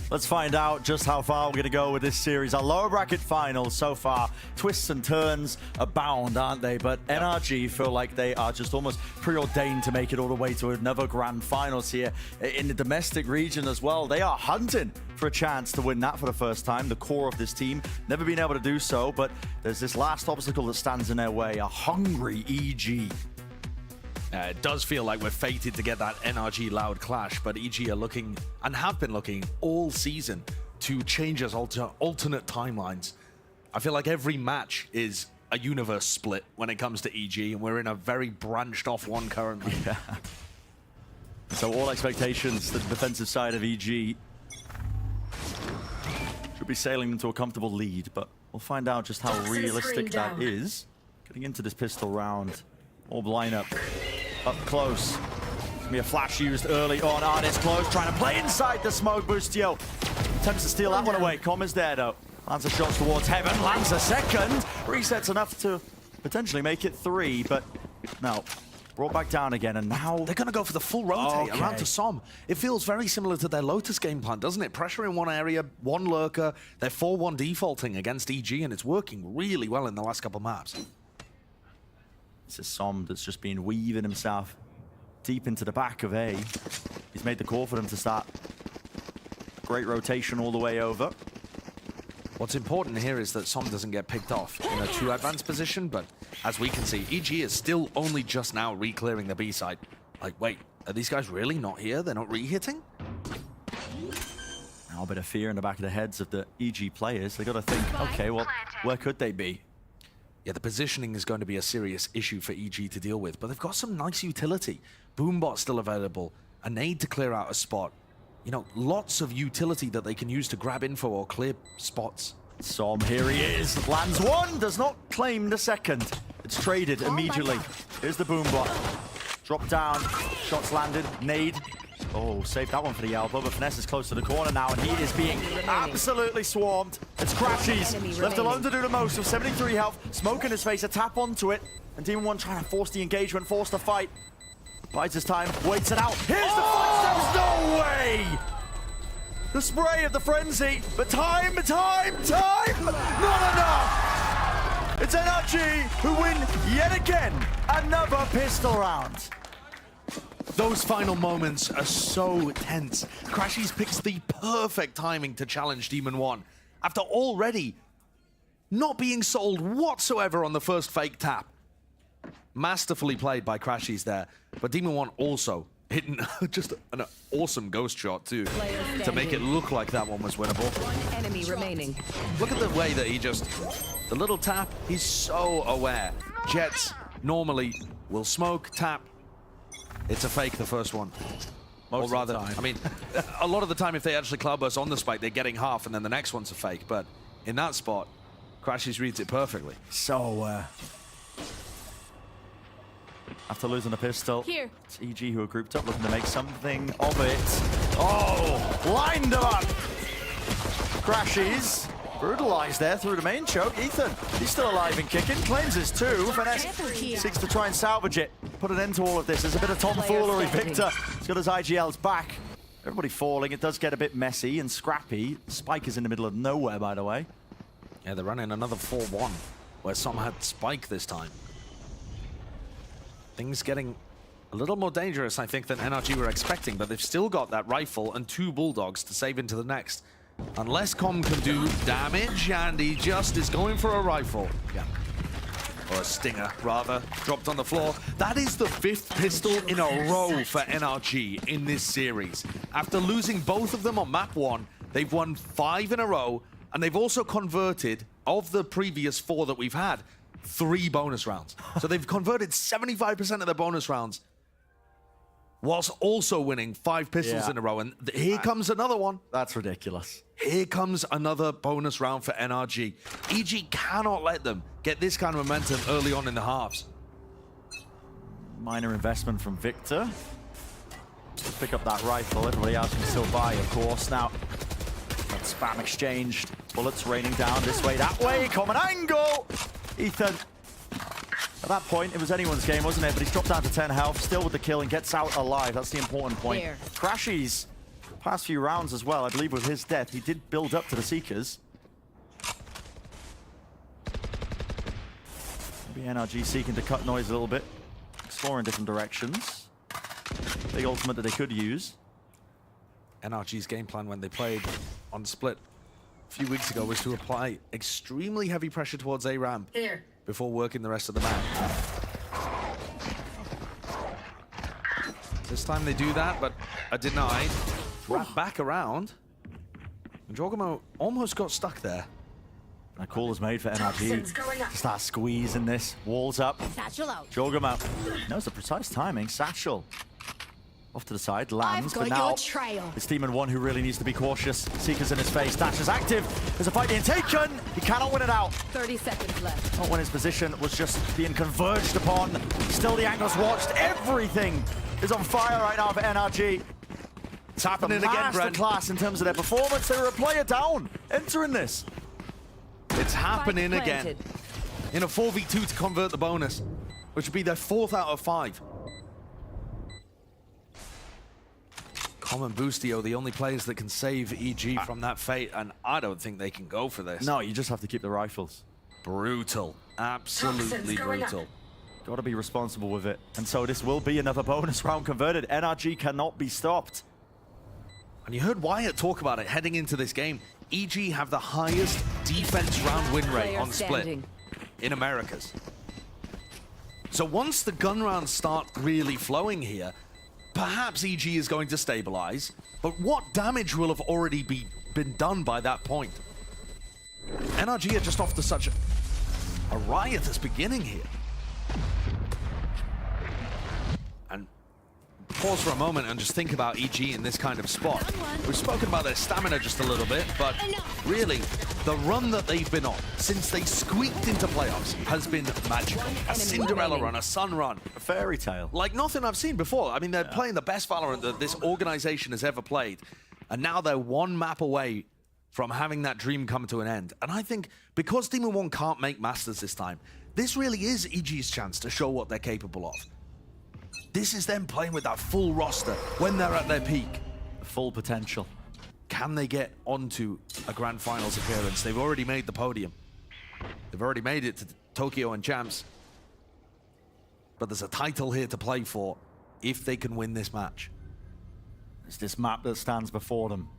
Let's find out just how far we're going to go with this series. Our lower bracket finals so far, twists and turns abound, aren't they? But NRG feel like they are just almost preordained to make it all the way to another grand finals here in the domestic region as well. They are hunting for a chance to win that for the first time. The core of this team, never been able to do so, but there's this last obstacle that stands in their way, a hungry EG. It does feel like we're fated to get that NRG Loud clash, but EG are looking, and have been looking all season, to change us alternate timelines. I feel like every match is a universe split when it comes to EG, and we're in a very branched off one currently. So all expectations, the defensive side of EG should be sailing into a comfortable lead, but we'll find out just how realistic that is. Getting into this pistol round, orb lineup. Up close. Gonna be a flash used early on. Artist close, trying to play inside the smoke. Boostio attempts to steal that one away. Com is there though. Lands a shot towards heaven, lands a second. Resets enough to potentially make it 3, but no. Brought back down again, and now they're going to go for the full rotate around to Som. It feels very similar to their Lotus game plan, doesn't it? Pressure in one area, one lurker. They're 4-1 defaulting against EG, and it's working really well in the last couple maps. This is Som that's just been weaving himself deep into the back of A. He's made the call for them to start. Great rotation all the way over. What's important here is that Som doesn't get picked off in a too advanced position, but as we can see, EG is still only just now re-clearing the B side. Like, wait, are these guys really not here? They're not re-hitting? Now a bit of fear in the back of the heads of the EG players. They got to think, okay, well, where could they be? Yeah, the positioning is going to be a serious issue for EG to deal with, but they've got some nice utility. Boombot still available, a nade to clear out a spot. You know, lots of utility that they can use to grab info or clear spots. Som, here he is. Lands one, does not claim the second. It's traded immediately. Here's the Boombot. Drop down, shots landed, nade. Oh, saved that one for the elbow, but Finesse is close to the corner now, and he is being absolutely swarmed. It's Crashies, left alone to do the most with 73 health. Smoke in his face, a tap onto it, and Demon One trying to force the engagement, force the fight. Bides his time, waits it out. Here's the footsteps, no way! The spray of the frenzy, but time! Not enough! It's NRG who win yet again another pistol round. Those final moments are so tense. Crashies picks the perfect timing to challenge Demon One after already not being sold whatsoever on the first fake tap. Masterfully played by Crashies there, but Demon One also hitting just an awesome ghost shot too to make it look like that one was winnable. One enemy remaining. Look at the way that he just, the little tap, he's so aware. Jets normally will smoke, tap. It's a fake, the first one. Or rather, I mean, a lot of the time if they actually cloudburst on the spike, they're getting half and then the next one's a fake. But in that spot, Crashies reads it perfectly. So, after losing a pistol, Here. it's EG who are grouped up, looking to make something of it. Oh, lined him up. Crashies, brutalized there through the main choke. Ethan, he's still alive and kicking, claims his two. Finesse seeks to try and salvage it, put an end to all of this. There's a bit of tomfoolery. Victor, he's got his IGLs back. Everybody falling. It does get a bit messy and scrappy. Spike is in the middle of nowhere, by the way. Yeah, they're running another 4-1, where some had Spike this time. Things getting a little more dangerous, I think, than NRG were expecting, but they've still got that rifle and 2 bulldogs to save into the next. Unless Com can do damage, and he just is going for a rifle. Yeah. Or a stinger, rather, dropped on the floor. That is the 5th pistol in a row for NRG in this series. After losing both of them on map 1, they've won 5 in a row, and they've also converted, of the previous 4 that we've had, 3 bonus rounds. So they've converted 75% of their bonus rounds, whilst also winning 5 pistols in a row. And here comes another one. That's ridiculous. Here comes another bonus round for NRG. EG cannot let them get this kind of momentum early on in the halves. Minor investment from Victor. To pick up that rifle. Everybody else can still buy, of course. Now, that spam exchanged. Bullets raining down this way, that way. Common angle. Ethan. At that point, it was anyone's game, wasn't it? But he's dropped down to 10 health, still with the kill, and gets out alive. That's the important point. Crashies, past few rounds as well, I believe with his death, he did build up to the Seekers. Maybe NRG seeking to cut noise a little bit, exploring different directions. Big ultimate that they could use. NRG's game plan when they played on Split a few weeks ago was to apply extremely heavy pressure towards A ramp before working the rest of the map. This time they do that, but are denied. Wrap back around. And Jorgamo almost got stuck there. A call is made for NRG to start squeezing this. Walls up. Satchel out. Jorgamo knows the precise timing. Satchel off to the side, lands, but now it's Demon One who really needs to be cautious. Seeker's in his face, Dash is active. There's a fight being taken. He cannot win it out. 30 seconds left. Not when his position was just being converged upon. Still the angles watched. Everything is on fire right now for NRG. It's happening again, Brent. Class in terms of their performance. They were a player down entering this. It's happening again. In a 4v2 to convert the bonus, which would be their 4th out of 5. Com and Boostio, the only players that can save EG from that fate, and I don't think they can go for this. No, you just have to keep the rifles. Brutal. Absolutely brutal. Got to be responsible with it. And so this will be another bonus round converted. NRG cannot be stopped. And you heard Wyatt talk about it heading into this game. EG have the highest defense round win rate on Split in Americas. So once the gun rounds start really flowing here, perhaps EG is going to stabilize, but what damage will have already been done by that point? NRG are just off to such a riotous beginning here. And pause for a moment and just think about EG in this kind of spot. We've spoken about their stamina just a little bit, but really, the run that they've been on since they squeaked into playoffs has been magical. A Cinderella run, a sun run. A fairy tale. Like nothing I've seen before. I mean, they're playing the best Valorant that this organization has ever played. And now they're one map away from having that dream come to an end. And I think because Demon One can't make Masters this time, this really is EG's chance to show what they're capable of. This is them playing with that full roster when they're at their peak. Full potential. Can they get onto a grand finals appearance? They've already made the podium. They've already made it to Tokyo and champs. But there's a title here to play for if they can win this match. It's this map that stands before them.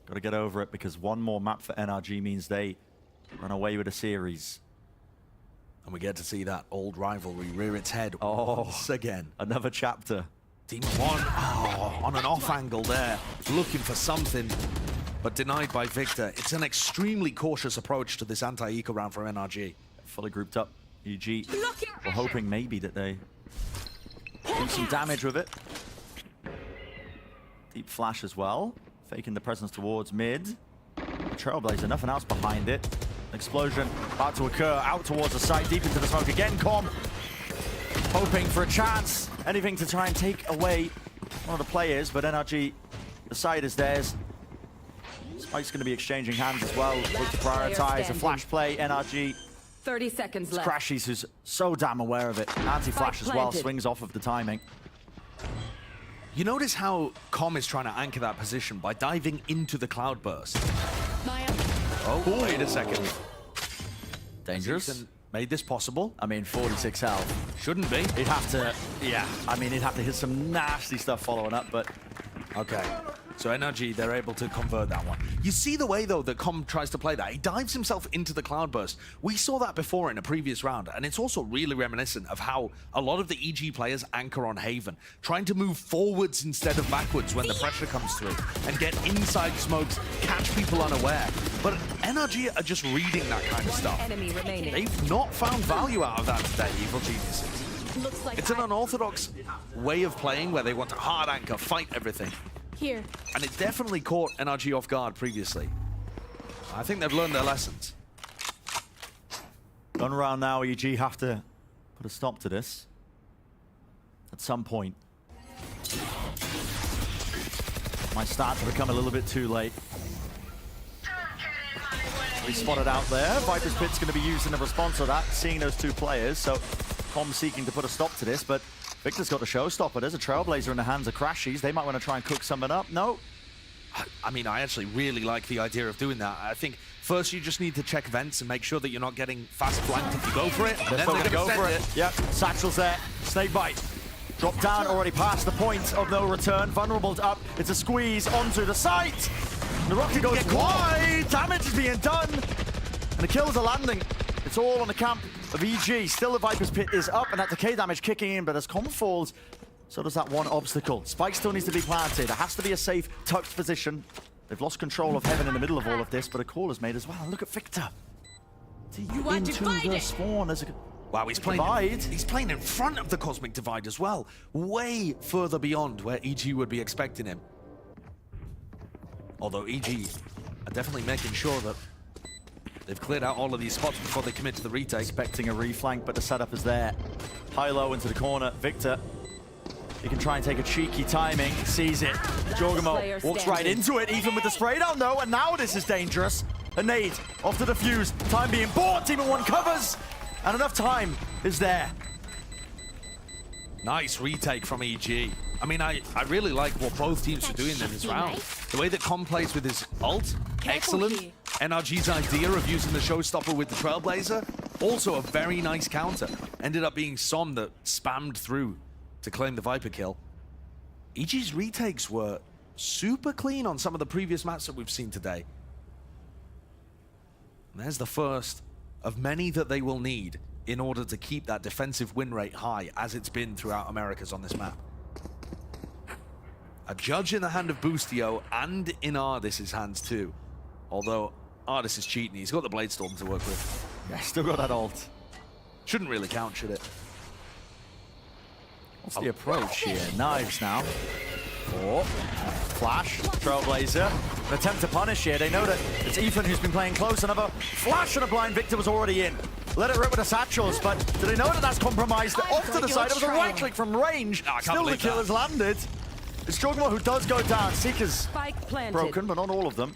Got to get over it because one more map for NRG means they run away with a series. And we get to see that old rivalry rear its head once again. Another chapter. Team 1 on an off angle there, looking for something, but denied by Victor. It's an extremely cautious approach to this anti-eco round for NRG. Fully grouped up. EG we're hoping maybe that they do some damage with it. Deep flash as well. Faking the presence towards mid. Trailblazer, nothing else behind it. Explosion about to occur out towards the site, deep into the smoke again. Com hoping for a chance. Anything to try and take away one of the players, but NRG, the side is theirs. Spike's going to be exchanging hands as well. Look to prioritize a flash play. NRG. 30 seconds left. Crashies, who's so damn aware of it. Anti-flash as well, swings off of the timing. You notice how Com is trying to anchor that position by diving into the cloudburst. Oh, wait a second. Dangerous. Ethan made this possible. I mean, 46 health. Shouldn't be. He'd have to, yeah. I mean, he'd have to hit some nasty stuff following up, but... Okay. So NRG, they're able to convert that one. You see the way, though, that Com tries to play that. He dives himself into the cloudburst. We saw that before in a previous round, and it's also really reminiscent of how a lot of the EG players anchor on Haven, trying to move forwards instead of backwards when the pressure comes through, and get inside smokes, catch people unaware. But NRG are just reading that kind of stuff. They've not found value out of that today, Evil Geniuses. It's an unorthodox way of playing where they want to hard anchor, fight everything. Here. And it definitely caught NRG off guard previously. I think they've learned their lessons. Done around now, EG have to put a stop to this at some point. Might start to become a little bit too late. We spotted out there. Viper's Pit's going to be used in the response to that, seeing those two players. So Com seeking to put a stop to this, but Victor's got the showstopper. There's a Trailblazer in the hands of Crashies. They might want to try and cook something up. No. I mean, I actually really like the idea of doing that. I think first you just need to check vents and make sure that you're not getting fast flanked if you go for it. They're still going to go for it. Yep, Satchel's there. Snakebite. Drop down, already past the point of no return. Vulnerable up. It's a squeeze onto the site. The rocket goes wide. Damage is being done. And the kills are landing. It's all on the camp of EG. Still the Viper's Pit is up, and that decay damage kicking in, but as Com falls, so does that one obstacle. Spike still needs to be planted. There has to be a safe, tucked position. They've lost control of Heaven in the middle of all of this, but a call is made as well. Look at Victor. Into the spawn. There's a... Wow, he's playing in front of the Cosmic Divide as well. Way further beyond where EG would be expecting him. Although EG are definitely making sure that they've cleared out all of these spots before they commit to the retake. Expecting a reflank, but the setup is there. High-low into the corner. Victor, he can try and take a cheeky timing. Sees it. Jorgamo walks right into it, even with the spray down, though. And now this is dangerous. A nade off to the fuse. Time being bought. Team at one covers. And enough time is there. Nice retake from EG. I mean, I really like what both teams are doing in this round. The way that Com plays with his ult, excellent. NRG's idea of using the showstopper with the Trailblazer, also a very nice counter. Ended up being Som that spammed through to claim the Viper kill. EG's retakes were super clean on some of the previous maps that we've seen today. And there's the first of many that they will need in order to keep that defensive win rate high as it's been throughout Americas on this map. A judge in the hand of Boostio and in Ardis' hands too. Although Ardis is cheating, he's got the Blade Storm to work with. Yeah, still got that ult. Shouldn't really count, should it? What's the approach here? Knives now. Oh, flash, Trailblazer. An attempt to punish here. They know that it's Ethan who's been playing close. Another flash and a blind. Victor was already in. Let it rip with the satchels, but do they know that that's compromised? Off to the side. It was a right click from range. Still the kill has landed. It's Jorgamo who does go down. Seeker's broken, but not all of them.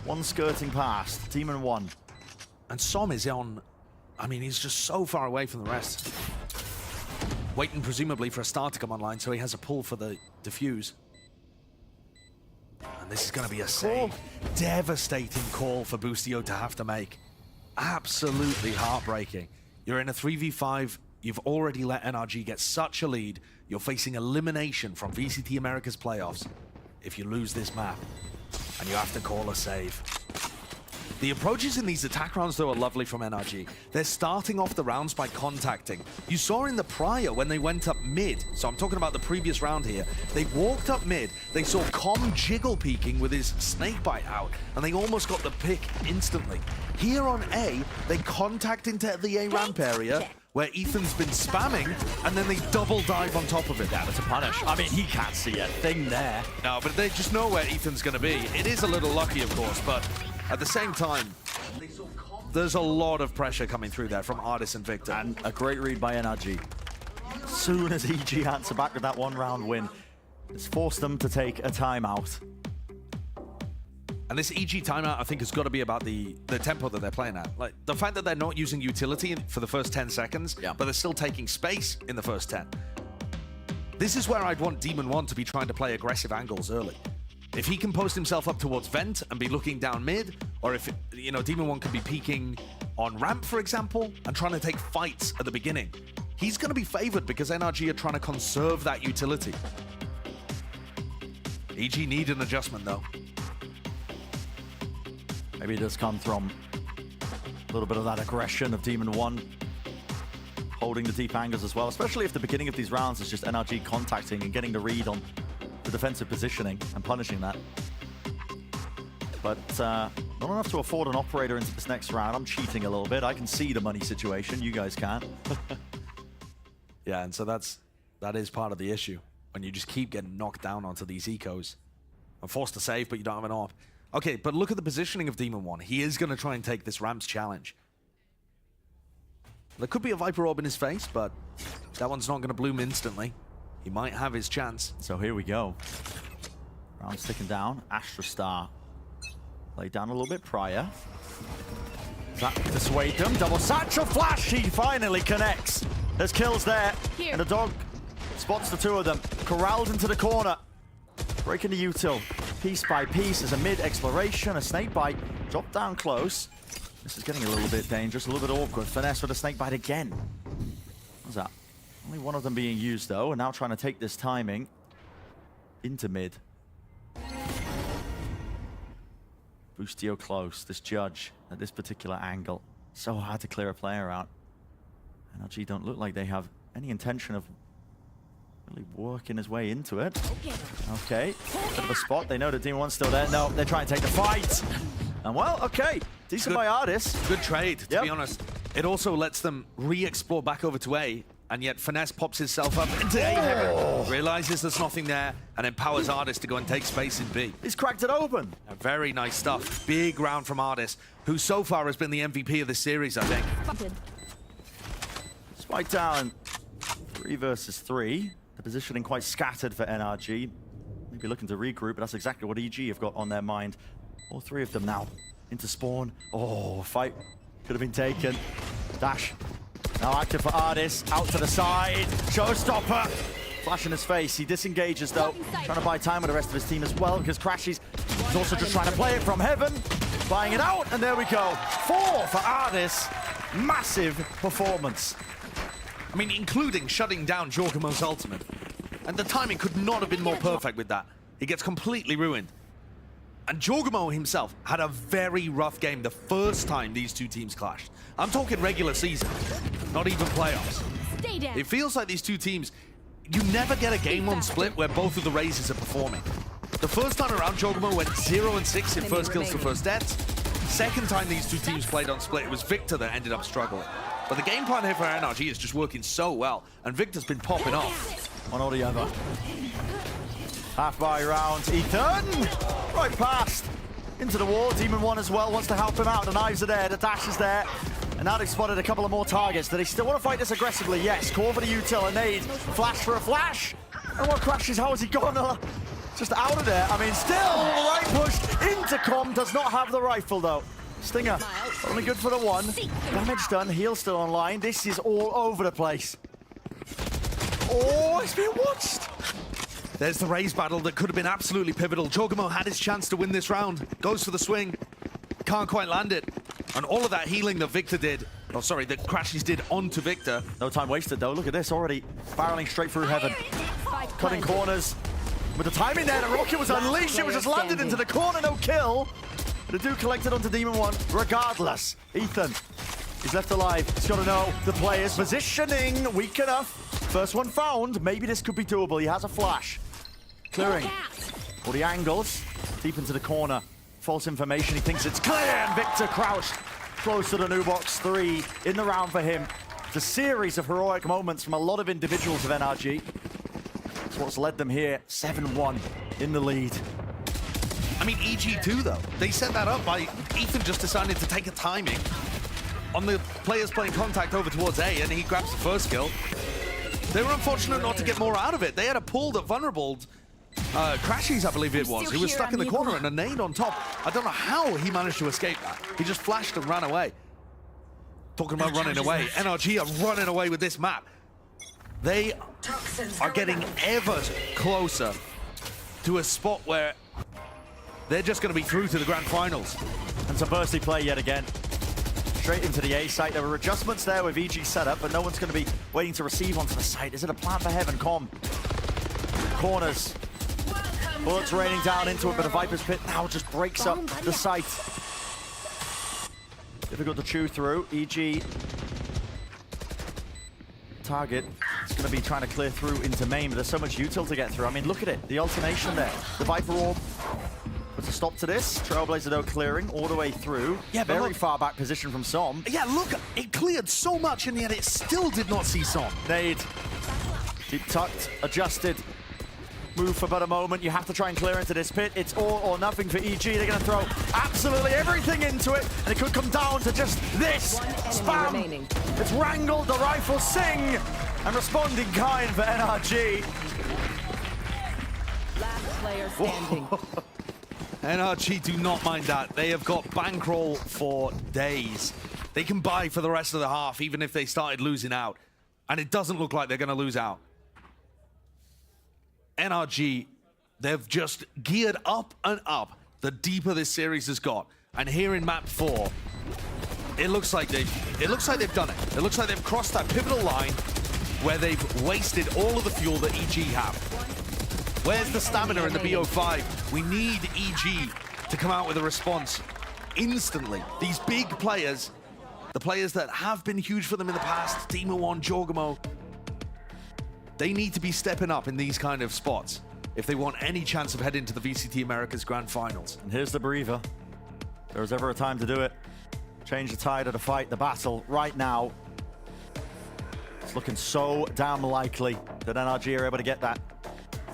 One skirting past. Team in one. And Som is on... I mean, he's just so far away from the rest. Waiting presumably for a star to come online, so he has a pull for the defuse. And this is going to be a save. Devastating call for Boostio to have to make. Absolutely heartbreaking. You're in a 3v5. You've already let NRG get such a lead. You're facing elimination from VCT Americas playoffs if you lose this map. And you have to call a save. The approaches in these attack rounds, though, are lovely from NRG. They're starting off the rounds by contacting. You saw in the prior when they went up mid, so I'm talking about the previous round here, they walked up mid, they saw Com jiggle peeking with his snakebite out, and they almost got the pick instantly. Here on A, they contact into the A ramp area, where Ethan's been spamming, and then they double dive on top of it. Yeah, that's a punish. I mean, he can't see a thing there. No, but they just know where Ethan's going to be. It is a little lucky, of course, but at the same time, there's a lot of pressure coming through there from Artis and Victor. And a great read by NRG. As soon as EG answer back with that one-round win, it's forced them to take a timeout. And this EG timeout, I think, has got to be about the tempo that they're playing at. Like, the fact that they're not using utility for the first 10 seconds, but they're still taking space in the first 10. This is where I'd want Demon 1 to be trying to play aggressive angles early. If he can post himself up towards Vent and be looking down mid, or if, you know, Demon 1 could be peeking on ramp, for example, and trying to take fights at the beginning, he's going to be favored because NRG are trying to conserve that utility. EG need an adjustment, though. Maybe it does come from a little bit of that aggression of Demon 1 holding the deep angles as well, especially if the beginning of these rounds is just NRG contacting and getting the read on the defensive positioning and punishing that. But not enough to afford an operator into this next round. I'm cheating a little bit. I can see the money situation. You guys can't. Yeah, and so that is part of the issue. When you just keep getting knocked down onto these ecos. I'm forced to save, but you don't have an AWP. Okay, but look at the positioning of Demon 1. He is going to try and take this Ramps challenge. There could be a Viper Orb in his face, but that one's not going to bloom instantly. He might have his chance. So here we go. Round sticking down. Astra Star laid down a little bit prior. Does that dissuade them? Double satchel flash. He finally connects. There's kills there. Here. And the dog spots the two of them. Corralled into the corner. Breaking the util. Piece by piece. There's a mid exploration. A snakebite. Drop down close. This is getting a little bit dangerous. A little bit awkward. Finesse with a snakebite again. What's that? Only one of them being used, though, and now trying to take this timing into mid. Boostio close. This judge at this particular angle. So hard to clear a player out. NRG don't look like they have any intention of really working his way into it. Okay. Bit of a spot. They know that Demon 1's still there. No, they're trying to take the fight. And well, okay. Decent by Artis. Good trade, to be honest. It also lets them re-explore back over to A. And yet Finesse pops himself up into A heaven, realizes there's nothing there, and empowers Artis to go and take space in B. He's cracked it open. Very nice stuff. Big round from Artis, who so far has been the MVP of this series, I think. Spike down. 3 versus 3. The positioning quite scattered for NRG. Maybe looking to regroup, but that's exactly what EG have got on their mind. All three of them now into spawn. Oh, fight could have been taken. Dash. Now active for Artis, out to the side, showstopper, flash in his face, he disengages though, trying to buy time with the rest of his team as well, because Crashies is also just trying to play it from heaven, buying it out, and there we go, 4 for Artis, massive performance. I mean, including shutting down Jorgamo's ultimate, and the timing could not have been more perfect with that. He gets completely ruined. And Jorgamo himself had a very rough game the first time these two teams clashed. I'm talking regular season, not even playoffs. Stay down. It feels like these two teams, you never get a game on split where both of the Razors are performing. The first time around, Jorgamo went 0-6 in first kills to first deaths. Second time these two teams played on split, it was Victor that ended up struggling. But the game plan here for NRG is just working so well, and Victor's been popping off. One or the other. Half by round, Ethan! Right past. Into the wall, Demon 1 as well, wants to help him out. The knives are there, the dash is there. And now they've spotted a couple of more targets. Do they still want to fight this aggressively? Yes, call for the util, a nade. Flash for a flash! And what Crashes, how has he gone? Just out of there. I mean, still, right push. Intercom does not have the rifle though. Stinger, only good for the 1. Damage done, heal still online. This is all over the place. Oh, it's being watched. There's the raise battle that could have been absolutely pivotal. Jorgamo had his chance to win this round. Goes for the swing. Can't quite land it. And all of that healing that Victor did, oh sorry, that Crashies did onto Victor. No time wasted though. Look at this already. Barreling straight through heaven. Cutting corners. With the timing there, the rocket was unleashed. It was just landed into the corner. No kill. The dude collected onto Demon 1. Regardless, Ethan, he's left alive. He's got to know the players. Positioning weak enough. First one found. Maybe this could be doable. He has a flash. Clearing all the angles. Deep into the corner. False information. He thinks it's clear. And Victor crouched close to the new box. 3 in the round for him. It's a series of heroic moments from a lot of individuals of NRG. It's what's led them here. 7-1 in the lead. I mean, EG too, though. They set that up by Ethan just deciding to take a timing on the players playing contact over towards A, and he grabs the first kill. They were unfortunate not to get more out of it. They had a pull that vulnerable Crashies, I believe it was, who was stuck in the corner and a nade on top. I don't know how he managed to escape that. He just flashed and ran away. Talking about running away, NRG are running away with this map. They are getting ever closer to a spot where they're just going to be through to the grand finals. And some bursty play yet again. Straight into the A site. There were adjustments there with EG set up, but no one's going to be waiting to receive onto the site. Is it a plan for heaven? Com. Corners. Bullets raining down into it, but a Viper's Pit now just breaks up the site. Difficult to chew through. EG target is going to be trying to clear through into main, but there's so much util to get through. I mean, look at it. The alternation there. The Viper Orb puts a stop to this. Trailblazer though clearing all the way through. Yeah, very look, far back position from Som. Yeah, look, it cleared so much and yet it still did not see Som. Nade. Deep tucked, adjusted. Move for but a moment. You have to try and clear into this pit. It's all or nothing for EG. They're going to throw absolutely everything into it, and it could come down to just this. Spam. It's wrangled. The rifle sing and responding kind for NRG. Last player standing. NRG do not mind that. They have got bankroll for days. They can buy for the rest of the half, even if they started losing out. And it doesn't look like they're going to lose out. NRG, they've just geared up and up the deeper this series has got. And here in map 4, it looks like they've done it. It looks like they've crossed that pivotal line where they've wasted all of the fuel that EG have. Where's the stamina in the BO5? We need EG to come out with a response instantly. These big players, the players that have been huge for them in the past, Demon 1, Jorgamo, they need to be stepping up in these kind of spots if they want any chance of heading to the VCT Americas Grand Finals. And here's the breather. If there was ever a time to do it, change the tide of the fight, the battle, right now. It's looking so damn likely that NRG are able to get that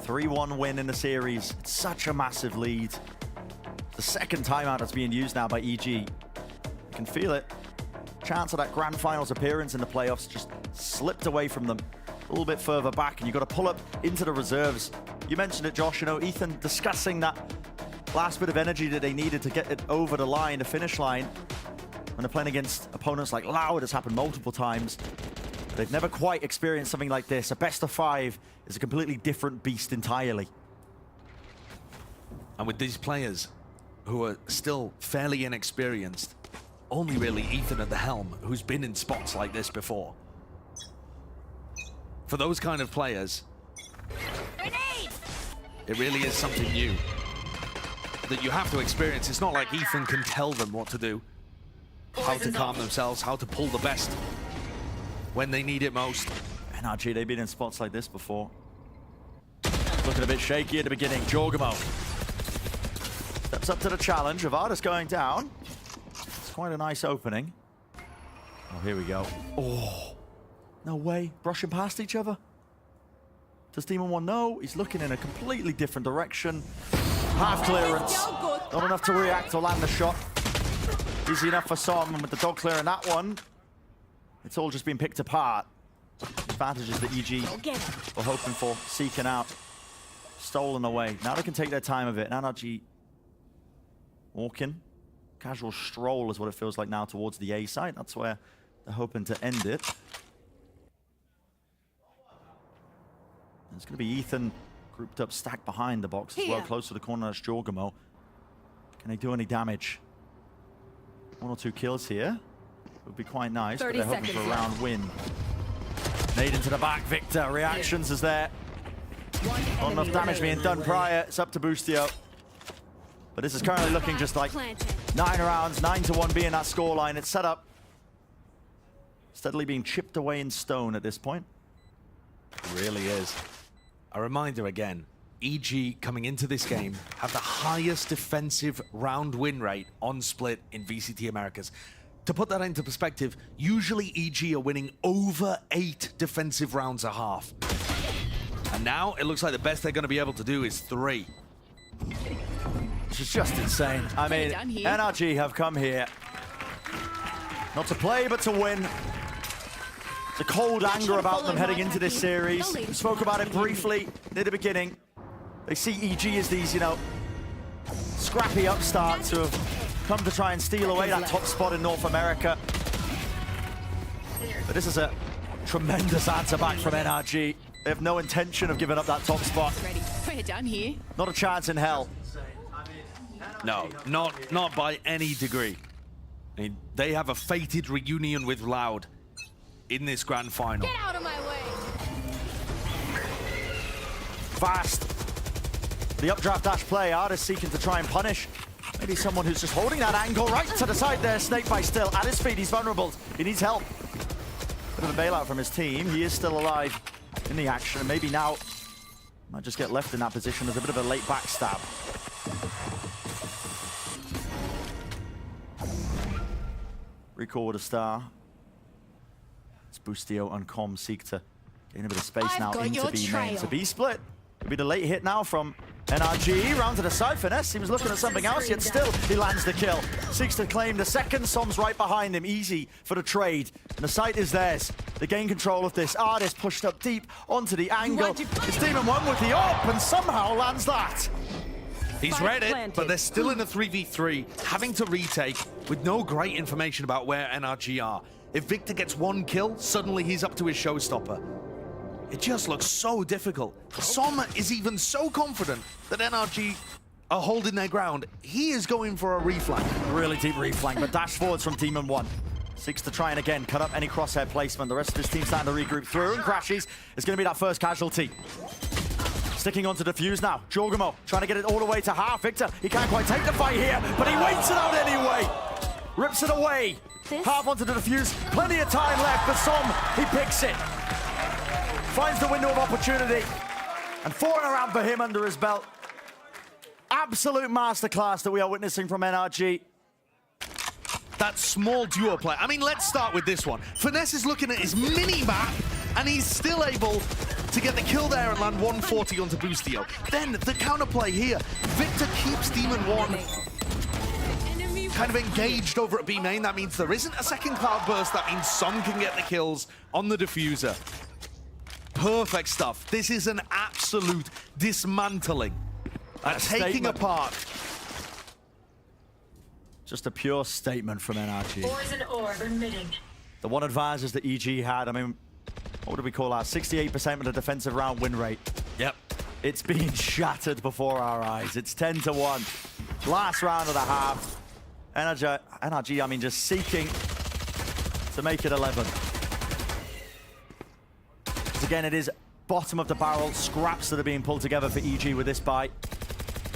3-1 win in the series. It's such a massive lead. The second timeout that's being used now by EG. You can feel it. Chance of that Grand Finals appearance in the playoffs just slipped away from them. A little bit further back, and you've got to pull up into the reserves. You mentioned it, Josh, you know, Ethan discussing that last bit of energy that they needed to get it over the line, the finish line. When they're playing against opponents like Lau, it has happened multiple times. They've never quite experienced something like this. A best of 5 is a completely different beast entirely. And with these players who are still fairly inexperienced, only really Ethan at the helm, who's been in spots like this before. For those kind of players, it really is something new that you have to experience. It's not like Ethan can tell them what to do, how to calm themselves, how to pull the best when they need it most. NRG, they've been in spots like this before. Looking a bit shaky at the beginning. Jorgamo steps up to the challenge. Avada's going down. It's quite a nice opening. Oh, here we go. Oh. No way. Brushing past each other. Does Demon 1 know? He's looking in a completely different direction. Half clearance. Not enough to react or land the shot. Easy enough for Som, and with the dog clearing that one, it's all just been picked apart. Advantages that EG were hoping for, seeking out. Stolen away. Now they can take their time of it. NRG walking. Casual stroll is what it feels like now towards the A site. That's where they're hoping to end it. It's going to be Ethan grouped up, stacked behind the box as well, close to the corner. That's Jorgamo. Can they do any damage? 1 or 2 kills here would be quite nice, but they're hoping for a round win. Nade into the back, Victor. Reactions is there. Not enough damage being done prior. It's up to Boostio. But this is currently looking just like 9 rounds, 9-1 being that scoreline. It's set up. Steadily being chipped away in stone at this point. It really is. A reminder again, EG coming into this game have the highest defensive round win rate on split in VCT Americas. To put that into perspective, usually EG are winning over 8 defensive rounds a half. And now it looks like the best they're going to be able to do is 3. Which is just insane. I mean, NRG have come here not to play, but to win. There's a cold anger about them heading into this series. We spoke about it briefly near the beginning. They see EG as these, you know, scrappy upstarts who have come to try and steal away that top spot in North America. But this is a tremendous answer back from NRG. They have no intention of giving up that top spot. We're done here. Not a chance in hell. No, not by any degree. I mean, they have a fated reunion with Loud in this grand final. Get out of my way. Fast. The updraft dash play, Artist seeking to try and punish. Maybe someone who's just holding that angle right to the side there. Snake by still at his feet. He's vulnerable. He needs help. Bit of a bailout from his team. He is still alive in the action. And maybe now might just get left in that position as a bit of a late backstab. Recall with a star. It's Boostio and Com seek to gain a bit of space now into B main. It's a B split. It'll be the late hit now from NRG. Round to the side. Finesse. He was looking at something else, yet still he lands the kill. Seeks to claim the second. Som's right behind him. Easy for the trade. And the site is theirs. They gain control of this. Artist pushed up deep onto the angle. It's Demon 1 with the AWP and somehow lands that. He's read it, but they're still in a 3v3, having to retake with no great information about where NRG are. If Victor gets 1 kill, suddenly he's up to his showstopper. It just looks so difficult. Som is even so confident that NRG are holding their ground. He is going for a reflank. Really deep reflank, but dash forwards from Demon 1. Seeks to try and again cut up any crosshair placement. The rest of his team starting to regroup through, and Crashies is going to be that first casualty. Sticking onto defuse now. Jorgamo trying to get it all the way to half. Victor, he can't quite take the fight here, but he waits it out anyway. Rips it away. Half onto the defuse. Plenty of time left, but Som, he picks it. Finds the window of opportunity. And 4 in a round for him under his belt. Absolute masterclass that we are witnessing from NRG. That small duo play. I mean, let's start with this one. Finesse is looking at his mini-map, and he's still able to get the kill there and land 140 onto Boostio. Then the counterplay here. Victor keeps Demon 1 kind of engaged over at B main. That means there isn't a second cloudburst. That means Som can get the kills on the diffuser. Perfect stuff. This is an absolute dismantling. Taking apart. Just a pure statement from NRG. Poison orb emitting. The one advantage that EG had, I mean, what do we call that? 68% of the defensive round win rate. Yep. It's being shattered before our eyes. It's 10-1. Last round of the half. NRG, I mean, just seeking to make it 11. Again, it is bottom of the barrel scraps that are being pulled together for EG with this buy.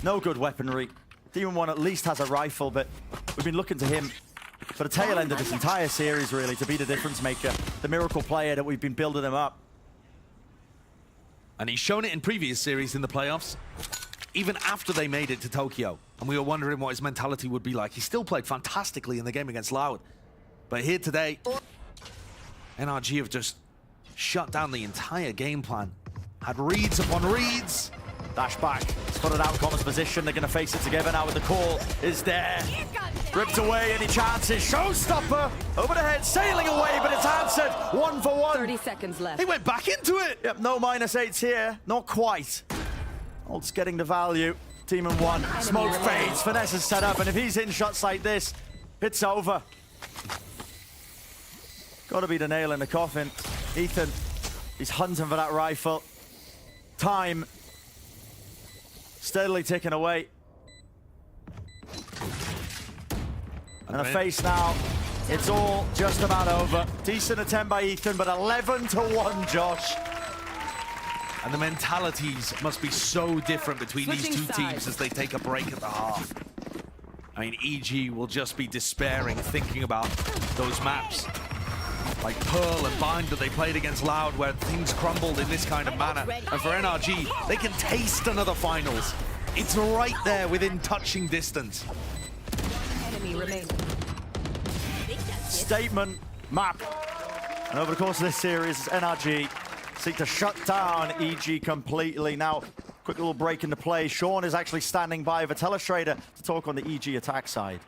No good weaponry. Demon 1 at least has a rifle, but we've been looking to him for the tail end of this entire series, really, to be the difference maker, the miracle player that we've been building him up. And he's shown it in previous series in the playoffs, even after they made it to Tokyo. And we were wondering what his mentality would be like. He still played fantastically in the game against Loud. But here today, NRG have just shut down the entire game plan. Had reads upon reads. Dash back, spotted out Common's position. They're going to face it together now with the call. Is there. Ripped away, any chances? Showstopper over the head, sailing away, but it's answered. 1 for 1. 30 seconds left. He went back into it. Yep, no -8s here. Not quite. Olds getting the value. Demon 1. Smoke fades. Finesse is set up, and if he's hitting shots like this, it's over. Got to be the nail in the coffin. Ethan, he's hunting for that rifle. Time steadily ticking away. And the face now, it's all just about over. Decent attempt by Ethan, but 11-1, Josh. And the mentalities must be so different between these two teams as they take a break at the half. I mean, EG will just be despairing, thinking about those maps like Pearl and Bind that they played against Loud, where things crumbled in this kind of manner. And for NRG, they can taste another finals. It's right there within touching distance. Statement map. And over the course of this series, NRG seek to shut down EG completely. Now, quick little break into play. Sean is actually standing by Vitellustrator to talk on the EG attack side.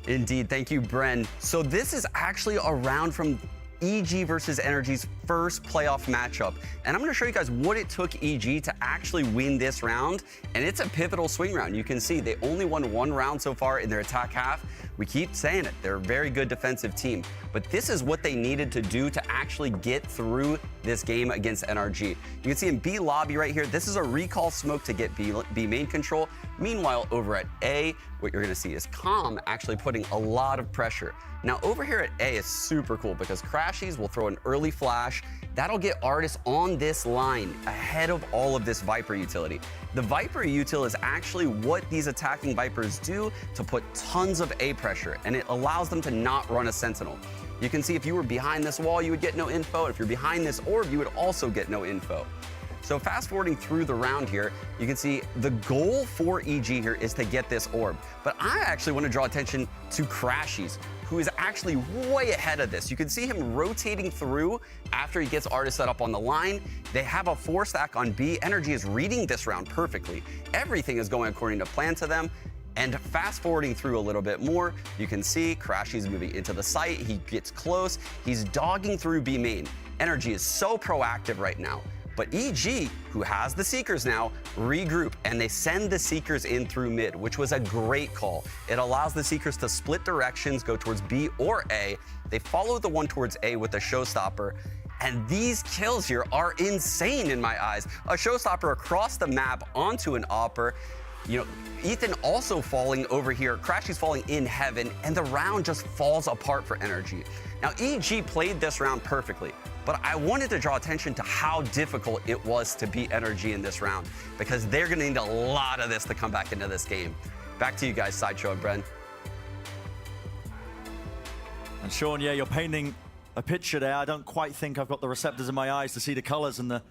Indeed, thank you, Bren. So this is actually a round from EG versus NRG's first playoff matchup. And I'm gonna show you guys what it took EG to actually win this round. And it's a pivotal swing round. You can see they only won one round so far in their attack half. We keep saying it, they're a very good defensive team. But this is what they needed to do to actually get through this game against NRG. You can see in B lobby right here, this is a recall smoke to get B main control. Meanwhile, over at A, what you're gonna see is Calm actually putting a lot of pressure. Now over here at A is super cool because Crashies will throw an early flash. That'll get Artis on this line ahead of all of this Viper utility. The Viper util is actually what these attacking Vipers do to put tons of A pressure, and it allows them to not run a Sentinel. You can see if you were behind this wall, you would get no info. If you're behind this orb, you would also get no info. So fast forwarding through the round here, you can see the goal for EG here is to get this orb. But I actually want to draw attention to Crashies, who is actually way ahead of this. You can see him rotating through after he gets Artis set up on the line. They have a 4 stack on B. NRG is reading this round perfectly. Everything is going according to plan to them. And fast forwarding through a little bit more, you can see Crashies moving into the site. He gets close. He's dogging through B main. NRG is so proactive right now. But EG, who has the Seekers now, regroup, and they send the Seekers in through mid, which was a great call. It allows the Seekers to split directions, go towards B or A. They follow the one towards A with a Showstopper, and these kills here are insane in my eyes. A Showstopper across the map onto an Opper. You know, Ethan also falling over here, Crashy's falling in heaven, and the round just falls apart for NRG. Now, EG played this round perfectly, but I wanted to draw attention to how difficult it was to beat NRG in this round, because they're gonna need a lot of this to come back into this game. Back to you guys, Sideshow and Bren. And Sean, yeah, you're painting a picture there. I don't quite think I've got the receptors in my eyes to see the colors and the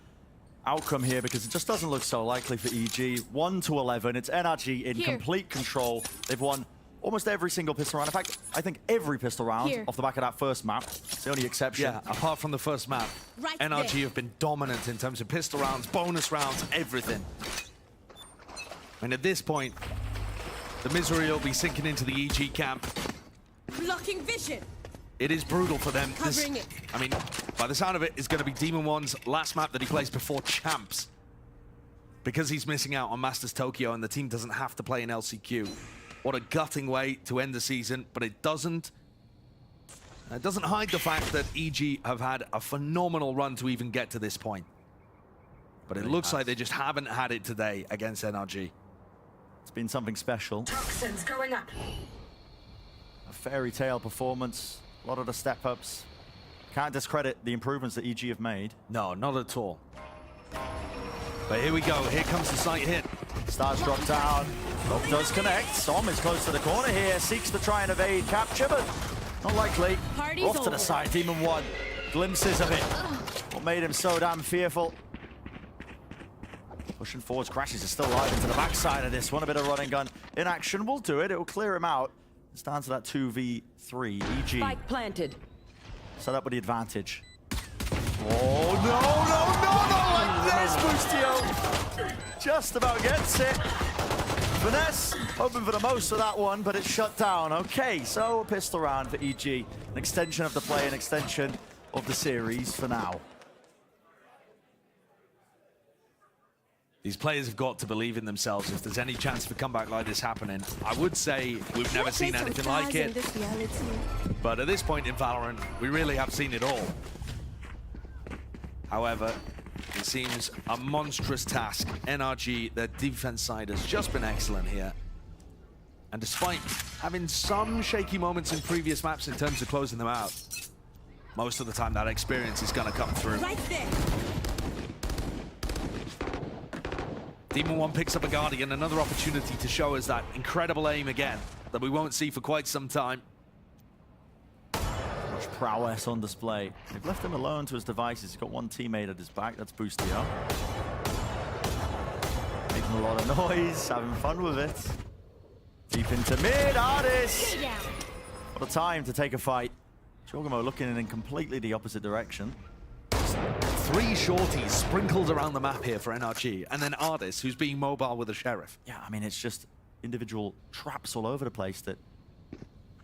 outcome here, because it just doesn't look so likely for EG. 1-11, it's NRG in complete control. They've won almost every single pistol round. In fact, I think every pistol round off the back of that first map. It's the only exception. Yeah, apart from the first map, NRG have been dominant in terms of pistol rounds, bonus rounds, everything. And at this point, the misery will be sinking into the EG camp. Blocking vision. It is brutal for them. I mean, by the sound of it, it's going to be Demon One's last map that he plays before Champs, because he's missing out on Masters Tokyo and the team doesn't have to play in LCQ. What a gutting way to end the season, but it doesn't hide the fact that EG have had a phenomenal run to even get to this point. But it looks like they just haven't had it today against NRG. It's been something special. Toxins going up. A fairy tale performance, a lot of the step-ups. Can't discredit the improvements that EG have made. No, not at all. But here we go, here comes the site hit. Stars drop down, Rob does connect. Som is close to the corner here, seeks to try and evade capture, but not likely. Off to the side, Demon One. Glimpses of it. What made him so damn fearful? Pushing forwards, Crashes is still alive into the backside of this one. A bit of running gun in action will do it. It will clear him out. It's down to that 2v3. EG. Spike planted. Set up with the advantage. Oh, no, not like this, Boostio. Just about gets it. Finesse, hoping for the most of that one, but it's shut down. Okay, so a pistol round for EG. An extension of the play, an extension of the series for now. These players have got to believe in themselves if there's any chance of a comeback like this happening. I would say we've never seen anything like it, but at this point in Valorant, we really have seen it all. However, It seems a monstrous task. NRG, their defense side, has just been excellent here. And despite having some shaky moments in previous maps in terms of closing them out, most of the time that experience is going to come through. Right there. Demon One picks up a Guardian, another opportunity to show us that incredible aim again that we won't see for quite some time. Much prowess on display. They've left him alone to his devices. He's got one teammate at his back. That's Boostio. Making a lot of noise, having fun with it. Deep into mid, Ardis! What a time to take a fight. Jorgamo looking in completely the opposite direction. 3 shorties sprinkled around the map here for NRG, and then Ardis, who's being mobile with a Sheriff. Yeah, I mean, it's just individual traps all over the place that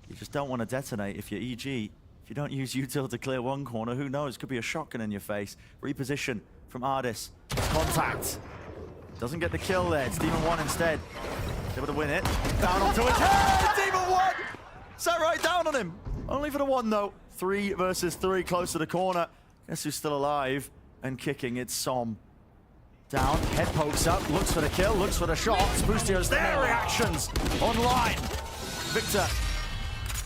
you just don't want to detonate if you're EG. If you don't use util to clear one corner, who knows? Could be a shotgun in your face. Reposition from Ardis. Contact. Doesn't get the kill there. It's Demon One instead. He's able to win it. Down onto his head! Demon One! Sat right down on him. Only for the one, though. 3 versus 3, close to the corner. Guess who's still alive and kicking? It's Som. Down, head pokes up, looks for the kill, looks for the shots. Boostio's there, reactions online. Victor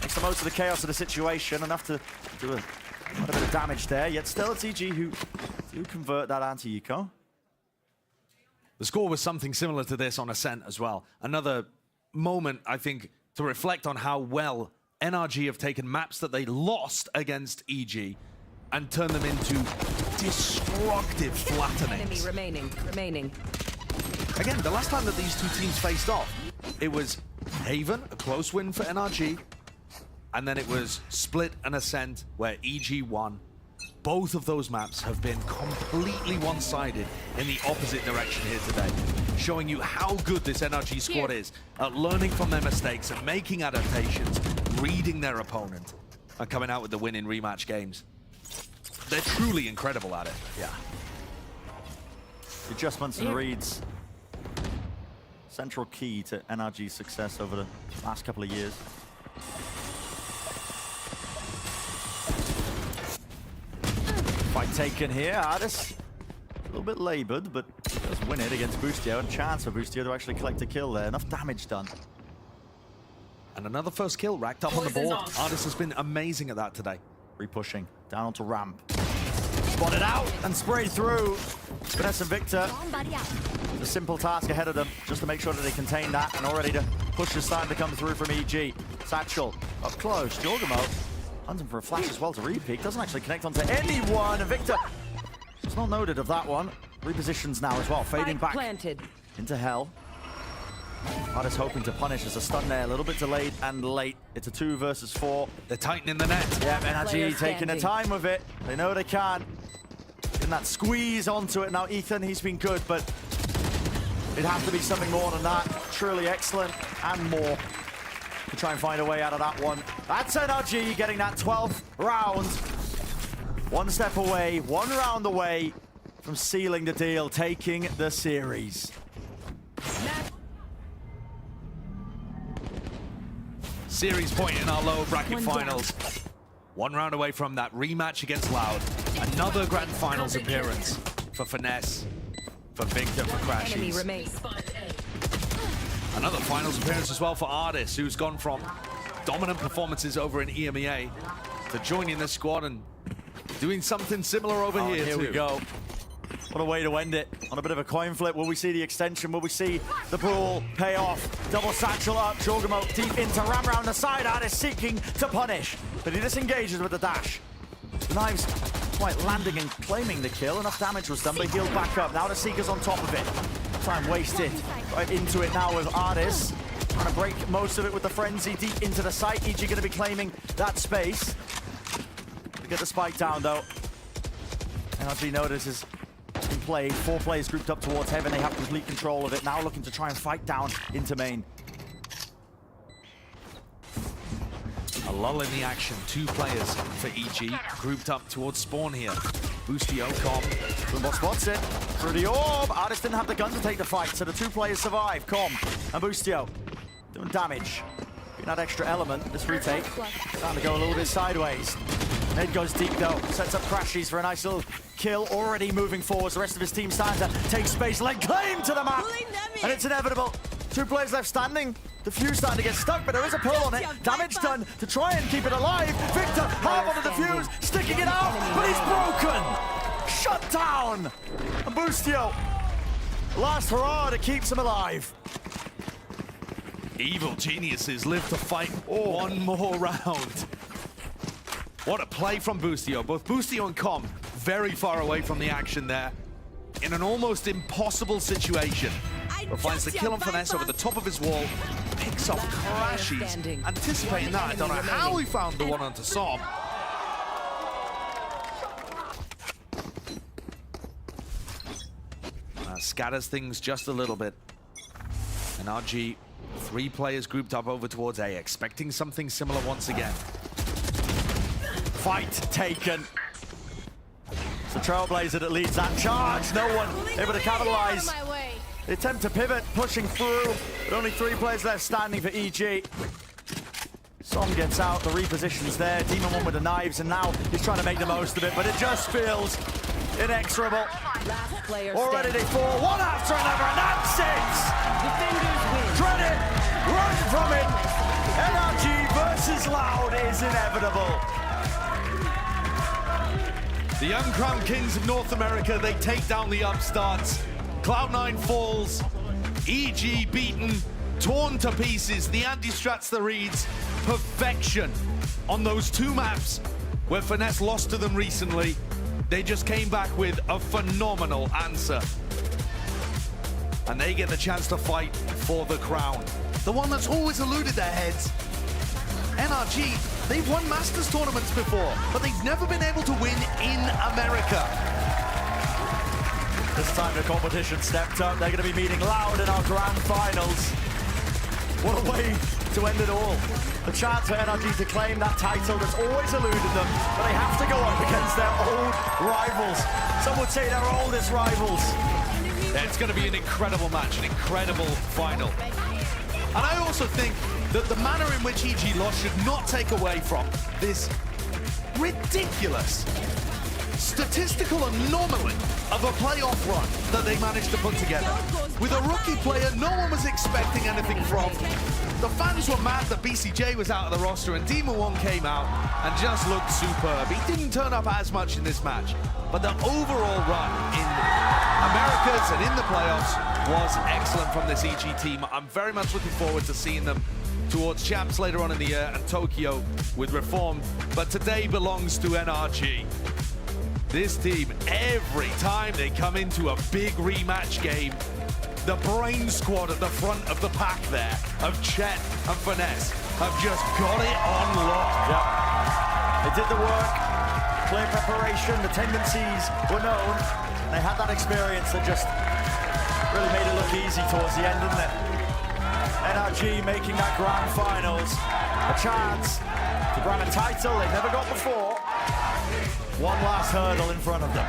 makes the most of the chaos of the situation, enough to do a bit of damage there, yet still it's EG who do convert that anti-eco. The score was something similar to this on Ascent as well. Another moment, I think, to reflect on how well NRG have taken maps that they lost against EG and turned them into destructive flattenings. Enemy remaining. Again, the last time that these two teams faced off, it was Haven, a close win for NRG, and then it was Split and Ascent, where EG won. Both of those maps have been completely one-sided in the opposite direction here today, showing you how good this NRG squad is at learning from their mistakes and making adaptations, reading their opponent, and coming out with the win in rematch games. They're truly incredible at it. Yeah. Adjustments and reads. Central key to NRG's success over the last couple of years. Fight taken here. Ardis a little bit labored, but does win it against Boostio. A chance for Boostio to actually collect a kill there. Enough damage done. And another first kill racked up on the board. Ardis has been amazing at that today. Repushing down onto ramp. Spotted out and sprayed through. Vanessa and Victor. The simple task ahead of them, just to make sure that they contain that, and already the push is starting to come through from EG. Satchel up close. Jorgamo hunting for a flash as well to repeat. Doesn't actually connect onto anyone. And Victor was not noted of that one. Repositions now as well, fading back into hell. Ardis hoping to punish as a stun there, a little bit delayed and late. It's a 2 versus 4. They're tightening the net. Yeah, NRG taking their time with it. They know they can. Getting that squeeze onto it. Now Ethan, he's been good, but it'd have to be something more than that. Truly excellent and more to try and find a way out of that one. That's NRG getting that 12th round. One step away, 1 round away from sealing the deal, taking the series. Series point in our lower bracket finals. 1 round away from that rematch against Loud. Another grand finals appearance for Finesse, for Victor, for Crashies. Another finals appearance as well for Ardis, who's gone from dominant performances over in EMEA to joining this squad and doing something similar over here too. Here we go. What a way to end it. On a bit of a coin flip. Will we see the extension? Will we see the brawl pay off? Double satchel up. Jorgamo deep into ram round the side. Ardis seeking to punish, but he disengages with the dash. The knives quite landing and claiming the kill. Enough damage was done, but healed back up. Now the Seeker's on top of it. Time wasted. Right into it now with Ardis. Trying to break most of it with the frenzy deep into the site. EG going to be claiming that space. Get the spike down though. NRG notices in play. 4 players grouped up towards heaven. They have complete control of it. Now looking to try and fight down into main. A lull in the action. 2 players for EG grouped up towards spawn here. Boostio, Com. Boombot spots it through the orb. Ardis didn't have the gun to take the fight, so the 2 players survive. Com and Boostio doing damage. Being that extra element, this retake starting to go a little bit sideways. Nade goes deep though, sets up Crashies for a nice little kill, already moving forwards. The rest of his team starting to take space, leg claim to the map, and it's inevitable. 2 players left standing. Defuse starting to get stuck, but there is a pull on it. Damage done to try and keep it alive. Victor, half on the defuse, sticking it out, but he's broken. Shut down. And Boostio, last hurrah that keeps him alive. Evil geniuses live to fight one more round. What a play from Boostio. Both Boostio and Com very far away from the action there. In an almost impossible situation. But finds the kill on Finesse over the top of his wall. Picks off Crashies. Anticipating that. I don't know how he found the one onto Som. Scatters things just a little bit. NRG, 3 players grouped up over towards A, expecting something similar once again. Fight taken. It's the Trailblazer that leads that charge. No one able to capitalize. They attempt to pivot, pushing through, but only 3 players left standing for EG. Som gets out, the repositions there. Demon 1 with the knives, and now he's trying to make the most of it, but it just feels inexorable. Already they fall, one after another, and that's it! Dread it, run from it. NRG versus Loud is inevitable. The uncrowned kings of North America, they take down the upstarts. Cloud9 falls, EG beaten, torn to pieces. The anti-strats the reads, perfection on those 2 maps where Finesse lost to them recently. They just came back with a phenomenal answer. And they get the chance to fight for the crown. The one that's always eluded their heads. NRG, they've won Masters tournaments before, but they've never been able to win in America. This time the competition stepped up. They're going to be meeting Loud in our grand finals. What a way to end it all. The chance for NRG to claim that title that's always eluded them, but they have to go up against their old rivals. Some would say their oldest rivals. Yeah, it's going to be an incredible match, an incredible final. And I also think that the manner in which EG lost should not take away from this ridiculous statistical anomaly of a playoff run that they managed to put together. With a rookie player no one was expecting anything from. The fans were mad that BCJ was out of the roster and Demon 1 came out and just looked superb. He didn't turn up as much in this match, but the overall run in Americas and in the playoffs was excellent from this EG team. I'm very much looking forward to seeing them towards Champs later on in the year and Tokyo with Reformed, but today belongs to NRG. This team, every time they come into a big rematch game, the brain squad at the front of the pack there of Chet and Finesse have just got it on lock. Yep. They did the work, clear preparation, the tendencies were known. They had that experience that just really made it look easy towards the end, didn't it? NRG making that grand finals, a chance to grab a title they've never got before. One last hurdle in front of them.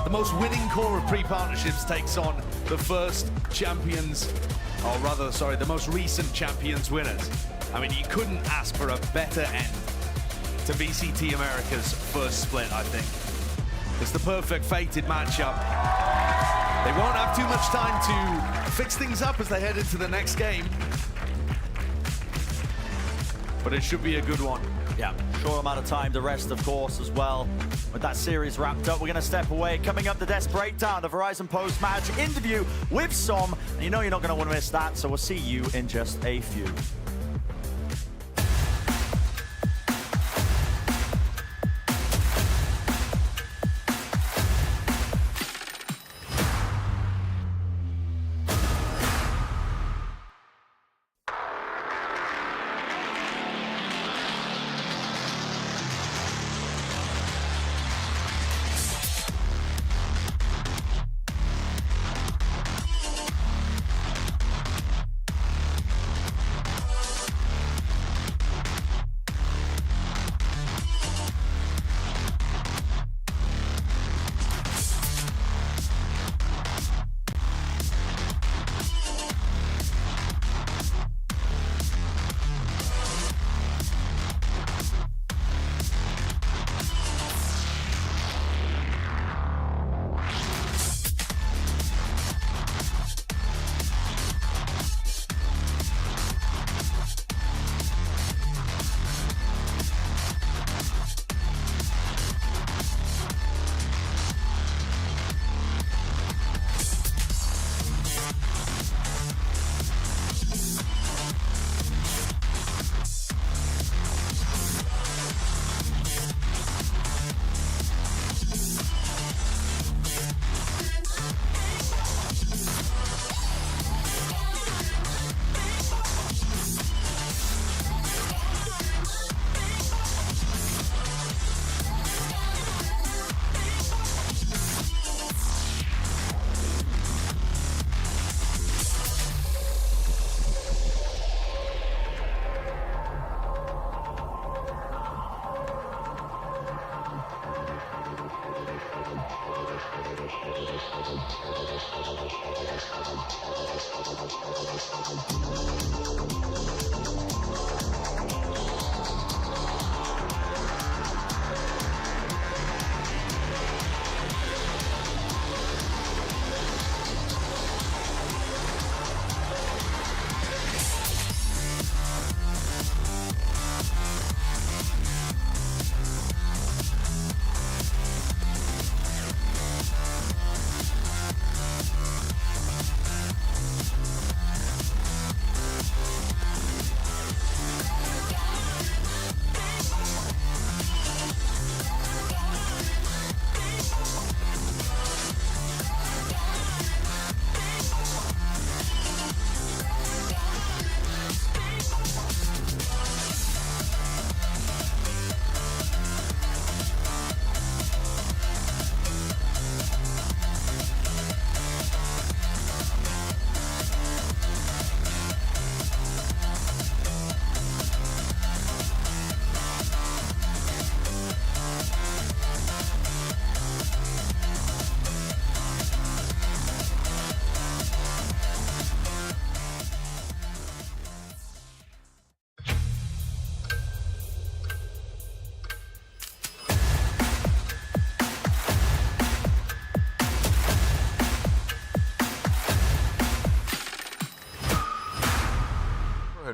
The most winning core of pre-partnerships takes on the first champions, or rather, sorry, the most recent champions winners. I mean, you couldn't ask for a better end to VCT America's first split, I think. It's the perfect fated matchup. They won't have too much time to fix things up as they head into the next game. But it should be a good one. Yeah, short amount of time, the rest, of course, as well. With that series wrapped up, we're going to step away. Coming up, the Death Breakdown, the Verizon post-match interview with Som. And you know you're not going to want to miss that, so we'll see you in just a few.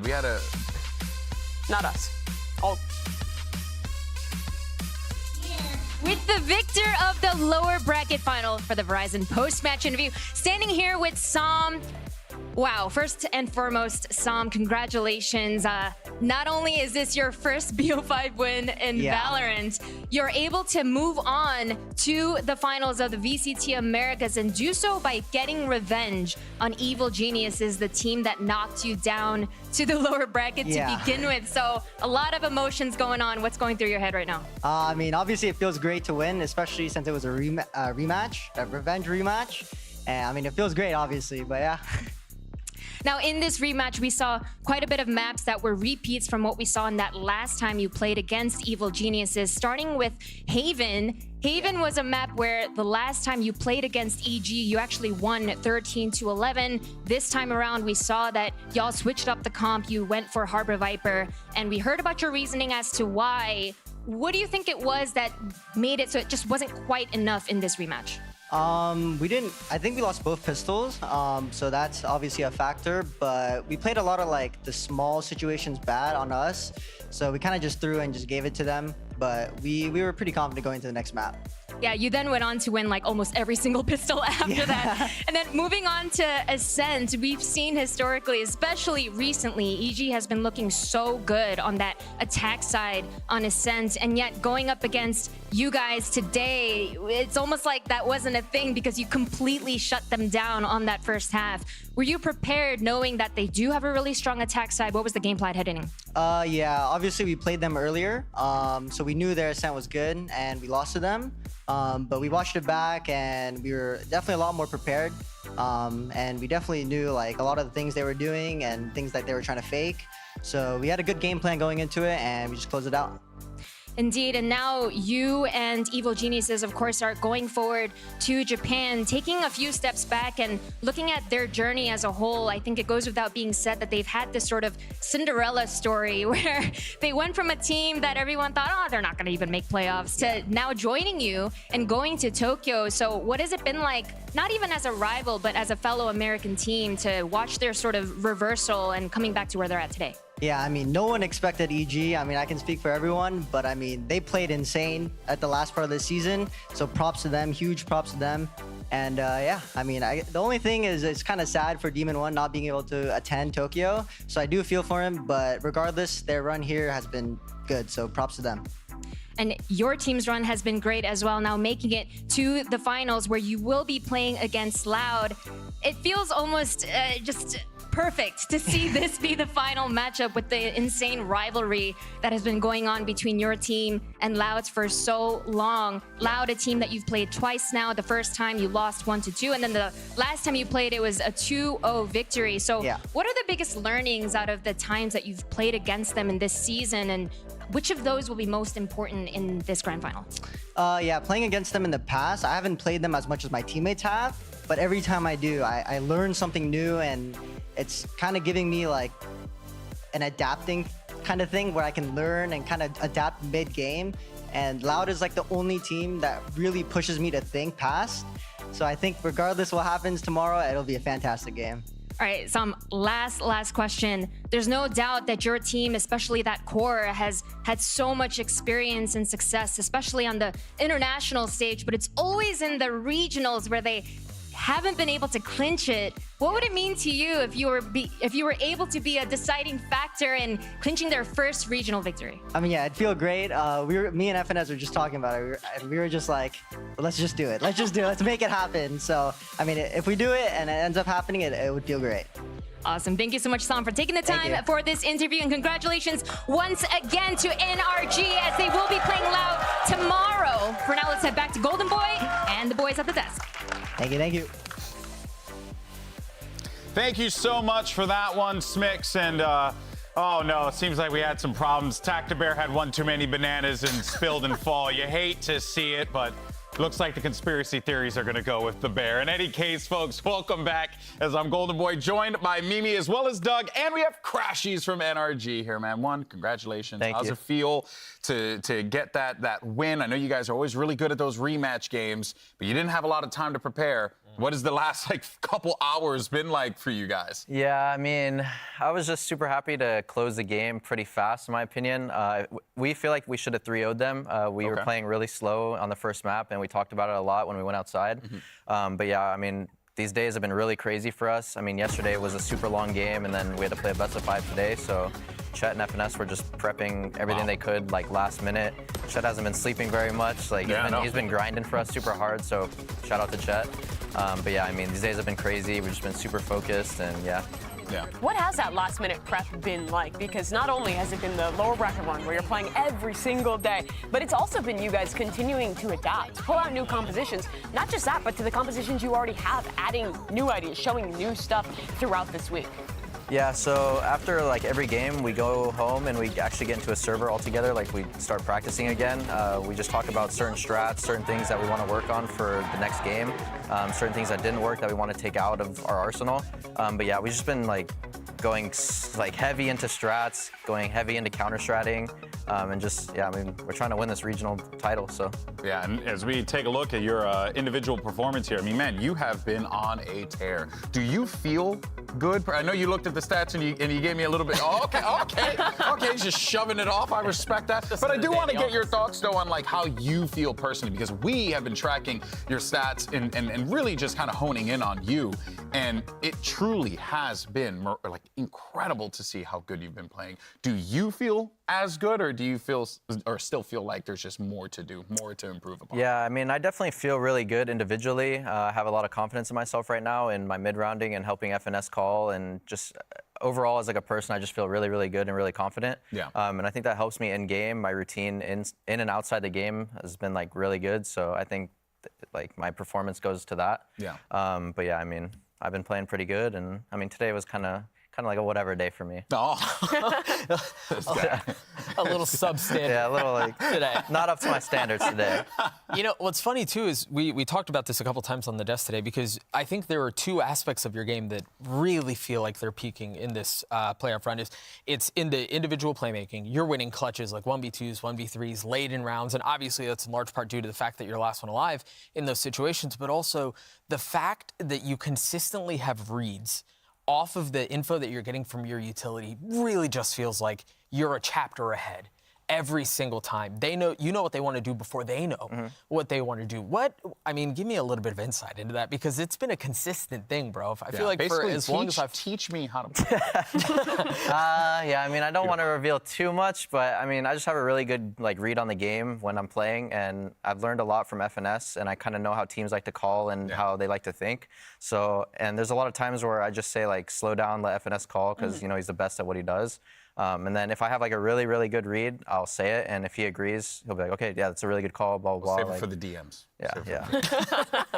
We had a... Not us. All. With the victor of the lower bracket final for the Verizon post-match interview, standing here with Sam. Wow, first and foremost, Sam, congratulations. Not only is this your first BO5 win in Valorant, you're able to move on to the finals of the VCT Americas and do so by getting revenge on Evil Geniuses, the team that knocked you down to the lower bracket to begin with. So a lot of emotions going on. What's going through your head right now? I mean, obviously it feels great to win, especially since it was a rematch, a revenge rematch. And I mean, it feels great, obviously, but yeah. Now, in this rematch, we saw quite a bit of maps that were repeats from what we saw in that last time you played against Evil Geniuses, starting with Haven. Haven was a map where the last time you played against EG, you actually won 13-11. This time around, we saw that y'all switched up the comp. You went for Harbor Viper, and we heard about your reasoning as to why. What do you think it was that made it so it just wasn't quite enough in this rematch? I think we lost both pistols, so that's obviously a factor, but we played a lot of like the small situations bad on us, so we kind of just threw and just gave it to them, but we were pretty confident going to the next map. Yeah, you then went on to win like almost every single pistol after that. And then moving on to Ascent, we've seen historically, especially recently, EG has been looking so good on that attack side on Ascent, and yet going up against you guys today, it's almost like that wasn't a thing because you completely shut them down on that first half. Were you prepared knowing that they do have a really strong attack side? What was the game plan heading in? Yeah, obviously we played them earlier, so we knew their Ascent was good and we lost to them. But we watched it back and we were definitely a lot more prepared. And we definitely knew like a lot of the things they were doing and things that they were trying to fake. So we had a good game plan going into it and we just closed it out. Indeed, and now you and Evil Geniuses, of course, are going forward to Japan, taking a few steps back and looking at their journey as a whole. I think it goes without being said that they've had this sort of Cinderella story where they went from a team that everyone thought, oh, they're not going to even make playoffs, to now joining you and going to Tokyo. So what has it been like, not even as a rival, but as a fellow American team, to watch their sort of reversal and coming back to where they're at today? Yeah, I mean, no one expected EG. I mean, I can speak for everyone, but I mean, they played insane at the last part of the season. So props to them, huge props to them. And yeah, I mean, the only thing is it's kind of sad for Demon One not being able to attend Tokyo. So I do feel for him, but regardless, their run here has been good. So props to them. And your team's run has been great as well, now making it to the finals where you will be playing against Loud. It feels almost just perfect to see this be the final matchup with the insane rivalry that has been going on between your team and Loud's for so long. Loud, a team that you've played twice now. The first time you lost 1-2, and then the last time you played, it was a 2-0 victory. So what are the biggest learnings out of the times that you've played against them in this season, and which of those will be most important in this grand final? Yeah, playing against them in the past, I haven't played them as much as my teammates have, but every time I do, I learn something new, and it's kind of giving me like an adapting kind of thing where I can learn and kind of adapt mid-game. And Loud is like the only team that really pushes me to think past. So I think regardless what happens tomorrow, it'll be a fantastic game. All right, Sam, last question. There's no doubt that your team, especially that core, has had so much experience and success, especially on the international stage, but it's always in the regionals where they haven't been able to clinch it. What would it mean to you if you were able to be a deciding factor in clinching their first regional victory? I mean, yeah, it'd feel great. Me and FNS were just talking about it, and we were just like, well, let's just do it. Let's just do it. Let's make it happen. So, I mean, if we do it and it ends up happening, it would feel great. Awesome. Thank you so much, Sam, for taking the time for this interview, and congratulations once again to NRG as they will be playing Loud tomorrow. For now, let's head back to Golden Boy and the boys at the desk. Thank you, thank you. Thank you so much for that one, Smix. And oh no, it seems like we had some problems. Tactibear had one too many bananas and spilled and fall. You hate to see it, but Looks like the conspiracy theories are going to go with the bear. In any case, folks, welcome back as I'm Golden Boy, joined by Mimi as well as Doug, and we have Crashies from NRG here, man. One, congratulations. How's it feel to get that win? I know you guys are always really good at those rematch games, but you didn't have a lot of time to prepare. What has the last couple hours been like for you guys? Yeah, I mean, I was just super happy to close the game pretty fast, in my opinion. We feel like we should have 3-0'd them. We were playing really slow on the first map, and we talked about it a lot when we went outside. But yeah, I mean, these days have been really crazy for us. I mean, yesterday was a super long game, and then we had to play a best of 5 today. So Chet and FNS were just prepping everything they could, last minute. Chet hasn't been sleeping very much. He's been grinding for us super hard. So shout out to Chet. But yeah, I mean, these days have been crazy. We've just been super focused, and yeah. What has that last-minute prep been like? Because not only has it been the lower bracket run where you're playing every single day, but it's also been you guys continuing to adapt, pull out new compositions. Not just that, but to the compositions you already have, adding new ideas, showing new stuff throughout this week. Yeah, so after every game, we go home and we actually get into a server all together. We start practicing again. We just talk about certain strats, certain things that we want to work on for the next game, certain things that didn't work that we want to take out of our arsenal. But yeah, we've just been going heavy into strats, going heavy into counter-stratting, and just, yeah, I mean, we're trying to win this regional title, so. Yeah, and as we take a look at your individual performance here, I mean, man, you have been on a tear. Do you feel good? I know you looked at the stats and you gave me a little bit, okay, just shoving it off. I respect that. But I do want to get your thoughts, though, on how you feel personally, because we have been tracking your stats and really just kind of honing in on you. And it truly has been incredible to see how good you've been playing. Do you feel as good, or do you still feel like there's just more to do, more to improve upon? Yeah, I mean, I definitely feel really good individually. I have a lot of confidence in myself right now in my mid-rounding and helping FNS call, and just overall as a person, I just feel really, really good and really confident. Yeah. And I think that helps me in game. My routine in and outside the game has been really good. So I think my performance goes to that. Yeah. But yeah, I mean, I've been playing pretty good, and I mean, today was kind of like a whatever day for me. A little substandard. Yeah, a little today. Not up to my standards today. You know, what's funny too is we talked about this a couple times on the desk today, because I think there are two aspects of your game that really feel like they're peaking in this playoff run. It's in the individual playmaking. You're winning clutches like 1v2s, 1v3s, late in rounds, and obviously that's in large part due to the fact that you're last one alive in those situations, but also the fact that you consistently have reads off of the info that you're getting from your utility really just feels like you're a chapter ahead every single time. They know, you know what they want to do before they know what they want to do. I mean, give me a little bit of insight into that, because it's been a consistent thing, bro. I feel like for as long as I've... Teach me how to play. Yeah, I mean, I don't want to reveal too much, but I mean, I just have a really good read on the game when I'm playing, and I've learned a lot from FNS, and I kind of know how teams like to call and how they like to think. So, and there's a lot of times where I just say slow down, let FNS call, because he's the best at what he does. And then if I have a really, really good read, I'll say it. And if he agrees, he'll be like, okay, yeah, that's a really good call, blah, blah, blah. Save it for the DMs. Yeah.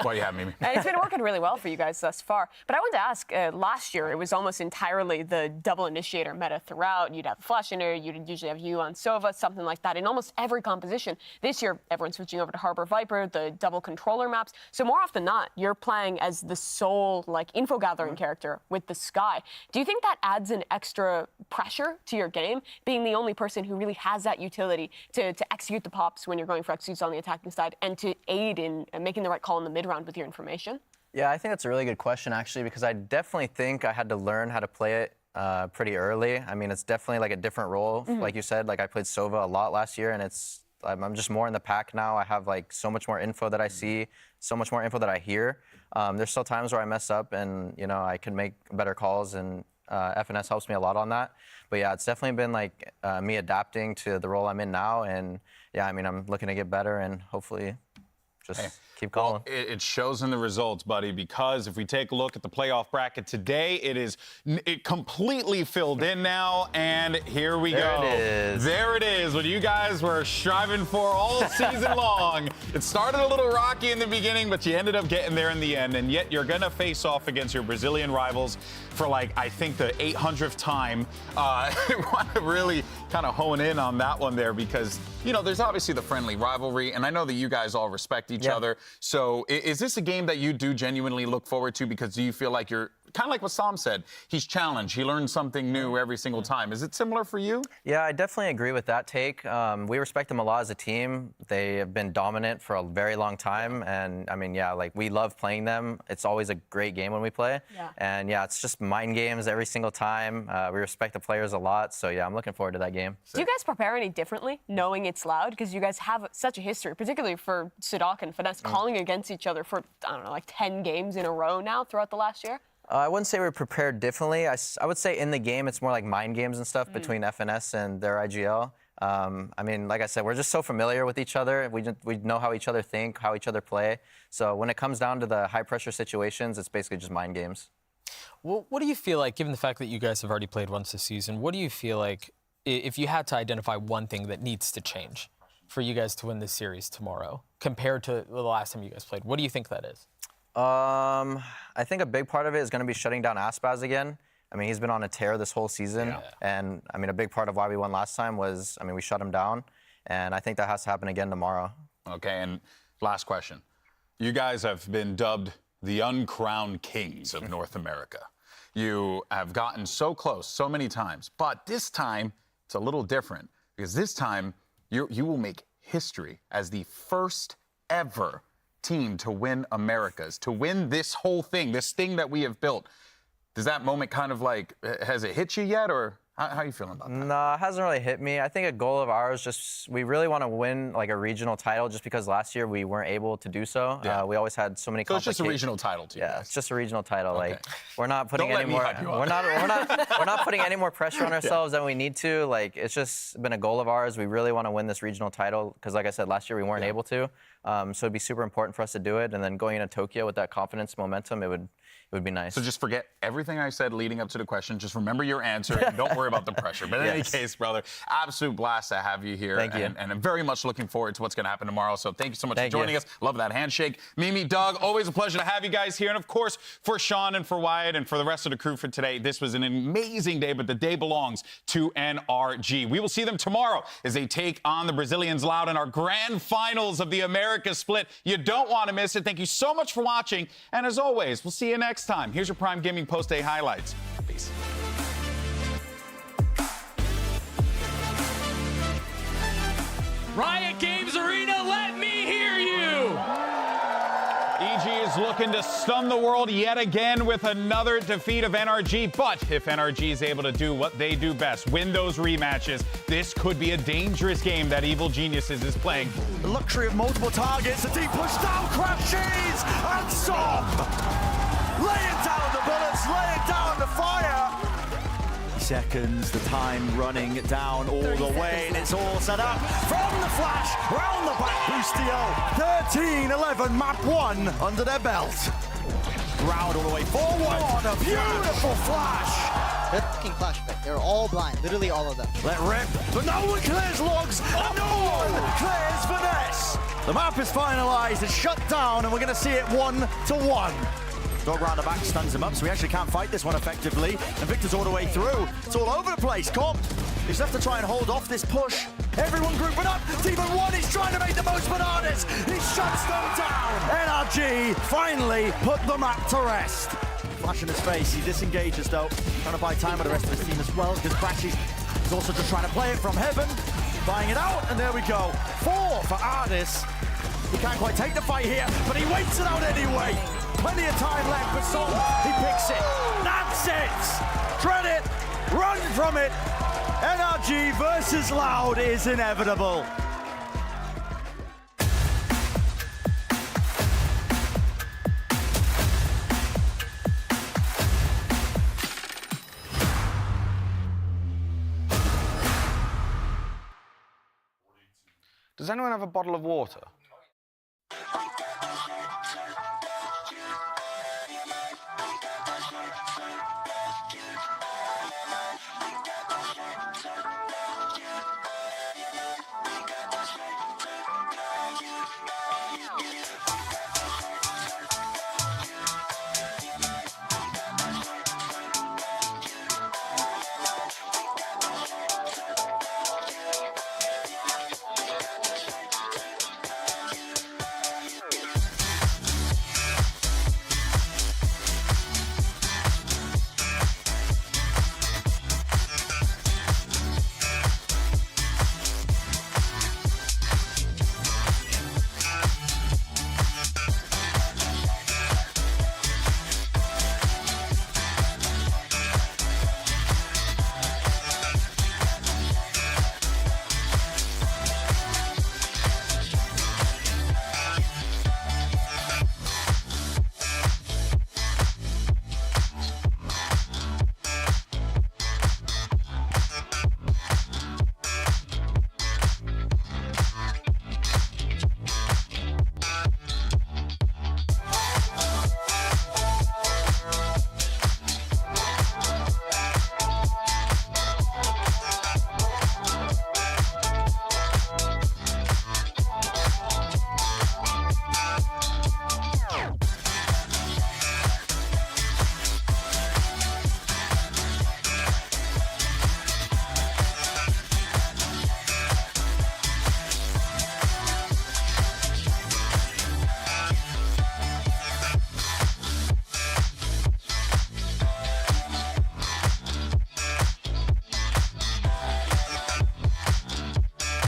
What do you have, Mimi? And it's been working really well for you guys thus far. But I wanted to ask, last year, it was almost entirely the double initiator meta throughout. You'd have Flash Inner, you'd usually have you on Sova, something like that, in almost every composition. This year, everyone's switching over to Harbor Viper, the double controller maps. So more often than not, you're playing as the sole info gathering character with the Sky. Do you think that adds an extra pressure to your game, being the only person who really has that utility to execute the pops when you're going for executes on the attacking side, and to aid in making the right call in the mid-round with your information? Yeah, I think that's a really good question, actually, because I definitely think I had to learn how to play it pretty early. I mean, it's definitely a different role. Like you said, I played Sova a lot last year, and I'm just more in the pack now. I have so much more info that I see, so much more info that I hear. There's still times where I mess up, and I can make better calls, and FNS helps me a lot on that. But yeah, it's definitely been me adapting to the role I'm in now, and yeah, I mean, I'm looking to get better and hopefully just keep calling. Well, it shows in the results, buddy, because if we take a look at the playoff bracket today, it completely filled in now, and here we go. There it is. There it is, what you guys were striving for all season long. It started a little rocky in the beginning, but you ended up getting there in the end, and yet you're gonna face off against your Brazilian rivals for I think the 800th time. I want to really kind of hone in on that one there, because there's obviously the friendly rivalry, and I know that you guys all respect each other. So is this a game that you do genuinely look forward to? Because do you feel like you're kind of like what Sam said? He's challenged. He learns something new every single time. Is it similar for you? Yeah, I definitely agree with that take. We respect them a lot as a team. They have been dominant for a very long time. And I mean, yeah, like we love playing them. It's always a great game when we play. Yeah. And yeah, it's just mind games every single time. We respect the players a lot. So yeah, I'm looking forward to that game. Do you guys prepare any differently, knowing it's loud? Because you guys have such a history, particularly for Sudak and Finesse, calling against each other for, I don't know, like 10 games in a row now throughout the last year? I wouldn't say we're prepared differently. I would say in the game, it's more like mind games and stuff between FNS and their IGL. I mean, like I said, we're just so familiar with each other. We know how each other think, how each other play. So when it comes down to the high-pressure situations, it's basically just mind games. Well, what do you feel like, given the fact that you guys have already played once this season, what do you feel like, if you had to identify one thing that needs to change for you guys to win this series tomorrow, compared to the last time you guys played, what do you think that is? I think a big part of it is going to be shutting down Aspaz again. I mean, he's been on a tear this whole season. And, I mean, a big part of why we won last time was, I mean, we shut him down. And I think that has to happen again tomorrow. Okay, and last question. You guys have been dubbed the uncrowned kings of North America. You have gotten so close so many times, but this time it's a little different because this time you will make history as the first ever team to win Americas, to win this whole thing, this thing that we have built. Does that moment kind of like, has it hit you yet, or how are you feeling about that? No, it hasn't really hit me. I think a goal of ours, just we really want to win like a regional title, just because last year we weren't able to do so. Yeah. We always had so many. So it's just a regional title to you guys. It's just a regional title. Okay. Like we're not putting Don't any let me more. hype you up. We're not putting any more pressure on ourselves than we need to. Like it's just been a goal of ours. We really want to win this regional title because, like I said, last year we weren't able to. So it'd be super important for us to do it. And then going into Tokyo with that confidence, momentum, it would be nice. So just forget everything I said leading up to the question. Just remember your answer and don't worry about the pressure. But in any case, brother, absolute blast to have you here. Thank you. And I'm very much looking forward to what's going to happen tomorrow. So thank you so much for joining us. Love that handshake. Mimi, Doug, always a pleasure to have you guys here. And of course, for Sean and for Wyatt and for the rest of the crew for today, this was an amazing day, but the day belongs to NRG. We will see them tomorrow as they take on the Brazilians Loud in our grand finals of the Americas split. You don't want to miss it. Thank you so much for watching. And as always, we'll see you next time. Here's your Prime Gaming post-day highlights. Peace. Riot Games Arena, let me hear you! EG is looking to stun the world yet again with another defeat of NRG. But if NRG is able to do what they do best, win those rematches, this could be a dangerous game that Evil Geniuses is playing. The luxury of multiple targets, a deep push down, crashes, and Som laying down the bullets, laying down the fire. Seconds, the time running down all the way, and it's all set up from the flash, round the back, Boostio, 13-11, map 1 under their belt. Round all the way forward, what a beautiful flash. They're fucking flashback. They're all blind, literally all of them. Let rip, but no one clears logs, and no one clears finesse. The map is finalized, it's shut down, and we're gonna see it 1-1. Dog round the back stuns him up, so we actually can't fight this one effectively. And Victor's all the way through. It's all over the place. Comp is left to try and hold off this push. Everyone grouping up. Demon 1 is trying to make the most bananas. He shuts them down. NRG finally put the map to rest. Flash in his face. He disengages though. Trying to buy time with the rest of his team as well, because Crashes is also just trying to play it from heaven. Buying it out, and there we go. 4 for Ardis. He can't quite take the fight here, but he waits it out anyway. Plenty of time left for Sol. He picks it. That's it. Dread it. Run from it. NRG versus Loud is inevitable. Does anyone have a bottle of water?